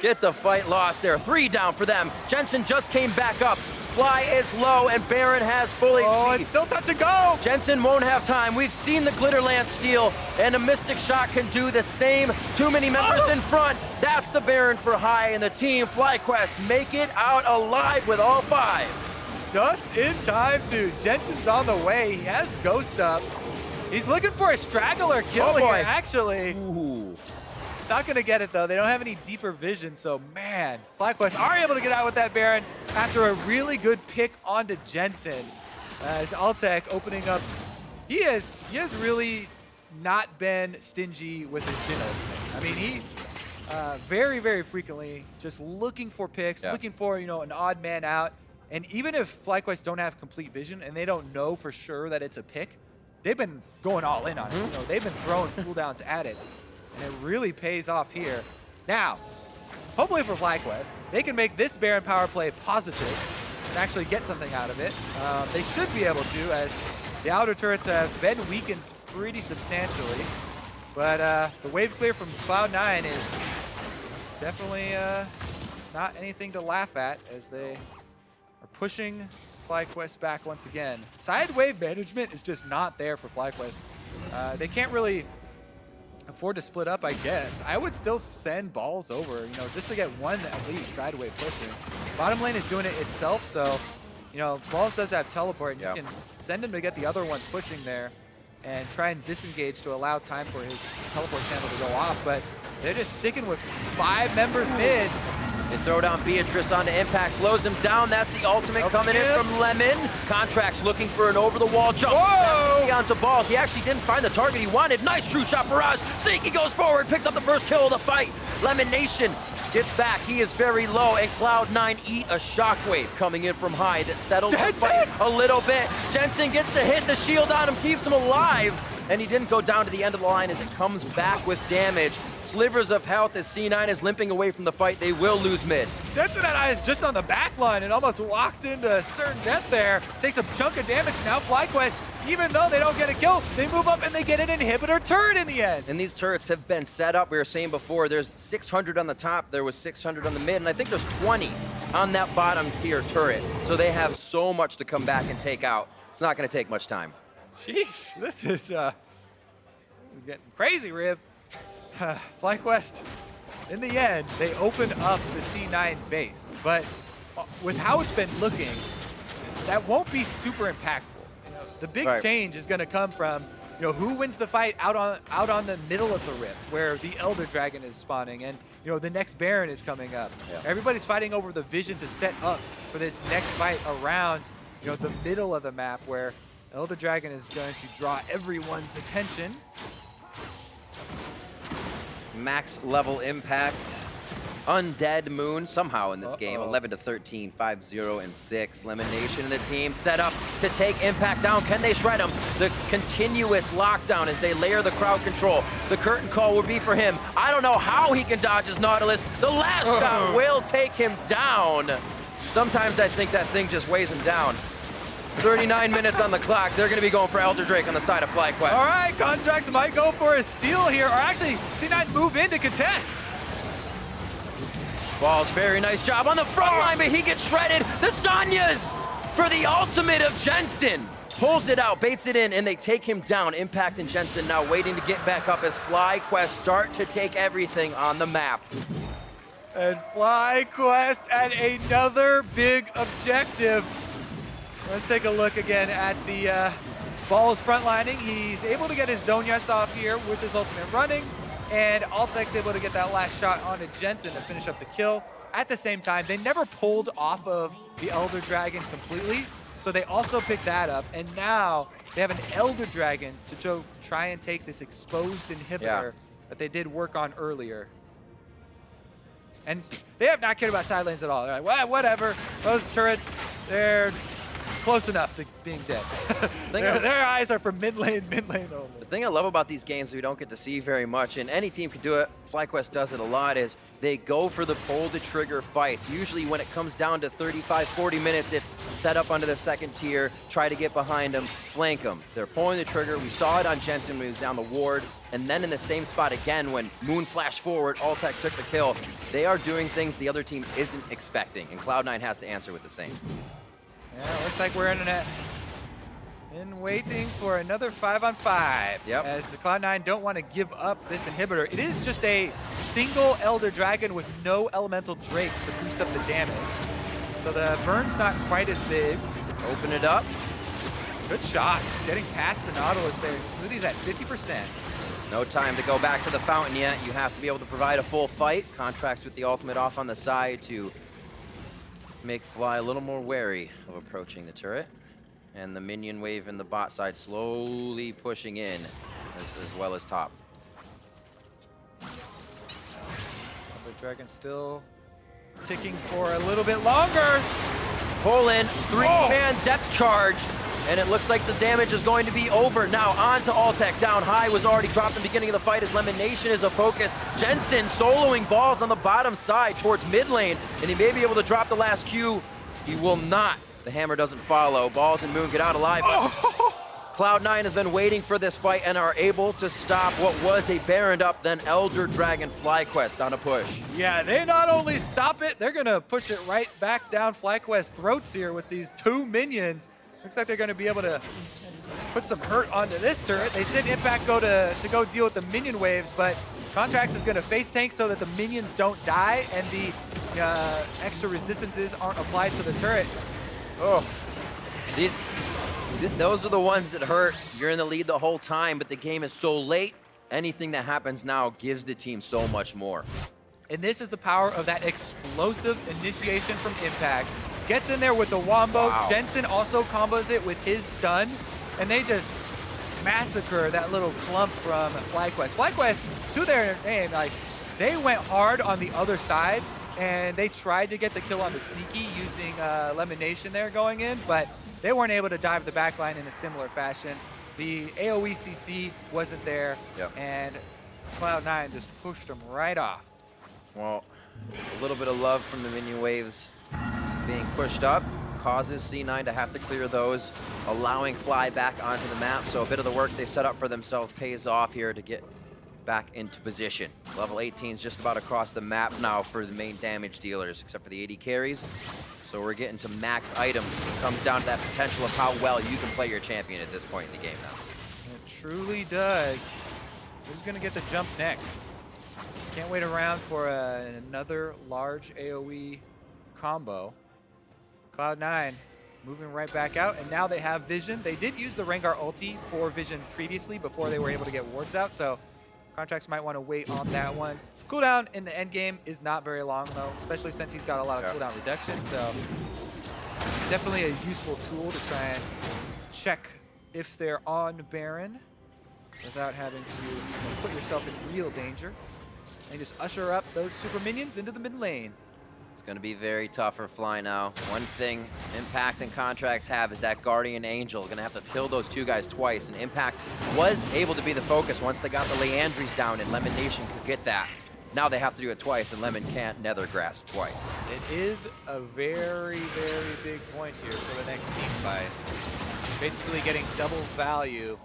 Get the fight lost there. 3 down for them. Jensen just came back up. Fly is low, and Baron has full HP. Oh, it's still touch and go! Jensen won't have time. We've seen the Glitter Lance steal, and a Mystic Shot can do the same. Too many members in front. That's the Baron for High, and the team FlyQuest make it out alive with all 5. Just in time, too. Jensen's on the way. He has Ghost up. He's looking for a straggler kill here, actually. Ooh. Not going to get it, though. They don't have any deeper vision, so, man, FlyQuest are able to get out with that Baron after a really good pick onto Jensen. As Altec opening up, he has really not been stingy with his Jhin ultimate. I mean, he very, very frequently just looking for picks, looking for, you know, an odd man out. And even if FlyQuest don't have complete vision and they don't know for sure that it's a pick, they've been going all in on it. You know, they've been throwing cooldowns at it. And it really pays off here. Now, hopefully for FlyQuest, they can make this Baron power play positive and actually get something out of it. They should be able to, as the outer turrets have been weakened pretty substantially. But the wave clear from Cloud9 is definitely not anything to laugh at, as they are pushing FlyQuest back once again. Side wave management is just not there for FlyQuest. They can't really afford to split up, I guess. I would still send Balls over, you know, just to get one at least side wave pushing. Bottom lane is doing it itself, so, you know, Balls does have teleport, and you can send him to get the other one pushing there and try and disengage to allow time for his teleport channel to go off, but they're just sticking with 5 members mid. They throw down Beatrice onto Impact, slows him down. That's the ultimate coming in from Lemon. Contracts looking for an over-the-wall jump. Whoa! Onto Balls. He actually didn't find the target he wanted. Nice true shot barrage. Sneaky goes forward, picks up the first kill of the fight. Lemon Nation gets back. He is very low, and Cloud9 eat a shockwave coming in from High that settles the fight a little bit. Jensen gets the hit, the shield on him, keeps him alive. And he didn't go down to the end of the line as it comes back with damage. Slivers of health as C9 is limping away from the fight. They will lose mid. Jensen had eyes just on the back line and almost walked into certain death there. Takes a chunk of damage. Now FlyQuest, even though they don't get a kill, they move up and they get an inhibitor turret in the end. And these turrets have been set up. We were saying before, there's 600 on the top, there was 600 on the mid, and I think there's 20 on that bottom tier turret. So they have so much to come back and take out. It's not going to take much time. Sheesh, this is getting crazy, Riv. FlyQuest, in the end, they opened up the C9 base, but with how it's been looking, that won't be super impactful. You know, the big change is going to come from, you know, who wins the fight out on the middle of the rift, where the Elder Dragon is spawning, and you know the next Baron is coming up. Everybody's fighting over the vision to set up for this next fight around, you know, the middle of the map, where Elder Dragon is going to draw everyone's attention. Max level impact. Undead Moon somehow in this game. 11-13, 5-0, and 6. Lemon Nation and the team set up to take Impact down. Can they shred him? The continuous lockdown as they layer the crowd control. The curtain call will be for him. I don't know how he can dodge his Nautilus. The last shot will take him down. Sometimes I think that thing just weighs him down. 39 minutes on the clock. They're going to be going for Elder Drake on the side of FlyQuest. All right, Contracts might go for a steal here, or actually, C9 move in to contest. Balls, very nice job on the front line, but he gets shredded. The Sanyas for the ultimate of Jensen. Pulls it out, baits it in, and they take him down. Impact and Jensen now waiting to get back up as FlyQuest start to take everything on the map. And FlyQuest at another big objective. Let's take a look again at the Balls frontlining. He's able to get his Zonias off here with his ultimate running, and Altec's able to get that last shot onto Jensen to finish up the kill. At the same time, they never pulled off of the Elder Dragon completely, So they also picked that up, and now they have an Elder Dragon to try and take this exposed inhibitor that they did work on earlier. And they have not cared about side lanes at all. They're like, well, whatever. Those turrets, they're close enough to being dead. their eyes are for mid lane only. The thing I love about these games we don't get to see very much, and any team can do it, FlyQuest does it a lot, is they go for the pull-to-trigger fights. Usually when it comes down to 35, 40 minutes, it's set up under the second tier, try to get behind them, flank them. They're pulling the trigger. We saw it on Jensen when he was down the ward, and then in the same spot again when Moon flashed forward, Altec took the kill. They are doing things the other team isn't expecting, and Cloud9 has to answer with the same. Yeah, looks like we're in waiting for another 5-on-5. Yep. As the Cloud9 don't want to give up this inhibitor. It is just a single Elder Dragon with no elemental drakes to boost up the damage. So the burn's not quite as big. Open it up. Good shot. Getting past the Nautilus there. Smoothie's at 50%. No time to go back to the fountain yet. You have to be able to provide a full fight. Contracts with the ultimate off on the side to make Fly a little more wary of approaching the turret. And the minion wave in the bot side slowly pushing in as well as top. The Dragon still ticking for a little bit longer. Pull in, three-man depth charge. And it looks like the damage is going to be over. Now on to Altec. Down high was already dropped in the beginning of the fight as Lemon Nation is a focus. Jensen soloing balls on the bottom side towards mid lane. And he may be able to drop the last Q. He will not. The hammer doesn't follow. Balls and Moon get out alive. Cloud9 has been waiting for this fight and are able to stop what was a Baroned up, then Elder Dragon FlyQuest on a push. Yeah, they not only stop it, they're going to push it right back down FlyQuest's throats here with these two minions. Looks like they're going to be able to put some hurt onto this turret. They did Impact go to go deal with the minion waves, but Contracts is going to face tank so that the minions don't die and the extra resistances aren't applied to the turret. Oh, those are the ones that hurt. You're in the lead the whole time, but the game is so late. Anything that happens now gives the team so much more. And this is the power of that explosive initiation from Impact. Gets in there with the wombo. Wow. Jensen also combos it with his stun. And they just massacre that little clump from FlyQuest. FlyQuest, to their name, like, they went hard on the other side. And they tried to get the kill on the sneaky using Lemon Nation there going in, but they weren't able to dive the backline in a similar fashion. The AoE CC wasn't there, and Cloud9 just pushed them right off. Well, a little bit of love from the minion waves being pushed up causes C9 to have to clear those, allowing Fly back onto the map. So a bit of the work they set up for themselves pays off here to get back into position. Level 18 is just about across the map now for the main damage dealers, except for the AD carries. So we're getting to max items. It comes down to that potential of how well you can play your champion at this point in the game now. It truly does. Who's going to get the jump next? Can't wait around for another large AoE combo. Cloud9 moving right back out, and now they have Vision. They did use the Rengar ulti for Vision previously before they were able to get wards out, so Contracts might want to wait on that one. Cooldown in the end game is not very long though, especially since he's got a lot of cooldown reduction, so definitely a useful tool to try and check if they're on Baron without having to put yourself in real danger. And just usher up those super minions into the mid lane. It's going to be very tough for Fly now. One thing Impact and Contracts have is that Guardian Angel. Going to have to kill those two guys twice, and Impact was able to be the focus once they got the Leandries down, and Lemon Nation could get that. Now they have to do it twice, and Lemon can't nether grasp twice. It is a very, very big point here for the next team fight. Basically getting double value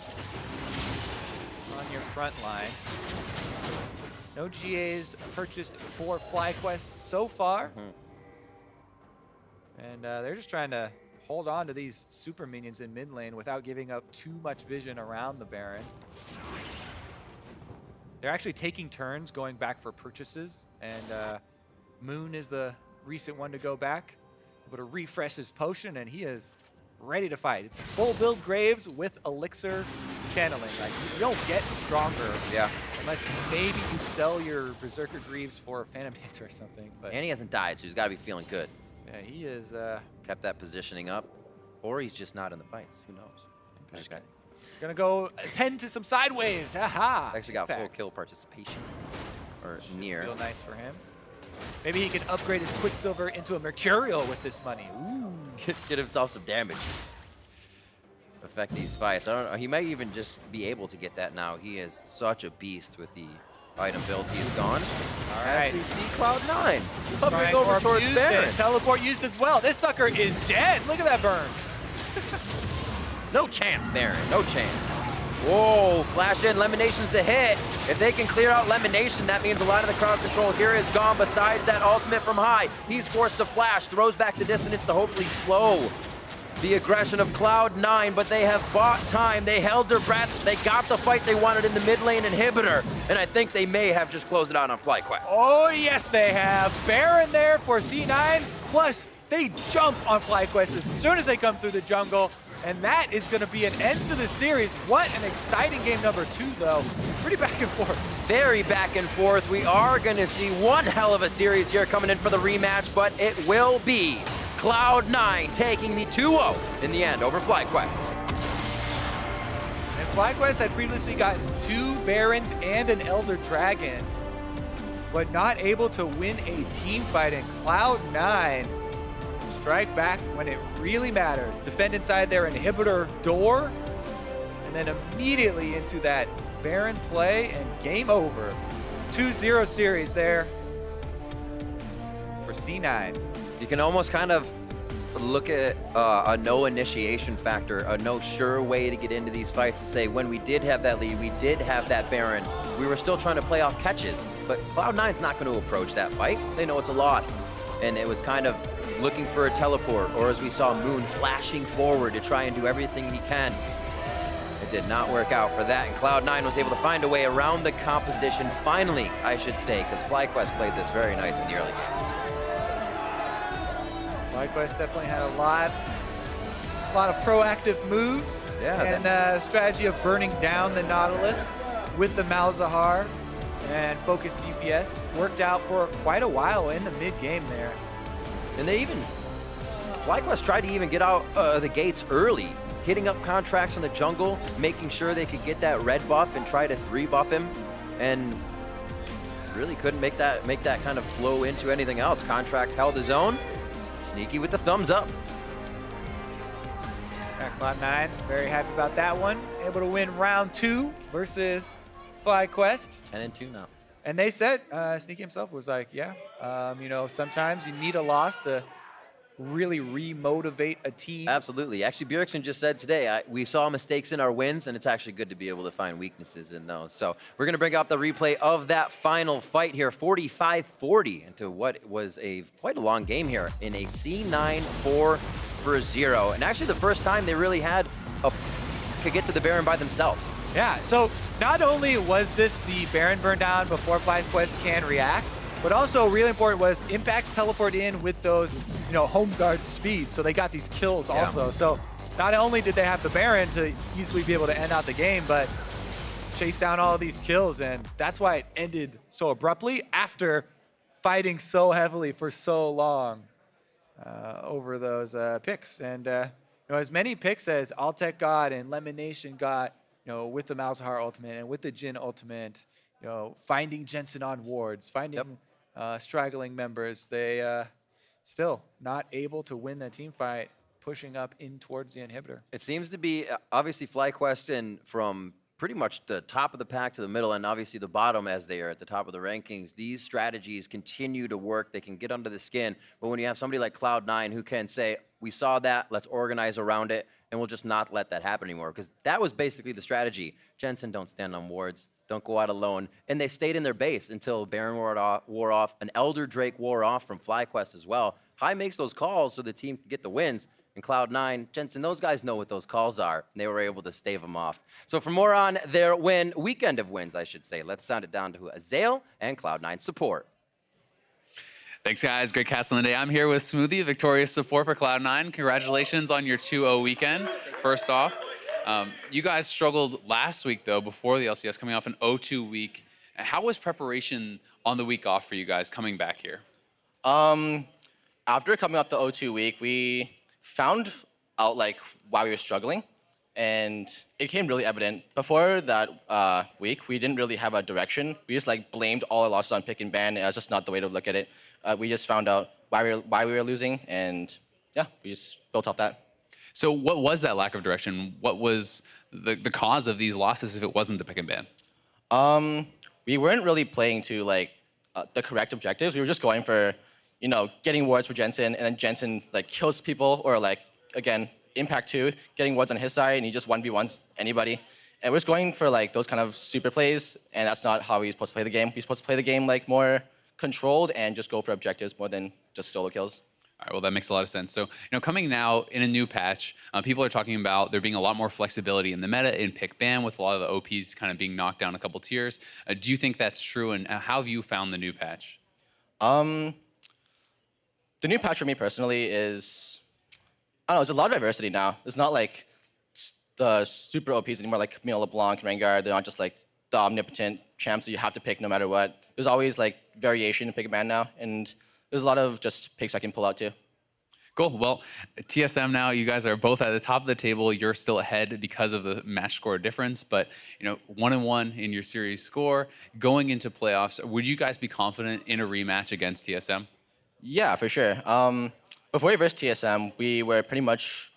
on your front line. No GAs purchased for FlyQuest so far. And they're just trying to hold on to these super minions in mid lane without giving up too much vision around the Baron. They're actually taking turns going back for purchases, and Moon is the recent one to go back, able to refresh his potion, and he is ready to fight. It's full build Graves with Elixir channeling. Like, you don't get stronger unless maybe you sell your Berserker Greaves for Phantom Dancer or something. But And he hasn't died, so he's got to be feeling good. yeah, he is kept that positioning up. Or he's just not in the fights. Who knows? Okay. Gonna go attend to some side waves. Aha! Actually got full kill participation. Or near. Feel nice for him. Maybe he can upgrade his Quicksilver into a Mercurial with this money. Ooh. Get himself some damage. Affect these fights. I don't know. He might even just be able to get that now. He is such a beast with the item build. He is gone. All right. As we see Cloud9 hovering Strike over Orb towards used Baron. and Teleport used as well. This sucker is dead. Look at that burn. No chance, Baron. No chance. Whoa, flash in. Lemonation's the hit. If they can clear out Lemonation, that means a lot of the crowd control here is gone. Besides that ultimate from high, he's forced to flash. Throws back the dissonance to hopefully slow the aggression of Cloud9, but they have bought time. They held their breath. They got the fight they wanted in the mid lane inhibitor, and I think they may have just closed it out on FlyQuest. Oh, yes, they have. Baron there for C9. Plus, they jump on FlyQuest as soon as they come through the jungle. And that is going to be an end to the series. What an exciting game number 2, though. Pretty back and forth. Very back and forth. We are going to see one hell of a series here coming in for the rematch, but it will be Cloud9 taking the 2-0 in the end over FlyQuest. And FlyQuest had previously gotten 2 Barons and an Elder Dragon, but not able to win a team fight. And Cloud9 strike back when it really matters. Defend inside their inhibitor door, and then immediately into that Baron play, and game over. 2-0 series there for C9. You can almost kind of look at a no initiation factor, a no sure way to get into these fights, to say when we did have that lead, we did have that Baron, we were still trying to play off catches, but Cloud9's not going to approach that fight. They know it's a loss, and it was kind of looking for a teleport, or as we saw Moon flashing forward to try and do everything he can. It did not work out for that, and Cloud9 was able to find a way around the composition, finally, I should say, because FlyQuest played this very nice in the early game. FlyQuest definitely had a lot of proactive moves, and strategy of burning down the Nautilus with the Malzahar and focused DPS worked out for quite a while in the mid-game there. And they even, FlyQuest tried to even get out the gates early, hitting up contracts in the jungle, making sure they could get that red buff and try to 3-buff him, and really couldn't make that kind of flow into anything else. Contract held his own, sneaky with the thumbs up. Yeah, Cloud9, very happy about that one. Able to win round 2 versus FlyQuest. 10-2 now. And they said, Sneaky himself was like, yeah, you know, sometimes you need a loss to really re-motivate a team. Absolutely. Actually, Bjergsen just said today, we saw mistakes in our wins, and it's actually good to be able to find weaknesses in those. So we're going to bring up the replay of that final fight here, 45-40, into what was quite a long game here in a C9 4-0. And actually the first time they really could get to the Baron by themselves. Yeah, so not only was this the Baron burn down before FlyQuest can react, but also really important was Impact's teleport in with those, you know, home guard speed. So they got these kills also. So not only did they have the Baron to easily be able to end out the game, but chase down all of these kills. And that's why it ended so abruptly after fighting so heavily for so long over those picks. And you know, as many picks as Altec got and Lemonation got, you know, with the Malzahar ultimate and with the Jhin ultimate, you know, finding Jensen on wards, finding straggling members, they still not able to win that team fight, pushing up in towards the inhibitor. It seems to be obviously FlyQuest in from pretty much the top of the pack to the middle, and obviously the bottom as they are at the top of the rankings. These strategies continue to work. They can get under the skin, but when you have somebody like Cloud9 who can say, we saw that, let's organize around it, and we'll just not let that happen anymore, because that was basically the strategy. Jensen, don't stand on wards, don't go out alone, and they stayed in their base until Baron wore off, an Elder Drake wore off from FlyQuest as well. High makes those calls so the team can get the wins, and Cloud9, Jensen, those guys know what those calls are, and they were able to stave them off. So for more on their weekend of wins, I should say, let's sound it down to Azael and Cloud9 support. Thanks, guys. Great castle in the day. I'm here with Smoothie, victorious support for Cloud9. Congratulations on your 2-0 weekend, first off. You guys struggled last week, though, before the LCS, coming off an 0-2 week. How was preparation on the week off for you guys coming back here? After coming off the 0-2 week, we found out like why we were struggling. And it became really evident. Before that week, we didn't really have a direction. We just like blamed all our losses on pick and ban. And that's just not the way to look at it. We just found out why we were losing, and yeah, we just built off that. So what was that lack of direction? What was the cause of these losses if it wasn't the pick and ban? We weren't really playing to like the correct objectives. We were just going for, getting wards for Jensen, and then Jensen like kills people, or like again, Impact 2, getting wards on his side, and he just 1v1s anybody. And we're just going for like those kind of super plays, and that's not how we're supposed to play the game. We're supposed to play the game like more controlled and just go for objectives more than just solo kills. All right, well, that makes a lot of sense. So, coming now in a new patch, people are talking about there being a lot more flexibility in the meta in pick ban, with a lot of the OPs kind of being knocked down a couple tiers. Do you think that's true, and how have you found the new patch? The new patch for me personally is, I don't know, there's a lot of diversity now. It's not like the super OPs anymore, like Camille LeBlanc, Rengar. They're not just like the omnipotent champs that you have to pick no matter what. There's always like variation in pick and ban now, and there's a lot of just picks I can pull out too. Cool. Well, TSM now, you guys are both at the top of the table. You're still ahead because of the match score difference, but 1-1 in your series score. Going into playoffs, would you guys be confident in a rematch against TSM? Yeah, for sure. Before we versed TSM, we were pretty much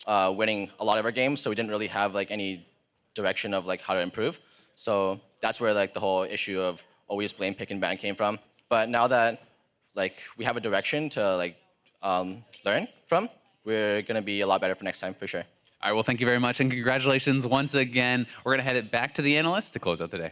winning a lot of our games, so we didn't really have like any direction of like how to improve. So that's where like the whole issue of always blame pick and ban came from. But now that like we have a direction to like learn from, we're gonna be a lot better for next time for sure. All right, well, thank you very much, and congratulations once again. We're gonna head it back to the analysts to close out the day.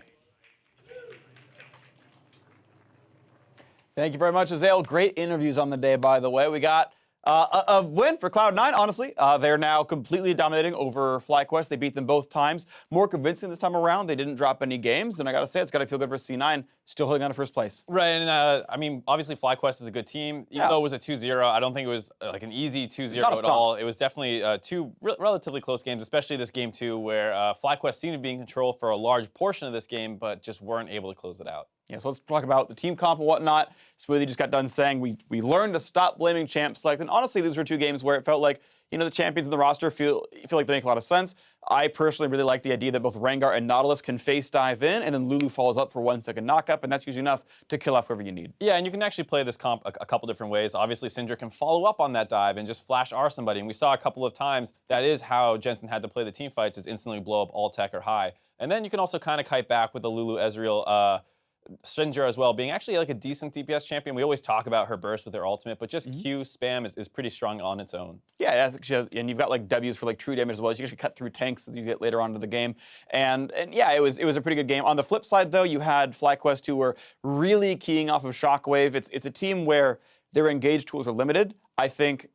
Thank you very much, Azael. Great interviews on the day, by the way. We got a win for Cloud9, honestly. They're now completely dominating over FlyQuest. They beat them both times. More convincing this time around. They didn't drop any games, and I got to say, it's got to feel good for C9, still holding on to first place. Right, and I mean, obviously FlyQuest is a good team. Even though it was a 2-0, I don't think it was like an easy 2-0 at all. It was definitely two relatively close games, especially this game 2, where FlyQuest seemed to be in control for a large portion of this game, but just weren't able to close it out. Yeah, so let's talk about the team comp and whatnot. Smoothie just got done saying we learned to stop blaming champ select. And honestly, these were two games where it felt like, the champions in the roster feel like they make a lot of sense. I personally really like the idea that both Rengar and Nautilus can face dive in, and then Lulu falls up for 1 second knockup, and that's usually enough to kill off whoever you need. Yeah, and you can actually play this comp a couple different ways. Obviously, Syndra can follow up on that dive and just flash R somebody, and we saw a couple of times that is how Jensen had to play the team fights, is instantly blow up all tech or high. And then you can also kind of kite back with the Lulu Ezreal Syndra as well, being actually like a decent DPS champion. We always talk about her burst with her ultimate, but just Q spam is pretty strong on its own. Yeah, and you've got like W's for like true damage as well. So you can actually cut through tanks as you get later on into the game. And yeah, it was a pretty good game. On the flip side though, you had FlyQuest who were really keying off of Shockwave. It's a team where their engage tools are limited. I think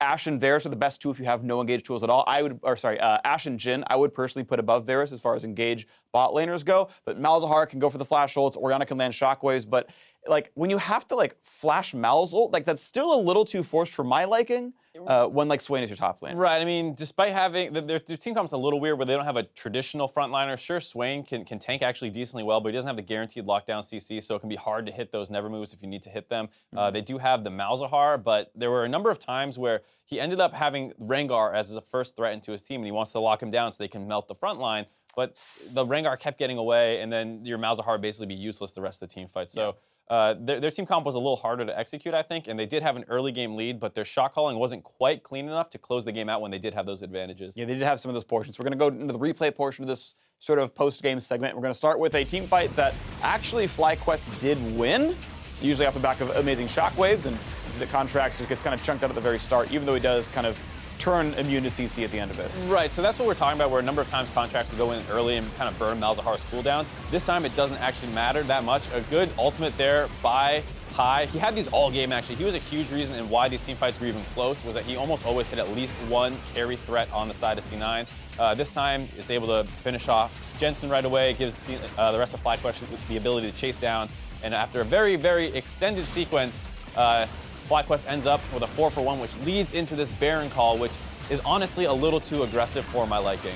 Ashe and Varus are the best two if you have no engage tools at all. Ashe and Jhin, I would personally put above Varus as far as engage bot laners go. But Malzahar can go for the flash ults. Orianna can land shockwaves. But like when you have to like flash Mal's ult, like that's still a little too forced for my liking. When like Swain is your top lane. Right. I mean, despite having their team comp's a little weird where they don't have a traditional frontliner. Sure, Swain can tank actually decently well, but he doesn't have the guaranteed lockdown CC, so it can be hard to hit those never moves if you need to hit them. They do have the Malzahar, but there were a number of times where he ended up having Rengar as a first threat into his team, and he wants to lock him down so they can melt the front line. But the Rengar kept getting away, and then your Malzahar basically be useless the rest of the team fight. So. Their team comp was a little harder to execute, I think, and they did have an early game lead, but their shot calling wasn't quite clean enough to close the game out when they did have those advantages. Yeah, they did have some of those portions. We're going to go into the replay portion of this sort of post-game segment. We're going to start with a team fight that actually FlyQuest did win, usually off the back of amazing shockwaves, and the Contracts just gets kind of chunked out at the very start, even though he does kind of turn immune to CC at the end of it. Right, so that's what we're talking about, where a number of times Contracts would go in early and kind of burn Malzahar's cooldowns. This time it doesn't actually matter that much. A good ultimate there by High. He had these all game actually. He was a huge reason in why these team fights were even close, was that he almost always hit at least one carry threat on the side of C9. This time it's able to finish off Jensen right away. It gives the rest of FlyQuest the ability to chase down, and after a very, very extended sequence, FlyQuest ends up with a 4-for-1, which leads into this Baron call, which is honestly a little too aggressive for my liking.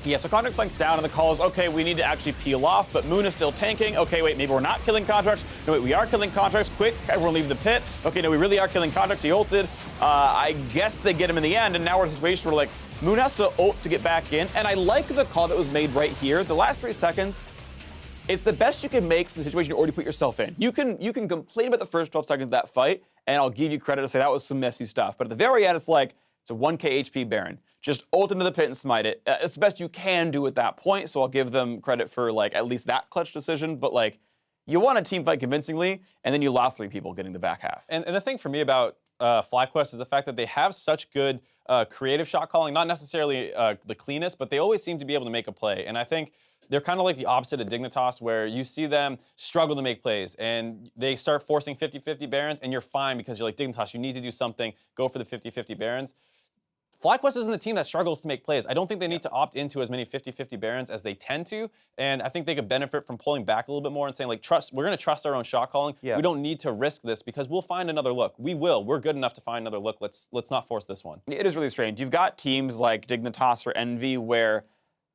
Yeah, so Contracts flanks down, and the call is, okay, we need to actually peel off, but Moon is still tanking. Okay, wait, maybe we're not killing Contracts. No, wait, we are killing Contracts. Quick, everyone leave the pit. Okay, no, we really are killing Contracts. He ulted. I guess they get him in the end, and now we're in a situation where, like, Moon has to ult to get back in, and I like the call that was made right here. The last 3 seconds, it's the best you can make from the situation you already put yourself in. You can complain about the first 12 seconds of that fight, and I'll give you credit to say that was some messy stuff. But at the very end, it's like, it's a 1k HP Baron. Just ult into the pit and smite it. It's the best you can do at that point, so I'll give them credit for, like, at least that clutch decision. But, like, you won a team fight convincingly, and then you lost 3 people getting the back half. And the thing for me about FlyQuest is the fact that they have such good creative shot calling, not necessarily the cleanest, but they always seem to be able to make a play. And I think they're kind of like the opposite of Dignitas, where you see them struggle to make plays, and they start forcing 50-50 Barons, and you're fine because you're like, Dignitas, you need to do something, go for the 50-50 Barons. FlyQuest isn't the team that struggles to make plays. I don't think they need to opt into as many 50-50 Barons as they tend to, and I think they could benefit from pulling back a little bit more and saying, like, we're going to trust our own shot calling. Yeah. We don't need to risk this because we'll find another look. We will. We're good enough to find another look. Let's not force this one. It is really strange. You've got teams like Dignitas or Envy where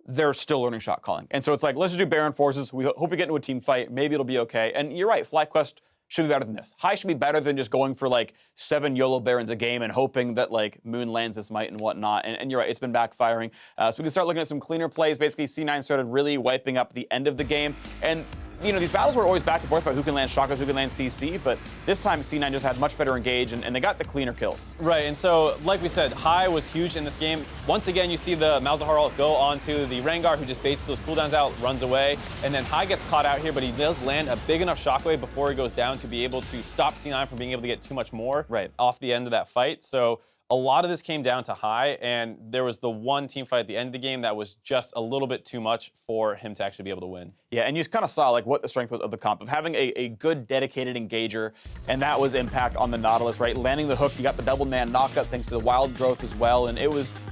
they're still learning shot calling. And so it's like, let's just do Baron forces. We hope we get into a team fight. Maybe it'll be okay. And you're right, FlyQuest should be better than this. High should be better than just going for like 7 YOLO Barons a game and hoping that like Moon lands his might and whatnot. And you're right, it's been backfiring. So we can start looking at some cleaner plays. Basically, C9 started really wiping up the end of the game. And you know, these battles were always back and forth about who can land shotguns, who can land CC, but this time C9 just had much better engage, and they got the cleaner kills. Right, and so, like we said, High was huge in this game. Once again, you see the Malzahar go onto the Rengar, who just baits those cooldowns out, runs away, and then High gets caught out here, but he does land a big enough shockwave before he goes down to be able to stop C9 from being able to get too much more off the end of that fight. So a lot of this came down to High, and there was the one team fight at the end of the game that was just a little bit too much for him to actually be able to win. Yeah, and you kind of saw like what the strength was of the comp, of having a good dedicated engager, and that was impact on the Nautilus, right? Landing the hook, you got the double man knockup thanks to the wild growth as well, and it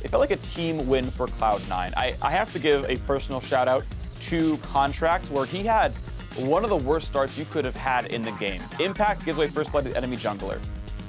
felt like a team win for Cloud9. I have to give a personal shout out to Contract, where he had one of the worst starts you could have had in the game. Impact gives away first blood to the enemy jungler.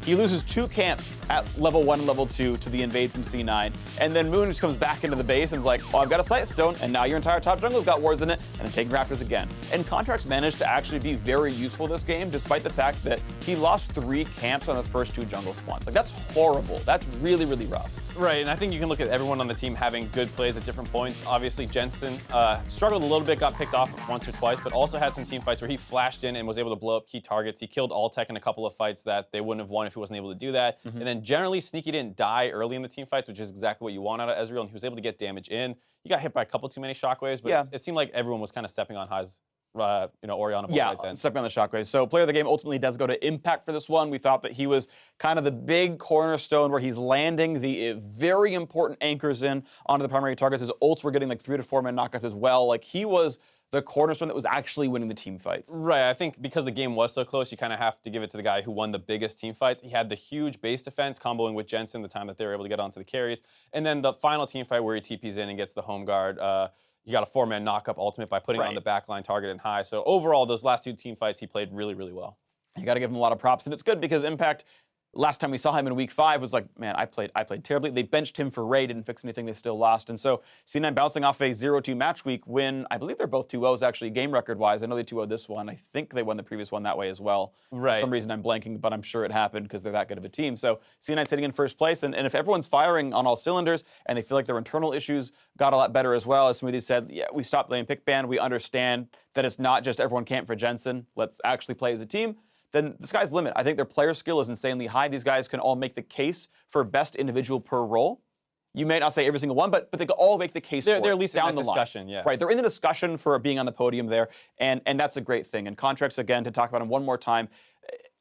He loses 2 camps at level 1 and level 2 to the invade from C9. And then Moon just comes back into the base and is like, oh, I've got a Sight Stone, and now your entire top jungle's got wards in it, and then taking Raptors again. And Contracts managed to actually be very useful this game, despite the fact that he lost 3 camps on the first 2 jungle spawns. Like, that's horrible. That's really, really rough. Right, and I think you can look at everyone on the team having good plays at different points. Obviously, Jensen struggled a little bit, got picked off once or twice, but also had some team fights where he flashed in and was able to blow up key targets. He killed Alltech in a couple of fights that they wouldn't have won if he wasn't able to do that. And then generally, Sneaky didn't die early in the team fights, which is exactly what you want out of Ezreal, and he was able to get damage in. He got hit by a couple too many shockwaves, but it seemed like everyone was kind of stepping on High's Orianna ball right then. Stepping on the shockwaves. So player of the game ultimately does go to Impact for this one. We thought that he was kind of the big cornerstone where he's landing the very important anchors in onto the primary targets. His ults were getting like 3 to 4 man knockouts as well. Like, he was the cornerstone that was actually winning the team fights. Right, I think because the game was so close, you kind of have to give it to the guy who won the biggest team fights. He had the huge base defense, comboing with Jensen the time that they were able to get onto the carries. And then the final team fight where he TPs in and gets the home guard, he got a 4-man knockup ultimate by putting on the backline target and High. So overall, those last 2 team fights, he played really, really well. You got to give him a lot of props, and it's good because Impact, last time we saw him in week 5 was like, man, I played terribly. They benched him for Ray, didn't fix anything, they still lost. And so C9 bouncing off a 0-2 match week win. I believe they're both 2-0s actually game record wise. I know they 2-0 this one. I think they won the previous one that way as well. Right. For some reason I'm blanking, but I'm sure it happened because they're that good of a team. So C9 sitting in first place, and if everyone's firing on all cylinders and they feel like their internal issues got a lot better as well, as Smoothie said, yeah, we stopped playing pick ban. We understand that it's not just everyone camp for Jensen. Let's actually play as a team. Then the sky's the limit. I think their player skill is insanely high. These guys can all make the case for best individual per role. You may not say every single one, but they can all make the case for it. They're at least down in the that discussion, line. yeah. Right, they're in the discussion for being on the podium there, and that's a great thing. And Contracts, again, to talk about him one more time,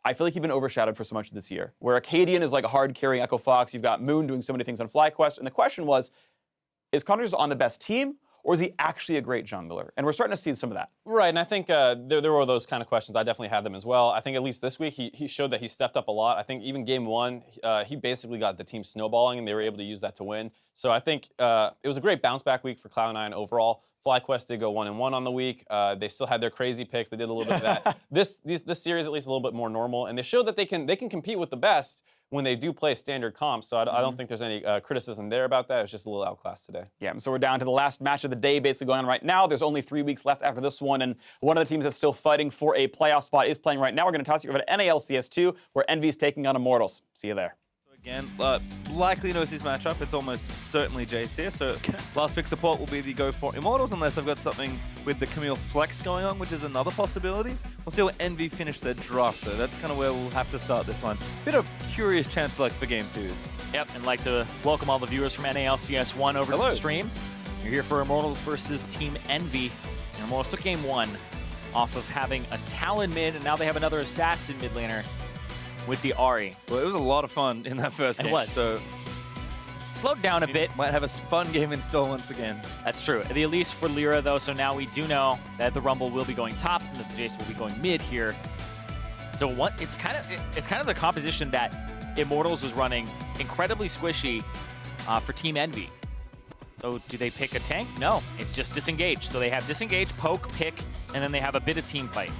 I feel like he's been overshadowed for so much of this year. Where Acadian is like a hard-carrying Echo Fox, you've got Moon doing so many things on FlyQuest, and the question was, is Contracts on the best team, or is he actually a great jungler? And we're starting to see some of that. Right, and I think there were those kind of questions. I definitely had them as well. I think at least this week, he showed that he stepped up a lot. I think even game 1, he basically got the team snowballing, and they were able to use that to win. So I think it was a great bounce-back week for Cloud9 overall. FlyQuest did go 1-1 on the week. They still had their crazy picks. They did a little bit of that. This series at least a little bit more normal, and they showed that they can compete with the best when they do play standard comps. So I don't think there's any criticism there about that. It's just a little outclassed today. Yeah, so we're down to the last match of the day basically going on right now. There's only 3 weeks left after this one, and one of the teams that's still fighting for a playoff spot is playing right now. We're going to toss you over to NALCS 2, where Envy's taking on Immortals. See you there. Again, likely knows his matchup. It's almost certainly Jace here. So last pick support will be the go for Immortals, unless I've got something with the Camille Flex going on, which is another possibility. We'll see how Envy finish their draft, though. That's kind of where we'll have to start this one. Bit of curious chance for game 2. Yep, and like to welcome all the viewers from NALCS1 over to the stream. You're here for Immortals versus Team Envy. And Immortals took game 1 off of having a Talon mid, and now they have another Assassin mid laner with the Ahri. Well, it was a lot of fun in that first game. It was. So slowed down a bit. Might have a fun game in store once again. That's true. The Elise for Lyra, though, so now we do know that the Rumble will be going top and the Jace will be going mid here. So it's kind of the composition that Immortals was running, incredibly squishy for Team Envy. So do they pick a tank? No, it's just disengage. So they have disengage, poke, pick, and then they have a bit of team fight.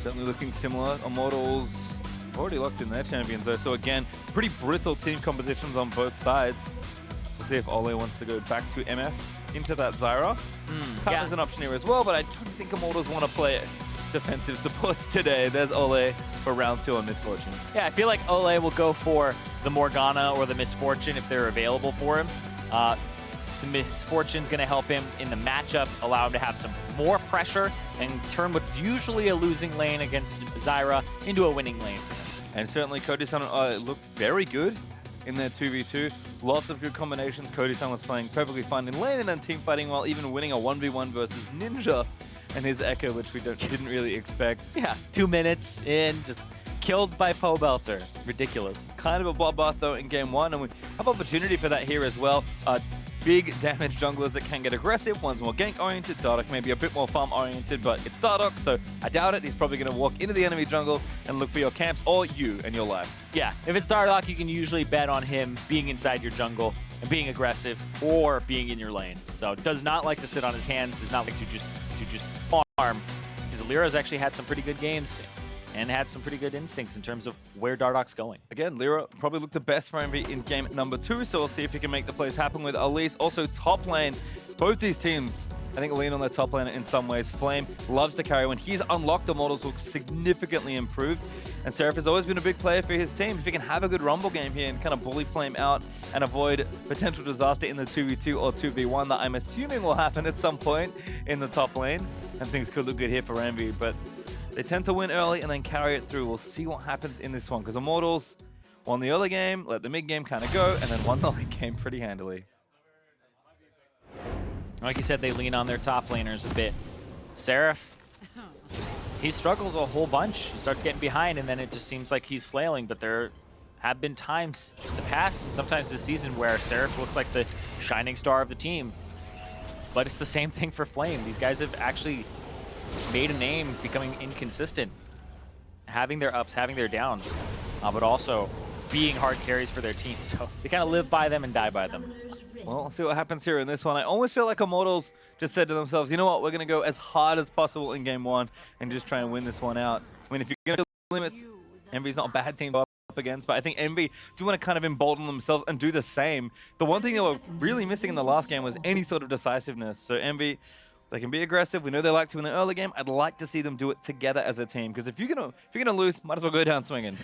Certainly looking similar. Immortals already locked in their champions, though. So again, pretty brittle team compositions on both sides. So we'll see if Ole wants to go back to MF into that Zyra. Kind of an option here as well, but I don't think Immortals want to play defensive supports today. There's Ole for round 2 on Misfortune. Yeah, I feel like Ole will go for the Morgana or the Misfortune if they're available for him. The Misfortune's going to help him in the matchup, allow him to have some more pressure and turn what's usually a losing lane against Zyra into a winning lane. And certainly Cody-san looked very good in their 2v2. Lots of good combinations. Cody-san was playing perfectly fine in lane and then team fighting while even winning a 1v1 versus Ninja and his Echo, which we didn't really expect. Yeah, 2 minutes in, just killed by Pobelter. Ridiculous. It's kind of a bloodbath though in game 1, and we have opportunity for that here as well. Big damage junglers that can get aggressive. One's more gank-oriented. Dardoch maybe a bit more farm-oriented, but it's Dardoch, so I doubt it. He's probably going to walk into the enemy jungle and look for your camps or you and your life. Yeah, if it's Dardoch, you can usually bet on him being inside your jungle and being aggressive or being in your lanes. So does not like to sit on his hands, does not like to just farm. Because Lyra's actually had some pretty good games and had some pretty good instincts in terms of where Dardoch's going. Again, Lyra probably looked the best for Envy in game number 2, so we'll see if he can make the plays happen with Elise. Also, top lane, both these teams, I think, lean on their top lane in some ways. Flame loves to carry. When he's unlocked, the models look significantly improved, and Seraph has always been a big player for his team. If he can have a good Rumble game here and kind of bully Flame out and avoid potential disaster in the 2v2 or 2v1 that I'm assuming will happen at some point in the top lane, and things could look good here for Envy, but they tend to win early and then carry it through. We'll see what happens in this one, because Immortals won the early game, let the mid game kind of go, and then won the late game pretty handily. Like you said, they lean on their top laners a bit. Seraph, he struggles a whole bunch. He starts getting behind, and then it just seems like he's flailing, but there have been times in the past, and sometimes this season, where Seraph looks like the shining star of the team. But it's the same thing for Flame. These guys have actually made a name becoming inconsistent, having their ups, having their downs, but also being hard carries for their team. So they kind of live by them and die by them. Well, we'll see what happens here in this one. I almost feel like Immortals just said to themselves, you know what, we're going to go as hard as possible in game 1 and just try and win this one out. I mean, if you're going to limits, Envy's not a bad team to up against, but I think Envy do want to kind of embolden themselves and do the same. The one thing they were really missing in the last game was any sort of decisiveness. So Envy, they can be aggressive. We know they like to in the early game. I'd like to see them do it together as a team, because if you're gonna lose, might as well go down swinging.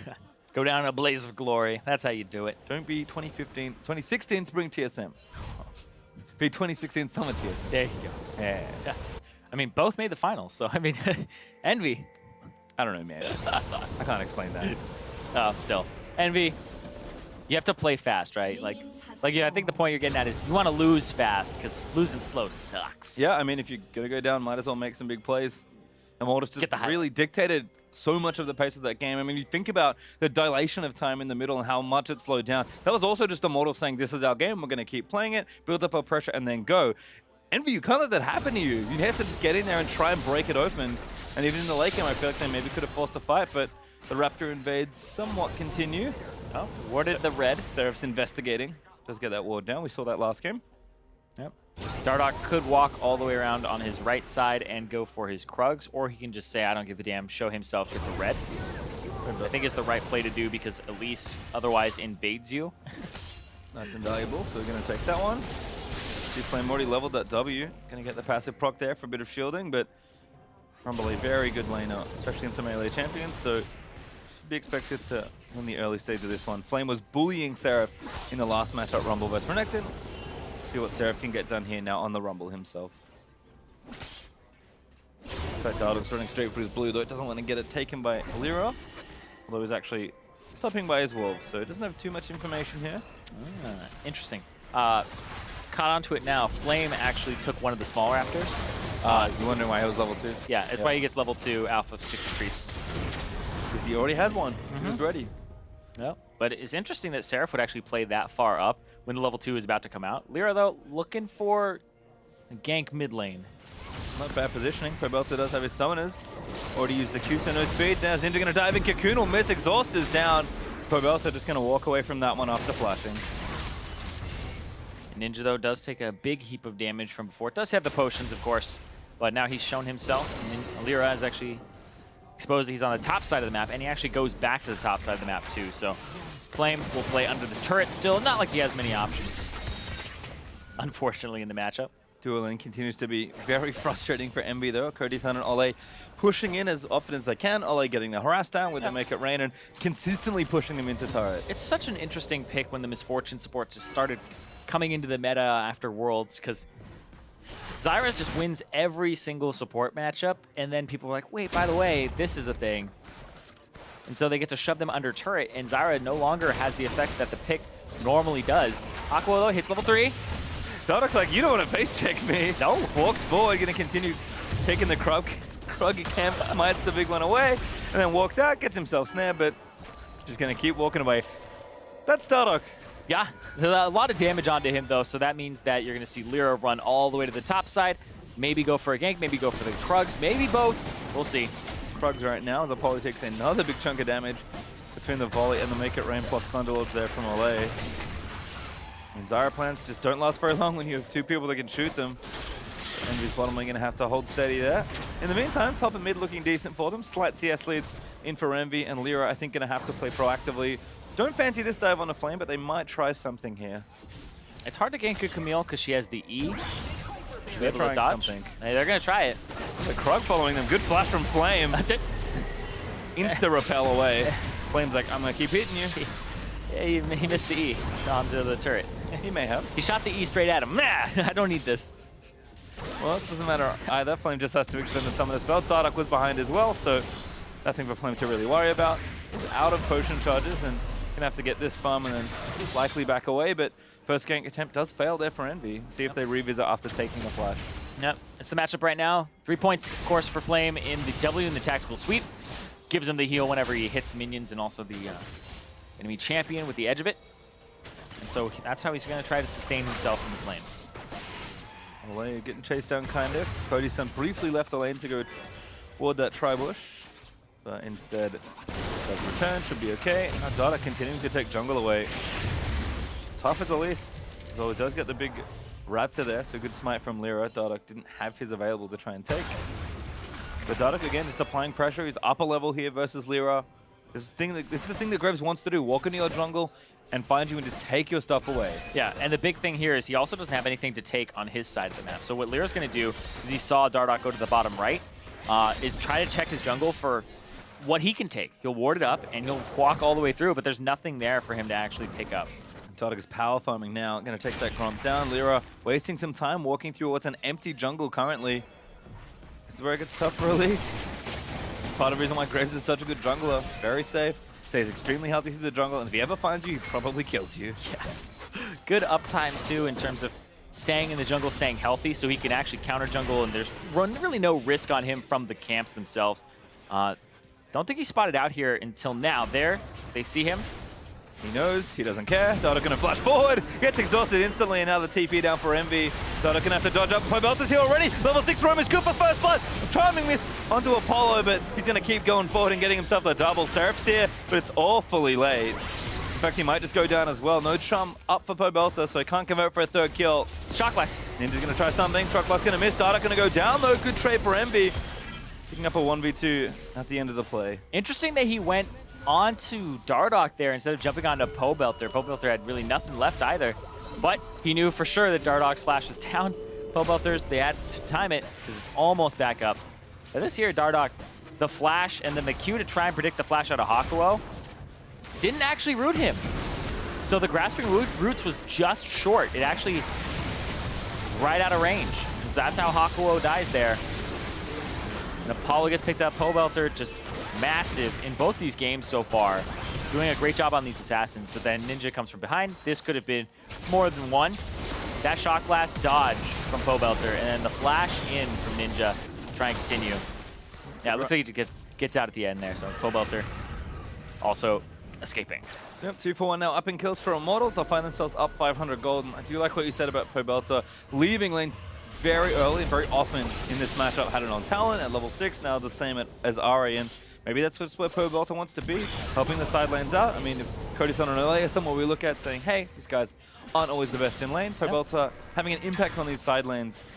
Go down in a blaze of glory. That's how you do it. Don't be 2016 spring TSM. Be 2016 summer TSM. There you go. Yeah. I mean, both made the finals, so I mean, Envy. I don't know, man. I can't explain that. Oh, still, Envy. You have to play fast, right? Like yeah, I think the point you're getting at is you want to lose fast, because losing slow sucks. Yeah, I mean, if you're gonna go down, might as well make some big plays. And Immortals just really dictated so much of the pace of that game. I mean, you think about the dilation of time in the middle and how much it slowed down. That was also just Immortals saying, this is our game, we're going to keep playing it, build up our pressure, and then go. Envy, you can't let that happen to you. You have to just get in there and try and break it open. And even in the late game, I feel like they maybe could have forced a fight, but the Raptor invades somewhat continue. Oh, warded the red. Seraph's investigating. Does get that ward down. We saw that last game. Yep. Dardoch could walk all the way around on his right side and go for his Krugs, or he can just say, I don't give a damn, show himself, get the red. I think it's the right play to do because Elise otherwise invades you. That's invaluable, so we're going to take that one. See, Flame already leveled that W. Going to get the passive proc there for a bit of shielding, but Rumble a very good laner, especially into melee champions, so should be expected to win the early stage of this one. Flame was bullying Seraph in the last matchup, Rumble versus Renekton. See what Seraph can get done here now on the Rumble himself. So Dardoch's running straight for his blue, though it doesn't want to get it taken by Lira, although he's actually stopping by his wolves, so it doesn't have too much information here. Interesting. Caught onto it now. Flame actually took one of the small raptors. You're wondering why he was level 2? Yeah, that's why he gets level 2 alpha 6 creeps. Because he already had one. He was ready. No, but it's interesting that Seraph would actually play that far up when the level 2 is about to come out. Lira, though, looking for a gank mid lane. Not bad positioning. Probelta does have his summoners. Already used the Q, so no speed. Now Zinja going to dive in. Cocoon will miss. Exhaust is down. Probelta just going to walk away from that one after flashing. Ninja, though, does take a big heap of damage from before. It does have the potions, of course, but now he's shown himself. And Lira is actually exposed. He's on the top side of the map, and he actually goes back to the top side of the map, too. So Flame will play under the turret still. Not like he has many options, unfortunately, in the matchup. Dual lane continues to be very frustrating for Envy, though. Cody-san and Ole pushing in as often as they can. Ole getting the harass down with the Make It Rain and consistently pushing them into turret. It's such an interesting pick when the Misfortune support just started coming into the meta after Worlds, because Zyra just wins every single support matchup, and then people are like, wait, by the way, this is a thing. And so they get to shove them under turret, and Zyra no longer has the effect that the pick normally does. Aqua, though, hits level 3. Dardoch's like, you don't want to face check me. No. Walks forward, going to continue taking the Krug camp, smites the big one away, and then walks out, gets himself snared, but just going to keep walking away. That's Dardoch. Yeah, a lot of damage onto him, though, so that means that you're going to see Lira run all the way to the top side, maybe go for a gank, maybe go for the Krugs, maybe both. We'll see. Krugs right now, the Poly takes another big chunk of damage between the volley and the Make It Rain plus Thunderlords there from Ole. And Zyra plans just don't last very long when you have two people that can shoot them. Envy's bottom lane going to have to hold steady there. In the meantime, top and mid looking decent for them. Slight CS leads in for Envy, and Lira I think going to have to play proactively. Don't fancy this dive on the Flame, but they might try something here. It's hard to gank a Camille because she has the E. She'll be able to trying dodge. something. Hey, they're going to try it. The Krug following them. Good flash from Flame. Insta-repel away. Flame's like, I'm going to keep hitting you. Yeah, he missed the E onto the turret. He may have. He shot the E straight at him. Nah, I don't need this. Well, it doesn't matter either. Flame just has to extend the summoner spell. Dardoch was behind as well, so nothing for Flame to really worry about. He's out of potion charges and going to have to get this farm and then likely back away, but first gank attempt does fail there for Envy. See if they revisit after taking the flash. Yep, it's the matchup right now. 3 points, of course, for Flame in the W in the tactical sweep. Gives him the heal whenever he hits minions and also the enemy champion with the edge of it. And so that's how he's going to try to sustain himself in this lane. Ole getting chased down kind of. Cody-san briefly left the lane to go toward that tri-bush, but instead does return, should be okay. Now Dardoch continuing to take jungle away. Tough as Elise, though it does get the big Raptor there, so good smite from Lira. Dardoch didn't have his available to try and take. But Dardoch again just applying pressure. He's upper level here versus Lira. This is the thing that Graves wants to do. Walk into your jungle and find you and just take your stuff away. Yeah, and the big thing here is he also doesn't have anything to take on his side of the map. So what Lira's going to do is he saw Dardoch go to the bottom right, is try to check his jungle for what he can take. He'll ward it up and he'll walk all the way through, but there's nothing there for him to actually pick up. Dardoch is power farming now. Going to take that Grom down. Lira wasting some time walking through what's an empty jungle currently. This is where it gets tough for Elise. Part of the reason why Graves is such a good jungler. Very safe. Stays extremely healthy through the jungle, and if he ever finds you, he probably kills you. Yeah. Good uptime, too, in terms of staying in the jungle, staying healthy, so he can actually counter jungle, and there's really no risk on him from the camps themselves. Don't think he spotted out here until now. There, they see him. He knows, he doesn't care. Dardoch gonna flash forward, gets exhausted instantly, and now the TP down for Envy. Dardoch gonna have to dodge up. Pobelta's here already. Level 6 roam is good for first blood. Charming miss onto Apollo, but he's gonna keep going forward and getting himself the double. Seraph's here, but it's awfully late. In fact, he might just go down as well. No charm up for Pobelta, so he can't convert for a third kill. Shock Blast. Ninja's going to try something. Shock Blast going to miss. Dardoch going to go down, though. Good trade for Envy. Picking up a 1v2 at the end of the play. Interesting that he went onto Dardoch there instead of jumping onto Pobelter. Pobelter had really nothing left either. But he knew for sure that Dardoch's flash was down. Pobelter's, they had to time it because it's almost back up. But this here, Dardoch, the flash and then the Q to try and predict the flash out of Hakuo didn't actually root him. So the grasping roots was just short. It actually right out of range. So that's how Hakuo dies there. And Apollo gets picked up. Pobelter just massive in both these games so far. Doing a great job on these assassins, but then Ninja comes from behind. This could have been more than one. That Shock Blast dodge from Pobelter, and then the flash in from Ninja to try and continue. Yeah, it looks like he gets out at the end there, so Pobelter also escaping. Yep, 2-for-1 now up in kills for Immortals. They'll find themselves up 500 gold. And I do like what you said about Pobelter leaving lanes very early and very often in this matchup. Had it on Talon at level 6, now the same as Ari. And maybe that's just where Pobelter wants to be, helping the side lanes out. I mean, if Cody's on an earlier, is someone we look at saying, hey, these guys aren't always the best in lane. Pobelter having an impact on these side lanes,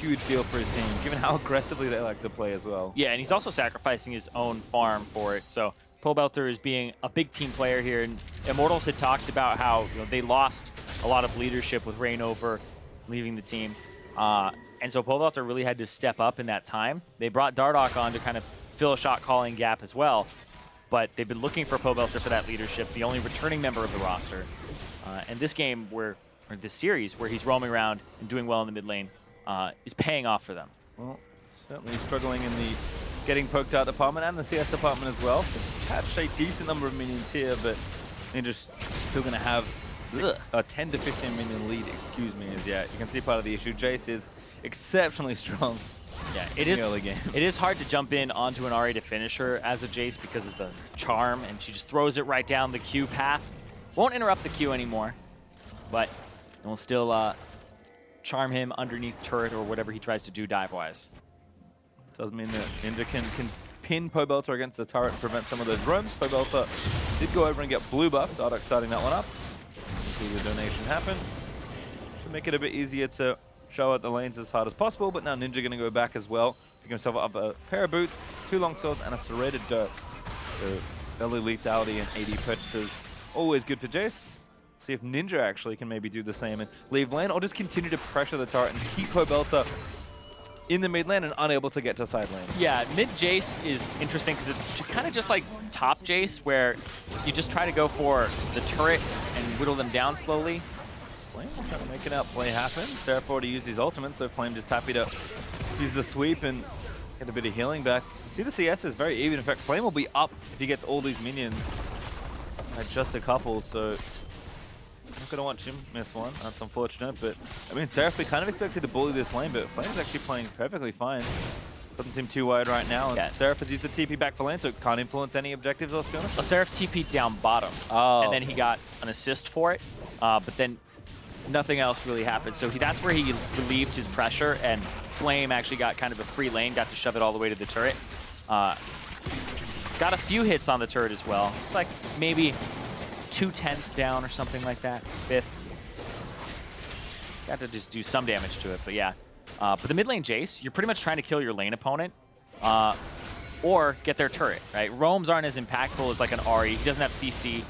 huge deal for his team, given how aggressively they like to play as well. Yeah, and he's also sacrificing his own farm for it. So Pobelter is being a big team player here. And Immortals had talked about how they lost a lot of leadership with Reignover leaving the team. And so Pobelter really had to step up in that time. They brought Dardoch on to kind of fill a shot calling gap as well. But they've been looking for Pobelter for that leadership, the only returning member of the roster. And this game, or this series, where he's roaming around and doing well in the mid lane, is paying off for them. Well, certainly struggling in the getting poked out department and the CS department as well. They've catched a decent number of minions here, but they're just still going to have a 10 to 15 minion lead, excuse me, as yet. You can see part of the issue. Jace is exceptionally strong. Yeah, it is hard to jump in onto an Ahri to finish her as a Jace because of the charm, and she just throws it right down the Q path. Won't interrupt the Q anymore, but it will still charm him underneath turret or whatever he tries to do dive-wise. Does mean that Ninja can pin Pobelter against the turret and prevent some of those roams. Pobelter did go over and get blue buff. Dardoch starting that one up. See the donation happen. Should make it a bit easier to show out the lanes as hard as possible, but now Ninja going to go back as well. Pick himself up a pair of boots, 2 longswords, and a serrated dirt. So belly lethality and AD purchases. Always good for Jace. See if Ninja actually can maybe do the same and leave lane, or just continue to pressure the turret and keep Pobelter in the mid lane and unable to get to side lane. Yeah, mid Jace is interesting because it's kind of just like top Jace, where you just try to go for the turret and whittle them down slowly. Flame will try to make an outplay happen. Seraph already used his ultimate, so Flame just happy to use the sweep and get a bit of healing back. See, the CS is very even. In fact, Flame will be up if he gets all these minions at just a couple, so I'm not going to watch him miss one. That's unfortunate, but I mean, Seraph, we kind of expected to bully this lane, but Flame's actually playing perfectly fine. Doesn't seem too wide right now. And Seraph has used the TP back for lane, so it can't influence any objectives, let's be honest. Well, Seraph TP'd down bottom, and then he got an assist for it, but then nothing else really happened. So that's where he relieved his pressure, and Flame actually got kind of a free lane, got to shove it all the way to the turret. Got a few hits on the turret as well. It's like maybe 2/10 down or something like that, 5th. Got to just do some damage to it, but yeah. But the mid lane Jace, you're pretty much trying to kill your lane opponent or get their turret, right? Roams aren't as impactful as like an Ahri. He doesn't have CC.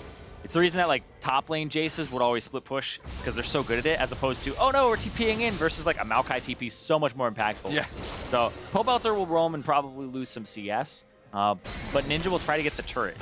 It's the reason that like top lane Jaces would always split push because they're so good at it, as opposed to, oh no, we're TPing in, versus like a Maokai TP, so much more impactful. Yeah. So Pobelter will roam and probably lose some CS, but Ninja will try to get the turret.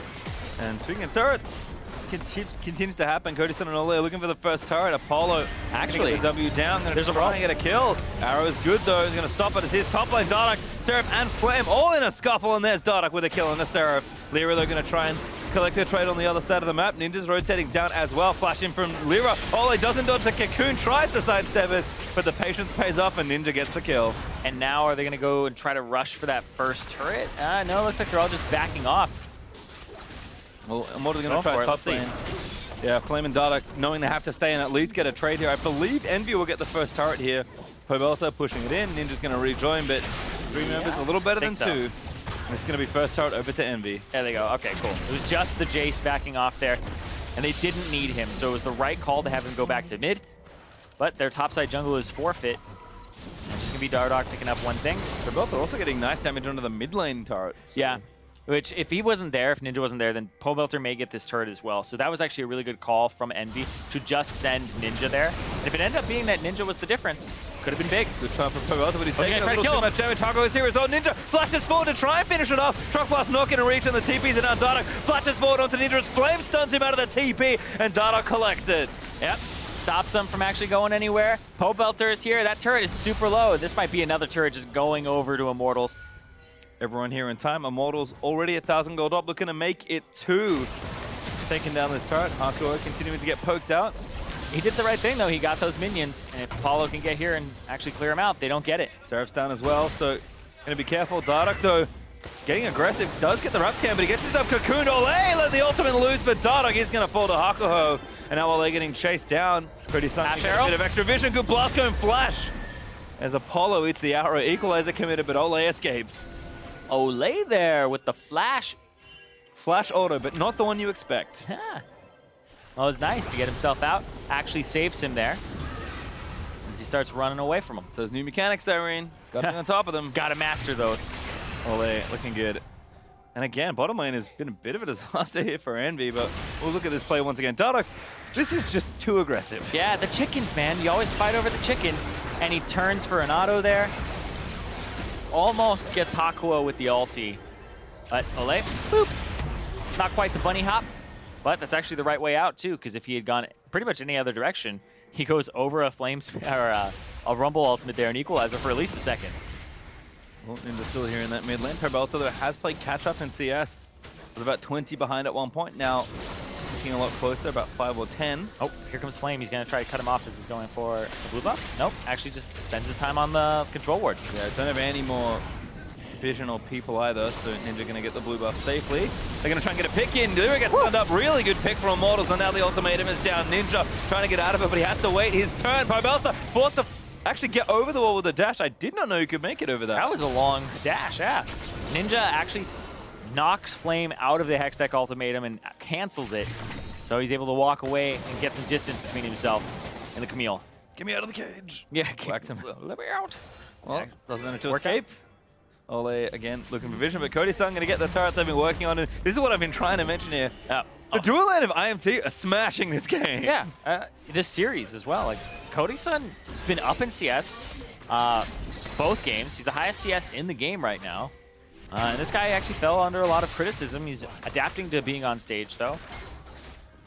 And speaking of turrets, this continues to happen. Cody Sonanole looking for the first turret. Apollo actually get the W down. There's a try and get a kill. Arrow is good though. He's going to stop it as his top lane. Dardoch, Seraph, and Flame all in a scuffle, and there's Dardoch with a kill on the Seraph. Lyra, they're going to try and collect their trade on the other side of the map. Ninja's rotating down as well. Flash in from Lyra. Ole doesn't dodge the Cocoon, tries to sidestep it, but the patience pays off and Ninja gets the kill. And now are they going to go and try to rush for that first turret? No, it looks like they're all just backing off. Well, Immortal's going to try top lane. Yeah, Flame and Dardoch knowing they have to stay and at least get a trade here. I believe Envy will get the first turret here. Pobelter pushing it in. Ninja's going to rejoin, but 3 members a little better than 2. And it's going to be first turret over to Envy. There they go. Okay, cool. It was just the Jace backing off there, and they didn't need him, so it was the right call to have him go back to mid. but their topside jungle is forfeit. It's just going to be Dardoch picking up one thing. They're both also getting nice damage onto the mid lane turret. So. Yeah, which if he wasn't there, if Ninja wasn't there, then Pobelter may get this turret as well. So that was actually a really good call from Envy to just send Ninja there. And if it ended up being that Ninja was the difference, could have been big. Good time for Pobelter, but he's taking a try to little kill too him. much damage. Taco is here as well. Ninja flashes forward to try and finish it off. Shock Blast not going to reach on the TPs, and now Dardoch flashes forward onto Ninja. Its flame stuns him out of the TP, and Dardoch collects it. Yep. Stops them from actually going anywhere. Pobelter is here. That turret is super low. This might be another turret just going over to Immortals. Everyone here in time. Immortals already 1,000 gold up, looking to make it 2. Taking down this turret. Hardcore continuing to get poked out. He did the right thing, though. He got those minions. And if Apollo can get here and actually clear them out, they don't get it. Seraph's down as well, so going to be careful. Dardoch, though, getting aggressive. Does get the wrap scan, but he gets himself cocooned. Ole let the ultimate loose, but Dardoch is going to fall to Hakuho. And now Ole getting chased down. Pretty something. A bit of extra vision. Good blast going flash. As Apollo eats the arrow. Equalizer committed, but Ole escapes. Ole there with the flash. Flash auto, but not the one you expect. Well, it's nice to get himself out. Actually saves him there as he starts running away from him. So those new mechanics there, Irene. Got to be on top of them. Got to master those. Ole looking good. And again, bottom lane has been a bit of a disaster here for Envy, but we'll look at this play once again. Dardoch, this is just too aggressive. Yeah, the chickens, man. You always fight over the chickens. And he turns for an auto there. Almost gets Hakuo with the ulti. But Ole, boop. Not quite the bunny hop, but that's actually the right way out, too, because if he had gone pretty much any other direction, he goes over a a Rumble ultimate there and Equalizer for at least a second. Well, Ninja still here in that mid lane. Pobelter, though, has played catch-up in CS. Was about 20 behind at one point. Now, looking a lot closer, about 5 or 10. Oh, here comes Flame. He's going to try to cut him off as he's going for the blue buff. Nope, actually just spends his time on the control ward. Yeah, don't have any more vision or people either, so Ninja going to get the blue buff safely. They're going to try and get a pick in. Lira gets turned up. Really good pick from Immortals, and now the ultimatum is down. Ninja trying to get out of it, but he has to wait his turn. Pobelter forced to actually get over the wall with a dash. I did not know you could make it over that. That was a long dash, yeah. Ninja actually knocks Flame out of the Hextech ultimatum and cancels it. So he's able to walk away and get some distance between himself and the Camille. Get me out of the cage. Yeah, Whacks him. Let me out. Well, doesn't manage to Worked escape. Ole, again, looking for vision, but Cody-san going to get the turret they've been working on. And this is what I've been trying to mention here. The dual lane of IMT are smashing this game. Yeah, this series as well. Like, Cody-san has been up in CS both games. He's the highest CS in the game right now. And this guy actually fell under a lot of criticism. He's adapting to being on stage, though.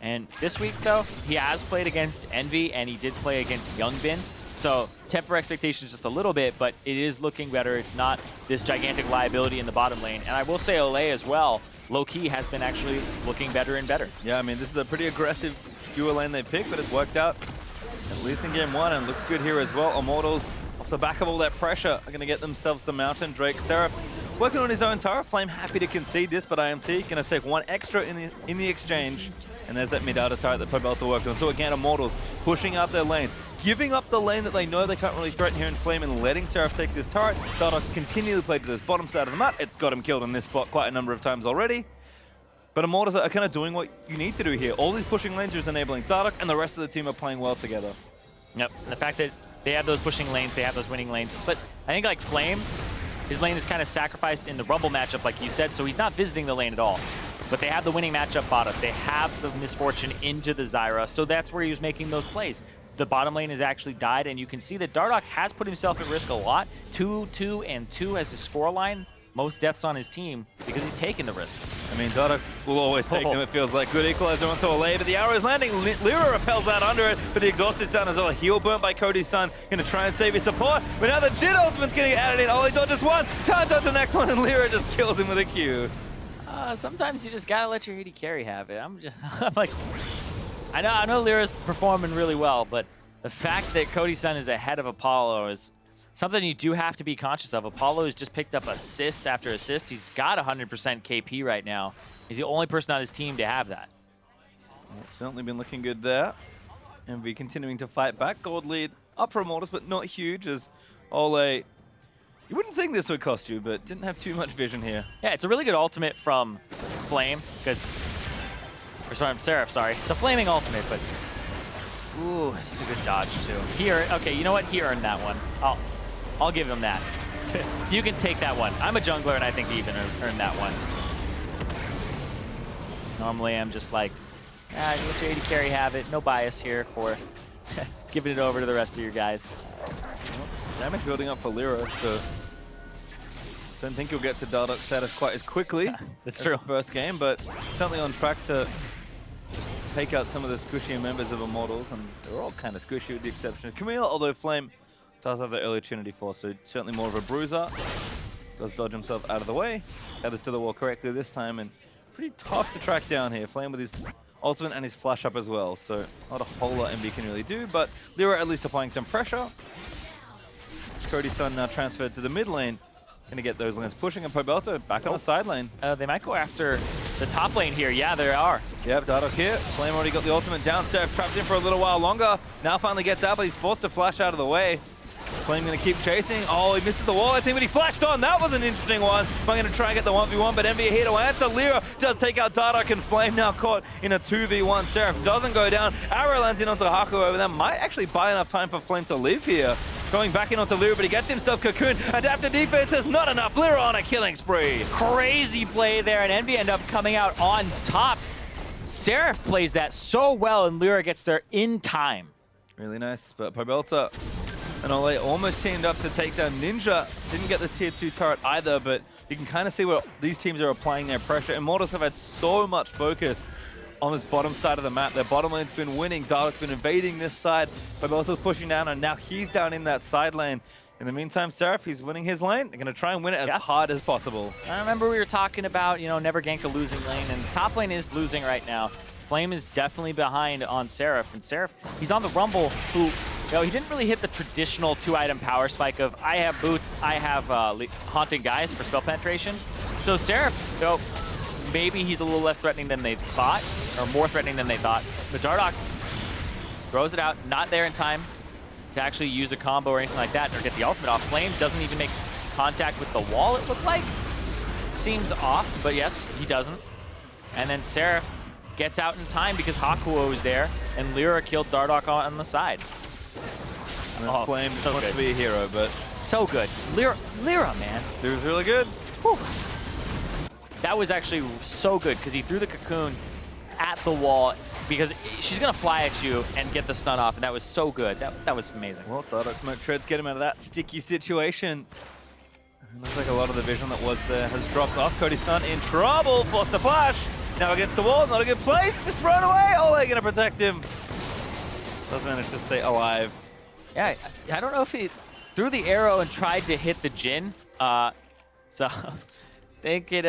And this week, though, he has played against Envy, and he did play against Youngbin. So temper expectations just a little bit, but it is looking better. It's not this gigantic liability in the bottom lane. And I will say Ole as well, low-key has been actually looking better and better. Yeah, I mean, this is a pretty aggressive dual lane they picked, but it's worked out, at least in game one, and looks good here as well. Immortals, off the back of all that pressure, are going to get themselves the Mountain Drake. Seraph working on his own turret. Flame happy to concede this, but IMT going to take one extra in the exchange. And there's that mid-outer turret that Pobelter worked on. So again, Immortals pushing out their lanes, giving up the lane that they know they can't really threaten here in Flame and letting Seraph take this turret. Dardoch continually played to this bottom side of the map. It's got him killed in this spot quite a number of times already. But Immortals are kind of doing what you need to do here. All these pushing lanes are just enabling Dardoch, and the rest of the team are playing well together. Yep, and the fact that they have those pushing lanes, they have those winning lanes. But I think like Flame, his lane is kind of sacrificed in the Rumble matchup, like you said, so he's not visiting the lane at all. But they have the winning matchup bottom. They have the misfortune into the Zyra, so that's where he was making those plays. The bottom lane has actually died, and you can see that Dardoch has put himself at risk a lot. 2-2 and 2 as his scoreline. Most deaths on his team because he's taking the risks. I mean, Dardoch will always take them, it feels like. Good equalizer onto Ole, but the arrow is landing. Lyra repels out under it, but the exhaust is done as well. Heal burnt by Cody-san. Gonna try and save his support, but now the Jit ultimate's getting added in. Ole dodges one, can't dodge the next one, and Lyra just kills him with a Q. Sometimes you just gotta let your AD carry have it. I'm like, I know Lyra's performing really well, but the fact that Cody-san is ahead of Apollo is something you do have to be conscious of. Apollo has just picked up assist after assist. He's got 100% KP right now. He's the only person on his team to have that. Well, certainly been looking good there. Envy continuing to fight back. Gold lead up for Immortals, but not huge as Ole. You wouldn't think this would cost you, but didn't have too much vision here. Yeah, it's a really good ultimate from Flame, because... Or sorry, I'm Seraph, sorry. It's a flaming ultimate, but Ooh, that's a good dodge too. Okay, you know what? He earned that one. I'll give him that. You can take that one. I'm a jungler, and I think he even earned that one. Normally, I'm just like, let your AD carry have it. No bias here for giving it over to the rest of your guys. Damage building up for Lyra, so don't think you'll get to Dardoch status quite as quickly. That's true. First game, but certainly on track to take out some of the squishier members of Immortals, and they're all kind of squishy with the exception of Camille, although Flame does have the early Trinity Force, so certainly more of a bruiser. Does dodge himself out of the way, gathers to the wall correctly this time, and pretty tough to track down here. Flame with his ultimate and his flash up as well, so not a whole lot MB can really do, but Lyra at least applying some pressure. Cody's now transferred to the mid lane. Gonna get those lanes pushing, and Pobelta back on the side lane. They might go after the top lane here. Yeah, they are. Yep, Dardoch here. Flame already got the ultimate down. Seraph trapped in for a little while longer. Now finally gets out, but he's forced to flash out of the way. Flame gonna keep chasing. Oh, he misses the wall, I think, but he flashed on. That was an interesting one. I'm gonna try and get the 1v1, but Envy here to answer. Lyra does take out Dardoch, and Flame now caught in a 2v1. Seraph doesn't go down. Arrow lands in onto Haku over there. Might actually buy enough time for Flame to live here. Going back in onto Lyra, but he gets himself cocooned. Adaptive defense is not enough. Lyra on a killing spree. Crazy play there, and Envy end up coming out on top. Seraph plays that so well, and Lyra gets there in time. Really nice, but Pobelta and Ole almost teamed up to take down Ninja. Didn't get the tier 2 turret either, but you can kind of see where these teams are applying their pressure. Immortals have had so much focus on this bottom side of the map. Their bottom lane's been winning. Dardoch's been invading this side. Pobelta's pushing down, and now he's down in that side lane. In the meantime, Seraph, he's winning his lane. They're going to try and win it as hard as possible. I remember we were talking about, never gank a losing lane, and the top lane is losing right now. Flame is definitely behind on Seraph, and Seraph, he's on the Rumble, who, he didn't really hit the traditional 2-item power spike of, I have boots, I have Haunting Guys for spell penetration. So Seraph, maybe he's a little less threatening than they thought, or more threatening than they thought. But Dardoch throws it out, not there in time to actually use a combo or anything like that, or get the ultimate off. Flame doesn't even make contact with the wall, it looked like. Seems off, but yes, he doesn't. And then Seraph gets out in time because Hakuo is there, and Lyra killed Dardoch on the side. Flame just wants to be a hero, but so good. Lyra, man. Lyra's really good. Whew. That was actually so good because he threw the cocoon at the wall because she's going to fly at you and get the stun off, and that was so good. That was amazing. Well, Dardoch Smoke Treads get him out of that sticky situation. Looks like a lot of the vision that was there has dropped off. Cody's in trouble, forced to flash. Now against the wall, not a good place. Just run away. Oh, they're going to protect him. Does manage to stay alive. Yeah, I don't know if he threw the arrow and tried to hit the Jhin. So I think it,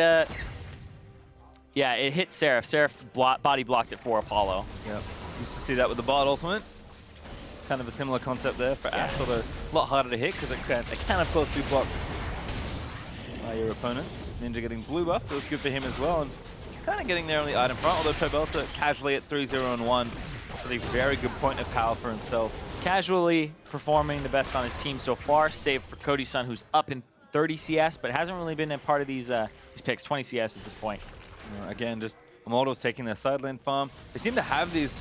yeah, it hit Seraph. Seraph body blocked it for Apollo. Yep. Used to see that with the Bard ultimate. Kind of a similar concept there for Ashe, although a lot harder to hit because it can of course be blocked by your opponents. Ninja getting blue buff, feels good for him as well. And he's kind of getting there on the item front, although Pobelta casually at 3-0-1 with a very good point of power for himself. Casually performing the best on his team so far, save for Cody's who's up in 30 CS, but hasn't really been a part of these picks, 20 CS at this point. Again, just Immortals taking their side lane farm. They seem to have these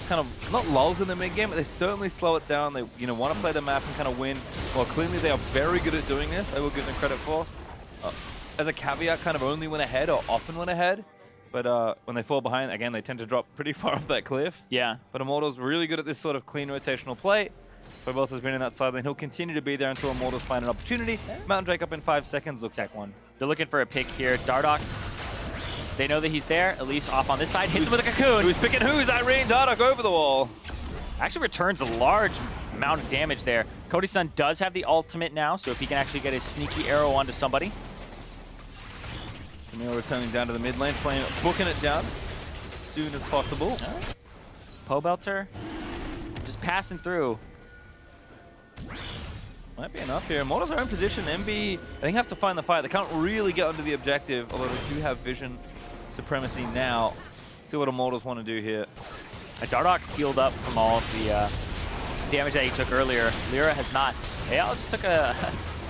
kind of, not lulls in the mid game, but they certainly slow it down. They want to play the map and kind of win. Well, clearly they are very good at doing this. I will give them credit for. As a caveat, kind of only went ahead or often went ahead. But when they fall behind, again, they tend to drop pretty far off that cliff. Yeah. But Immortals really good at this sort of clean rotational play. Pobelta's been in that side lane. He'll continue to be there until Immortals find an opportunity. Mountain Drake up in 5 seconds. Looks like one. They're looking for a pick here. Dardoch, they know that he's there. At least off on this side. Hits him with a cocoon. Who's picking who's? Irene Dardoch over the wall. Actually returns a large amount of damage there. Cody's does have the ultimate now, so if he can actually get a sneaky arrow onto somebody. Camille returning down to the mid lane, Flame booking it down as soon as possible. Pobelter just passing through. Might be enough here. Immortals are in position. MB, I think, have to find the fight. They can't really get onto the objective, although they do have vision supremacy now. See what Immortals want to do here. Dardoch healed up from all of the damage that he took earlier. Lyra has not. Eyal just took a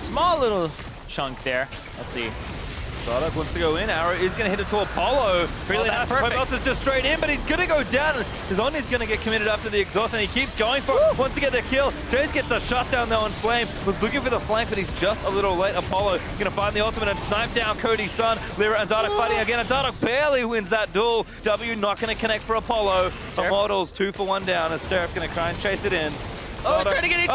small little chunk there. Let's see. Dardoch wants to go in. Arrow is going to hit it to Apollo. Really nice. Pobelter's just straight in, but he's going to go down. Zonya's going to get committed after the exhaust, and he keeps going for it. Wants to get the kill. Jace gets a shutdown though on Flame. Was looking for the flank, but he's just a little late. Apollo going to find the ultimate and snipe down Cody's son. Lyra and Dardoch fighting again, and Dardoch barely wins that duel. W not going to connect for Apollo. Immortals 2 for 1 down as Seraph going to try and chase it in. Oh, he's trying to get it.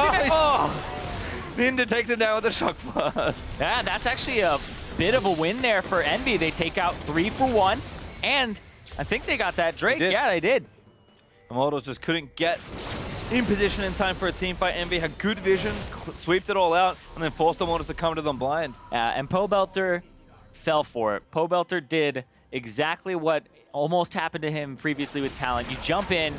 Ninja takes it down with a shock blast. Yeah, that's actually a bit of a win there for Envy. They take out 3 for 1, and I think they got that Drake. Yeah, they did. Immortals just couldn't get in position in time for a team fight. Envy had good vision, sweeped it all out, and then forced Immortals to come to them blind. And Pobelter fell for it. Pobelter did exactly what almost happened to him previously with Talent. You jump in,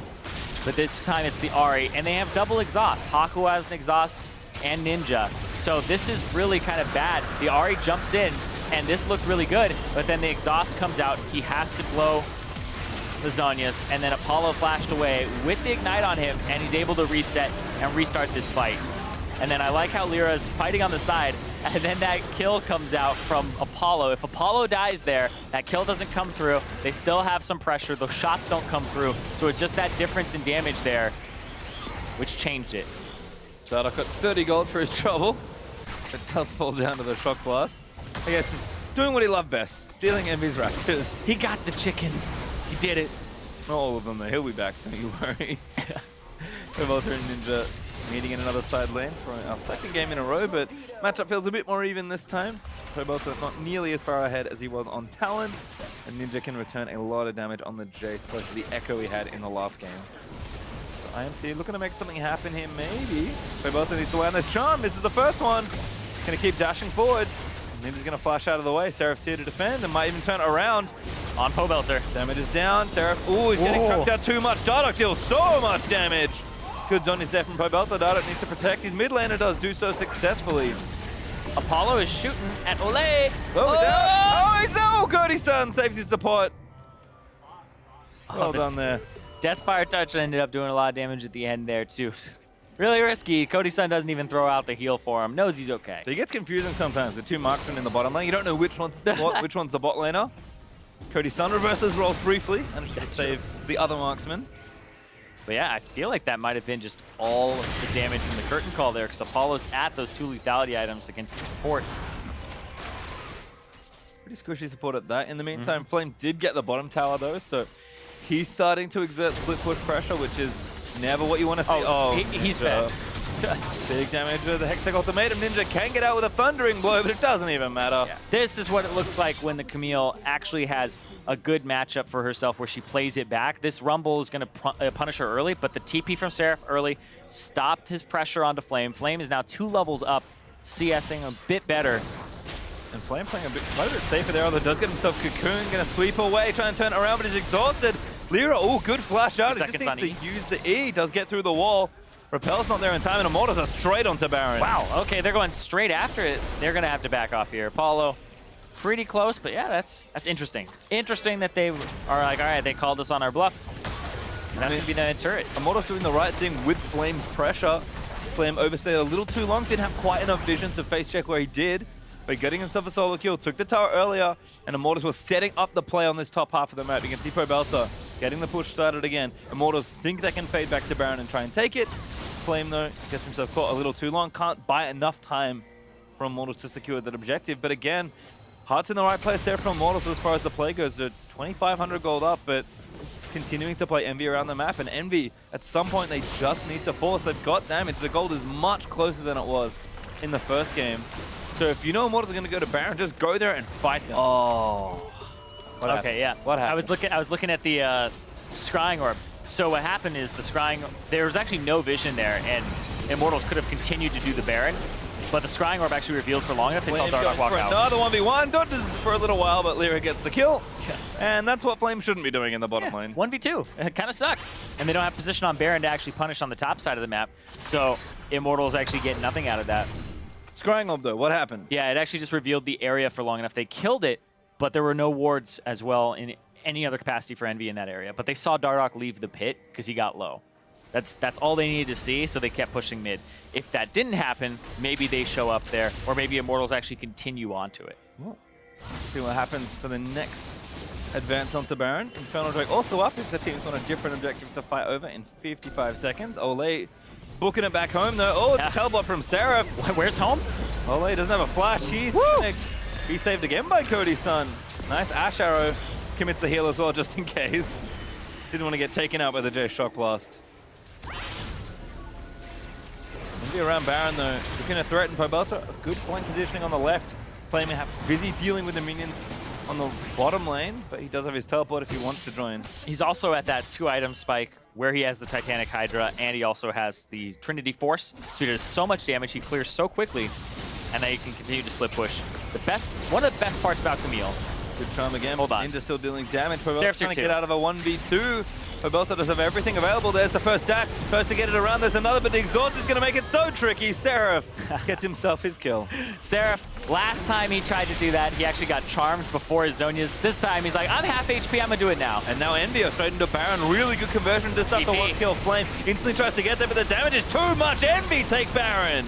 but this time it's the Ahri, and they have double exhaust. Haku has an exhaust, and Ninja. So this is really kind of bad. The Ahri jumps in, and this looked really good, but then the exhaust comes out. He has to blow the Zonyas, and then Apollo flashed away with the Ignite on him, and he's able to reset and restart this fight. And then I like how Lyra's fighting on the side, and then that kill comes out from Apollo. If Apollo dies there, that kill doesn't come through. They still have some pressure. Those shots don't come through. So it's just that difference in damage there, which changed it. Dardoch got 30 gold for his trouble. It does fall down to the shock blast. I guess he's doing what he loved best, stealing Envy's Raptors. He got the chickens. He did it. Not all of them though, he'll be back, don't you worry. Pobelter and Ninja meeting in another side lane for our second game in a row, but matchup feels a bit more even this time. Pobelter not nearly as far ahead as he was on Talon, and Ninja can return a lot of damage on the Jace, close to the echo he had in the last game. IMT looking to make something happen here, maybe. Pobelter needs to land this charm. This is the first one. Gonna keep dashing forward. Ninja's gonna flash out of the way. Seraph's here to defend and might even turn around. On Pobelter. Damage is down. Seraph, ooh, he's getting cracked out too much. Dardoch deals so much damage. Good zone is there from Pobelter. Dardoch needs to protect his mid laner, does do so successfully. Apollo is shooting at Ole. Oh, he's oh, Cody's son saves his support. Well done there. Deathfire Touch ended up doing a lot of damage at the end there, too. Really risky. Cody's son doesn't even throw out the heal for him. Knows he's okay. So it gets confusing sometimes with 2 marksmen in the bottom lane. You don't know which one's the which one's the bot laner. Cody's son reverses rolls briefly and to save the other marksman. But yeah, I feel like that might have been just all the damage from the curtain call there, because Apollo's at those 2 lethality items against the support. Pretty squishy support at that. In the meantime, Flame did get the bottom tower though, so he's starting to exert split push pressure, which is never what you want to see. He's fed. Big damage with the Hextech ultimatum. Ninja can get out with a thundering blow, but it doesn't even matter. Yeah. This is what it looks like when the Camille actually has a good matchup for herself where she plays it back. This Rumble is going to punish her early, but the TP from Seraph early stopped his pressure onto Flame. Flame is now 2 levels up, CSing a bit better. And Flame playing quite a bit safer there, although does get himself Cocoon, going to sweep away, try and turn it around, but he's exhausted. Lyra, oh, good flash out. He just needs to use the E, does get through the wall. Repel's not there in time, and Immortals are straight onto Baron. Wow, okay, they're going straight after it. They're going to have to back off here. Apollo, pretty close, but yeah, that's interesting. Interesting that they are like, all right, they called us on our bluff. And that's going to be the turret. Immortals doing the right thing with Flame's pressure. Flame overstayed a little too long, didn't have quite enough vision to face check where he did. But getting himself a solo kill, took the tower earlier, and Immortals was setting up the play on this top half of the map. You can see Pobelter getting the push started again. Immortals think they can fade back to Baron and try and take it. Flame, though, gets himself caught a little too long. Can't buy enough time for Immortals to secure that objective. But again, heart's in the right place there for Immortals as far as the play goes. They're 2,500 gold up, but continuing to play Envy around the map. And Envy, at some point, they just need to force. They've got damage. The gold is much closer than it was in the first game. So if you know Immortals are going to go to Baron, just go there and fight them. Oh. What happened? Yeah. What happened? I was looking at the Scrying Orb. So what happened is the Scrying, there was actually no vision there, and Immortals could have continued to do the Baron, but the Scrying Orb actually revealed for long enough. They saw Dardoch walk out. Another 1v1, dodges for a little while, but Lyra gets the kill. And that's what Flame shouldn't be doing in the bottom lane. 1v2. It kind of sucks. And they don't have position on Baron to actually punish on the top side of the map. So Immortals actually get nothing out of that. Scrying Orb though, what happened? Yeah, it actually just revealed the area for long enough. They killed it, but there were no wards as well in any other capacity for Envy in that area. But they saw Dardoch leave the pit because he got low. That's all they needed to see, so they kept pushing mid. If that didn't happen, maybe they show up there, or maybe Immortals actually continue onto it. Well, See what happens for the next advance onto Baron. Infernal Drake also up if the team's on a different objective to fight over in 55 seconds. Ole booking it back home though. Oh, the teleport from Seraph. Where's home? Ole doesn't have a flash. He's gonna be saved again by Cody's son. Nice Ash Arrow. Commits the heal as well just in case. Didn't want to get taken out by the J Shock Blast. Be around Baron though, looking to threaten Pobelter. Good flank positioning on the left. Flame busy dealing with the minions on the bottom lane, but he does have his teleport if he wants to join. He's also at that 2-item spike where he has the Titanic Hydra and he also has the Trinity Force. So he does so much damage, he clears so quickly, and now you can continue to split push. One of the best parts about Camille. Good charm again. Hold on. Inda still dealing damage. Seraph's trying to here get out of a 1v2. Pobelter does have everything available. There's the first dash. First to get it around. There's another, but the exhaust is going to make it so tricky. Seraph gets himself his kill. Seraph, last time he tried to do that, he actually got charmed before his Zonias. This time he's like, I'm half HP, I'm going to do it now. And now Envy straight into Baron. Really good conversion just after one kill. Flame instantly tries to get there, but the damage is too much. Envy take Baron.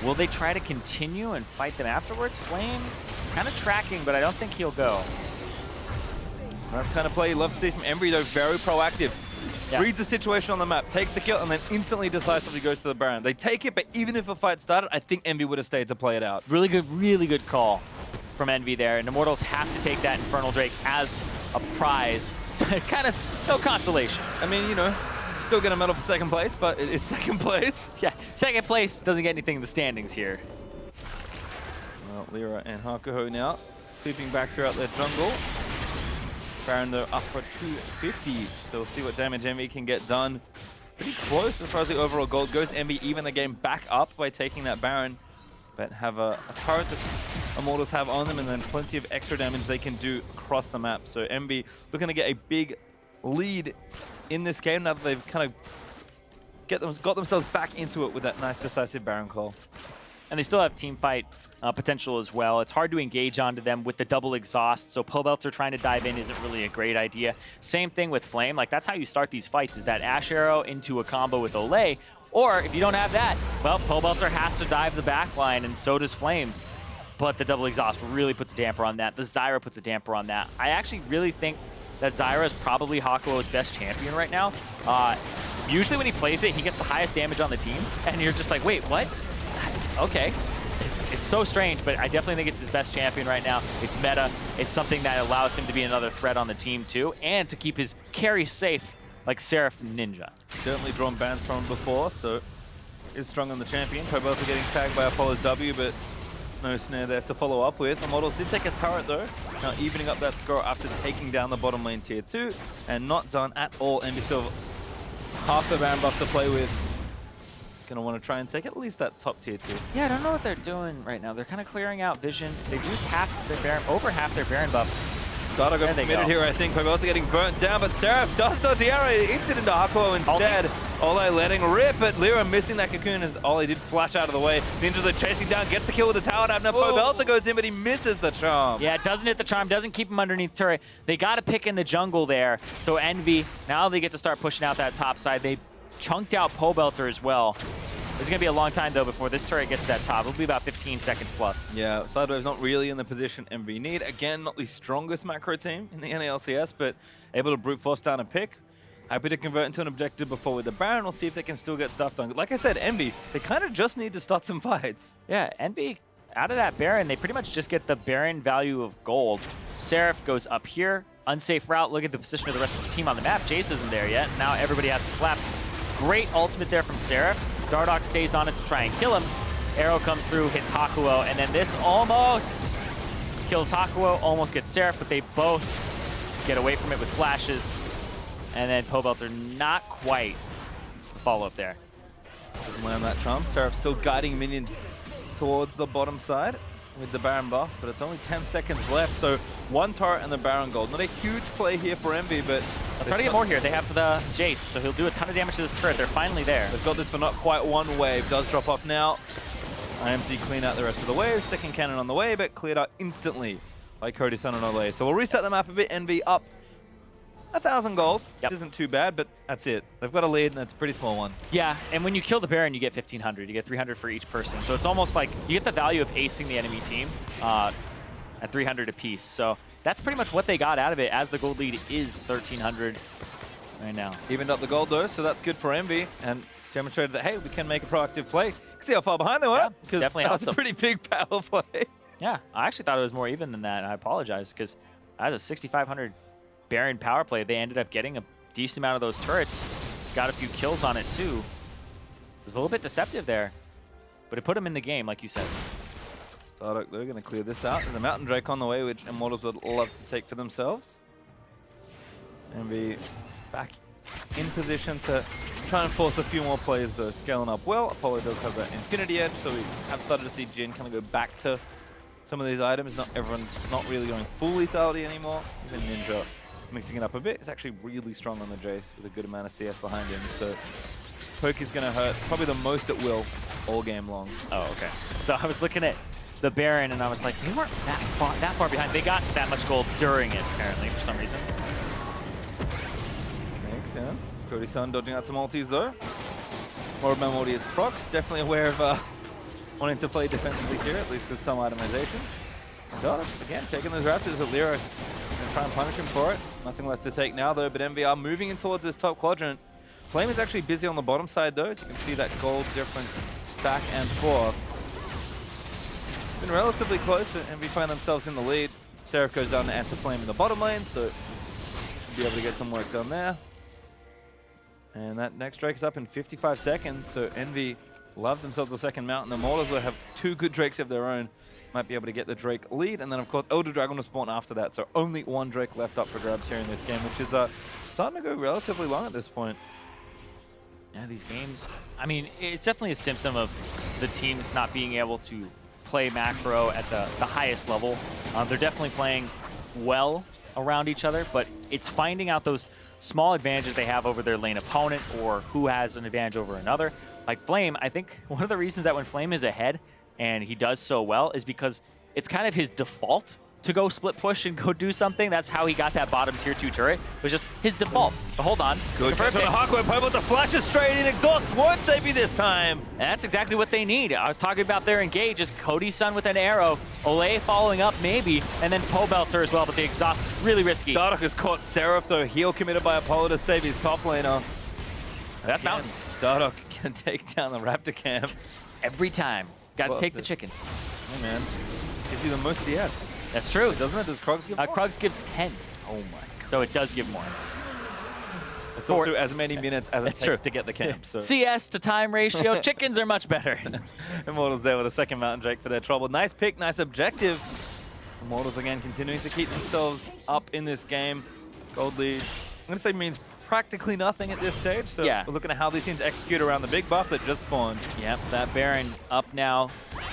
Will they try to continue and fight them afterwards? Flame kind of tracking, but I don't think he'll go. That's the kind of play you love to see from Envy, though. Very proactive. Yeah. Reads the situation on the map, takes the kill, and then instantly decisively goes to the Baron. They take it, but even if a fight started, I think Envy would have stayed to play it out. Really good call from Envy there. And Immortals have to take that Infernal Drake as a prize. Kind of no consolation. I mean, you know, still get a medal for second place, but it is second place. Yeah, second place doesn't get anything in the standings here. Well, Lyra and Hakuho now sweeping back throughout their jungle. Baron though up for 250, so we'll see what damage Envy can get done. Pretty close as far as the overall gold goes. Envy even the game back up by taking that Baron, but have a turret that Immortals have on them and then plenty of extra damage they can do across the map. So Envy looking to get a big lead in this game now that they've kind of got themselves back into it with that nice decisive Baron call. And they still have team fight potential as well. It's hard to engage onto them with the double exhaust, so Pobelter trying to dive in isn't really a great idea. Same thing with Flame. Like, that's how you start these fights, is that Ash Arrow into a combo with Ole, or if you don't have that, well, Pobelter has to dive the back line, and so does Flame. But the double exhaust really puts a damper on that. The Zyra puts a damper on that. I actually really think that Zyra is probably Hakuo's best champion right now. Usually when he plays it, he gets the highest damage on the team, and you're just like, wait, what? Okay. It's so strange, but I definitely think it's his best champion right now. It's meta. It's something that allows him to be another threat on the team too, and to keep his carry safe like Seraph Ninja. Certainly drawn bans from him before, so is strong on the champion. Pobelter getting tagged by Apollo's W, but no snare there to follow up with. Immortals did take a turret though, now evening up that score after taking down the bottom lane tier 2, and not done at all. Envy still half the Baron buff to play with. Gonna want to try and take at least that top tier 2. Yeah, I don't know what they're doing right now. They're kind of clearing out vision. They've used over half their Baron buff. Dada got committed here, I think. Pobelter getting burnt down, but Seraph does dodge the arrow. Eats it into Hakuo instead. Ole letting rip, but Lyra missing that cocoon as Ole did flash out of the way. Ninja the chasing down, gets the kill with the tower down. Now Pobelter goes in, but he misses the charm. Yeah, it doesn't hit the charm, doesn't keep him underneath turret. They got to pick in the jungle there. So Envy, now they get to start pushing out that top side. They chunked out Pobelter as well. It's going to be a long time, though, before this turret gets to that top. It'll be about 15 seconds plus. Yeah, Sidewave's not really in the position Envy need. Again, not the strongest macro team in the NALCS, but able to brute force down a pick. Happy to convert into an objective before with the Baron. We'll see if they can still get stuff done. Like I said, Envy, they kind of just need to start some fights. Yeah, Envy, out of that Baron, they pretty much just get the Baron value of gold. Seraph goes up here. Unsafe route. Look at the position of the rest of the team on the map. Jace isn't there yet. Now everybody has to collapse. Great ultimate there from Seraph. Dardoch stays on it to try and kill him. Arrow comes through, hits Hakuo, and then this almost kills Hakuo, almost gets Seraph, but they both get away from it with flashes. And then Pobelter not quite follow up there. Doesn't land that charm. Seraph still guiding minions towards the bottom side with the Baron buff, but it's only 10 seconds left, so one turret and the Baron gold. Not a huge play here for Envy, but I'll try to get more here. They have the Jace, so he'll do a ton of damage to this turret. They're finally there. They've got this for not quite one wave. Does drop off now. IMC clean out the rest of the wave. Second cannon on the way, but cleared out instantly by Cody Sun and Ole. So we'll reset the map a bit. Envy up 1,000 gold. Yep. Isn't too bad, but that's it. They've got a lead, and that's a pretty small one. Yeah, and when you kill the Baron, you get 1,500. You get 300 for each person. So it's almost like you get the value of acing the enemy team. at 300 apiece. So that's pretty much what they got out of it, as the gold lead is 1,300 right now. Evened up the gold though, so that's good for Envy, and demonstrated that, hey, we can make a proactive play. You can see how far behind they were, because definitely that was helped a them. pretty big power play. Yeah, I actually thought it was more even than that, and I apologize, because as a 6,500 Baron power play, they ended up getting a decent amount of those turrets, got a few kills on it too. It was a little bit deceptive there, but it put them in the game, like you said. Dardoch, they're going to clear this out. There's a Mountain Drake on the way, which Immortals would love to take for themselves. Envy back in position to try and force a few more plays, though, scaling up well. Apollo does have that Infinity Edge, so we have started to see Jin kind of go back to some of these items. Not everyone's not really going full lethality anymore. Even Ninja mixing it up a bit. He's actually really strong on the Jace with a good amount of CS behind him, so poke is going to hurt probably the most it will all game long. Oh, okay. So I was looking at the Baron, and I was like, they weren't that far behind. They got that much gold during it, apparently, for some reason. Makes sense. Cody-san dodging out some ultis, though. More of my multi is Prox. Definitely aware of wanting to play defensively here, at least with some itemization. Dardoch, again, taking those Raptors with Lero. Gonna try and punish him for it. Nothing left to take now, though, but MV are moving in towards this top quadrant. Flame is actually busy on the bottom side, though. As you can see that gold difference back and forth. Been relatively close, but MV find themselves in the lead. Seraph goes down to answer Flame in the bottom lane, so should be able to get some work done there. And that next Drake is up in 55 seconds, so Envy love themselves the second Mountain. Immortals will have 2 good Drakes of their own. Might be able to get the Drake lead, and then of course Elder Dragon will spawn after that, so only 1 Drake left up for grabs here in this game, which is starting to go relatively long at this point. Yeah, these games, I mean, it's definitely a symptom of the teams not being able to play macro at the highest level. They're definitely playing well around each other, but it's finding out those small advantages they have over their lane opponent, or who has an advantage over another. Like Flame, I think one of the reasons that when Flame is ahead and he does so well is because it's kind of his default to go split push and go do something. That's how he got that bottom tier 2 turret. It was just his default. But hold on. Good catch on the Hawkwood pipe with the flashes straight in. Exhaust won't save you this time. And that's exactly what they need. I was talking about their engage, just Cody-san with an arrow, Olay following up maybe, and then Pobelter as well, but the exhaust is really risky. Dardoch has caught Seraph, though. Heal committed by Apollo to save his top laner. That's Mountain. Dardoch can take down the Raptor camp. Every time. Got to take the chickens. Hey, man. Gives you the most CS. That's true. Doesn't it? Does Krugs give more? Krugs gives 10. Oh my god. So it does give more. It's all through as many minutes as it takes to get the camp. So. CS to time ratio, chickens are much better. Immortals there with a second Mountain Drake for their trouble. Nice pick, nice objective. Immortals again continuing to keep themselves up in this game. Gold lead, I'm going to say means practically nothing at this stage. So yeah. We're looking at how these teams execute around the big buff that just spawned. Yep, that Baron up now.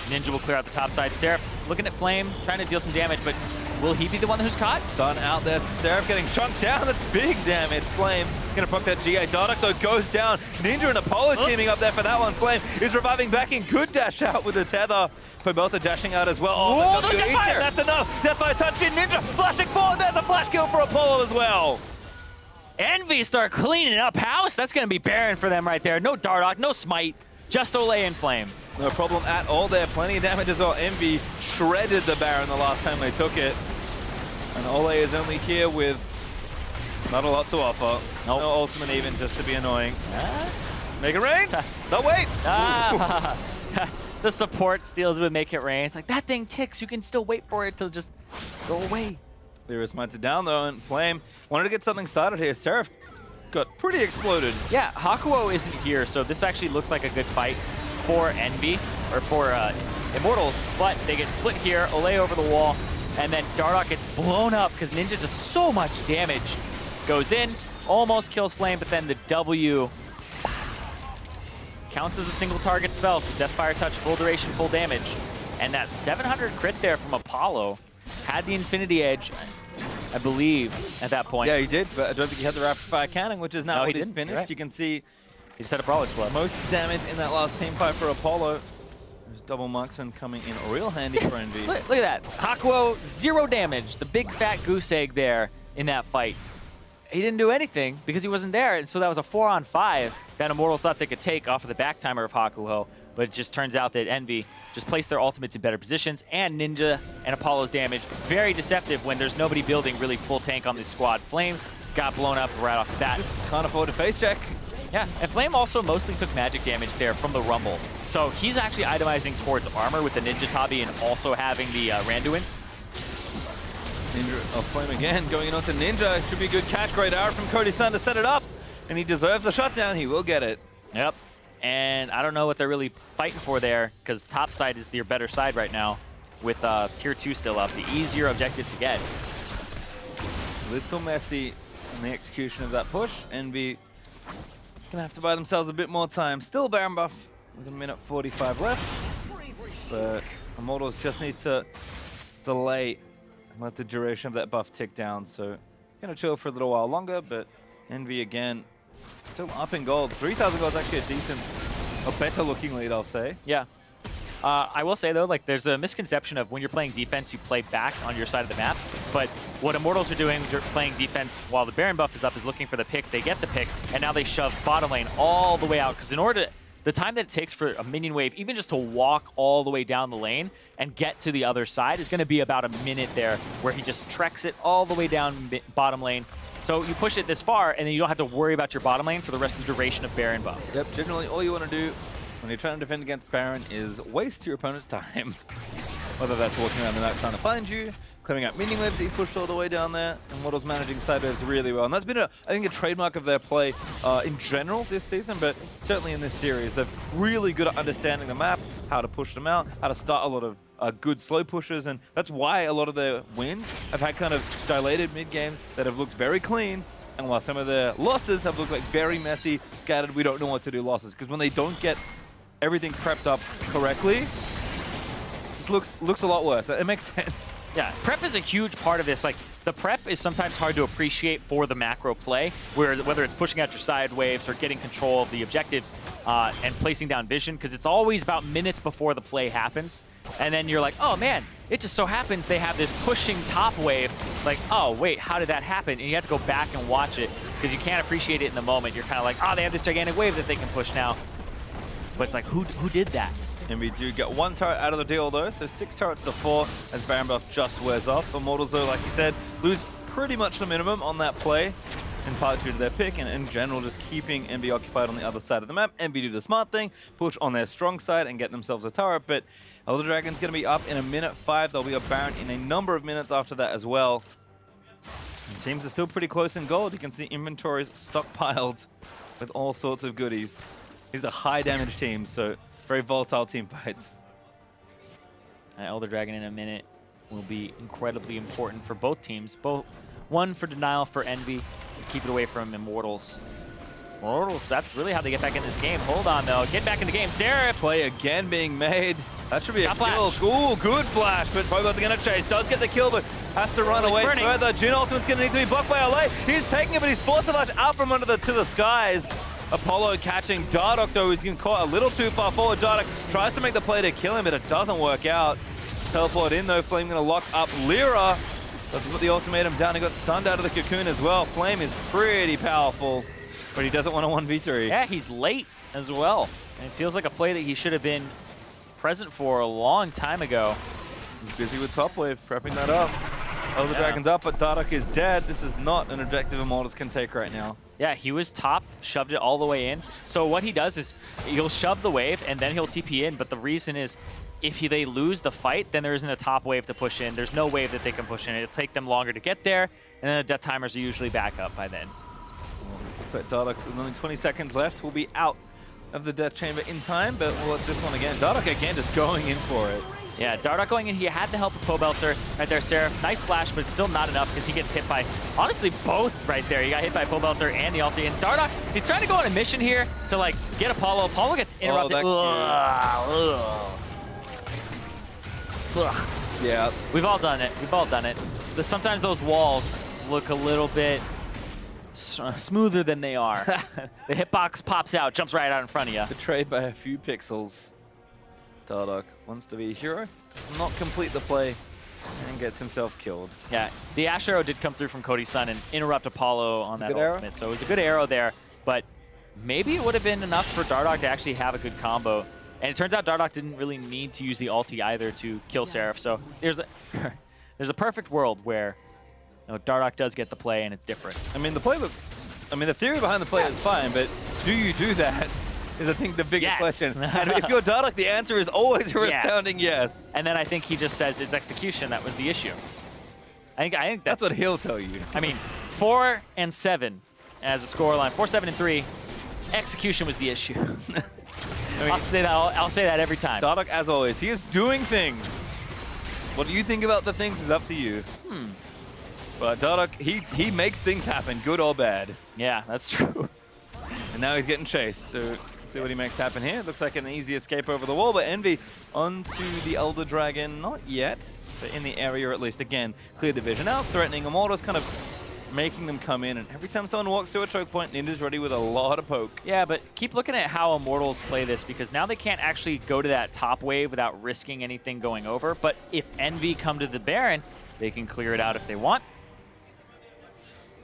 Ninja will clear out the top side. Seraph looking at Flame, trying to deal some damage, but will he be the one who's caught? Stun out there. Seraph getting chunked down. That's big damage. Flame going to proc that GA. Dardoch though goes down. Ninja and Apollo teaming up there for that one. Flame is reviving back in. Good dash out with the tether. Pobelter dashing out as well. Oh, the Deathfire! That's enough. Deathfire touch in. Ninja flashing forward. There's a flash kill for Apollo as well. Envy start cleaning up house. That's going to be Baron for them right there. No Dardoch, no Smite, just Olay and Flame. No problem at all there. Plenty of damage as well. Envy shredded the Baron the last time they took it. And Olay is only here with not a lot to offer. Nope. No ultimate even, just to be annoying. Make it rain? No, wait! The support steals with Make It Rain. It's like, that thing ticks. You can still wait for it to just go away. Lyris might it down though, and Flame wanted to get something started here. Seraph got pretty exploded. Yeah, Hakuo isn't here, so this actually looks like a good fight for Envy, or for Immortals, but they get split here, Olay over the wall, and then Dardoch gets blown up because Ninja does so much damage. Goes in, almost kills Flame, but then the W counts as a single target spell, so Deathfire Touch, full duration, full damage. And that 700 crit there from Apollo had the Infinity Edge, I believe, at that point. Yeah, he did, but I don't think he had the rapid fire cannon, which is now what he's finished. Right. You can see he just had a Brawler Club. Most damage in that last team fight for Apollo. There's double marksman coming in real handy for Envy. Look at that. Hakuo, 0 damage. The big fat goose egg there in that fight. He didn't do anything because he wasn't there, and so that was a 4-on-5 that Immortals thought they could take off of the back timer of Hakuo. but it just turns out that Envy just placed their ultimates in better positions, and Ninja and Apollo's damage, very deceptive when there's nobody building really full tank on this squad. Flame got blown up right off the bat. Can't afford a face check. Yeah, and Flame also mostly took magic damage there from the Rumble. So he's actually itemizing towards armor with the Ninja Tabi and also having the Randuins. Ninja, Flame again, going in onto Ninja. Should be a good catch. Great arrow from Cody Sun to set it up. And he deserves a shutdown. He will get it. Yep. And I don't know what they're really fighting for there, because top side is their better side right now with tier 2 still up. The easier objective to get. Little messy in the execution of that push. Envy gonna have to buy themselves a bit more time. Still Baron buff with a minute 45 left. But Immortals just need to delay and let the duration of that buff tick down. So gonna chill for a little while longer, but Envy again still up in gold. 3,000 gold is actually a decent, a better looking lead, I'll say. Yeah. I will say, though, like, there's a misconception of when you're playing defense, you play back on your side of the map. But what Immortals are doing when you're playing defense while the Baron buff is up is looking for the pick. They get the pick, and now they shove bottom lane all the way out. Because in order to, the time that it takes for a minion wave, even just to walk all the way down the lane and get to the other side, is going to be about a minute there, where he just treks it all the way down bottom lane. So you push it this far, and then you don't have to worry about your bottom lane for the rest of the duration of Baron buff. Yep, generally all you want to do when you're trying to defend against Baron is waste your opponent's time. Whether that's walking around the map trying to find you, clearing out minion waves that you pushed all the way down there, and Models managing side waves really well. And that's been, I think, a trademark of their play in general this season, but certainly in this series. They're really good at understanding the map, how to push them out, how to start a lot of good slow pushes, and that's why a lot of their wins have had kind of dilated mid-games that have looked very clean, and while some of their losses have looked like very messy, scattered, we don't know what to do losses. Because when they don't get everything prepped up correctly, it just looks a lot worse. It makes sense. Yeah, prep is a huge part of this. Like, the prep is sometimes hard to appreciate for the macro play, where whether it's pushing out your side waves or getting control of the objectives and placing down vision, because it's always about minutes before the play happens. And then you're like, oh man, it just so happens they have this pushing top wave. Like, oh wait, how did that happen? And you have to go back and watch it, because you can't appreciate it in the moment. You're kind of like, oh, they have this gigantic wave that they can push now. But it's like, who did that? And we do get one turret out of the deal though, so 6 turrets to 4 as Baron buff just wears off. Immortals though, like you said, lose pretty much the minimum on that play, in part due to their pick, and in general just keeping Envy occupied on the other side of the map. Envy do the smart thing, push on their strong side and get themselves a turret, but Elder Dragon's going to be up in a minute 5. There'll be a Baron in a number of minutes after that as well. And teams are still pretty close in gold. You can see inventories stockpiled with all sorts of goodies. These are high damage teams, so very volatile team fights. Elder Dragon in a minute will be incredibly important for both teams. One for denial for Envy, keep it away from Immortals. Immortals, that's really how they get back in this game. Hold on though, get back in the game. Seraph! Play again being made. That should be a kill. Flash. Ooh, good flash, but Probot's going to chase. Does get the kill, but has to run away further. Jhin Ultimate's going to need to be blocked by LA. He's taking it, but he's forced to flash out from under to the skies. Apollo catching Dardoch though, he's getting caught a little too far forward. Dardoch tries to make the play to kill him, but it doesn't work out. Teleport in though, Flame going to lock up Lyra. Doesn't put the ultimatum down, he got stunned out of the cocoon as well. Flame is pretty powerful, but he doesn't want a 1v3. Yeah, he's late as well. And it feels like a play that he should have been present for a long time ago. He's busy with top wave, prepping that up. Elder Dragon's up, but Dardoch is dead. This is not an objective Immortals can take right now. Yeah, he was top, shoved it all the way in. So what he does is he'll shove the wave and then he'll TP in, but the reason is if they lose the fight, then there isn't a top wave to push in. There's no wave that they can push in. It'll take them longer to get there, and then the death timers are usually back up by then. Looks like Dardoch, with only 20 seconds left, will be out of the death chamber in time, but we'll watch this one again. Dardoch again just going in for it. Yeah, Dardoch going in. He had the help of Pobelter right there. Seraph, nice flash, but it's still not enough because he gets hit by, honestly, both right there. He got hit by Pobelter and the ulti. And Dardoch, he's trying to go on a mission here to, like, get Apollo. Apollo gets interrupted. Yeah. We've all done it. We've all done it. Sometimes those walls look a little bit smoother than they are. The hitbox pops out, jumps right out in front of you. Betrayed by a few pixels. Dardoch wants to be a hero, does not complete the play, and gets himself killed. Yeah, the Ash arrow did come through from Cody's Sun and interrupt Apollo on that ultimate. So it was a good arrow there, but maybe it would have been enough for Dardoch to actually have a good combo And it turns out Dardoch didn't really need to use the ulti either to kill Seraph. So there's a there's a perfect world where Dardoch does get the play and it's different. I mean, the play looks. I mean, the theory behind the play is fine, but do you do that? Is I think the biggest question. And if you're Dardoch, the answer is always a resounding yes. And then I think he just says it's execution that was the issue. I think that's what he'll tell you. I mean, 4 and 7 as a scoreline. 4, 7, and 3. Execution was the issue. I mean, I'll say that every time. Dardoch, as always, he is doing things. What do you think about the things is up to you. But Dardoch, he makes things happen, good or bad. Yeah, that's true. And now he's getting chased, so see what he makes happen here. Looks like an easy escape over the wall, but Envy onto the Elder Dragon, not yet, but in the area at least. Again, clear division out, threatening Immortals, kind of making them come in, and every time someone walks through a choke point, Ninja's ready with a lot of poke. Yeah, but keep looking at how Immortals play this, because now they can't actually go to that top wave without risking anything going over, but if Envy come to the Baron, they can clear it out if they want.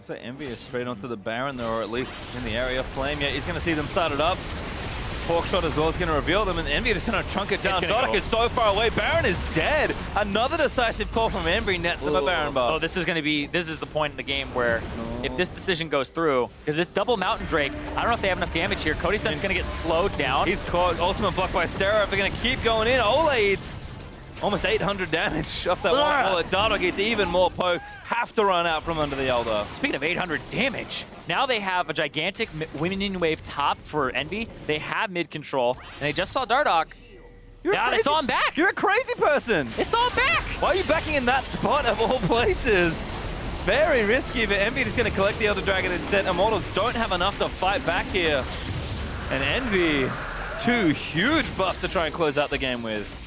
So Envy is straight onto the Baron, though, or at least in the area. Flame, yeah, he's going to see them start it up. Pork shot as well is going to reveal them, and Envy is going to chunk it down. Dardoch is so far away. Baron is dead. Another decisive call from Envy nets them a Baron buff. Oh, this is the point in the game where if this decision goes through, because it's double Mountain Drake, I don't know if they have enough damage here. Cody-san's going to get slowed down. He's caught. Ultimate block by Seraph. They're going to keep going in. Ole eats almost 800 damage off that one bullet. Dardoch gets even more poke. Have to run out from under the Elder. Speaking of 800 damage, now they have a gigantic winning wave top for Envy. They have mid control, and they just saw Dardoch. They saw him back. You're a crazy person. They saw him back. Why are you backing in that spot of all places? Very risky, but Envy is going to collect the Elder Dragon instead. Immortals don't have enough to fight back here. And Envy, 2 huge buffs to try and close out the game with.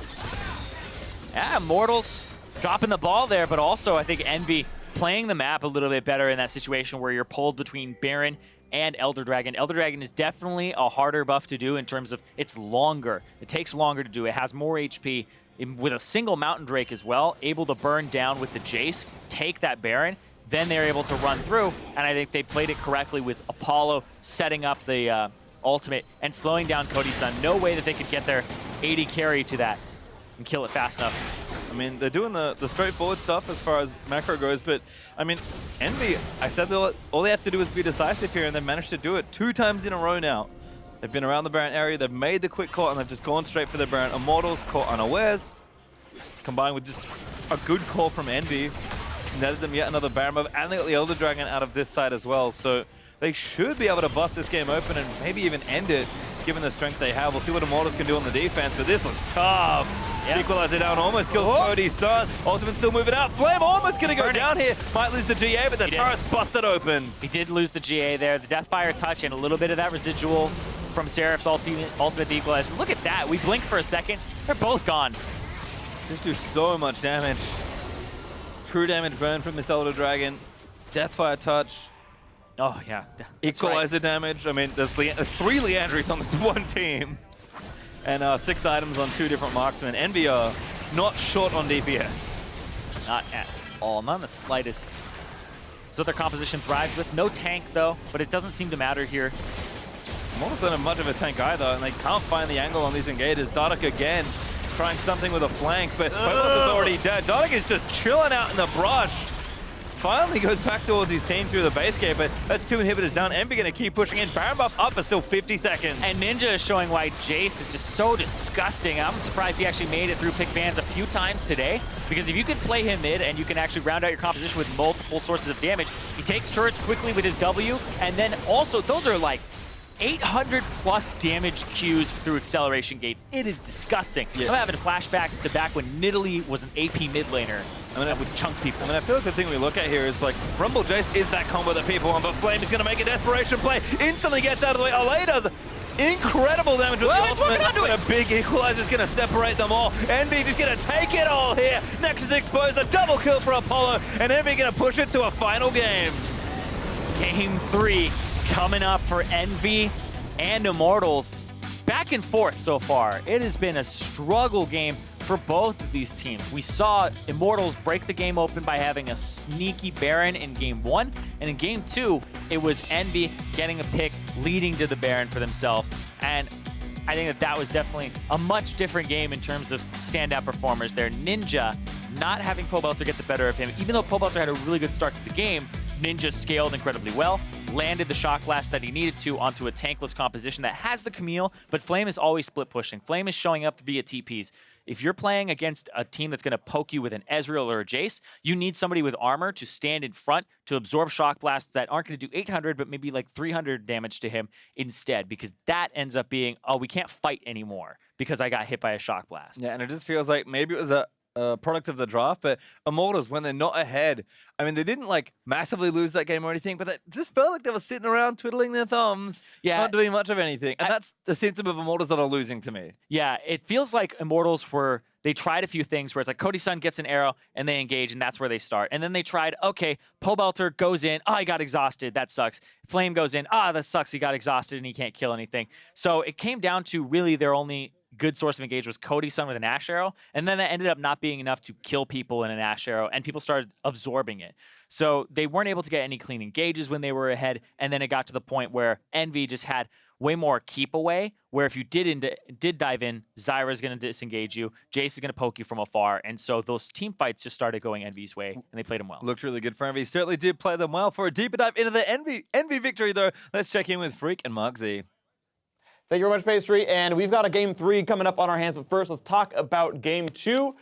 Yeah, Immortals dropping the ball there, but also I think Envy playing the map a little bit better in that situation where you're pulled between Baron and Elder Dragon. Elder Dragon is definitely a harder buff to do in terms of it's longer. It takes longer to do. It has more HP. With a single Mountain Drake as well, able to burn down with the Jace, take that Baron, then they're able to run through, and I think they played it correctly with Apollo setting up the ultimate and slowing down Cody-san. No way that they could get their 80 carry to that and kill it fast enough. I mean, they're doing the straightforward stuff as far as macro goes, but I mean, Envy, I said all they have to do is be decisive here, and they've managed to do it 2 times in a row now. They've been around the Baron area, they've made the quick call, and they've just gone straight for the Baron. Immortals caught unawares, combined with just a good call from Envy, netted them yet another Baron buff, and they got the Elder Dragon out of this side as well, so they should be able to bust this game open and maybe even end it, given the strength they have. We'll see what Immortals can do on the defense, but this looks tough. Yeah. Equalizer down, almost killed Cody's son. Ultimate still moving out. Flame almost going to go down here. Might lose the GA, but the turret's busted open. He did lose the GA there. The Deathfire touch and a little bit of that residual from Seraph's ultimate equalizer. Look at that. We blinked for a second. They're both gone. Just do so much damage. True damage burn from this Elder Dragon. Deathfire touch. Oh, yeah. Equalizer damage. I mean, there's 3 Leandries on this one team. And 6 items on 2 different marksmen. Envy are not short on DPS. Not at all. Not in the slightest. So their composition thrives with. No tank, though, but it doesn't seem to matter here. Immortals don't have much of a tank either, and they can't find the angle on these engators. Dardoch again trying something with a flank, but Purpose is already dead. Dardoch is just chilling out in the brush. Finally goes back towards his team through the base gate, but that's 2 inhibitors down. Envy going to keep pushing in. Baron buff up for still 50 seconds. And Ninja is showing why Jace is just so disgusting. I'm surprised he actually made it through pick bans a few times today, because if you can play him mid and you can actually round out your composition with multiple sources of damage, he takes turrets quickly with his W, and then also those are like 800 plus damage Qs through acceleration gates. It is disgusting. Yeah. I'm having flashbacks to back when Nidalee was an AP mid laner. That would chunk people. I mean, I feel like the thing we look at here is like, Rumble Jace is that combo that people want, but Flame is going to make a desperation play. Instantly gets out of the way. Olay does incredible damage with the ultimate, but a big equalizer is going to separate them all. Envy just going to take it all here. Nexus exposed, a double kill for Apollo, and Envy going to push it to a final game. Game 3 coming up for Envy and Immortals. Back and forth so far. It has been a struggle game for both of these teams. We saw Immortals break the game open by having a sneaky Baron in Game 1, and in Game 2, it was Envy getting a pick, leading to the Baron for themselves. And I think that was definitely a much different game in terms of standout performers there. Ninja not having Pobelter get the better of him, even though Pobelter had a really good start to the game, Ninja scaled incredibly well, landed the shock blast that he needed to onto a tankless composition that has the Camille, but Flame is always split pushing. Flame is showing up via TPs. If you're playing against a team that's going to poke you with an Ezreal or a Jace, you need somebody with armor to stand in front to absorb shock blasts that aren't going to do 800, but maybe like 300 damage to him instead, because that ends up being, oh, we can't fight anymore because I got hit by a shock blast. Yeah, and it just feels like maybe it was a product of the draft, but Immortals, when they're not ahead, I mean, they didn't like massively lose that game or anything, but it just felt like they were sitting around twiddling their thumbs, not doing much of anything. And that's the symptom of Immortals that are losing to me. Yeah, it feels like Immortals they tried a few things where it's like Cody Sun gets an arrow and they engage, and that's where they start. And then they tried, okay, Pobelter goes in, oh, he got exhausted, that sucks. Flame goes in, that sucks, he got exhausted and he can't kill anything. So it came down to really their only good source of engage was Cody Sun with an Ash Arrow, and then that ended up not being enough to kill people in an Ash Arrow, and people started absorbing it. So they weren't able to get any clean engages when they were ahead, and then it got to the point where Envy just had way more keep away, where if you did dive in, Zyra's going to disengage you, Jace is going to poke you from afar, and so those team fights just started going Envy's way, and they played them well. Looked really good for Envy. Certainly did play them well. For a deeper dive into the Envy victory, though, let's check in with Freak and Mark Z. Thank you very much, Pastry. And we've got a Game 3 coming up on our hands. But first, let's talk about Game 2.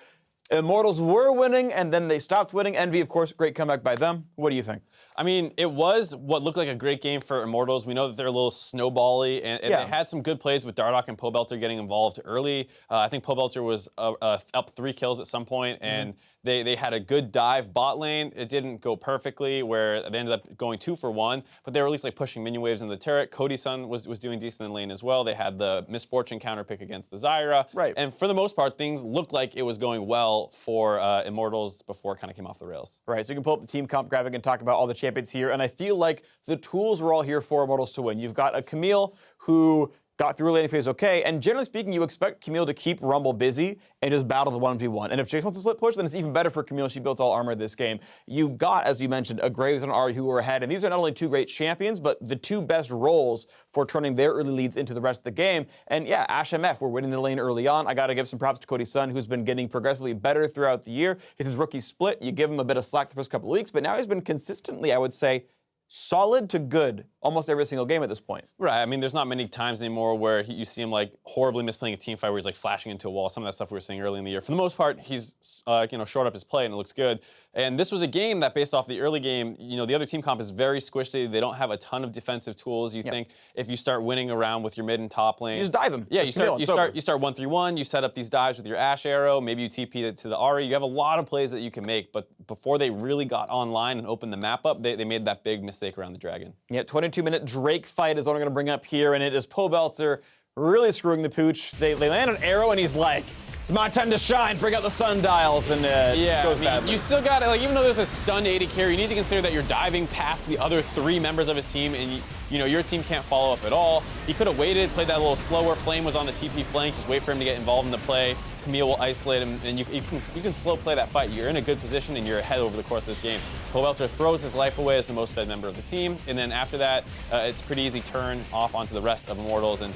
Immortals were winning, and then they stopped winning. Envy, of course, great comeback by them. What do you think? I mean, it was what looked like a great game for Immortals. We know that they're a little snowbally, and they had some good plays with Dardoch and Pobelter getting involved early. I think Pobelter was up 3 kills at some point, and they had a good dive bot lane. It didn't go perfectly, where they ended up going 2 for 1, but they were at least like pushing minion waves in the turret. Cody Sun was doing decent in lane as well. They had the Misfortune counter pick against the Zyra. Right. And for the most part, things looked like it was going well for Immortals before it kind of came off the rails. Right, so you can pull up the team comp graphic and talk about all the champions here, and I feel like the tools were all here for Immortals to win. You've got a Camille who got through laning phase okay, and generally speaking, you expect Camille to keep Rumble busy and just battle the 1v1. And if Jace wants to split push, then it's even better for Camille. She built all armor this game. You got, as you mentioned, a Graves and Ahri who were ahead, and these are not only 2 great champions, but the 2 best roles for turning their early leads into the rest of the game. And yeah, Ash MF, we're winning the lane early on. I got to give some props to Cody Sun, who's been getting progressively better throughout the year. It's his rookie split. You give him a bit of slack the first couple of weeks, but now he's been consistently, I would say, solid to good almost every single game at this point. Right. I mean, there's not many times anymore where you see him like horribly misplaying a team fight where he's like flashing into a wall. Some of that stuff we were seeing early in the year. For the most part, he's shored up his play and it looks good. And this was a game that, based off the early game, the other team comp is very squishy. They don't have a ton of defensive tools. You think if you start winning around with your mid and top lane, you just dive them. Yeah, you start 1-3-1. You set up these dives with your Ash Arrow. Maybe you TP it to the Ahri. You have a lot of plays that you can make. But before they really got online and opened the map up, they made that big mistake around the Dragon. Yeah, 22-minute Drake fight is what I'm going to bring up here, and it is Pobelter really screwing the pooch. They land an arrow, and he's like, it's my time to shine, bring out the sundials, and goes badly. You still got it. Even though there's a stunned AD carry, you need to consider that you're diving past the other 3 members of his team, and your team can't follow up at all. He could have waited, played that a little slower. Flame was on the TP flank, just wait for him to get involved in the play. Camille will isolate him, and you can slow play that fight. You're in a good position, and you're ahead over the course of this game. Pobelter throws his life away as the most fed member of the team, and then after that, it's pretty easy turn off onto the rest of Immortals, and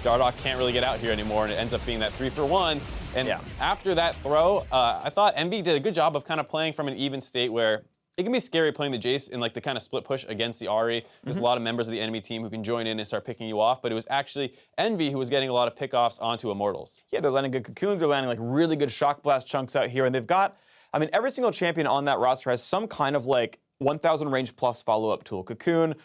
Dardoch can't really get out here anymore, and it ends up being that 3 for 1. And after that throw, I thought Envy did a good job of kind of playing from an even state where it can be scary playing the Jace in like the kind of split push against the Ahri. There's a lot of members of the enemy team who can join in and start picking you off, but it was actually Envy who was getting a lot of pickoffs onto Immortals. Yeah, they're landing good cocoons, they're landing like really good shock blast chunks out here, and they've got, I mean, every single champion on that roster has some kind of like 1,000 range plus follow-up tool. Cocoon,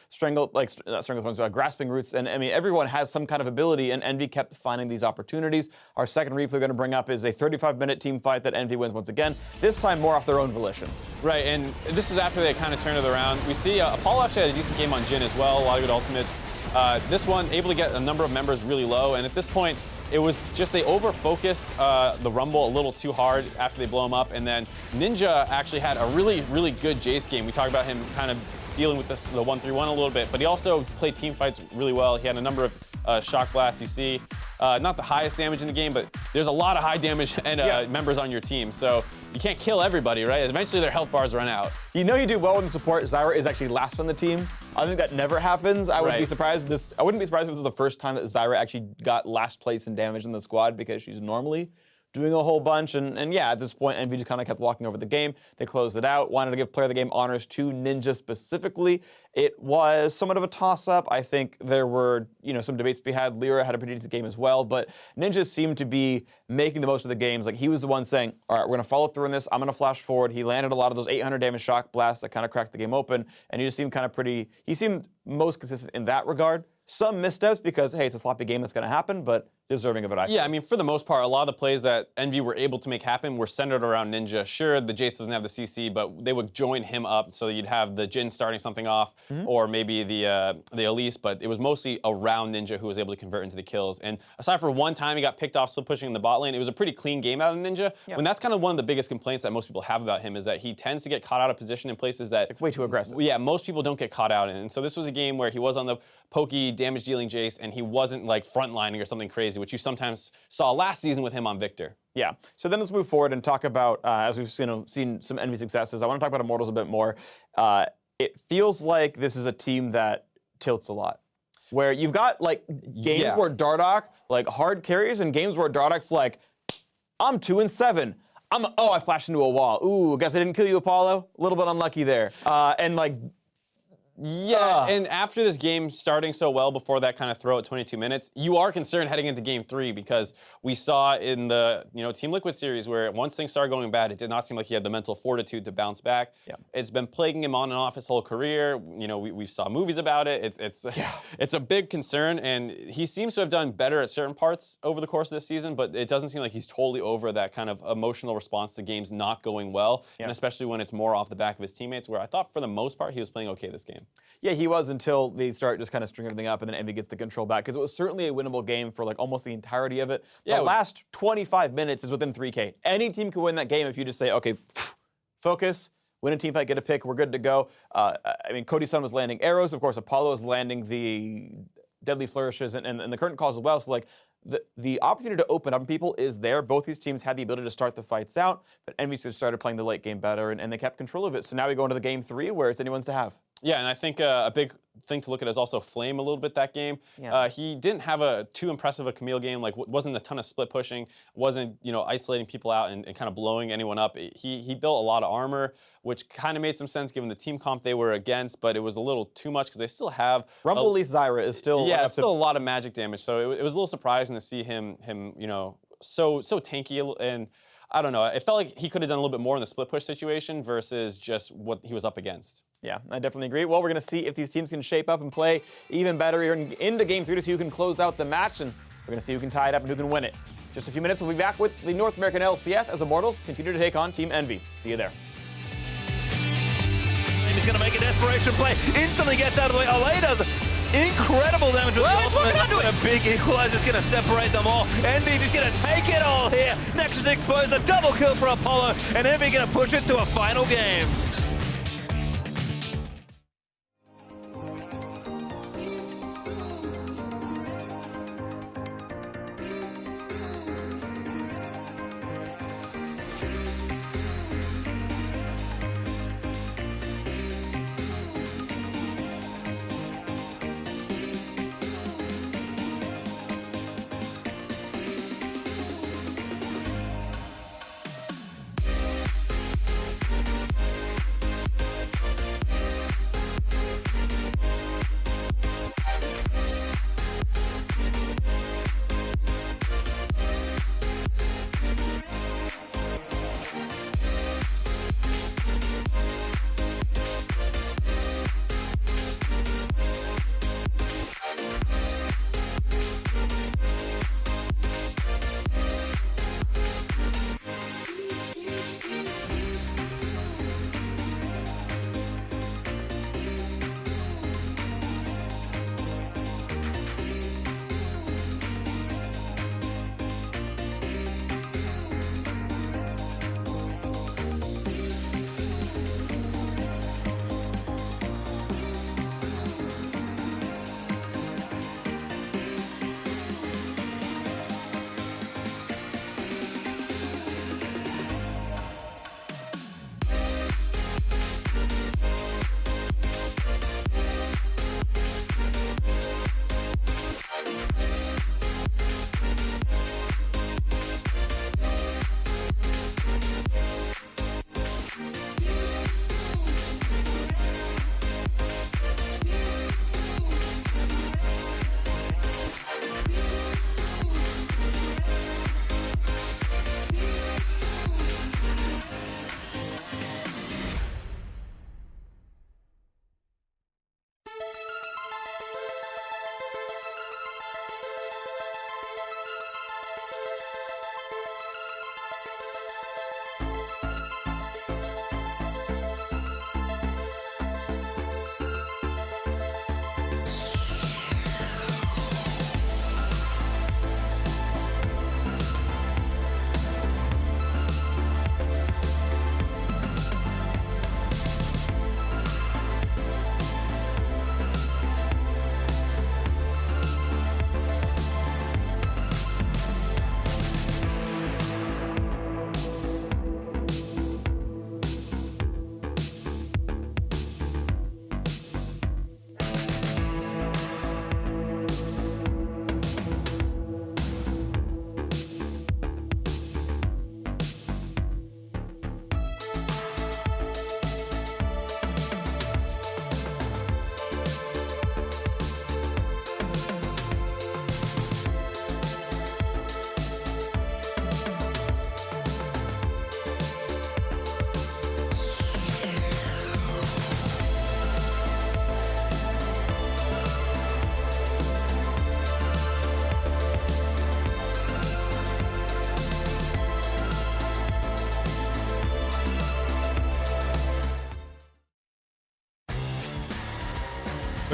grasping roots, and I mean, everyone has some kind of ability, and Envy kept finding these opportunities. Our second replay we're going to bring up is a 35-minute team fight that Envy wins once again, this time more off their own volition. Right, and this is after they kind of turned it around. We see Apollo actually had a decent game on Jhin as well, a lot of good ultimates. This one, able to get a number of members really low, and at this point, it was just they over-focused the Rumble a little too hard after they blow him up, and then Ninja actually had a really, really good Jace game. We talked about him kind of dealing with the 1-3-1 a little bit, but he also played team fights really well. He had a number of shock blasts. You see not the highest damage in the game, but there's a lot of high damage and members on your team. So you can't kill everybody, right? Eventually their health bars run out. You know you do well in the support. Zyra is actually last on the team. I think that never happens. I would be surprised if this. I wouldn't be surprised if this was the first time that Zyra actually got last place in damage in the squad, because she's normally doing a whole bunch. And yeah, at this point, Envy just kind of kept walking over the game. They closed it out. Wanted to give player of the game honors to Ninja specifically. It was somewhat of a toss-up. I think there were, some debates to be had. Lyra had a pretty decent game as well, but Ninja seemed to be making the most of the games. Like, he was the one saying, all right, we're going to follow through on this. I'm going to flash forward. He landed a lot of those 800 damage shock blasts that kind of cracked the game open, and he just seemed kind of he seemed most consistent in that regard. Some missteps because, hey, it's a sloppy game that's going to happen, but deserving of it. Yeah, I mean, for the most part, a lot of the plays that Envy were able to make happen were centered around Ninja. Sure, the Jace doesn't have the CC, but they would join him up, so you'd have the Jhin starting something off, or maybe the Elise, but it was mostly around Ninja who was able to convert into the kills. And aside from one time he got picked off split pushing in the bot lane, it was a pretty clean game out of Ninja. When that's kind of one of the biggest complaints that most people have about him, is that he tends to get caught out of position in places that... It's like way too aggressive. Yeah, most people don't get caught out in. And so this was a game where he was on the pokey, damage-dealing Jace, and he wasn't like frontlining or something crazy, which you sometimes saw last season with him on Victor. Yeah, so then let's move forward and talk about, as we've seen some Envy successes, I want to talk about Immortals a bit more. It feels like this is a team that tilts a lot, where you've got like games where Dardoch like hard carries, and games where Dardoch's like, I'm 2-7. I flashed into a wall. Ooh, guess I didn't kill you, Apollo. A little bit unlucky there. And like, yeah, and after this game starting so well before that kind of throw at 22 minutes, you are concerned heading into game 3, because we saw in the Team Liquid series where once things started going bad, it did not seem like he had the mental fortitude to bounce back. Yeah. It's been plaguing him on and off his whole career. We saw movies about it. It's a big concern, and he seems to have done better at certain parts over the course of this season, but it doesn't seem like he's totally over that kind of emotional response to games not going well, and especially when it's more off the back of his teammates, where I thought for the most part he was playing okay this game. Yeah, he was, until they start just kind of stringing everything up, and then Envy gets the control back, because it was certainly a winnable game for like almost the entirety of it. Yeah, the last 25 minutes is within 3K. Any team can win that game if you just say, okay, focus, win a team fight, get a pick, we're good to go. I mean, Cody's son was landing arrows. Of course, Apollo is landing the deadly flourishes and the current calls as well. So like, the opportunity to open up people is there. Both these teams had the ability to start the fights out, but Envy just started playing the late game better, and they kept control of it. So now we go into the game 3 where it's anyone's to have. Yeah, and I think a big thing to look at is also Flame a little bit that game. Yeah. He didn't have too impressive a Camille game, like wasn't a ton of split pushing, wasn't isolating people out and kind of blowing anyone up. He built a lot of armor, which kind of made some sense given the team comp they were against, but it was a little too much because they still have... Rumble Elise Zyra is still... Yeah, it's still a lot of magic damage, so it was a little surprising to see him so tanky, and I don't know, it felt like he could have done a little bit more in the split push situation versus just what he was up against. Yeah, I definitely agree. Well, we're going to see if these teams can shape up and play even better here into Game 3 to see who can close out the match, and we're going to see who can tie it up and who can win it. Just a few minutes, we'll be back with the North American LCS as Immortals continue to take on Team Envy. See you there. He's going to make a desperation play. Instantly gets out of the way. Olay does incredible damage with the ultimate. A big equalizer is going to separate them all. Envy just going to take it all here. Nexus exposed, a double kill for Apollo, and Envy going to push it to a final game.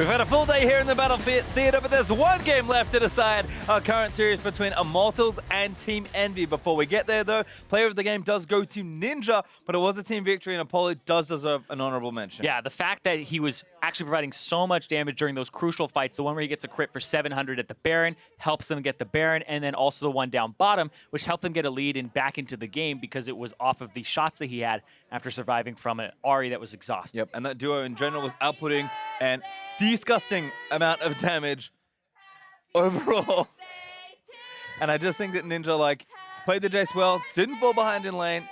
We've had a full day here in the Battlefield Theater, but there's one game left to decide our current series between Immortals and Team Envy. Before we get there, though, player of the game does go to Ninja, but it was a team victory, and Apollo does deserve an honorable mention. Yeah, the fact that he was actually providing so much damage during those crucial fights, the one where he gets a crit for 700 at the Baron, helps them get the Baron, and then also the one down bottom, which helped them get a lead and back into the game because it was off of the shots that he had after surviving from an Ahri that was exhausted. Yep, and that duo in general was outputting an disgusting amount of damage overall. And I just think that Ninja, like, played the Jace well, didn't fall behind in lane,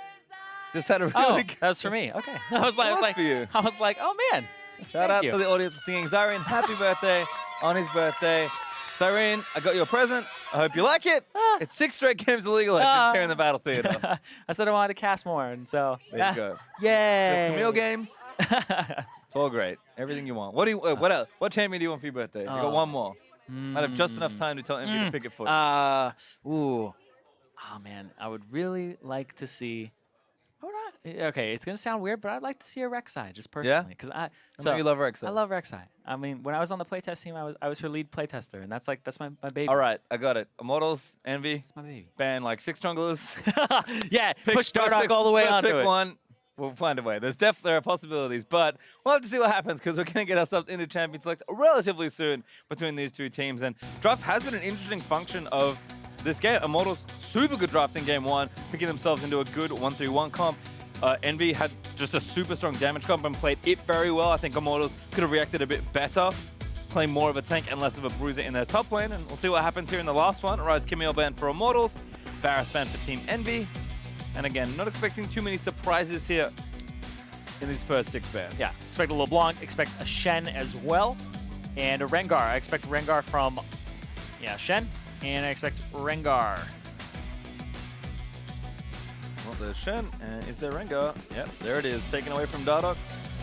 just had a really that was for me. Okay. I was like, oh man. Shout out to the audience for singing Zyrene happy birthday on his birthday. Zyrene, I got you a present. I hope you like it. It's 6 straight games of League of Legends here in the Battle Theater. I said I wanted to cast more, and so there you go. Yay! Camille games. It's all great. Everything you want. What do you? What else? What champion do you want for your birthday? You got one more. Might have just enough time to tell Envy to pick it for you. Oh man, I would really like to see. Okay, it's gonna sound weird, but I'd like to see a Rek'Sai just personally, because I you love Rek'Sai. I love Rek'Sai. I mean, when I was on the playtest team, I was her lead playtester, and that's my baby. All right, I got it. Immortals, Envy. It's my baby. Ban like 6 junglers. Yeah, push Dardoch all the way onto it. Pick one. We'll find a way. There are possibilities, but we'll have to see what happens because we're going to get ourselves into Champion Select relatively soon between these two teams. And draft has been an interesting function of this game. Immortals, super good draft in game 1, picking themselves into a good 1-3-1 comp. Envy had just a super strong damage comp and played it very well. I think Immortals could have reacted a bit better, playing more of a tank and less of a bruiser in their top lane. And we'll see what happens here in the last one. Rise Camille ban for Immortals, Varus ban for Team Envy. And again, not expecting too many surprises here in these first 6 bans. Yeah, expect a LeBlanc, expect a Shen as well, and a Rengar. I expect Rengar from, Shen, and I expect Rengar. Well, there's Shen, and is there Rengar? Yep, there it is, taken away from Dardoch.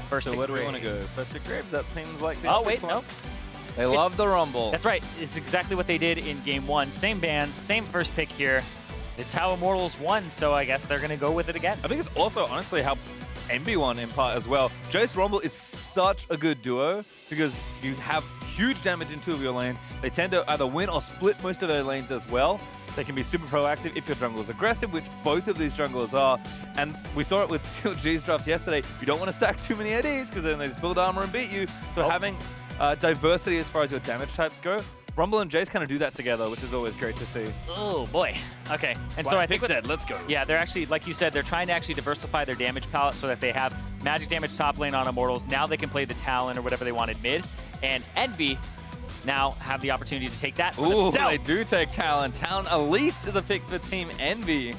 First so where do we want to go? First pick Graves, that seems like the wait, one. no. They love the Rumble. That's right, it's exactly what they did in game 1. Same band, same first pick here. It's how Immortals won, so I guess they're going to go with it again. I think it's also, honestly, how Envy won in part as well. Jace Rumble is such a good duo because you have huge damage in 2 of your lanes. They tend to either win or split most of their lanes as well. They can be super proactive if your jungle is aggressive, which both of these junglers are. And we saw it with CLG's drafts yesterday. You don't want to stack too many ADs because then they just build armor and beat you. So having diversity as far as your damage types go, Rumble and Jace kind of do that together, which is always great to see. Oh boy. Okay. And so I think let's go. Yeah, they're actually, like you said, they're trying to actually diversify their damage palette so that they have magic damage top lane on Immortals. Now they can play the Talon or whatever they wanted mid. And Envy now have the opportunity to take that for themselves. They do take Talon. Talon Elise is the pick for Team Envy.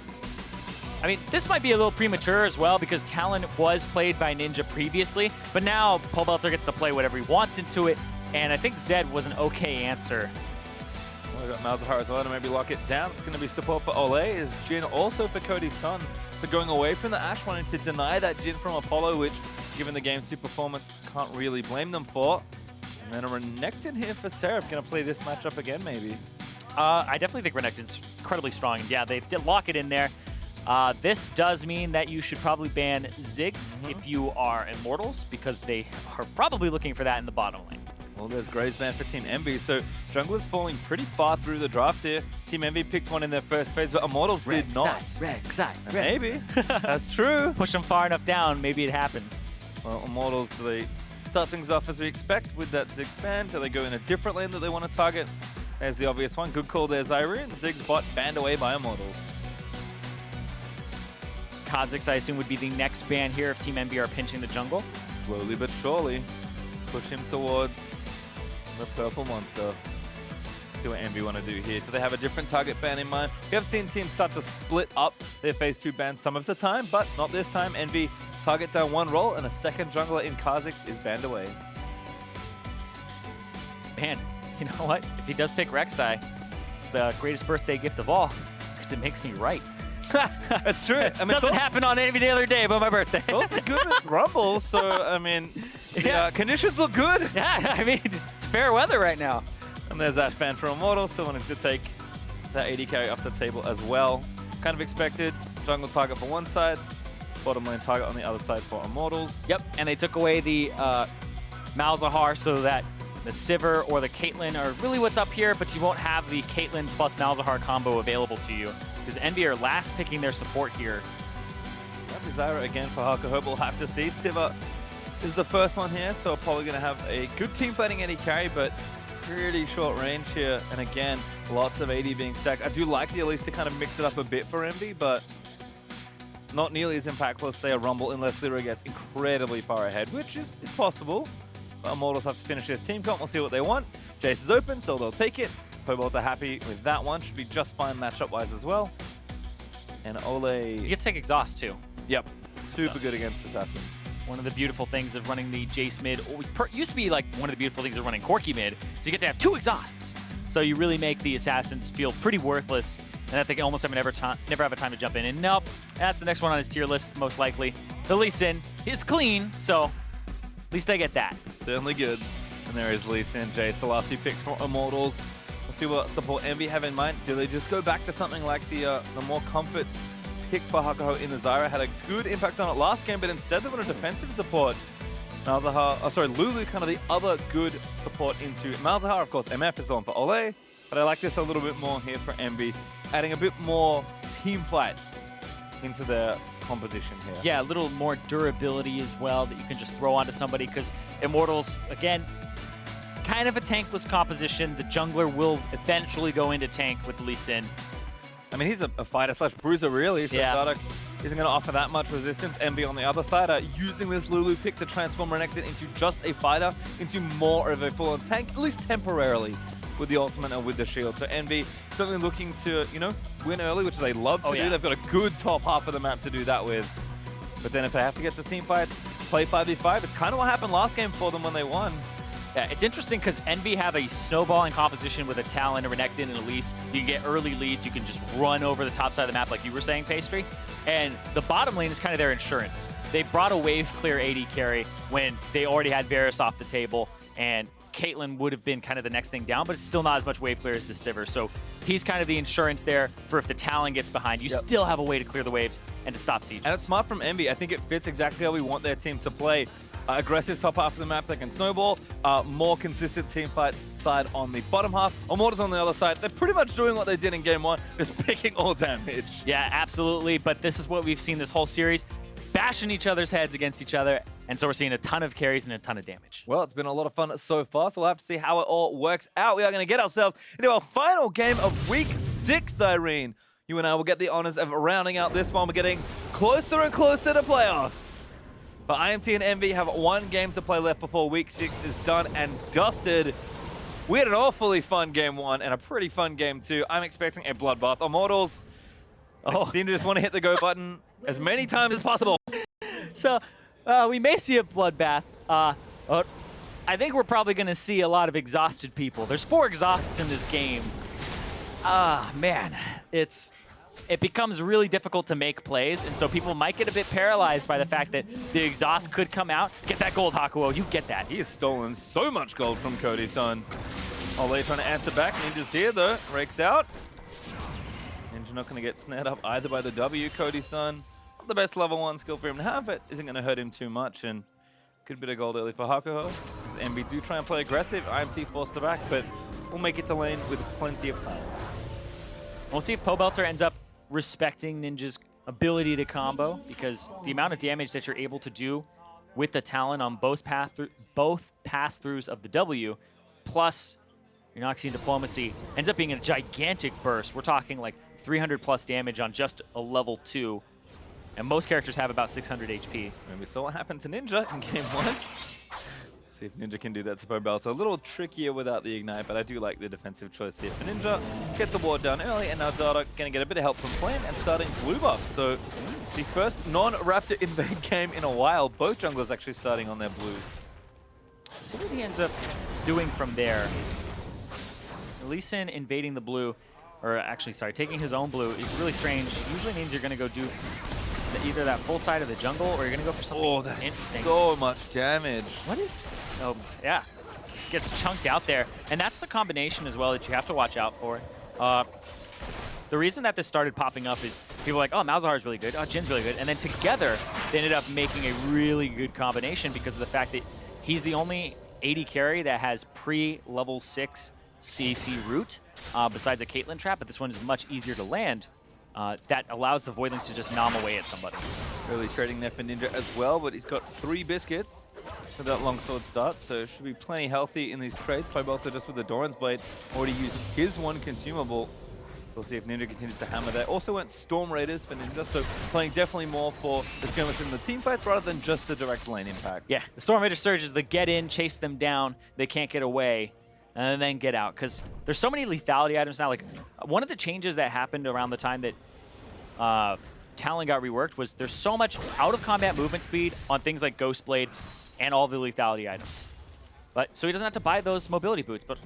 I mean, this might be a little premature as well because Talon was played by Ninja previously, but now Pobelter gets to play whatever he wants into it. And I think Zed was an okay answer. Well, we got Malzahar as well to maybe lock it down. It's going to be support for Ole. Is Jin also for Cody's son? But going away from the Ashe, wanting to deny that Jin from Apollo, which, given the game 2 performance, can't really blame them for. And then a Renekton here for Seraph. Going to play this matchup again, maybe. I definitely think Renekton's incredibly strong. And yeah, they did lock it in there. This does mean that you should probably ban Ziggs if you are Immortals because they are probably looking for that in the bottom lane. Well, there's Graves ban for Team Envy, so junglers falling pretty far through the draft here. Team Envy picked one in their first phase, but Immortals did not. Maybe. That's true. Push them far enough down, maybe it happens. Well, Immortals, do they start things off as we expect with that Ziggs ban? Do they go in a different lane that they want to target? There's the obvious one. Good call there, Zyrene. Ziggs bot banned away by Immortals. Kha'Zix, I assume, would be the next ban here if Team Envy are pinching the jungle. Slowly but surely. Push him towards the purple monster. See what Envy want to do here. Do they have a different target ban in mind? We have seen teams start to split up their phase 2 bans some of the time, but not this time. Envy target down 1 role, and a second jungler in Kha'Zix is banned away. Man, you know what? If he does pick Rek'Sai, it's the greatest birthday gift of all, because it makes me right. That's true. I mean, doesn't happen on any other day but my birthday. It's also good with Rumble, so, I mean, conditions look good. Yeah, I mean, it's fair weather right now. And there's that ban for Immortal, so wanting to take that AD carry off the table as well. Kind of expected. Jungle target for one side, bottom lane target on the other side for Immortals. Yep, and they took away the Malzahar so that The Sivir or the Caitlyn are really what's up here, but you won't have the Caitlyn plus Malzahar combo available to you because Envy are last picking their support here. Zyra again for Hakuho. We'll have to see. Sivir is the first one here, so probably going to have a good team fighting any carry, but pretty short range here. And again, lots of AD being stacked. I do like the Elise to kind of mix it up a bit for Envy, but not nearly as impactful as, say, a Rumble unless Lyra gets incredibly far ahead, which is possible. But Immortals have to finish this team comp. We'll see what they want. Jace is open, so they'll take it. Cobalt are happy with that one. Should be just fine matchup-wise as well. And Ole... You get to take Exhaust, too. Yep. Super good against Assassins. One of the beautiful things of running the Jace mid, used to be like one of the beautiful things of running Corki mid, is you get to have 2 exhausts. So you really make the Assassins feel pretty worthless, and that they almost never have a time to jump in. And nope, that's the next one on his tier list, most likely. The Lee Sin is clean, so at least I get that. Certainly good. And there is Lee Sin, Jace, the last few picks for Immortals. We'll see what support Envy have in mind. Do they just go back to something like the more comfort pick for Hakuho in the Zyra? Had a good impact on it last game, but instead they went a defensive support. Lulu kind of the other good support into Malzahar. Of course, MF is the one for Ole, but I like this a little bit more here for Envy, adding a bit more team fight into their composition here. Yeah, a little more durability as well that you can just throw onto somebody, because Immortals, again, kind of a tankless composition. The jungler will eventually go into tank with Lee Sin. I mean, he's a fighter/bruiser, really, so yeah. Dardoch isn't going to offer that much resistance. Envy on the other side are using this Lulu pick to transform Renekton into just a fighter, into more of a full-on tank, at least temporarily, with the ultimate and with the shield. So Envy certainly looking to, win early, which they love to do. They've got a good top half of the map to do that with. But then if they have to get to team fights, play 5v5, it's kind of what happened last game for them when they won. Yeah, it's interesting because Envy have a snowballing composition with a Talon, a Renekton, and Elise. You can get early leads. You can just run over the top side of the map like you were saying, Pastry. And the bottom lane is kind of their insurance. They brought a wave clear AD carry when they already had Varus off the table, and Caitlyn would have been kind of the next thing down, but it's still not as much wave clear as the Sivir. So he's kind of the insurance there for if the Talon gets behind, you still have a way to clear the waves and to stop siege. And it's smart from Envy. I think it fits exactly how we want their team to play. Aggressive top half of the map that can snowball, more consistent team fight side on the bottom half. Immortals on the other side, they're pretty much doing what they did in game 1, just picking all damage. Yeah, absolutely, but this is what we've seen this whole series, bashing each other's heads against each other, and so we're seeing a ton of carries and a ton of damage. Well, it's been a lot of fun so far, so we'll have to see how it all works out. We are going to get ourselves into our final game of Week 6, Irene. You and I will get the honors of rounding out this one. We're getting closer and closer to playoffs. But IMT and Envy have one game to play left before Week 6 is done and dusted. We had an awfully fun Game 1 and a pretty fun Game 2. I'm expecting a bloodbath. Immortals seem to just want to hit the go button as many times as possible. So we may see a bloodbath. I think we're probably going to see a lot of exhausted people. There's 4 exhausts in this game. Man, it becomes really difficult to make plays, and so people might get a bit paralyzed by the fact that the exhaust could come out. Get that gold, Hakuho. You get that. He has stolen so much gold from Cody-san. Ole trying to answer back. Ninja's here, though. Rakes out. Ninja not going to get snared up either by the W. Cody-san, not the best level 1 skill for him to have, but isn't going to hurt him too much. And good bit of gold early for Hakuho. As MB do try and play aggressive. IMT forced to back, but we'll make it to lane with plenty of time. We'll see if Pobelter ends up respecting Ninja's ability to combo, because the amount of damage that you're able to do with the Talon on both pass-throughs of the W, plus your Noxian Diplomacy, ends up being a gigantic burst. We're talking like 300 plus damage on just a level 2, and most characters have about 600 HP. And we saw what happened to Ninja in game 1. See if Ninja can do that to Pobelter. A little trickier without the Ignite, but I do like the defensive choice here for Ninja. Gets a ward down early, and now Dardoch going to get a bit of help from Flame and starting blue buff. So the first non-Raptor invade game in a while. Both junglers actually starting on their blues. So what he ends up doing from there, Lee Sin invading the blue, or actually, sorry, taking his own blue is really strange. Usually means you're going to go do either that full side of the jungle, or you're going to go for something interesting. So much damage. What is... Oh, yeah. Gets chunked out there. And that's the combination as well that you have to watch out for. The reason that this started popping up is people are like, oh, Malzahar is really good. Oh, Jin's really good. And then together, they ended up making a really good combination because of the fact that he's the only AD carry that has pre-level 6 CC root, besides a Caitlyn trap, but this one is much easier to land. That allows the Voidlings to just nom away at somebody. Early trading there for Ninja as well, but he's got 3 biscuits for that longsword start, so should be plenty healthy in these trades. Pybelta just with the Doran's Blade already used his 1 consumable. We'll see if Ninja continues to hammer there. Also went Storm Raiders for Ninja, so playing definitely more for the skirmish in the team fights rather than just the direct lane impact. Yeah, the Storm Raider Surge is the get in, chase them down, they can't get away, and then get out. Because there's so many lethality items now. Like, one of the changes that happened around the time that Talon got reworked was there's so much out-of-combat movement speed on things like Ghost Blade and all the lethality items. But so he doesn't have to buy those mobility boots. But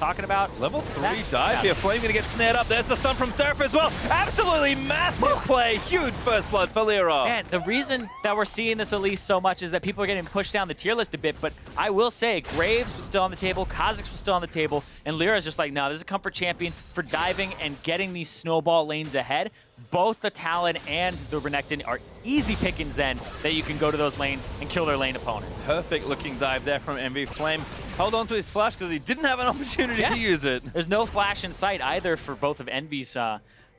talking about level 3 dive here. Flame gonna get snared up. There's the stun from Seraph as well. Absolutely massive play. Huge first blood for Lyra. Man, the reason that we're seeing this Elise so much is that people are getting pushed down the tier list a bit. But I will say, Graves was still on the table, Kha'Zix was still on the table, and Lyra's just like, no, this is a comfort champion for diving and getting these snowball lanes ahead. Both the Talon and the Renekton are easy pickings then that you can go to those lanes and kill their lane opponent. Perfect looking dive there from MV. Flame held on to his flash because he didn't have an opportunity to use it. There's no flash in sight either for both of Envy's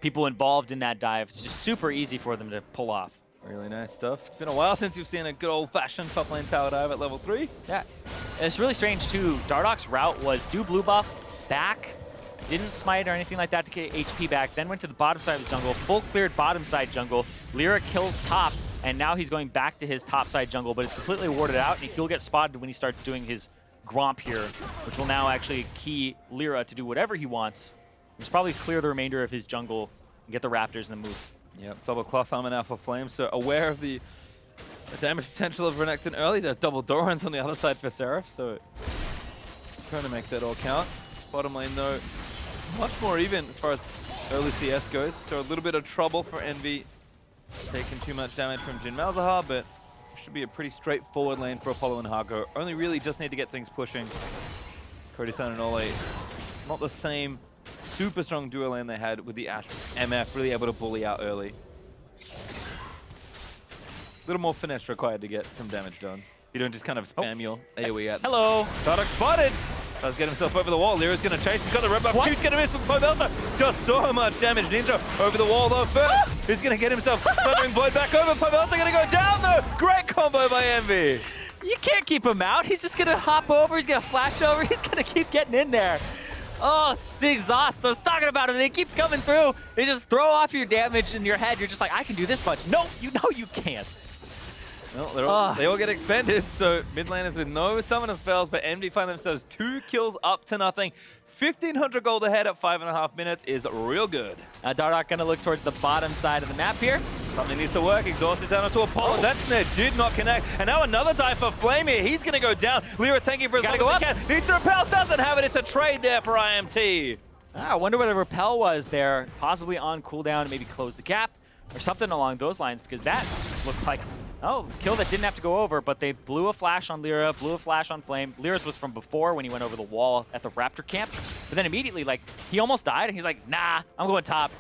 people involved in that dive. It's just super easy for them to pull off. Really nice stuff. It's been a while since you've seen a good old-fashioned top lane tower dive at level 3. Yeah, and it's really strange too. Dardoch's route was do blue buff, back, didn't smite or anything like that to get HP back, then went to the bottom side of the jungle, full cleared bottom side jungle. Lyra kills top, and now he's going back to his top side jungle, but it's completely warded out, and he'll get spotted when he starts doing his Gromp here, which will now actually key Lyra to do whatever he wants. He's probably clear the remainder of his jungle and get the Raptors and move. Yep, double cloth armor now for Flame, so aware of the damage potential of Renekton early. There's double Dorans on the other side for Seraph, so trying to make that all count. Bottom lane though, much more even as far as early CS goes, so a little bit of trouble for Envy. Taking too much damage from Jin Malzahar, but should be a pretty straightforward lane for Apollo and Harko. Only really just need to get things pushing. Cody-san and Ole, not the same super strong duo lane they had with the Ashe MF, really able to bully out early. A little more finesse required to get some damage done. You don't just kind of spam your AoE at. Hello! Dardoch spotted! Does get himself over the wall. Lyra's going to chase. He's got the red buff. Huge going to miss from Pybelta. Just so much damage. Ninja over the wall though first. He's going to get himself Thundering Void back over. Pybelta going to go down though. Great combo by Envy. You can't keep him out. He's just going to hop over. He's going to flash over. He's going to keep getting in there. Oh, the exhaust. I was talking about him. They keep coming through. They just throw off your damage in your head. You're just like, I can do this much. No, you know you can't. Well, they all get expended, so mid laners with no summoner spells, but Envy find themselves 2 kills up to nothing. 1,500 gold ahead at 5.5 minutes is real good. Dardoch going to look towards the bottom side of the map here. Something needs to work. Exhausted down onto Apollo. That snare did not connect. And now another dive for Flame here. He's going to go down. Lyra tanking for as long as he can. Needs to repel. Doesn't have it. It's a trade there for IMT. I wonder where the repel was there. Possibly on cooldown, maybe close the gap or something along those lines, because that just looked like, oh, kill that didn't have to go over, but they blew a flash on Lyra, blew a flash on Flame. Lyra's was from before when he went over the wall at the Raptor camp. But then immediately, like, he almost died, and he's like, nah, I'm going top.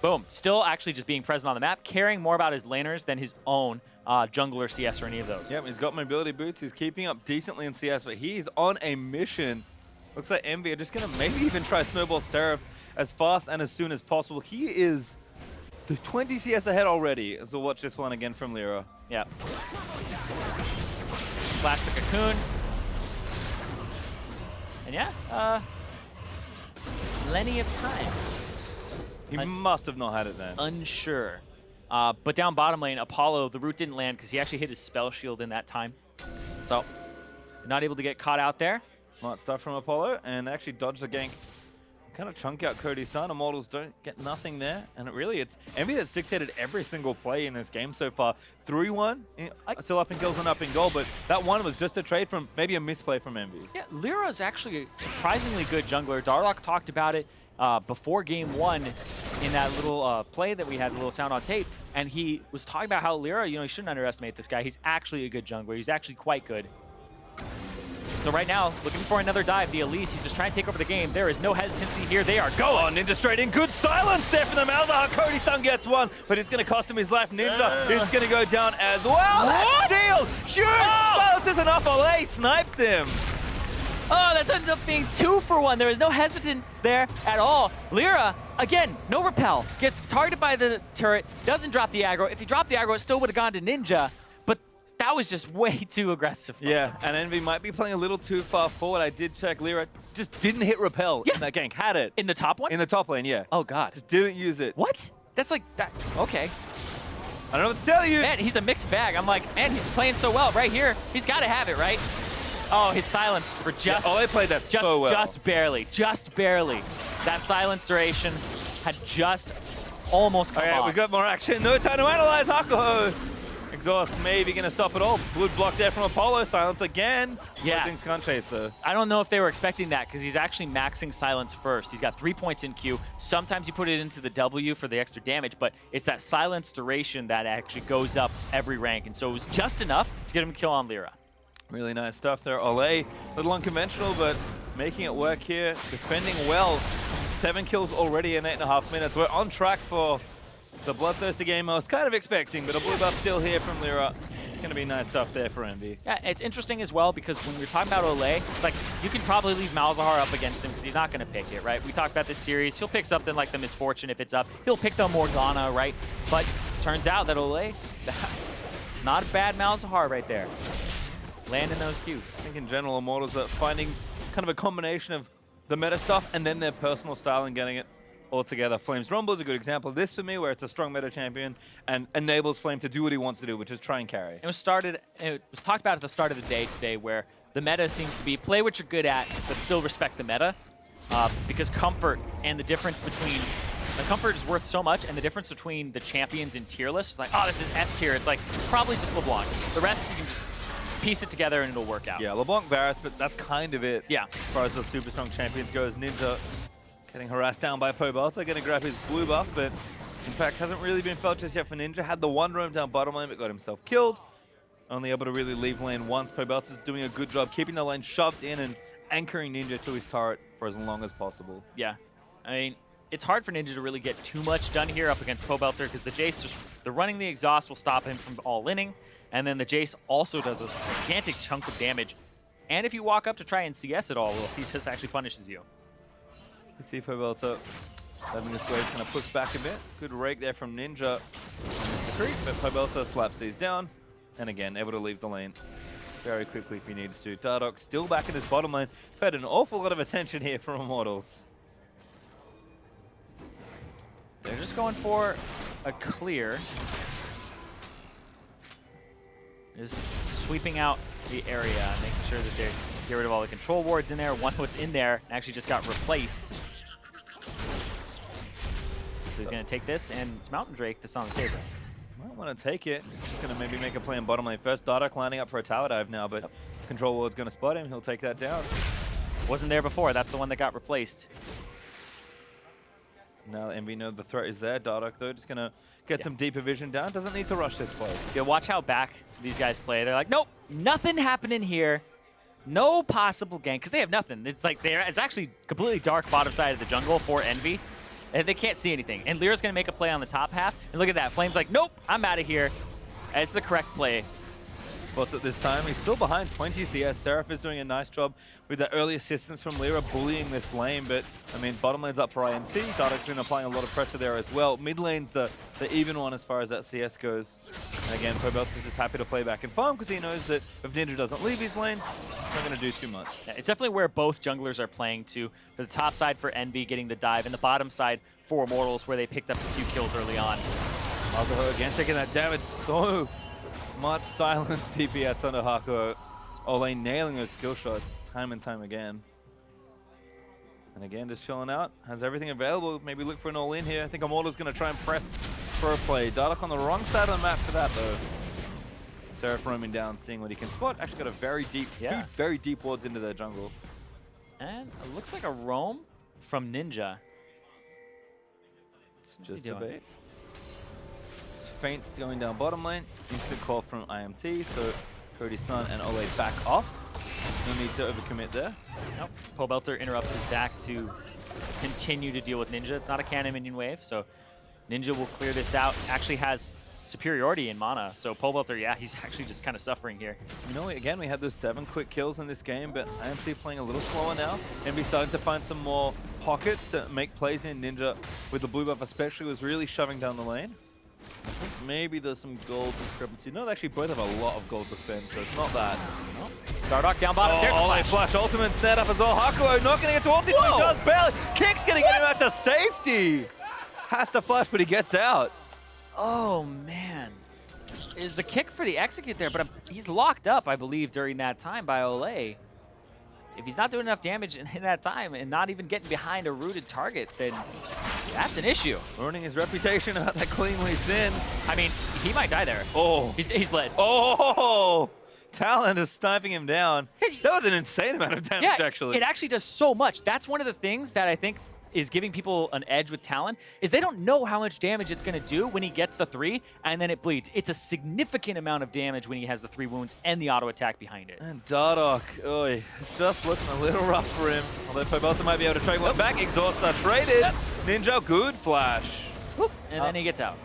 Boom. Still actually just being present on the map, caring more about his laners than his own jungler, CS, or any of those. Yep, he's got mobility boots. He's keeping up decently in CS, but he's on a mission. Looks like Envy are just going to maybe even try Snowball Seraph as fast and as soon as possible. He is the 20 CS ahead already, as we'll watch this one again from Lyra. Yep. Flash the Cocoon. And yeah, plenty of time. He must have not had it then. Unsure. But down bottom lane, Apollo, the root didn't land because he actually hit his spell shield in that time. So, not able to get caught out there. Smart stuff from Apollo, and actually dodge the gank. Kind of chunk out Cody's son. Immortals don't get nothing there. And it's Envy that's dictated every single play in this game so far. 3-1, still up in kills and up in goal, but that one was just a trade from maybe a misplay from Envy. Yeah, Lyra's actually a surprisingly good jungler. Dardoch talked about it before game 1 in that little play that we had, a little sound on tape. And he was talking about how Lyra, you shouldn't underestimate this guy. He's actually a good jungler. He's actually quite good. So right now, looking for another dive. The Elise, he's just trying to take over the game. There is no hesitancy here. They are going. Oh, Ninja straight in. Good silence there from the Malzahar. Cody-san gets one, but it's going to cost him his life. Ninja is going to go down as well. That shield! Shoot! Silence is enough. Olay snipes him. Oh, that ends up being 2 for 1. There is no hesitance there at all. Lyra, again, no repel. Gets targeted by the turret, doesn't drop the aggro. If he dropped the aggro, it still would have gone to Ninja, but that was just way too aggressive. Yeah, and Envy might be playing a little too far forward. I did check. Lyra just didn't hit repel in that gank. Had it. In the top one? In the top lane, yeah. Oh, God. Just didn't use it. What? That's like that. Okay. I don't know what to tell you. Man, he's a mixed bag. I'm like, man, he's playing so well right here. He's got to have it, right? Oh, his silence for just... Yeah, they played that so well. Just barely. Just barely. That silence duration had just almost come off. We got more action. No time to analyze. Hakuho. Exhaust maybe going to stop it all. Blue block there from Apollo. Silence again. Yeah. Things can't chase though. I don't know if they were expecting that because he's actually maxing silence first. He's got 3 points in Q. Sometimes you put it into the W for the extra damage, but it's that silence duration that actually goes up every rank. And so it was just enough to get him a kill on Lyra. Really nice stuff there. Olay, a little unconventional, but making it work here. Defending well. 7 kills already in 8.5 minutes. We're on track for the bloodthirsty game I was kind of expecting, but a blue buff still here from Lyra. It's going to be nice stuff there for Envy. Yeah, it's interesting as well because when we're talking about Olay, it's like you can probably leave Malzahar up against him because he's not going to pick it, right? We talked about this series. He'll pick something like the Misfortune if it's up. He'll pick the Morgana, right? But turns out that Olay, not a bad Malzahar right there. Landing those Qs. I think in general, Immortals are finding kind of a combination of the meta stuff and then their personal style and getting it all together. Flame's Rumble is a good example of this for me, where it's a strong meta champion and enables Flame to do what he wants to do, which is try and carry. It was talked about at the start of the day today, where the meta seems to be play what you're good at, but still respect the meta, because comfort and the difference between the comfort is worth so much, and the difference between the champions in tier lists, it's like, oh, this is S tier. It's like probably just LeBlanc. The rest you can just piece it together and it'll work out. Yeah, LeBlanc, Varus, but that's kind of it. Yeah. As far as the super strong champions goes, Ninja getting harassed down by Pobelta, going to grab his blue buff, but impact hasn't really been felt just yet for Ninja. Had the one roam down bottom lane, but got himself killed. Only able to really leave lane once. Pobelta's doing a good job keeping the lane shoved in and anchoring Ninja to his turret for as long as possible. Yeah. I mean, it's hard for Ninja to really get too much done here up against Pobelta because the Jace, just the running the exhaust will stop him from all-inning. And then the Jace also does a gigantic chunk of damage. And if you walk up to try and CS it all, well, he just actually punishes you. Let's see Pobelta having this wave kind of push back a bit. Good rake there from Ninja. Missed the creep, but Pobelta slaps these down. And again, able to leave the lane very quickly if he needs to. Dardoch still back in his bottom lane. Had an awful lot of attention here from Immortals. They're just going for a clear. Just sweeping out the area, making sure that they get rid of all the control wards in there. One was in there and actually just got replaced. So he's going to take this, and it's Mountain Drake that's on the table. Might want to take it. He's going to maybe make a play in bottom lane first. Dardoch lining up for a tower dive now, but control ward's going to spot him. He'll take that down. Wasn't there before. That's the one that got replaced. Now Envy know the threat is there. Dardoch, though, just going to get some deeper vision down. Doesn't need to rush this play. Yeah, watch how back these guys play. They're like, nope, nothing happening here. No possible gank, because they have nothing. It's like it's actually completely dark bottom side of the jungle for Envy. And they can't see anything. And Lyra's going to make a play on the top half. And look at that. Flame's like, nope, I'm out of here. And it's the correct play. Spots it this time. He's still behind 20 CS. Seraph is doing a nice job with that early assistance from Lyra bullying this lane. But, I mean, bottom lane's up for IMT. Dardoch's been applying a lot of pressure there as well. Mid lane's the even one as far as that CS goes. And again, Pobelta's just happy to play back and farm because he knows that if Ninja doesn't leave his lane, he's not going to do too much. Yeah, it's definitely where both junglers are playing to. For the top side for Envy getting the dive, and the bottom side for Immortals where they picked up a few kills early on. Hakuho again taking that damage. So much silence DPS under Hakuho. Olay nailing those skill shots time and time again. And again, just chilling out. Has everything available. Maybe look for an all-in here. I think Immortal's going to try and press for a play. Dardoch on the wrong side of the map for that, though. Seraph roaming down, seeing what he can spot. Actually got a very deep, two very deep wards into their jungle. And it looks like a roam from Ninja. It's just a bait. Feints going down bottom lane. Instant call from IMT, so Cody Sun and Olay back off. No need to overcommit there. Nope. Pobelter interrupts his back to continue to deal with Ninja. It's not a cannon minion wave, so Ninja will clear this out. Actually has superiority in mana, so Pobelter, yeah, he's actually just kind of suffering here. You know, again, we had those 7 quick kills in this game, but IMC playing a little slower now. NB starting to find some more pockets to make plays in. Ninja, with the blue buff especially, was really shoving down the lane. I think maybe there's some gold discrepancy. No, they actually both have a lot of gold to spend, so it's not that. Dardoch down bottom. There's the Ole flash ultimate snare up as well. Hakuo not going to get to ulti, he does barely. Kick's going to get him out to safety. Has to flash, but he gets out. Oh, man. Is the kick for the execute there, but he's locked up, I believe, during that time by Ole. If he's not doing enough damage in that time and not even getting behind a rooted target, then that's an issue. Ruining his reputation about that cleanly sin. I mean, he might die there. Oh. He's bled. Oh! Talon is sniping him down. That was an insane amount of damage, actually. It actually does so much. That's one of the things that I think is giving people an edge with Talon, is they don't know how much damage it's going to do when he gets the 3 and then it bleeds. It's a significant amount of damage when he has the 3 wounds and the auto attack behind it. And Dardoch, it's just looking a little rough for him. Although Pobelter might be able to trade one back. Exhaust are traded. Ninja, good flash. Whoop, and then he gets out.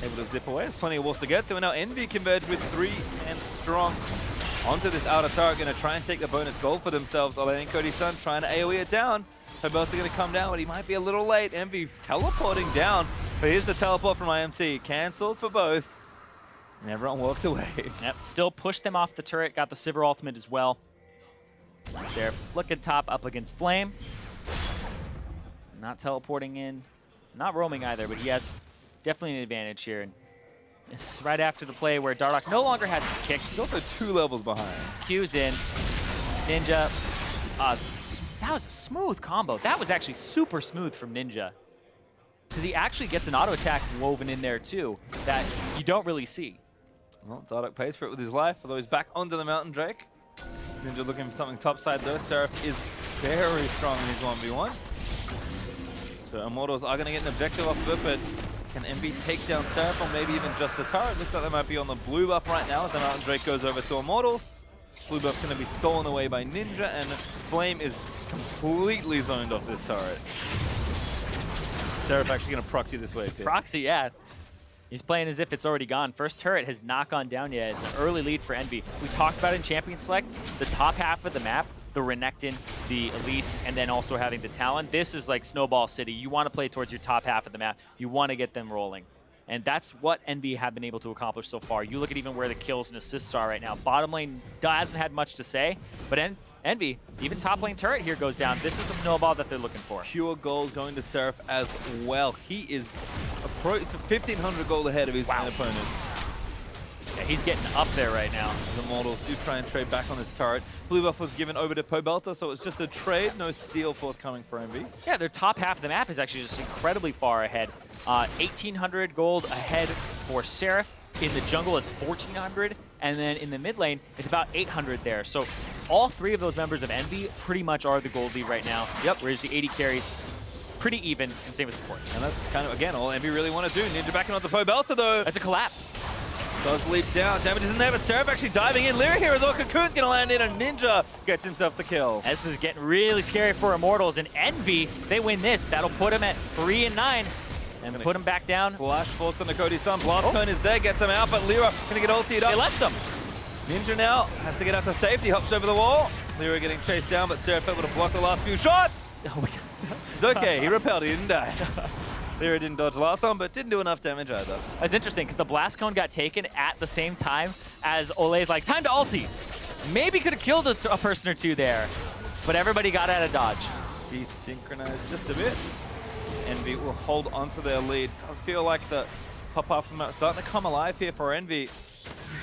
Able to zip away. There's plenty of walls to get to. And now Envy converged with 3 and strong onto this outer turret. Going to try and take the bonus gold for themselves. Ole and Cody Sun trying to AoE it down. Pobelter going to come down, but he might be a little late. Envy teleporting down. But here's the teleport from IMT. Cancelled for both. And everyone walks away. Yep, still pushed them off the turret. Got the Sivir ultimate as well. Seraph looking top up against Flame. Not teleporting in. Not roaming either, but he has definitely an advantage here. And this is right after the play where Dardoch no longer has his kick. He's also 2 levels behind. Q's in. Ninja. That was a smooth combo. That was actually super smooth from Ninja. Because he actually gets an auto attack woven in there too that you don't really see. Well, Dardoch pays for it with his life, although he's back onto the Mountain Drake. Ninja looking for something topside though. Seraph is very strong in his 1v1. So Immortals are going to get an objective off of it, but can MB take down Seraph or maybe even just the turret? Looks like they might be on the blue buff right now as the Mountain Drake goes over to Immortals. Blue buff's going to be stolen away by Ninja, and Flame is completely zoned off this turret. Seraph actually going to proxy this way. Proxy, yeah. He's playing as if it's already gone. First turret has not gone down yet. It's an early lead for Envy. We talked about in Champion Select, the top half of the map, the Renekton, the Elise, and then also having the Talon. This is like Snowball City. You want to play towards your top half of the map. You want to get them rolling. And that's what Envy have been able to accomplish so far. You look at even where the kills and assists are right now. Bottom lane hasn't had much to say, but Envy, even top lane turret here goes down. This is the snowball that they're looking for. Pure gold going to Seraph as well. He is 1,500 gold ahead of his main opponent. Yeah, he's getting up there right now. The Immortals do try and trade back on this turret. Blue buff was given over to Pobelter, so it's just a trade. No steal forthcoming for Envy. Yeah, their top half of the map is actually just incredibly far ahead. 1,800 gold ahead for Seraph. In the jungle, it's 1,400. And then in the mid lane, it's about 800 there. So all 3 of those members of Envy pretty much are the gold lead right now. Yep. Whereas the 80 carries pretty even, and same with supports. And that's kind of, again, all Envy really want to do. Ninja backing onto Pobelter, though. That's a collapse. Does leap down. Damage is in there, but Seraph actually diving in. Lyra here as well. Cocoon's going to land in, and Ninja gets himself the kill. This is getting really scary for Immortals. And Envy, if they win this, that'll put them at 3 and 9. And put him back down. Flash forced on the Cody Sun. Blast Cone is there, gets him out, but Lyra going to get ultied up. They left him. Ninja now has to get out to safety, hops over the wall. Lyra getting chased down, but Seraph able to block the last few shots. Oh my god. It's okay, he repelled, he didn't die. Lyra didn't dodge the last one, but didn't do enough damage either. That's interesting, because the Blast Cone got taken at the same time as Ole's like, time to ulti. Maybe could have killed a person or 2 there, but everybody got out of dodge. Desynchronized just a bit. Envy will hold onto their lead. Does feel like the top half of the map starting to come alive here for Envy.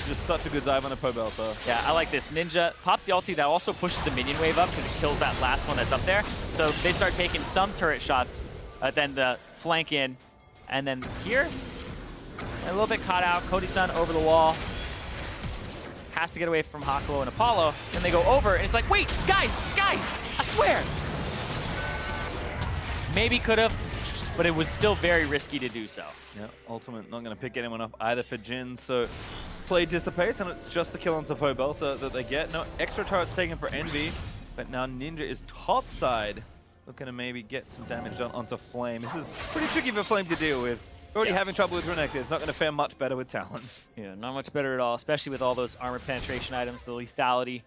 Just such a good dive on the Pobelter. Yeah, I like this. Ninja pops the ulti that also pushes the minion wave up because it kills that last one that's up there. So they start taking some turret shots, then the flank in, and then here, a little bit caught out. Cody Sun over the wall. Has to get away from Hakuo and Apollo. Then they go over, and it's like, wait, guys, I swear. Maybe could have, but it was still very risky to do so. Yeah, ultimate not going to pick anyone up either for Jin, so play dissipates, and it's just the kill on Support Belter that they get. No extra turrets taken for Envy, but now Ninja is topside, looking to maybe get some damage done onto Flame. This is pretty tricky for Flame to deal with. Already having trouble with Renekton. It's not going to fare much better with Talon. Yeah, not much better at all, especially with all those armor penetration items, the lethality.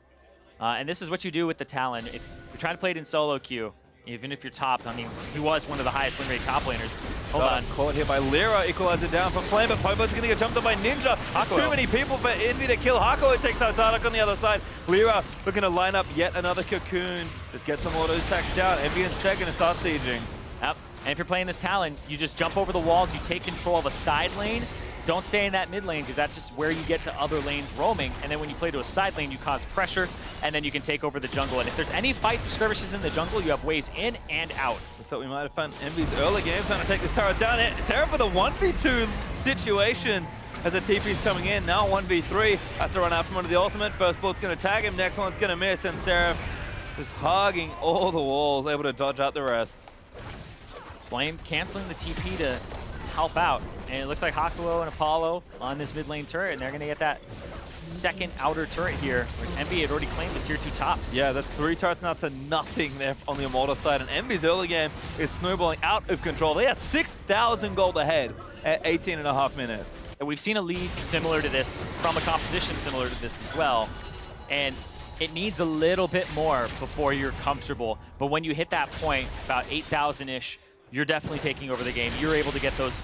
And this is what you do with the Talon. If you're trying to play it in solo queue, even if you're top, I mean, he was one of the highest win rate top laners. Hold on. Caught here by Lyra, equalizer down for Flame, but Pobo's going to get jumped on by Ninja. Too many people for Envy to kill. Hako takes out Dardoch on the other side. Lyra looking to line up yet another cocoon. Just get some auto attacks down. Envy instead going to start sieging. Yep. And if you're playing this Talon, you just jump over the walls, you take control of a side lane. Don't stay in that mid lane, because that's just where you get to other lanes roaming. And then when you play to a side lane, you cause pressure, and then you can take over the jungle. And if there's any fights or skirmishes in the jungle, you have ways in and out. Looks like we might have found Envy's early game trying to take this turret down. Seraph for the 1v2 situation as the TP's coming in. Now 1v3. Has to run out from under the ultimate. First bullet's going to tag him, next one's going to miss, and Seraph just hogging all the walls, able to dodge out the rest. Flame canceling the TP to help out. And it looks like Hakuo and Apollo on this mid lane turret, and they're going to get that second outer turret here, whereas Envy had already claimed the tier 2 top. Yeah, that's 3 turrets now to nothing there on the Immortal side, and Envy's early game is snowballing out of control. They are 6,000 gold ahead at 18.5 minutes. And we've seen a lead similar to this from a composition similar to this as well, and it needs a little bit more before you're comfortable. But when you hit that point, about 8,000-ish, you're definitely taking over the game. You're able to get those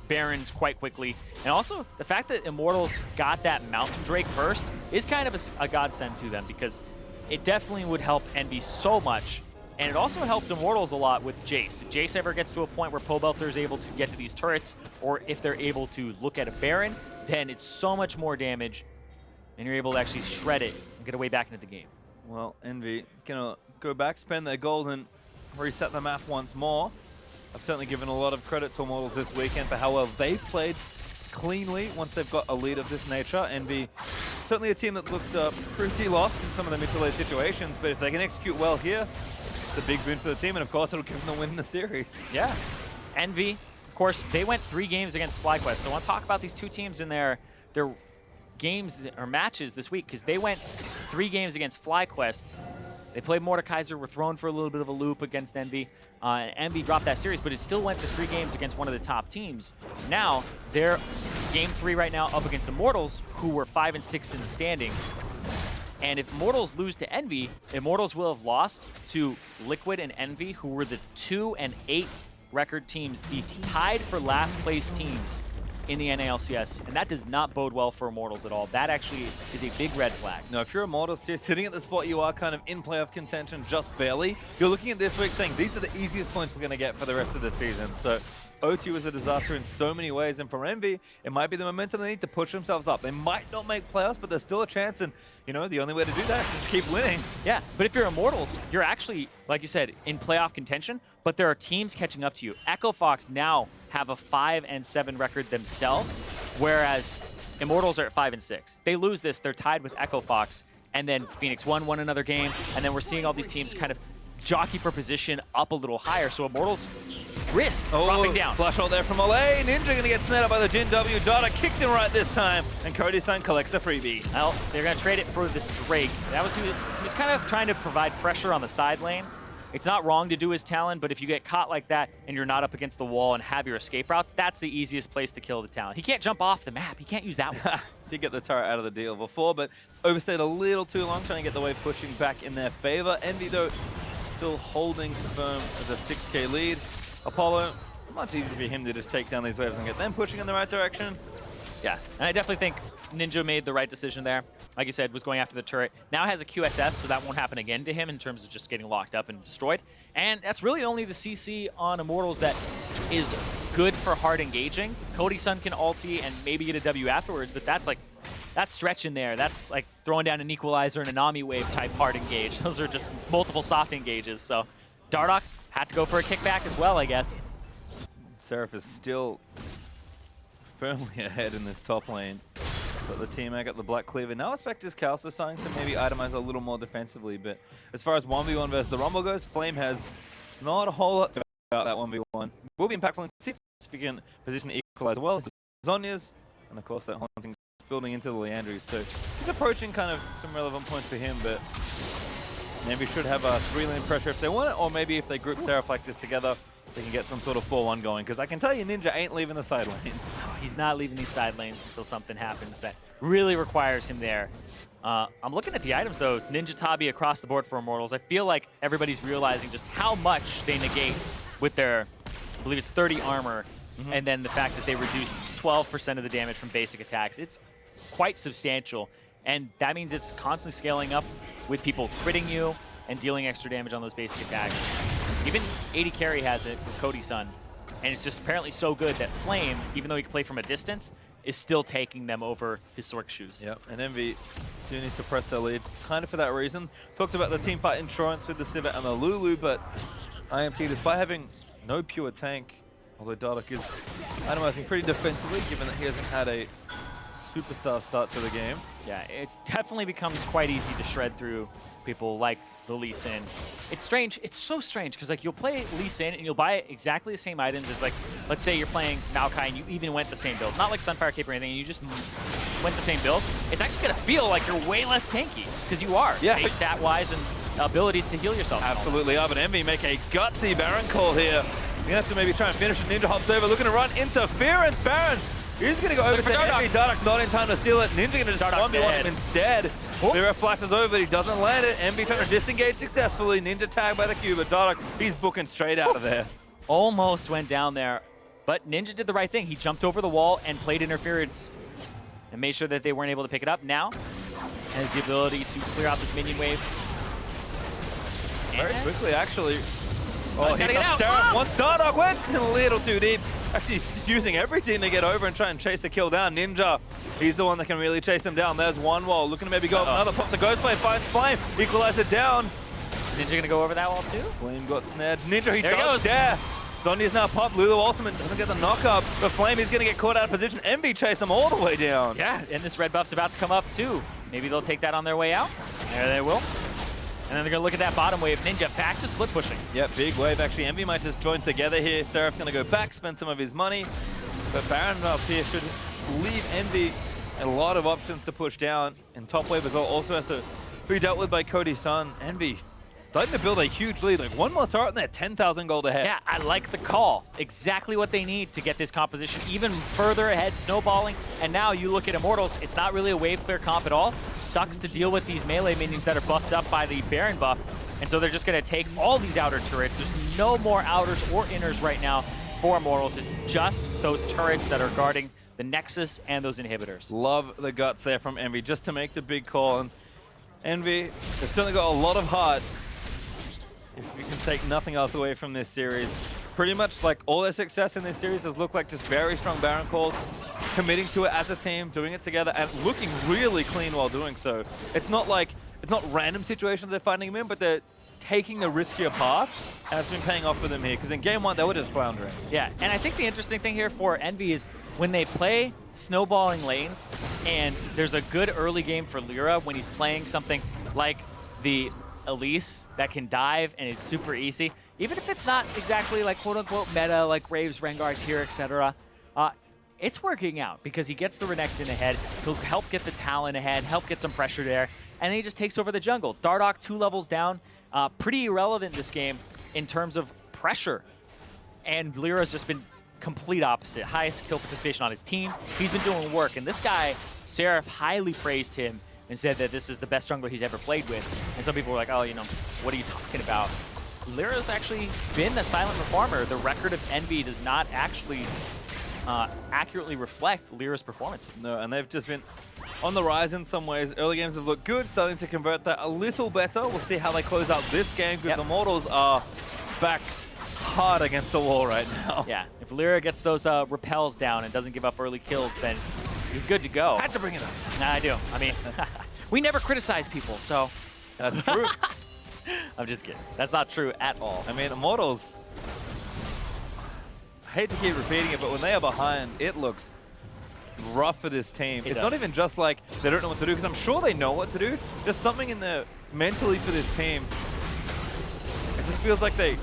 Barons quite quickly. And also, the fact that Immortals got that Mountain Drake first is kind of a godsend to them, because it definitely would help Envy so much. And it also helps Immortals a lot with Jace. If Jace ever gets to a point where Pobelter is able to get to these turrets, or if they're able to look at a Baron, then it's so much more damage, and you're able to actually shred it and get away back into the game. Well, Envy gonna go back, spend their gold, and reset the map once more. I've certainly given a lot of credit to Immortals this weekend for how well they've played cleanly once they've got a lead of this nature. Envy, certainly a team that looks pretty lost in some of the mid to late situations, but if they can execute well here, it's a big boon for the team, and of course it'll give them the win in the series. Yeah. Envy, of course, they went 3 games against FlyQuest, so I want to talk about these 2 teams in their games or matches this week, because they went 3 games against FlyQuest. They played Mordekaiser, were thrown for a little bit of a loop against Envy. Envy dropped that series, but it still went to 3 games against one of the top teams. Now, they're game 3 right now up against Immortals, who were 5 and 6 in the standings. And if Immortals lose to Envy, Immortals will have lost to Liquid and Envy, who were the 2 and 8 record teams, the tied for last place teams in the NALCS, and that does not bode well for Immortals at all. That actually is a big red flag. No, if you're Immortals here, sitting at the spot you are, kind of in playoff contention, just barely, you're looking at this week saying, these are the easiest points we're going to get for the rest of the season. So O2 is a disaster in so many ways, and for Envy, it might be the momentum they need to push themselves up. They might not make playoffs, but there's still a chance, and you know, the only way to do that is just keep winning. Yeah, but if you're Immortals, you're actually, like you said, in playoff contention, but there are teams catching up to you. Echo Fox now have a 5 and 7 record themselves, whereas Immortals are at 5 and 6. They lose this, they're tied with Echo Fox, and then Phoenix won another game, and then we're seeing all these teams kind of jockey for position up a little higher, so Immortals risk dropping down. Flash ult there from Olay. Ninja going to get snared up by the Jin W. Dada kicks him right this time, and Cody-san collects a freebie. Well, they're going to trade it for this Drake. That was he was kind of trying to provide pressure on the side lane. It's not wrong to do his Talon, but if you get caught like that and you're not up against the wall and have your escape routes, that's the easiest place to kill the Talon. He can't jump off the map. He can't use that one. Did get the turret out of the deal before, but overstayed a little too long trying to get the wave pushing back in their favor. Envy, though, still holding firm the 6k lead. Apollo, much easier for him to just take down these waves and get them pushing in the right direction. Yeah, and I definitely think Ninja made the right decision there. Like you said, was going after the turret. Now has a QSS, so that won't happen again to him in terms of just getting locked up and destroyed. And that's really only the CC on Immortals that is good for hard engaging. Cody-san can ulti and maybe get a W afterwards, but that's stretch in there. That's like throwing down an equalizer and a Nami wave type hard engage. Those are just multiple soft engages. So Dardoch had to go for a kickback as well, I guess. Seraph is still firmly ahead in this top lane. But the team got the Black Cleaver. Now Spectre's Calcio starting to maybe itemize a little more defensively. But as far as 1v1 versus the Rumble goes, Flame has not a whole lot about that 1v1. Will be impactful in if you can position the equalizer well. Zonya's, and of course that Haunting building into the Leandries. So he's approaching kind of some relevant points for him, but maybe should have a 3-lane pressure if they want it, or maybe if they group Seraph like this together, they can get some sort of 4-1 going. Because I can tell you, Ninja ain't leaving the side lanes. No, he's not leaving these side lanes until something happens that really requires him there. I'm looking at the items, though. Ninja Tabi across the board for Immortals. I feel like everybody's realizing just how much they negate with their, I believe it's 30 armor, and then the fact that they reduce 12% of the damage from basic attacks. It's quite substantial, and that means it's constantly scaling up with people critting you and dealing extra damage on those basic attacks. Even 80 carry has it with Cody's son, and it's just apparently so good that Flame, even though he can play from a distance, is still taking them over his Sork shoes. Yep, and Envy do need to press their lead, kind of for that reason. Talked about the team fight insurance with the Sivir and the Lulu, but IMT, despite having no pure tank, although Dardoch is itemizing pretty defensively, given that he hasn't had a superstar start to the game. Yeah, it definitely becomes quite easy to shred through people like the Lee Sin. It's strange. It's so strange because like you'll play Lee Sin and you'll buy exactly the same items as like, let's say you're playing Maokai and you even went the same build. Not like Sunfire Cape or anything, and you just went the same build. It's actually going to feel like you're way less tanky because you are. Yeah. Base stat-wise and abilities to heal yourself. Absolutely are, but Envy make a gutsy Baron call here. You have to maybe try and finish it. Ninja hops over, looking to run interference. Baron is going to go over to Envy. Dardoch not in time to steal it. Ninja going to just 1v1 him instead. Lyra flashes over, but he doesn't land it. Envy trying to disengage successfully. Ninja tagged by the Q, but Dardoch, he's booking straight out of there. Almost went down there, but Ninja did the right thing. He jumped over the wall and played interference and made sure that they weren't able to pick it up. Now has the ability to clear out this minion wave. Very quickly, actually. Oh, Gotta here get comes out. Dardoch. Once Dardoch went a little too deep. Actually, he's using everything to get over and try and chase the kill down. Ninja, he's the one that can really chase him down. There's one wall. Looking to maybe go up another. Pops a Ghost Blade, finds Flame. Equalize it down. Ninja gonna go over that wall too? Flame got snared. Ninja, he There he does goes. dare. Zonya's now popped. Lulu ultimate doesn't get the knock up, but Flame is gonna get caught out of position. Envy chase him all the way down. Yeah, and this red buff's about to come up too. Maybe they'll take that on their way out. There they will. And then they're going to look at that bottom wave. Ninja back to split pushing. Yep, big wave. Actually, Envy might just join together here. Seraph going to go back, spend some of his money. But Baron up here should leave Envy a lot of options to push down. And top wave as well also has to be dealt with by Cody's son. Envy starting to build a huge lead. Like one more turret and they're 10,000 gold ahead. Yeah, I like the call. Exactly what they need to get this composition even further ahead, snowballing. And now you look at Immortals, it's not really a wave clear comp at all. Sucks to deal with these melee minions that are buffed up by the Baron buff. And so they're just going to take all these outer turrets. There's no more outers or inners right now for Immortals. It's just those turrets that are guarding the Nexus and those inhibitors. Love the guts there from Envy just to make the big call. And Envy, they've certainly got a lot of heart. If we can take nothing else away from this series, pretty much like all their success in this series has looked like just very strong Baron calls, committing to it as a team, doing it together, and looking really clean while doing so. It's not like, it's not random situations they're finding them in, but they're taking the riskier path, and it's been paying off for them here, because in game one, they were just floundering. Yeah, and I think the interesting thing here for Envy is when they play snowballing lanes, and there's a good early game for Lyra when he's playing something like the Elise that can dive and it's super easy, even if it's not exactly like quote-unquote meta like Graves, Rengar, Tyr, etc. It's working out because he gets the Renekton ahead, he'll help get the Talon ahead, help get some pressure there, and then he just takes over the jungle. Dardoch 2 levels down, pretty irrelevant this game in terms of pressure, and Lyra's just been complete opposite. Highest kill participation on his team. He's been doing work, and this guy, Seraph, highly praised him and said that this is the best jungler he's ever played with. And some people were like, oh, you know, what are you talking about? Lyra's actually been a silent performer. The record of Envy does not actually accurately reflect Lyra's performance. No, and they've just been on the rise in some ways. Early games have looked good, starting to convert that a little better. We'll see how they close out this game, because the Immortals are backs hard against the wall right now. Yeah, if Lyra gets those repels down and doesn't give up early kills, then he's good to go. Had to bring it up. Nah, I do. I mean, we never criticize people, so. That's true. I'm just kidding. That's not true at all. I mean, Immortals, I hate to keep repeating it, but when they are behind, it looks rough for this team. It's not even just like they don't know what to do, because I'm sure they know what to do. There's something in there mentally for this team. It just feels like they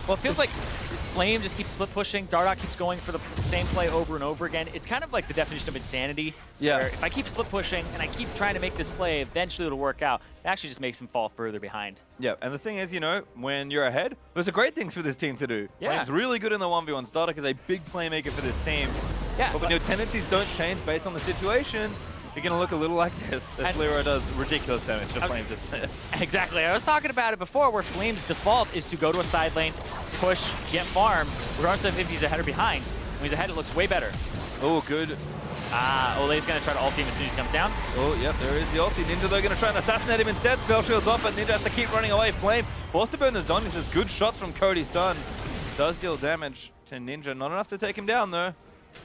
Well, it feels like Flame just keeps split pushing. Dardoch keeps going for the same play over and over again. It's kind of like the definition of insanity. Yeah. Where if I keep split pushing and I keep trying to make this play, eventually it'll work out. It actually just makes him fall further behind. Yeah, and the thing is, you know, when you're ahead, there's a great thing for this team to do. Yeah. Flame's really good in the 1v1. Dardoch is a big playmaker for this team. Yeah. But when your tendencies don't change based on the situation, you're going to look a little like this, as Lero does ridiculous damage to Flame just there. Exactly. I was talking about it before, where Flame's default is to go to a side lane, push, get farm, regardless of if he's ahead or behind. When he's ahead, it looks way better. Oh, good. Ole's going to try to ult him as soon as he comes down. Oh, yep, there is the ulti. Ninja, they're going to try and assassinate him instead. Spell shield's off, but Ninja has to keep running away. Flame forced to burn the zombies. Just good shots from Cody's son. Does deal damage to Ninja. Not enough to take him down, though.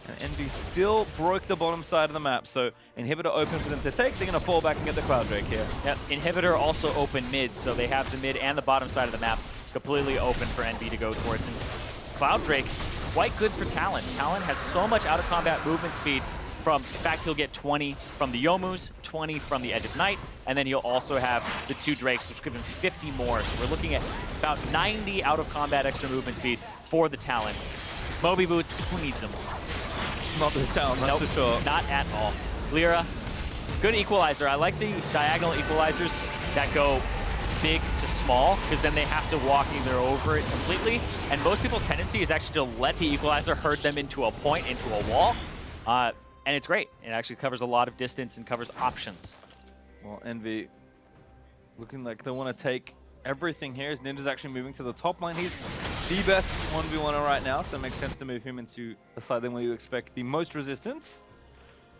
And Envy still broke the bottom side of the map, so Inhibitor open for them to take. They're going to fall back and get the Cloud Drake here. Yep, Inhibitor also open mid, so they have the mid and the bottom side of the maps completely open for Envy to go towards. And Cloud Drake, quite good for Talon. Talon has so much out-of-combat movement speed. From, in fact, he'll get 20 from the Yomus, 20 from the Edge of Night, and then he'll also have the 2 Drakes, which give him 50 more. So we're looking at about 90 out-of-combat extra movement speed for the Talon. Moby Boots, who needs them? Not this Talon, that's for sure. Not at all. Lyra, good equalizer. I like the diagonal equalizers that go big to small, because then they have to walk either over it completely. And most people's tendency is actually to let the equalizer herd them into a point, into a wall. And it's great. It actually covers a lot of distance and covers options. Well, Envy looking like they want to take everything here. As Ninja's actually moving to the top lane. He's the best 1v1er right now, so it makes sense to move him into a side lane where you expect the most resistance.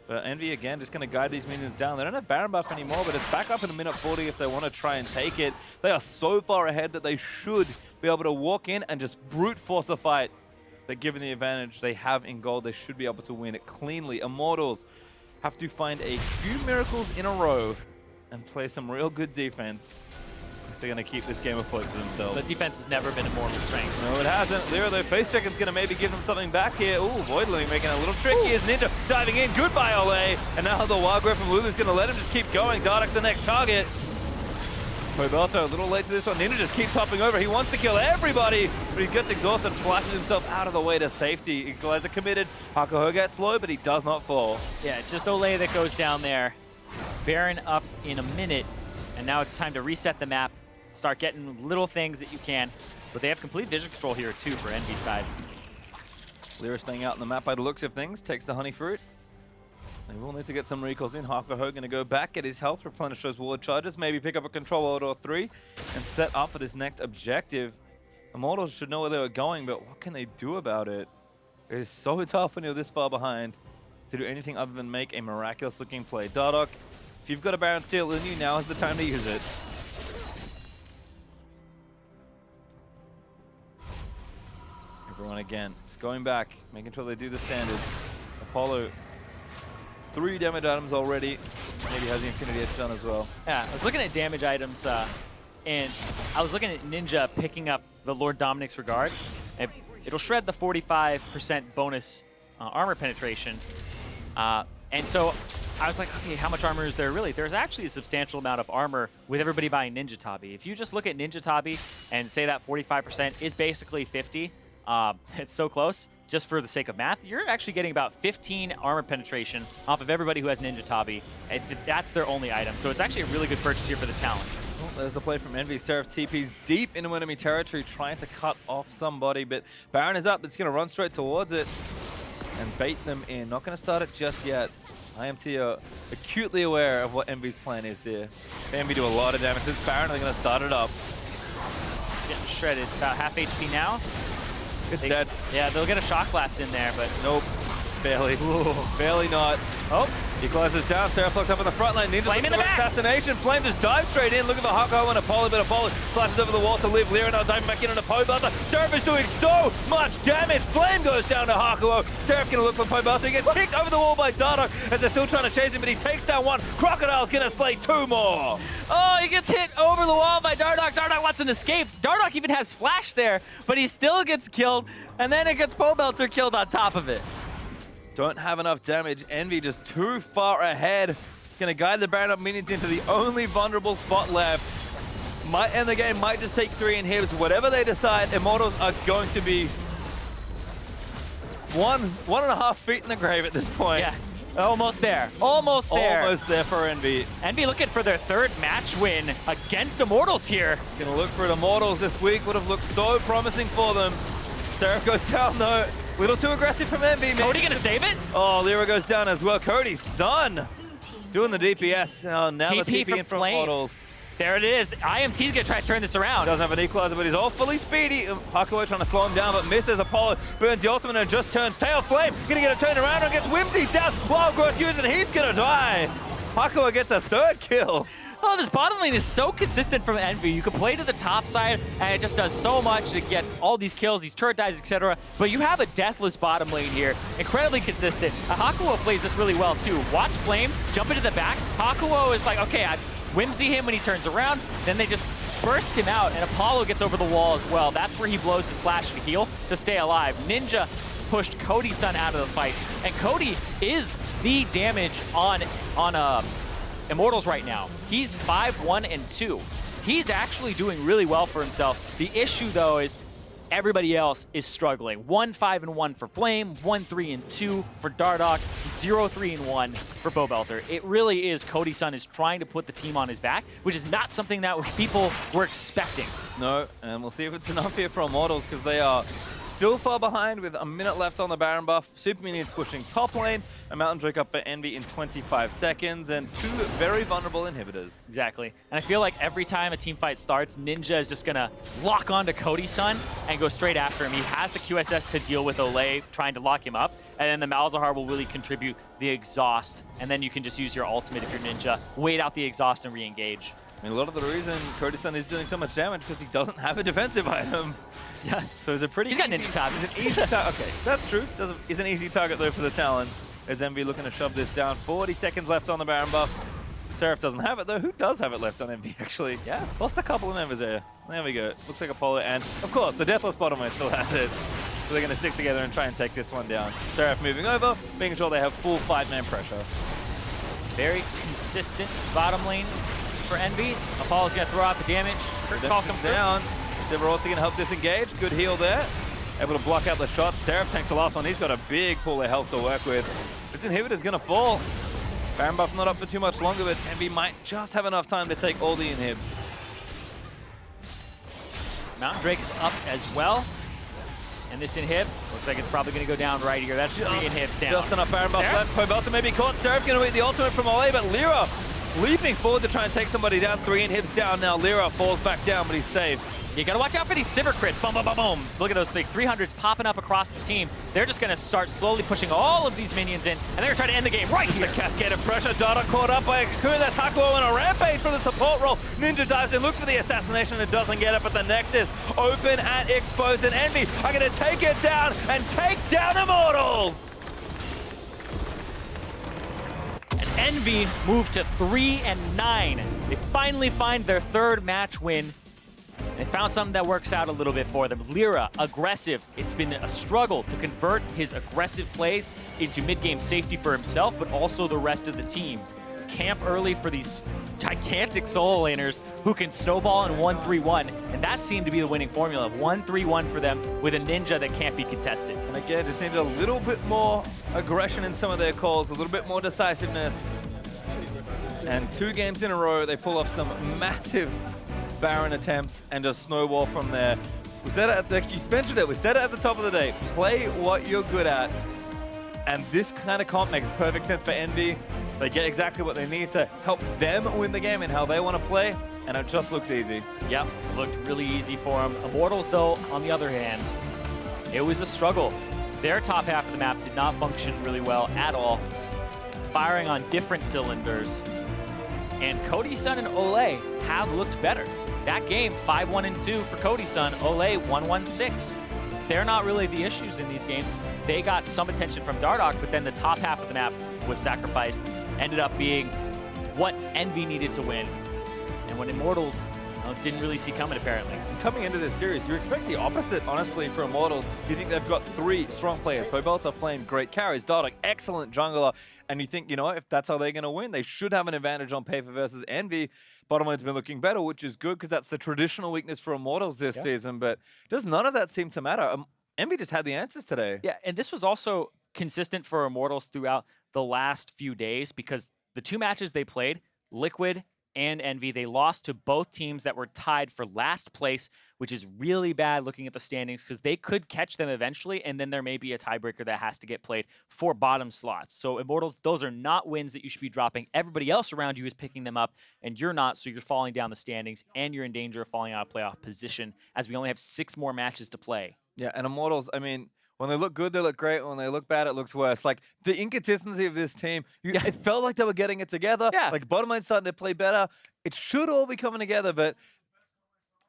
But Envy, again, just going to guide these minions down. They don't have Baron buff anymore, but it's back up in a minute 40 if they want to try and take it. They are so far ahead that they should be able to walk in and just brute force a fight. That given the advantage they have in gold, they should be able to win it cleanly. Immortals have to find a few miracles in a row and play some real good defense if they're going to keep this game afloat for themselves. The defense has never been Immortal's strength. No, it hasn't. Lero, though, face check is going to maybe give them something back here. Ooh, Voidling making it a little tricky as Ninja diving in. Goodbye, Ole. And now the Wild Growth from Lulu's going to let him just keep going. Dardoch's the next target. Roberto a little late to this one. Ninja just keeps hopping over. He wants to kill everybody, but he gets exhausted, flashes himself out of the way to safety. Equalizer committed. Hakuho gets slow, but he does not fall. Yeah, it's just Ole that goes down there. Baron up in a minute, and now it's time to reset the map, start getting little things that you can. But they have complete vision control here, too, for Envy side. Lyra staying out in the map by the looks of things, takes the Honey Fruit. They will need to get some recalls in. Hakuho going to go back, get his health, replenish those ward charges, maybe pick up a control ult or 3, and set up for this next objective. Immortals should know where they were going, but what can they do about it? It is so tough when you're this far behind to do anything other than make a miraculous looking play. Dardoch, if you've got a Baron Steel in you, now is the time to use it. Everyone again, just going back, making sure they do the standards. Apollo, 3 damage items already. Maybe has the Infinity Edge done as well. Yeah, I was looking at damage items, and I was looking at Ninja picking up the Lord Dominic's Regards. And it'll shred the 45% bonus armor penetration. And so I was like, okay, how much armor is there really? There's actually a substantial amount of armor with everybody buying Ninja Tabi. If you just look at Ninja Tabi and say that 45% is basically 50, it's so close. Just for the sake of math, you're actually getting about 15 armor penetration off of everybody who has Ninja Tabi. That's their only item. So it's actually a really good purchase here for the Talon. Well, there's the play from Envy. Seraph TP's deep into enemy territory, trying to cut off somebody, but Baron is up. It's going to run straight towards it and bait them in. Not going to start it just yet. IMT are acutely aware of what Envy's plan is here. Envy do a lot of damage. This Baron, they're going to start it up. Getting shredded. About half HP now. It's dead. Yeah, they'll get a Shock Blast in there, but... Nope. Barely. Ooh. Barely not. Oh. Equalizes down. Seraph locked up in the front line. Ninja Flame in the back. Assassination. Flame just dives straight in, looking for Hakuho and Apollo, but Apollo flashes over the wall to live. Lyra now diving back in on a Poebuster. Seraph is doing so much damage. Flame goes down to Hakuho. Seraph going to look for Poebuster. He gets kicked over the wall by Dardoch as they're still trying to chase him, but he takes down 1. Crocodile's going to slay 2 more. Oh, he gets hit over the wall by Dardoch. Dardoch wants an escape. Dardoch even has Flash there, but he still gets killed, and then it gets Poebelter killed on top of it. Don't have enough damage. Envy just too far ahead. Gonna guide the Baron up minions into the only vulnerable spot left. might end the game, might just take 3 inhibs. Whatever they decide, Immortals are going to be 1.5 feet in the grave at this point. Yeah, almost there. Almost there. Almost there for Envy. Envy looking for their 3rd match win against Immortals here. Gonna look for Immortals this week. Would have looked so promising for them. Seraph goes down though. A little too aggressive from Envy. Cody gonna save it? Oh, Lyra goes down as well. Cody's son doing the DPS. Oh, now the TP in from Immortals. There it is. IMT's gonna try to turn this around. Doesn't have an equalizer, but he's all fully speedy. Hakuo trying to slow him down, but misses. Apollo burns the ultimate and just turns tail flame. Gonna get a turn around and gets Whimsy down. Wild Growth using, he's gonna die. Hakuo gets a 3rd kill. Oh, this bottom lane is so consistent from Envy. You can play to the top side, and it just does so much to get all these kills, these turret dives, etc. But you have a deathless bottom lane here. Incredibly consistent. Hakuo plays this really well, too. Watch Flame jump into the back. Hakuo is like, okay, I whimsy him when he turns around. Then they just burst him out, and Apollo gets over the wall as well. That's where he blows his flash and heal to stay alive. Ninja pushed Cody's son out of the fight, and Cody is the damage on Immortals right now. He's 5-1-2. He's actually doing really well for himself. The issue, though, is everybody else is struggling. 1-5-1 for Flame, 1-3-2 for Dardoch, 0-3-1 for Bowbelter. It really is Cody's son is trying to put the team on his back, which is not something that people were expecting. No, and we'll see if it's enough here for Immortals, because they are still far behind with a minute left on the Baron buff. Super Minions pushing top lane. A Mountain Drake up for Envy in 25 seconds, and 2 very vulnerable inhibitors. Exactly. And I feel like every time a team fight starts, Ninja is just going to lock onto Cody's son and go straight after him. He has the QSS to deal with Olay trying to lock him up, and then the Malzahar will really contribute the exhaust, and then you can just use your ultimate if you're Ninja, wait out the exhaust and re-engage. I mean, a lot of the reason Cody's son is doing so much damage because he doesn't have a defensive item. Yeah. So it's a pretty He's got Ninja Target. It's an easy target. Okay, that's true. He's an easy target, though, for the Talon. As Envy looking to shove this down. 40 seconds left on the Baron buff. Seraph doesn't have it, though. Who does have it left on Envy, actually? Yeah, lost a couple of members there. There we go. Looks like Apollo, and, of course, the Deathless bottom lane still has it. So they're going to stick together and try and take this one down. Seraph moving over, making sure they have full 5-man pressure. Very consistent bottom lane for Envy. Apollo's going to throw out the damage. Call comes down. Silver also going to help disengage. Good heal there. Able to block out the shots. Seraph takes the last one. He's got a big pool of health to work with. This inhibitor's going to fall. Baron buff not up for too much longer, but Envy might just have enough time to take all the inhibs. Mountain Drake is up as well. And this inhib looks like it's probably going to go down right here. That's 3 inhibs down. Just enough Baron buff left. Bowbelter may be caught. Seraph going to wait the ultimate from Olay, but Lyra leaping forward to try and take somebody down. 3 inhibs down now. Lyra falls back down, but he's safe. You gotta watch out for these Sivir crits. Boom, boom, boom, boom. Look at those big 300s popping up across the team. They're just gonna start slowly pushing all of these minions in, and they're gonna try to end the game right here. The cascade of pressure. Dada caught up by a Cocoon. That's Hakuo on a rampage for the support role. Ninja dives in, looks for the assassination, and doesn't get it, but the Nexus open and exposed, and Envy are gonna take it down and take down Immortals. And Envy moved to 3-9. They finally find their 3rd match win. They found something that works out a little bit for them. Lyra, aggressive. It's been a struggle to convert his aggressive plays into mid-game safety for himself, but also the rest of the team. Camp early for these gigantic solo laners who can snowball in 1-3-1, and that seemed to be the winning formula. 1-3-1 for them with a Ninja that can't be contested. And again, just needed a little bit more aggression in some of their calls, a little bit more decisiveness. And 2 games in a row, they pull off some massive Baron attempts and a snowball from there. We said it you mentioned it, we said it at the top of the day. Play what you're good at. And this kind of comp makes perfect sense for Envy. They get exactly what they need to help them win the game and how they want to play, and it just looks easy. Yep, looked really easy for them. Immortals, though, on the other hand, it was a struggle. Their top half of the map did not function really well at all, firing on different cylinders. And Cody's son and Olay have looked better. That game, 5-1-2 for Cody's son, Olay 1-1-6. They're not really the issues in these games. They got some attention from Dardoch, but then the top half of the map was sacrificed. Ended up being what Envy needed to win. And when Immortals didn't really see coming apparently. Coming into this series, you expect the opposite, honestly, for Immortals. You think they've got 3 strong players. Pobelta, Flame, great carries. Dardoch, excellent jungler. And you think, you know, if that's how they're going to win, they should have an advantage on paper versus Envy. Bottom lane's been looking better, which is good because that's the traditional weakness for Immortals this season. But does none of that seem to matter? Envy just had the answers today. Yeah, and this was also consistent for Immortals throughout the last few days because the 2 matches they played, Liquid and Envy, they lost to both teams that were tied for last place, which is really bad looking at the standings because they could catch them eventually, and then there may be a tiebreaker that has to get played for bottom slots. So Immortals, those are not wins that you should be dropping. Everybody else around you is picking them up, and you're not, so you're falling down the standings, and you're in danger of falling out of playoff position as we only have 6 more matches to play. Yeah, and Immortals, I mean, when they look good, they look great. When they look bad, it looks worse. Like, the inconsistency of this team, it felt like they were getting it together. Yeah. Like, bottom lane's starting to play better. It should all be coming together, but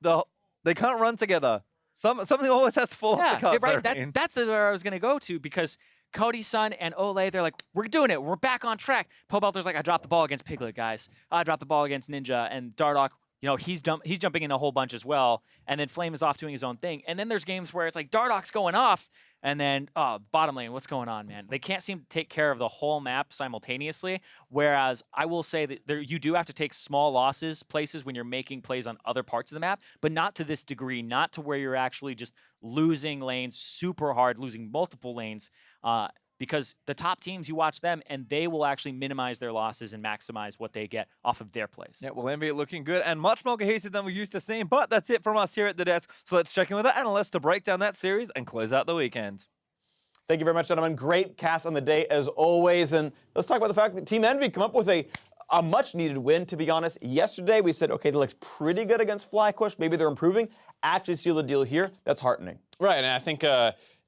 they can't run together. Something always has to fall off the cards. Right. That's where I was going to go to because Cody Sun and Ole, they're like, we're doing it. We're back on track. Pobelter's like, I dropped the ball against Piglet, guys. I dropped the ball against Ninja. And Dardoch, you know, he's jumping in a whole bunch as well. And then Flame is off doing his own thing. And then there's games where it's like Dardoch's going off. And then, bottom lane, what's going on, man? They can't seem to take care of the whole map simultaneously, whereas I will say that you do have to take small places when you're making plays on other parts of the map, but not to this degree, not to where you're actually just losing lanes super hard, losing multiple lanes, because the top teams, you watch them, and they will actually minimize their losses and maximize what they get off of their plays. Yeah, well, Envy looking good and much more cohesive than we're used to seeing, but that's it from us here at the desk. So let's check in with our analysts to break down that series and close out the weekend. Thank you very much, gentlemen. Great cast on the day, as always. And let's talk about the fact that Team Envy come up with a much-needed win, to be honest. Yesterday, we said, okay, they looked pretty good against FlyQuest. Maybe they're improving. Actually seal the deal here. That's heartening. Right, and I think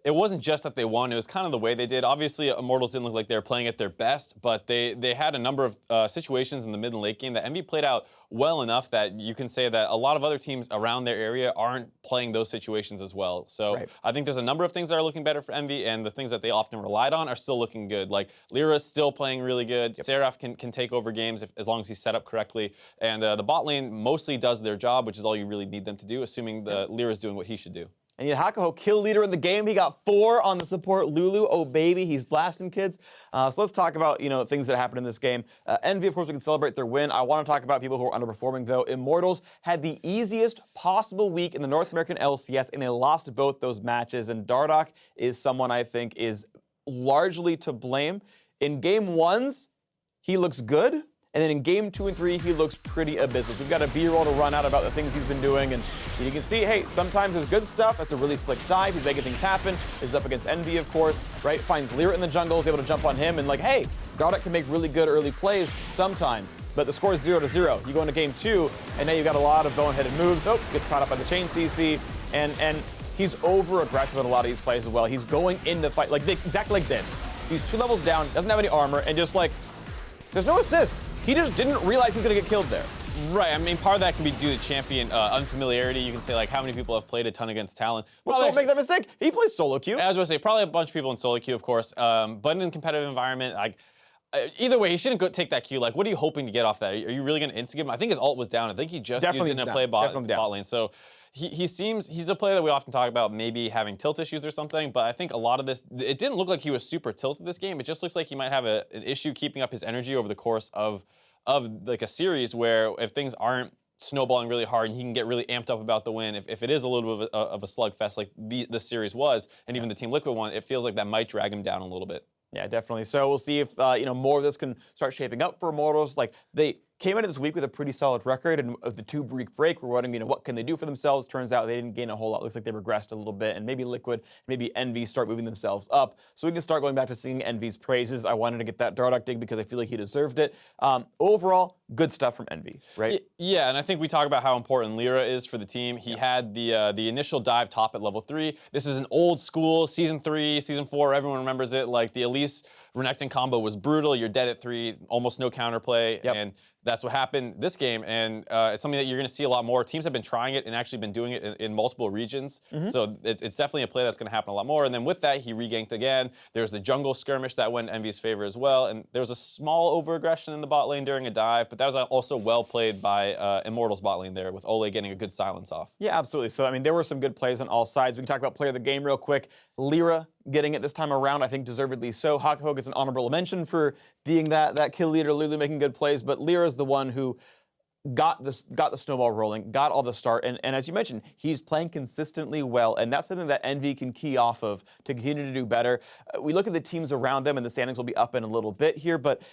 it wasn't just that they won, it was kind of the way they did. Obviously, Immortals didn't look like they were playing at their best, but they had a number of situations in the mid and late game that Envy played out well enough that you can say that a lot of other teams around their area aren't playing those situations as well. So I think there's a number of things that are looking better for Envy, and the things that they often relied on are still looking good. Like, Lyra's still playing really good. Seraph can take over games as long as he's set up correctly. And the bot lane mostly does their job, which is all you really need them to do, assuming Lyra's doing what he should do. And yet Hakuho, kill leader in the game. He got 4 on the support Lulu. Oh, baby, he's blasting kids. So let's talk about, things that happened in this game. Envy, of course, we can celebrate their win. I want to talk about people who are underperforming, though. Immortals had the easiest possible week in the North American LCS, and they lost both those matches. And Dardoch is someone I think is largely to blame. In game 1s, he looks good. And then in game 2 and 3, he looks pretty abysmal. So we've got a B-roll to run out about the things he's been doing. And you can see, hey, sometimes there's good stuff. That's a really slick dive. He's making things happen. He's up against Envy, of course, right? Finds Lyra in the jungle, is able to jump on him. And like, hey, Dardoch can make really good early plays sometimes. But the score is 0-0. You go into game 2, and now you've got a lot of boneheaded moves. Oh, gets caught up by the chain CC. And he's over-aggressive in a lot of these plays as well. He's going into fight, exactly like this. He's 2 levels down, doesn't have any armor, and just like, there's no assist. He just didn't realize he's going to get killed there. Right, I mean, part of that can be due to champion unfamiliarity. You can say, like, how many people have played a ton against Talon? Well, don't make that mistake. He plays solo queue. I was going to say, probably a bunch of people in solo queue, of course. But in a competitive environment, like, either way, he shouldn't go take that queue. Like, what are you hoping to get off that? Are you really going to instigate him? I think his ult was down. I think he just used it to play bot lane. So he's a player that we often talk about maybe having tilt issues or something, but I think a lot of this, it didn't look like he was super tilted this game. It just looks like he might have an issue keeping up his energy over the course of like a series where if things aren't snowballing really hard and he can get really amped up about the win, if it is a little bit of a slugfest like the series was, and even the Team Liquid one, it feels like that might drag him down a little bit. Yeah, definitely. So we'll see if more of this can start shaping up for Immortals. Like, they came into this week with a pretty solid record, and of the 2-week break, we're wondering, what can they do for themselves? Turns out they didn't gain a whole lot. Looks like they regressed a little bit, and maybe Liquid, maybe Envy start moving themselves up. So we can start going back to singing Envy's praises. I wanted to get that Dardoch dig because I feel like he deserved it. Overall, good stuff from Envy, right? Yeah, and I think we talk about how important Lyra is for the team. He had the initial dive top at level 3. This is an old school, Season 3, Season 4, everyone remembers it. Like, the Elise Renekton combo was brutal. You're dead at 3, almost no counterplay. And that's what happened this game, and it's something that you're going to see a lot more. Teams have been trying it and actually been doing it in multiple regions, so it's definitely a play that's going to happen a lot more. And then with that, he reganked again. There's the jungle skirmish that went Envy's favor as well, and there was a small overaggression in the bot lane during a dive, but that was also well played by Immortal's bot lane there, with Ole getting a good silence off. Yeah, absolutely. So, I mean, there were some good plays on all sides. We can talk about player of the game real quick. Lyra getting it this time around, I think deservedly so. Hakuho gets an honorable mention for being that kill leader, Lulu making good plays, but Lyra's the one who got the snowball rolling, got all the start, and as you mentioned, he's playing consistently well, and that's something that Envy can key off of to continue to do better. We look at the teams around them, and the standings will be up in a little bit here, but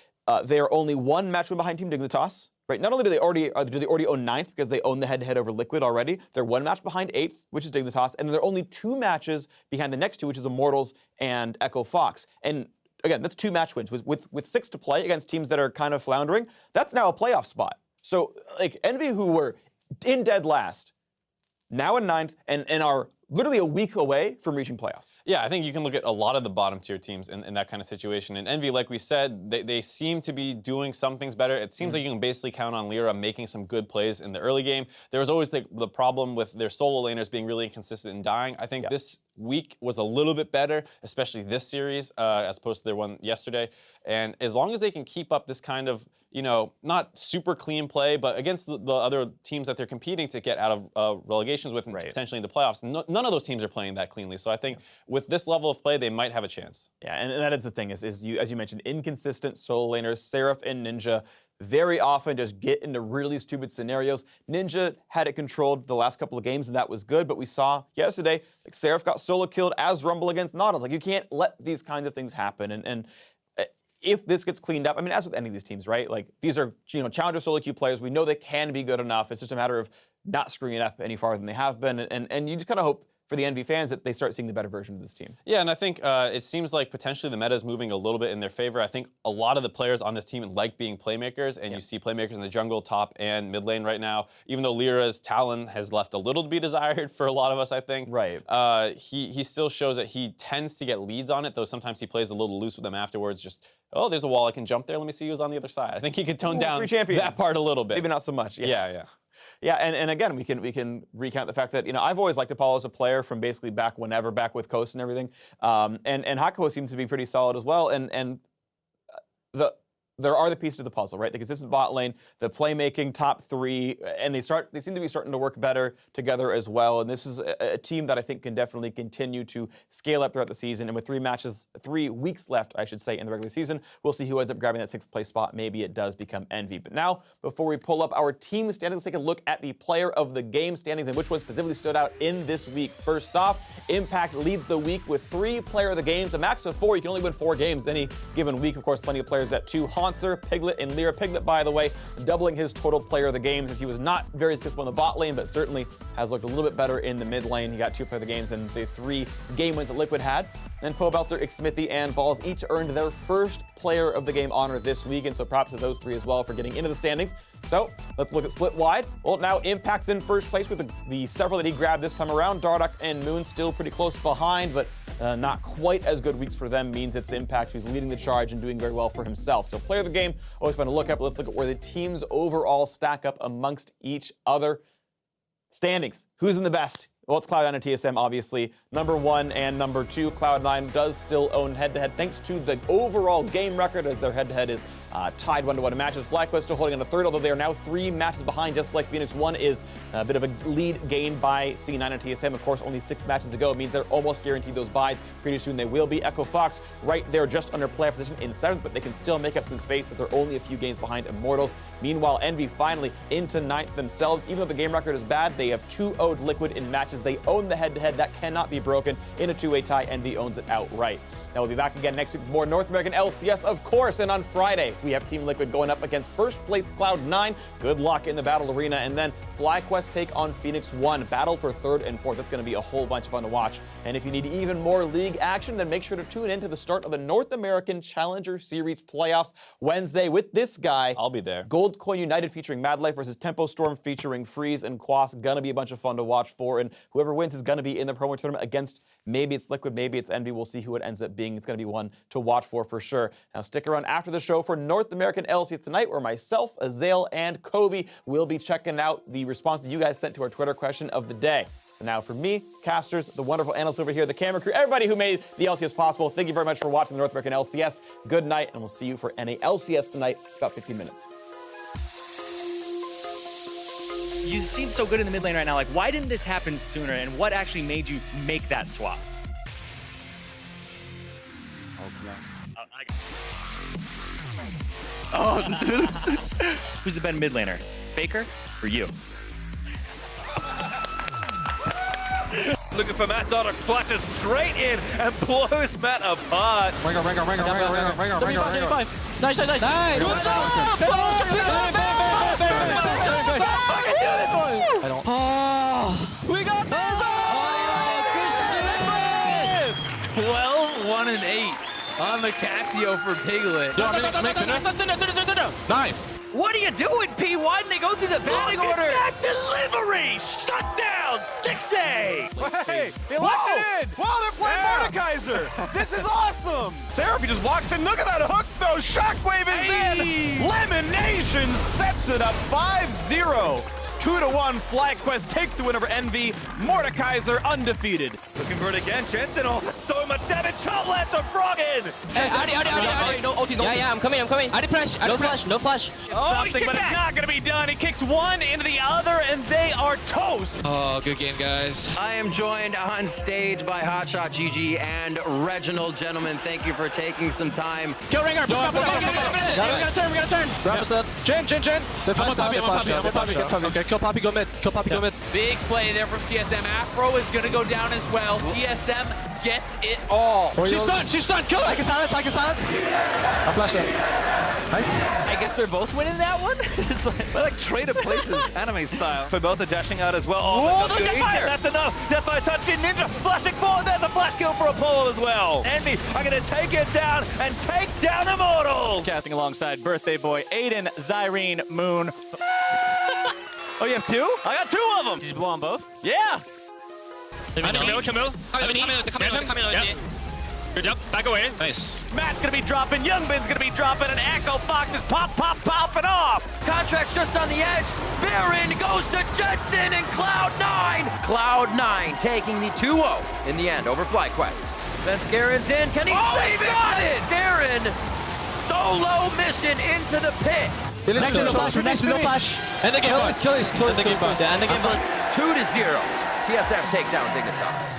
they are only one match win behind Team Dignitas. Right, not only do they already own 9th because they own the head-to-head over Liquid already, they're one match behind 8th, which is Dignitas, and they're only 2 matches behind the next 2, which is Immortals and Echo Fox. And again, that's 2 match wins. With 6 to play against teams that are kind of floundering, that's now a playoff spot. So, like, Envy, who were in dead last, now in 9th, and are literally a week away from reaching playoffs. Yeah, I think you can look at a lot of the bottom tier teams in that kind of situation. And Envy, like we said, they seem to be doing some things better. It seems like you can basically count on Lyra making some good plays in the early game. There was always the problem with their solo laners being really inconsistent and dying. I think this week was a little bit better, especially this series, as opposed to their one yesterday. And as long as they can keep up this kind of, you know, not super clean play, but against the other teams that they're competing to get out of relegations with and potentially into playoffs, none of those teams are playing that cleanly. So I think with this level of play, they might have a chance. Yeah, and that is the thing, is as you mentioned, inconsistent solo laners, Seraph and Ninja, very often just get into really stupid scenarios. Ninja had it controlled the last couple of games, and that was good, but we saw yesterday, like, Seraph got solo killed as Rumble against Nautilus. Like, you can't let these kinds of things happen, and if this gets cleaned up, I mean, as with any of these teams, right? Like, these are, you know, challenger solo queue players. We know they can be good enough. It's just a matter of not screwing it up any farther than they have been, and you just kind of hope for the Envy fans that they start seeing the better version of this team. Yeah, and I think it seems like potentially the meta is moving a little bit in their favor. I think a lot of the players on this team like being playmakers, and you see playmakers in the jungle, top, and mid lane right now. Even though Lyra's talent has left a little to be desired for a lot of us, I think. Right. He still shows that he tends to get leads on it, though sometimes he plays a little loose with them afterwards. Just, oh, there's a wall, I can jump there. Let me see who's on the other side. I think he could tone down that part a little bit. Maybe not so much. Yeah. Yeah, and again, we can recount the fact that, you know, I've always liked Apollo as a player from basically back with Coast and everything. And Hakuho seems to be pretty solid as well. And there are the pieces of the puzzle, right? The consistent bot lane, the playmaking top 3, and they seem to be starting to work better together as well. And this is a team that I think can definitely continue to scale up throughout the season. And with 3 weeks left, I should say, in the regular season, we'll see who ends up grabbing that 6th place spot. Maybe it does become Envy. But now, before we pull up our team standings, let's take a look at the player of the game standings and which one specifically stood out in this week. First off, Impact leads the week with 3 player of the games, a max of 4. You can only win 4 games any given week. Of course, plenty of players at 2. Haunter, Piglet, and Lyra. Piglet, by the way, doubling his total player of the game, as he was not very successful in the bot lane, but certainly has looked a little bit better in the mid lane. He got 2 player of the games and the 3 game wins that Liquid had. Then Pobelter, Xmithy, and Balls each earned their first player of the game honor this week, and so props to those 3 as well for getting into the standings. So let's look at split wide. Well, now Impact's in first place with the several that he grabbed this time around. Dardock and Moon still pretty close behind, but not quite as good weeks for them means it's Impact who's leading the charge and doing very well for himself. So player of the game, always fun to look at, but let's look at where the teams overall stack up amongst each other. Standings. Who's in the best? Well, it's Cloud9 and TSM, obviously. Number 1 and number 2, Cloud9 does still own head-to-head thanks to the overall game record, as their head-to-head is tied 1-1 in matches. FlyQuest still holding on to 3rd, although they are now 3 matches behind, just like Phoenix 1 is a bit of a lead gained by C9 and TSM. Of course, only 6 matches to go. It means they're almost guaranteed those buys. Pretty soon they will be. Echo Fox right there just under player position in 7th, but they can still make up some space as they're only a few games behind Immortals. Meanwhile, Envy finally into 9th themselves. Even though the game record is bad, they have 2-0'd Liquid in matches. They own the head-to-head. That cannot be broken. In a 2-way tie, Envy owns it outright. Now we'll be back again next week with more North American LCS, of course, and on Friday we have Team Liquid going up against first place Cloud9. Good luck in the battle arena, and then FlyQuest take on Phoenix 1. Battle for 3rd and 4th. That's going to be a whole bunch of fun to watch. And if you need even more league action, then make sure to tune in to the start of the North American Challenger Series playoffs Wednesday with this guy. I'll be there. Gold Coin United featuring Mad Life versus Tempo Storm featuring Freeze and Quas. Gonna be a bunch of fun to watch for. And Whoever wins is going to be in the promo tournament against, maybe it's Liquid, maybe it's Envy. We'll see who it ends up being. It's going to be one to watch for sure. Now stick around after the show for North American LCS tonight, where myself, Azael, and Kobe will be checking out the responses you guys sent to our Twitter question of the day. So now for me, casters, the wonderful analysts over here, the camera crew, everybody who made the LCS possible, thank you very much for watching the North American LCS. Good night, and we'll see you for NALCS tonight, about 15 minutes. You seem so good in the mid lane right now. Like, why didn't this happen sooner, and what actually made you make that swap? Oh, who's the better mid laner, Faker or you? Looking for Matt Donner, flashes straight in and blows Matt apart. Ring. Nice. We got this! 12, 1, and 8 on the Casio for Piglet. Nice. What are you doing, P? Why didn't they go through the batting order? That delivery! Shut down! Stixay! Hey, he locked it in! Wow, they're playing Mordekaiser! This is awesome! Seraphy just walks in. Look at that hook, though! Shockwave is in! Lemonation sets it up 5-0. 2-1, FlyQuest take the win over Envy. Mordekaiser undefeated. Looking for it again, Jensen. Oh, that's so much damage. Top lance of Froggen! Adi. No ulti, no ulti. Yeah, I'm coming. Adi flash. No flash. Oh, something, but it's not gonna be done. He kicks one into the other, and they are toast. Oh, good game, guys. I am joined on stage by Hotshot GG and Reginald. Gentlemen, thank you for taking some time. Kill Ringer. We got a turn. Grab us that. Jen. I'm on Poppy. Okay, kill Poppy, go mid. Big play there from TSM. Afro is going to go down as well. TSM gets it all. She's stunned. Kill her. I can silence. I flash it. Nice. I guess they're both winning that one. It's like, I like trade of places, anime style. Fabelta dashing out as well. Oh, the Deathfire! That's enough. Deathfire touching Ninja, flashing forward. There's a flash kill for Apollo as well. Envy are going to take it down and take down Immortals. casting alongside Birthday Boy, Aiden, Zyrene, Moon. Oh, you have two? I got two of them. Did you blow on both? Yeah. Camille. Good job. Back away. Nice. Matt's going to be dropping. Youngbin's going to be dropping. And Echo Fox is popping off. Contract's just on the edge. Baron goes to Jensen and Cloud9. Cloud9 taking the 2-0 in the end over FlyQuest. Vince Garen's in. Can he save it? Got it. Garen, solo mission into the pit. No flash. And the game boss. Kill this. And the game boss. 2-0. TSM takedown Dignitas.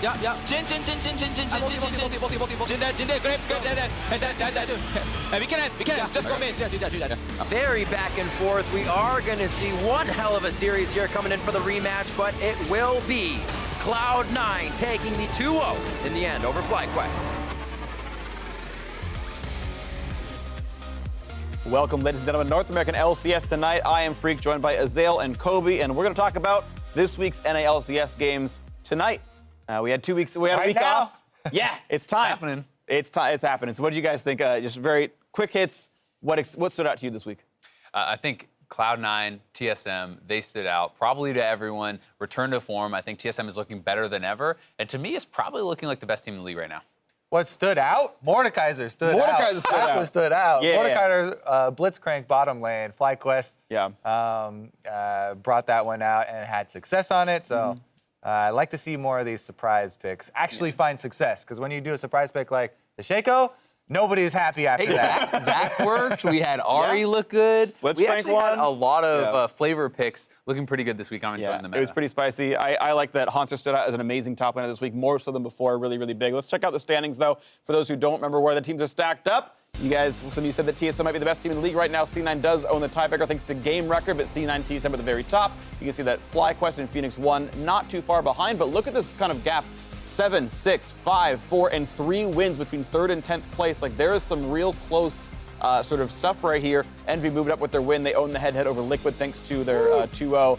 Yeah, yeah. Jin, there, great. And we can, just go mid. Yeah, do that. Very back and forth. We are going to see one hell of a series here coming in for the rematch, but it will be Cloud9 taking the 2-0 in the end over FlyQuest. Welcome, ladies and gentlemen, North American LCS tonight. I am Freak, joined by Azael and Kobe, and we're going to talk about this week's NALCS games tonight. We had 2 weeks. We had a week off. Yeah, it's time. It's happening. It's happening. So, what do you guys think? Just very quick hits. What stood out to you this week? I think Cloud9, TSM, they stood out. Probably to everyone. Return to form. I think TSM is looking better than ever, and to me, it's probably looking like the best team in the league right now. What stood out? Mordekaiser stood out. Mordekaiser stood out. That's what stood out. Yeah, Mordekaiser, Blitzcrank bottom lane. FlyQuest brought that one out and had success on it. So I'd like to see more of these surprise picks actually find success. Because when you do a surprise pick like the Shaco, nobody's happy after that. Zach worked. We had Ari look good. Let's we rank actually one. had a lot of flavor picks looking pretty good this week. I'm enjoying the meta. It was pretty spicy. I like that Hanser stood out as an amazing top laner this week, more so than before. Really, really big. Let's check out the standings, though. For those who don't remember where the teams are stacked up, you guys, some of you said that TSM might be the best team in the league right now. C9 does own the tiebreaker thanks to game record, but C9 TSM at the very top. You can see that FlyQuest and Phoenix 1 not too far behind, but look at this kind of gap. 7, 6, 5, 4, and 3 wins between 3rd and 10th place. Like, there is some real close sort of stuff right here. Envy moved up with their win. They own the head-to-head over Liquid thanks to their 2-0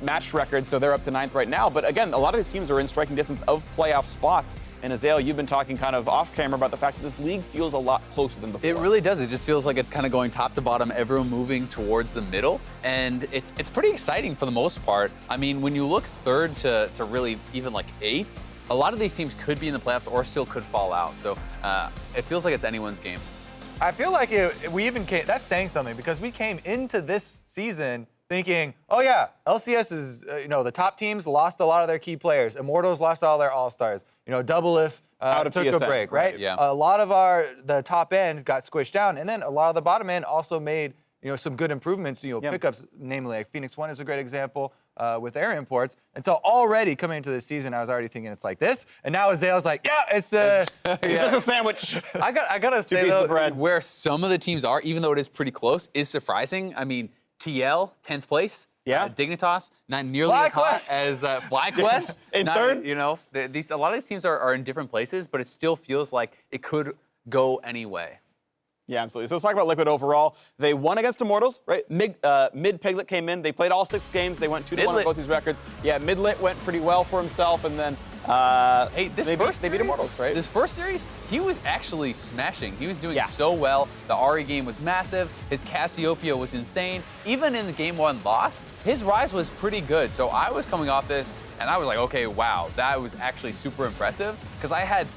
match record, so they're up to 9th right now. But again, a lot of these teams are in striking distance of playoff spots. And Azael, you've been talking kind of off camera about the fact that this league feels a lot closer than before. It really does. It just feels like it's kind of going top to bottom, everyone moving towards the middle. And it's pretty exciting for the most part. I mean, when you look 3rd to really even like 8th, a lot of these teams could be in the playoffs or still could fall out. So it feels like it's anyone's game. I feel like we even came, that's saying something, because we came into this season thinking, oh yeah, LCS is, the top teams lost a lot of their key players. Immortals lost all their all-stars. Double If took TSM, a break, right? Yeah. A lot of the top end got squished down, and then a lot of the bottom end also made some good improvements, pickups, namely like Phoenix 1 is a great example with their imports. And so already coming into this season, I was already thinking it's like this. And now Azael's like, yeah, it's just a sandwich. I gotta say, though, where some of the teams are, even though it is pretty close, is surprising. I mean, TL, 10th place. Yeah. Dignitas, not nearly as hot as FlyQuest. In 3rd? A lot of these teams are in different places, but it still feels like it could go any way. Yeah, absolutely. So let's talk about Liquid overall. They won against Immortals, right? Mid Piglet came in. They played all 6 games. They went 2-1 on both these records. Yeah, Midlit went pretty well for himself, and then they beat Immortals, right? This first series, he was actually smashing. He was doing so well. The Ari game was massive. His Cassiopeia was insane. Even in the game 1 loss, his rise was pretty good. So I was coming off this, and I was like, okay, wow, that was actually super impressive, because I had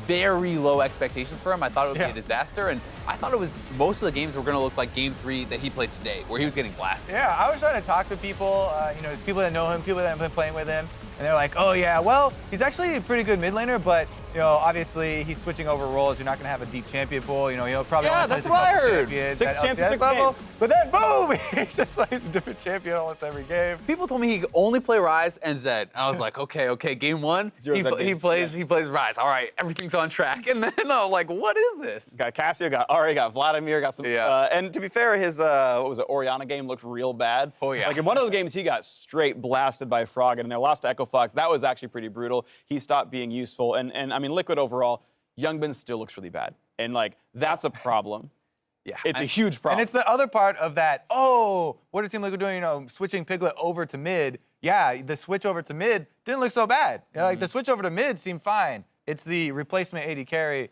very low expectations for him. I thought it would be a disaster, and I thought it was most of the games were going to look like game 3 that he played today, where he was getting blasted. Yeah, I was trying to talk to people, there's people that know him, people that have been playing with him, and they're like, oh yeah, well, he's actually a pretty good mid laner, but obviously he's switching over roles. You're not going to have a deep champion pool. He'll probably only that's play what I heard. champions 6 at chances, LCS 6 level. games. But then boom, he just plays a different champion almost every game. People told me he could only play Ryze and Zed. I was like, okay, game 1, he plays Ryze. All right, everything's on track. And then I'm like, what is this? Got Cassio, got Ari, got Vladimir, got some. And to be fair, his Orianna game looked real bad. Oh yeah. Like in one of those games, he got straight blasted by Frog, and they lost to Echo Fox. That was actually pretty brutal. He stopped being useful, and I mean, Liquid overall, Youngbin still looks really bad, and like that's a problem. Yeah, it's a huge problem. And it's the other part of that. Oh, what are Team Liquid doing? Switching Piglet over to mid. Yeah, the switch over to mid didn't look so bad. Like the switch over to mid seemed fine. It's the replacement AD carry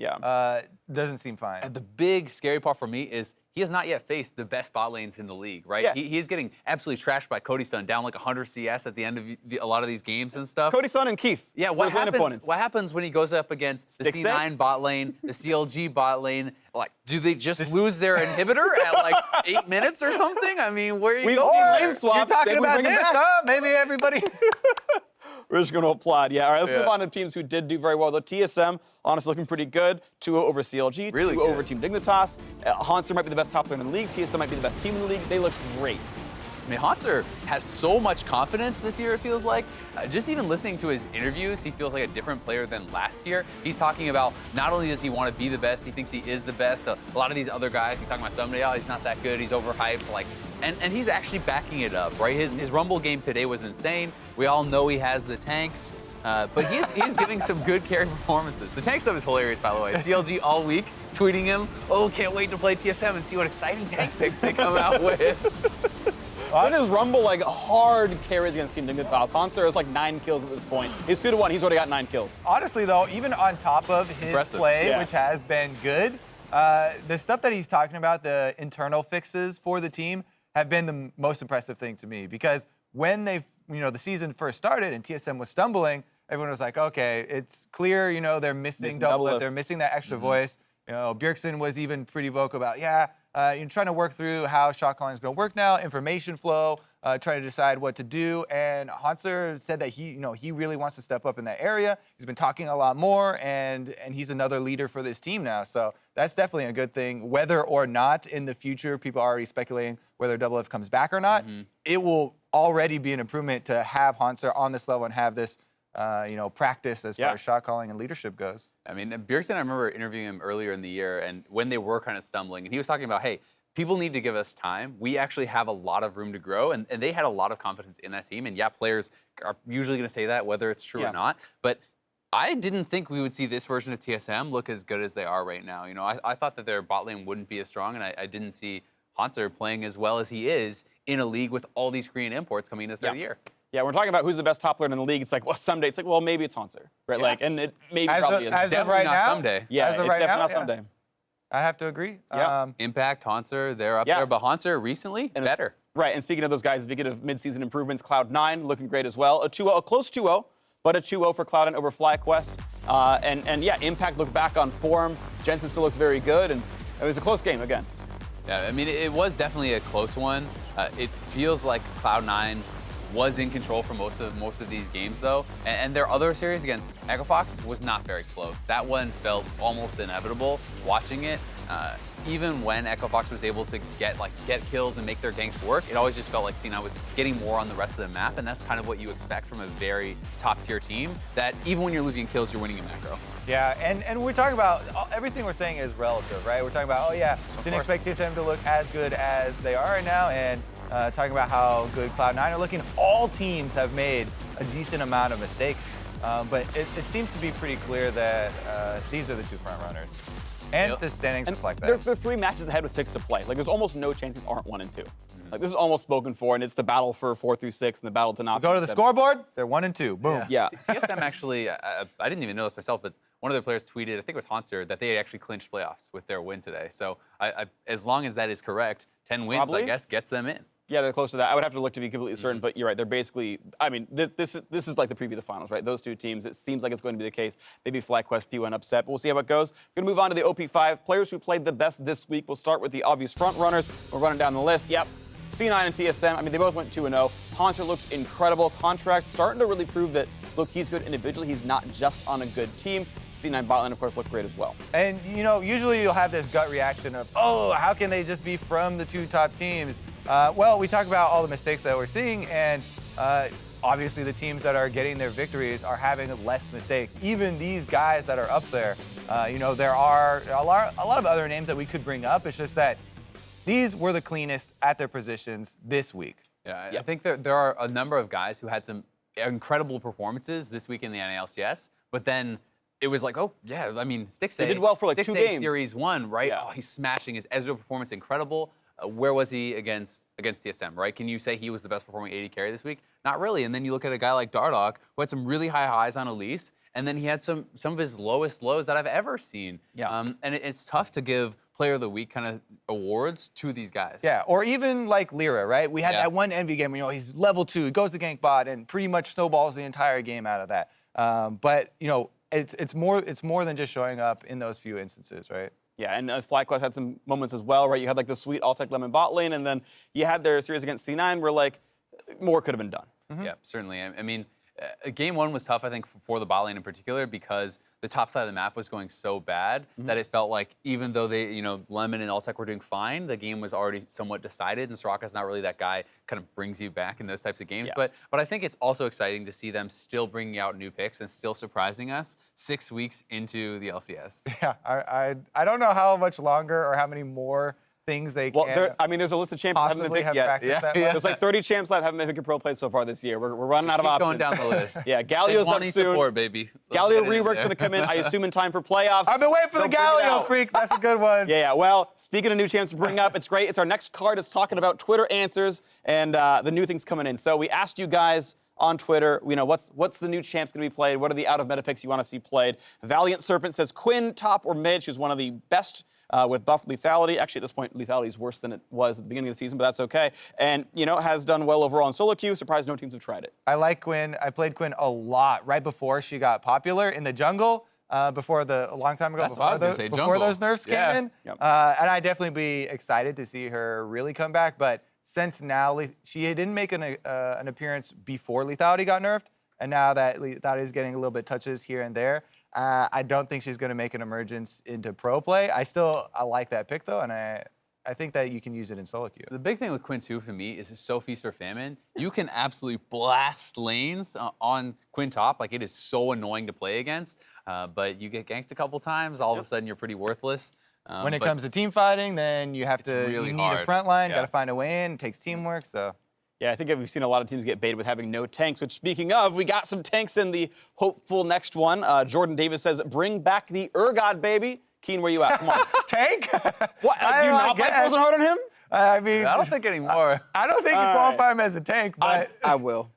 doesn't seem fine. And the big scary part for me is he has not yet faced the best bot lanes in the league, right? Yeah. He's getting absolutely trashed by Cody Sun, down like 100 CS at the end of a lot of these games and stuff. Cody Sun and Keith. Yeah, what happens when he goes up against the C9 bot lane, the CLG bot lane? Like, do they just lose their inhibitor at like 8 minutes or something? I mean, where are you going? Lane swaps. You're talking about this, huh? Maybe everybody. We're just going to applaud. Yeah, all right, let's move on to teams who did do very well. The TSM, honestly, looking pretty good. 2-0 over CLG, really 2-0 over Team Dignitas. Hanser might be the best top player in the league. TSM might be the best team in the league. They look great. I mean, Hanser has so much confidence this year, it feels like. Just even listening to his interviews, he feels like a different player than last year. He's talking about not only does he want to be the best, he thinks he is the best. A lot of these other guys, he's talking about somebody, oh, he's not that good, he's overhyped. Like, and he's actually backing it up, right? His Rumble game today was insane. We all know he has the tanks. But he's giving some good carry performances. The tank stuff is hilarious, by the way. CLG all week tweeting him, oh, can't wait to play TSM and see what exciting tank picks they come out with. In his Rumble, like, hard carries against Team Dignitas. Hanser has like 9 kills at this point. He's 2-1, he's already got 9 kills. Honestly, though, even on top of his play, which has been good, the stuff that he's talking about, the internal fixes for the team, have been the most impressive thing to me. Because when the season first started and TSM was stumbling, everyone was like, okay, it's clear, they're missing double lift. They're missing that extra voice. Bjergsen was even pretty vocal about, you're trying to work through how shot calling is going to work now, information flow, trying to decide what to do. And Hanser said that he really wants to step up in that area. He's been talking a lot more, and he's another leader for this team now. So that's definitely a good thing. Whether or not in the future, people are already speculating whether Double F comes back or not, it will already be an improvement to have Hanser on this level and have this practice as far as shot calling and leadership goes. I mean, Bjergsen, I remember interviewing him earlier in the year, and when they were kind of stumbling, and he was talking about, hey, people need to give us time. We actually have a lot of room to grow, and they had a lot of confidence in that team. And players are usually going to say that, whether it's true or not. But I didn't think we would see this version of TSM look as good as they are right now. I thought that their bot lane wouldn't be as strong, and I didn't see Hanser playing as well as he is in a league with all these Korean imports coming in this third year. Yeah, we're talking about who's the best top player in the league. It's like, well, someday. It's like, well, maybe it's Hanser, right? Like, and it maybe probably is. As of right now, someday. Yeah, as of it's right definitely now, not someday. I have to agree. Impact, Hanser, they're up there, but Hanser recently, better. Right, and speaking of those guys, speaking of mid-season improvements, Cloud9 looking great as well. A close 2-0, but a 2-0 for Cloud9 over FlyQuest. Impact looked back on form. Jensen still looks very good, and it was a close game again. Yeah, I mean, it was definitely a close one. It feels like Cloud9 was in control for most of these games, though. And their other series against Echo Fox was not very close. That one felt almost inevitable watching it. Even when Echo Fox was able to get kills and make their ganks work, it always just felt like C9 was getting more on the rest of the map, and that's kind of what you expect from a very top-tier team, that even when you're losing kills, you're winning in macro. Yeah, and we're talking about, everything we're saying is relative, right? We're talking about, didn't expect TSM to look as good as they are right now, and talking about how good Cloud9 are looking. All teams have made a decent amount of mistakes, but it seems to be pretty clear that these are the two front runners. And the standings reflect that. There's 3 matches ahead with 6 to play. Like, there's almost no chance these aren't 1 and 2. Like, this is almost spoken for, and it's the battle for 4 through 6 and the battle to not. Go to the scoreboard, they're 1 and 2. Boom. Yeah. TSM actually, I didn't even know this myself, but one of their players tweeted, I think it was Hanser, that they had actually clinched playoffs with their win today. So as long as that is correct, 10 wins, I guess, gets them in. Yeah, they're close to that. I would have to look to be completely certain, but you're right. They're basically, I mean, this is like the preview of the finals, right? Those two teams, it seems like it's going to be the case. Maybe FlyQuest P1 upset, but we'll see how it goes. We're going to move on to the OP5. Players who played the best this week. We'll start with the obvious front runners. We're running down the list. Yep. C9 and TSM, I mean, they both went 2-0. Hanser looked incredible. Contract starting to really prove that, look, he's good individually. He's not just on a good team. C9 bot lane, of course, looked great as well. And, usually you'll have this gut reaction of, oh, how can they just be from the 2 top teams? Well, we talk about all the mistakes that we're seeing, and obviously the teams that are getting their victories are having less mistakes. Even these guys that are up there, there are a lot of other names that we could bring up. It's just that these were the cleanest at their positions this week. Yeah, I think there are a number of guys who had some incredible performances this week in the NALCS, but then it was like, oh, yeah, I mean, Stixxay. They did well for like 2 games. Series 1, right? Yeah. Oh, he's smashing. His Ezreal performance incredible. Where was he against TSM, right? Can you say he was the best performing AD carry this week? Not really. And then you look at a guy like Dardoch, who had some really high highs on Elise, and then he had some of his lowest lows that I've ever seen. Yeah. And it's tough to give Player of the Week kind of awards to these guys. Yeah, or even like Lyra, right? We had that one Envy game, he's level 2, he goes to gank bot, and pretty much snowballs the entire game out of that. But, it's more than just showing up in those few instances, right? Yeah, and FlyQuest had some moments as well, right? You had like the sweet Altec Lemon bot lane, and then you had their series against C9 where like more could have been done. Yeah, certainly. I mean, Game 1 was tough, I think, for the bot lane in particular, because the top side of the map was going so bad that it felt like even though they, Lemon and Altec were doing fine, the game was already somewhat decided, and Soraka's not really that guy, kind of brings you back in those types of games. But I think it's also exciting to see them still bringing out new picks and still surprising us 6 weeks into the LCS. Yeah, I don't know how much longer or how many more things they can. Well, I mean, there's a list of champions that haven't been picked yet. There's like 30 champs that haven't been picked pro played so far this year. We're running out of options. Going down the list. Yeah, Galio's up soon. Support, baby. Galio rework's going to come in, I assume, in time for playoffs. I've been waiting for the Galio, freak. That's a good one. Yeah. Well, speaking of new champs to bring up, it's great. It's our next card. It's talking about Twitter answers and the new things coming in. So we asked you guys on Twitter, what's the new champs going to be played? What are the out-of-meta picks you want to see played? Valiant Serpent says Quinn, top or mid. She's one of the best with buff lethality. Actually, at this point, lethality is worse than it was at the beginning of the season, but that's okay. And, has done well overall in solo queue. Surprised no teams have tried it. I like Quinn. I played Quinn a lot right before she got popular in the jungle, a long time ago. That's what I was going to say, before jungle. Those nerfs came in. Yep. And I'd definitely be excited to see her really come back. But since now, she didn't make an appearance before lethality got nerfed. And now that lethality is getting a little bit touches here and there, I don't think she's going to make an emergence into pro play. I like that pick, though, and I think that you can use it in solo queue. The big thing with Quinn 2 for me is it's so feast or famine. You can absolutely blast lanes on Quinn top. Like, it is so annoying to play against. But you get ganked a couple times, all of a sudden you're pretty worthless. When it comes to team fighting, then you have to really you need hard. a front line, Yeah. got to find a way in. It takes teamwork, so. Yeah, I think we've seen a lot of teams get baited with having no tanks, which, speaking of, we got some tanks in the hopeful next one. Jordan Davis says, bring back the Urgot, baby. Keen, where you at? Come on. Tank? What? Do you not play Frozen Heart on him? I mean, I don't think anymore. I don't think you qualify him as a tank, but. I will.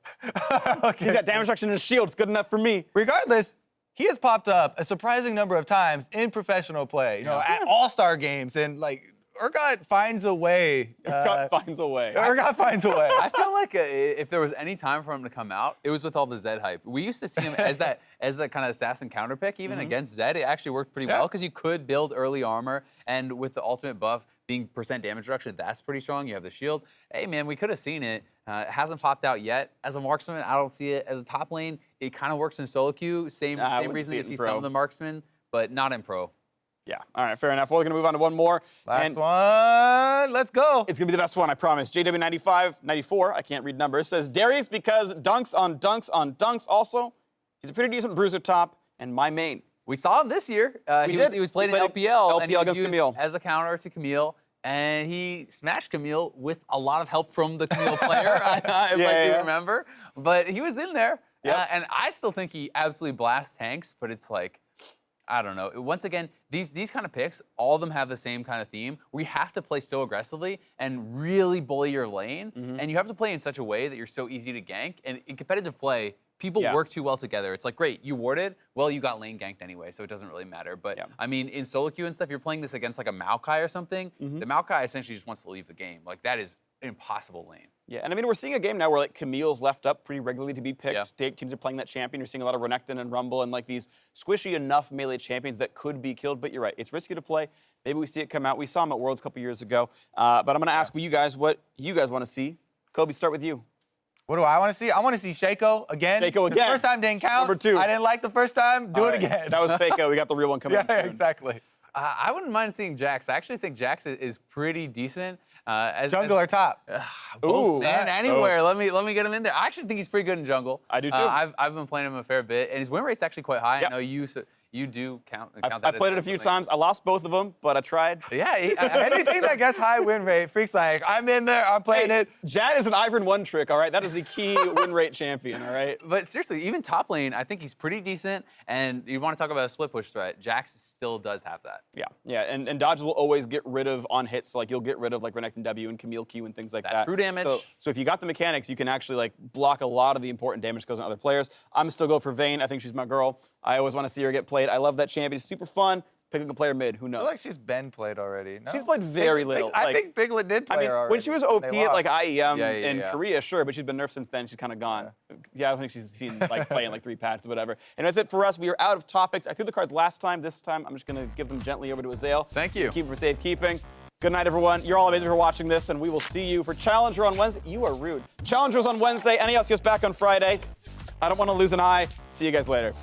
Okay. He's got damage reduction in his shield. It's good enough for me. Regardless, he has popped up a surprising number of times in professional play, at all-star games, and Urgot finds a way. Urgot finds a way. Urgot finds a way. I feel like if there was any time for him to come out, it was with all the Zed hype. We used to see him as that kind of assassin counter pick, even against Zed. It actually worked pretty well because you could build early armor, and with the ultimate buff being % damage reduction, that's pretty strong. You have the shield. Hey man, we could have seen it. It hasn't popped out yet. As a marksman, I don't see it. As a top lane, it kind of works in solo queue. Same reason you see some of the marksmen, but not in pro. Yeah, all right, fair enough. We're going to move on to one more. Last one, let's go. It's going to be the best one, I promise. JW94, I can't read numbers, says Darius because dunks on dunks on dunks also. He's a pretty decent bruiser top, and my main. We saw him this year. He was played in LPL, and he was used as a counter to Camille. And he smashed Camille with a lot of help from the Camille player, if I do remember. But he was in there. And I still think he absolutely blasts tanks, but it's like, I don't know. Once again, these kind of picks, all of them have the same kind of theme. We have to play so aggressively and really bully your lane. And you have to play in such a way that you're so easy to gank. And in competitive play, people work too well together. It's like, great, you warded. Well, you got lane ganked anyway, so it doesn't really matter. But, I mean, in solo queue and stuff, you're playing this against like a Maokai or something. The Maokai essentially just wants to leave the game. Like, that is an impossible lane. Yeah, and I mean, we're seeing a game now where like Camille's left up pretty regularly to be picked. Teams are playing that champion. You're seeing a lot of Renekton and Rumble and like these squishy enough melee champions that could be killed. But you're right, it's risky to play. Maybe we see it come out. We saw him at Worlds a couple years ago. But I'm going to ask you guys what you guys want to see. Kobe, start with you. What do I want to see? I want to see Shaco again. Shaco again. The first time didn't count. Number 2. I didn't like the first time. Do it again. That was Faco. We got the real one coming in soon. Exactly. I wouldn't mind seeing Jax. I actually think Jax is pretty decent. Jungle or top? Both, man, anywhere. Let me get him in there. I actually think he's pretty good in jungle. I do too. I've been playing him a fair bit, and his win rate's actually quite high. I know you do count that. I played it a few times. I lost both of them, but I tried. Yeah. Anything that gets high win rate, Freak's like, I'm in there, I'm playing it. Jad is an Ivern one trick, all right? That is the key win rate champion, all right? But seriously, even top lane, I think he's pretty decent. And you want to talk about a split push threat, Jax still does have that. Yeah, and dodges will always get rid of on hits. So like you'll get rid of like Renekton W and Camille Q and things like that. True damage. So if you got the mechanics, you can actually like block a lot of the important damage that goes on other players. I'm still going for Vayne. I think she's my girl. I always want to see her get played. I love that champion. She's super fun. Pick a player mid. Who knows? I feel like she's been played already. No? She's played very little. I think Piglet did play her already. When she was OP at like IEM in yeah. Korea, sure, but she's been nerfed since then. She's kind of gone. Yeah, I think she's seen like playing like 3 patches, whatever. And that's it for us. We are out of topics. I threw the cards last time. This time, I'm just going to give them gently over to Azael. Thank you. Keep them for safekeeping. Good night, everyone. You're all amazing for watching this, and we will see you for Challenger on Wednesday. You are rude. Challengers on Wednesday. NALCS back on Friday. I don't want to lose an eye. See you guys later.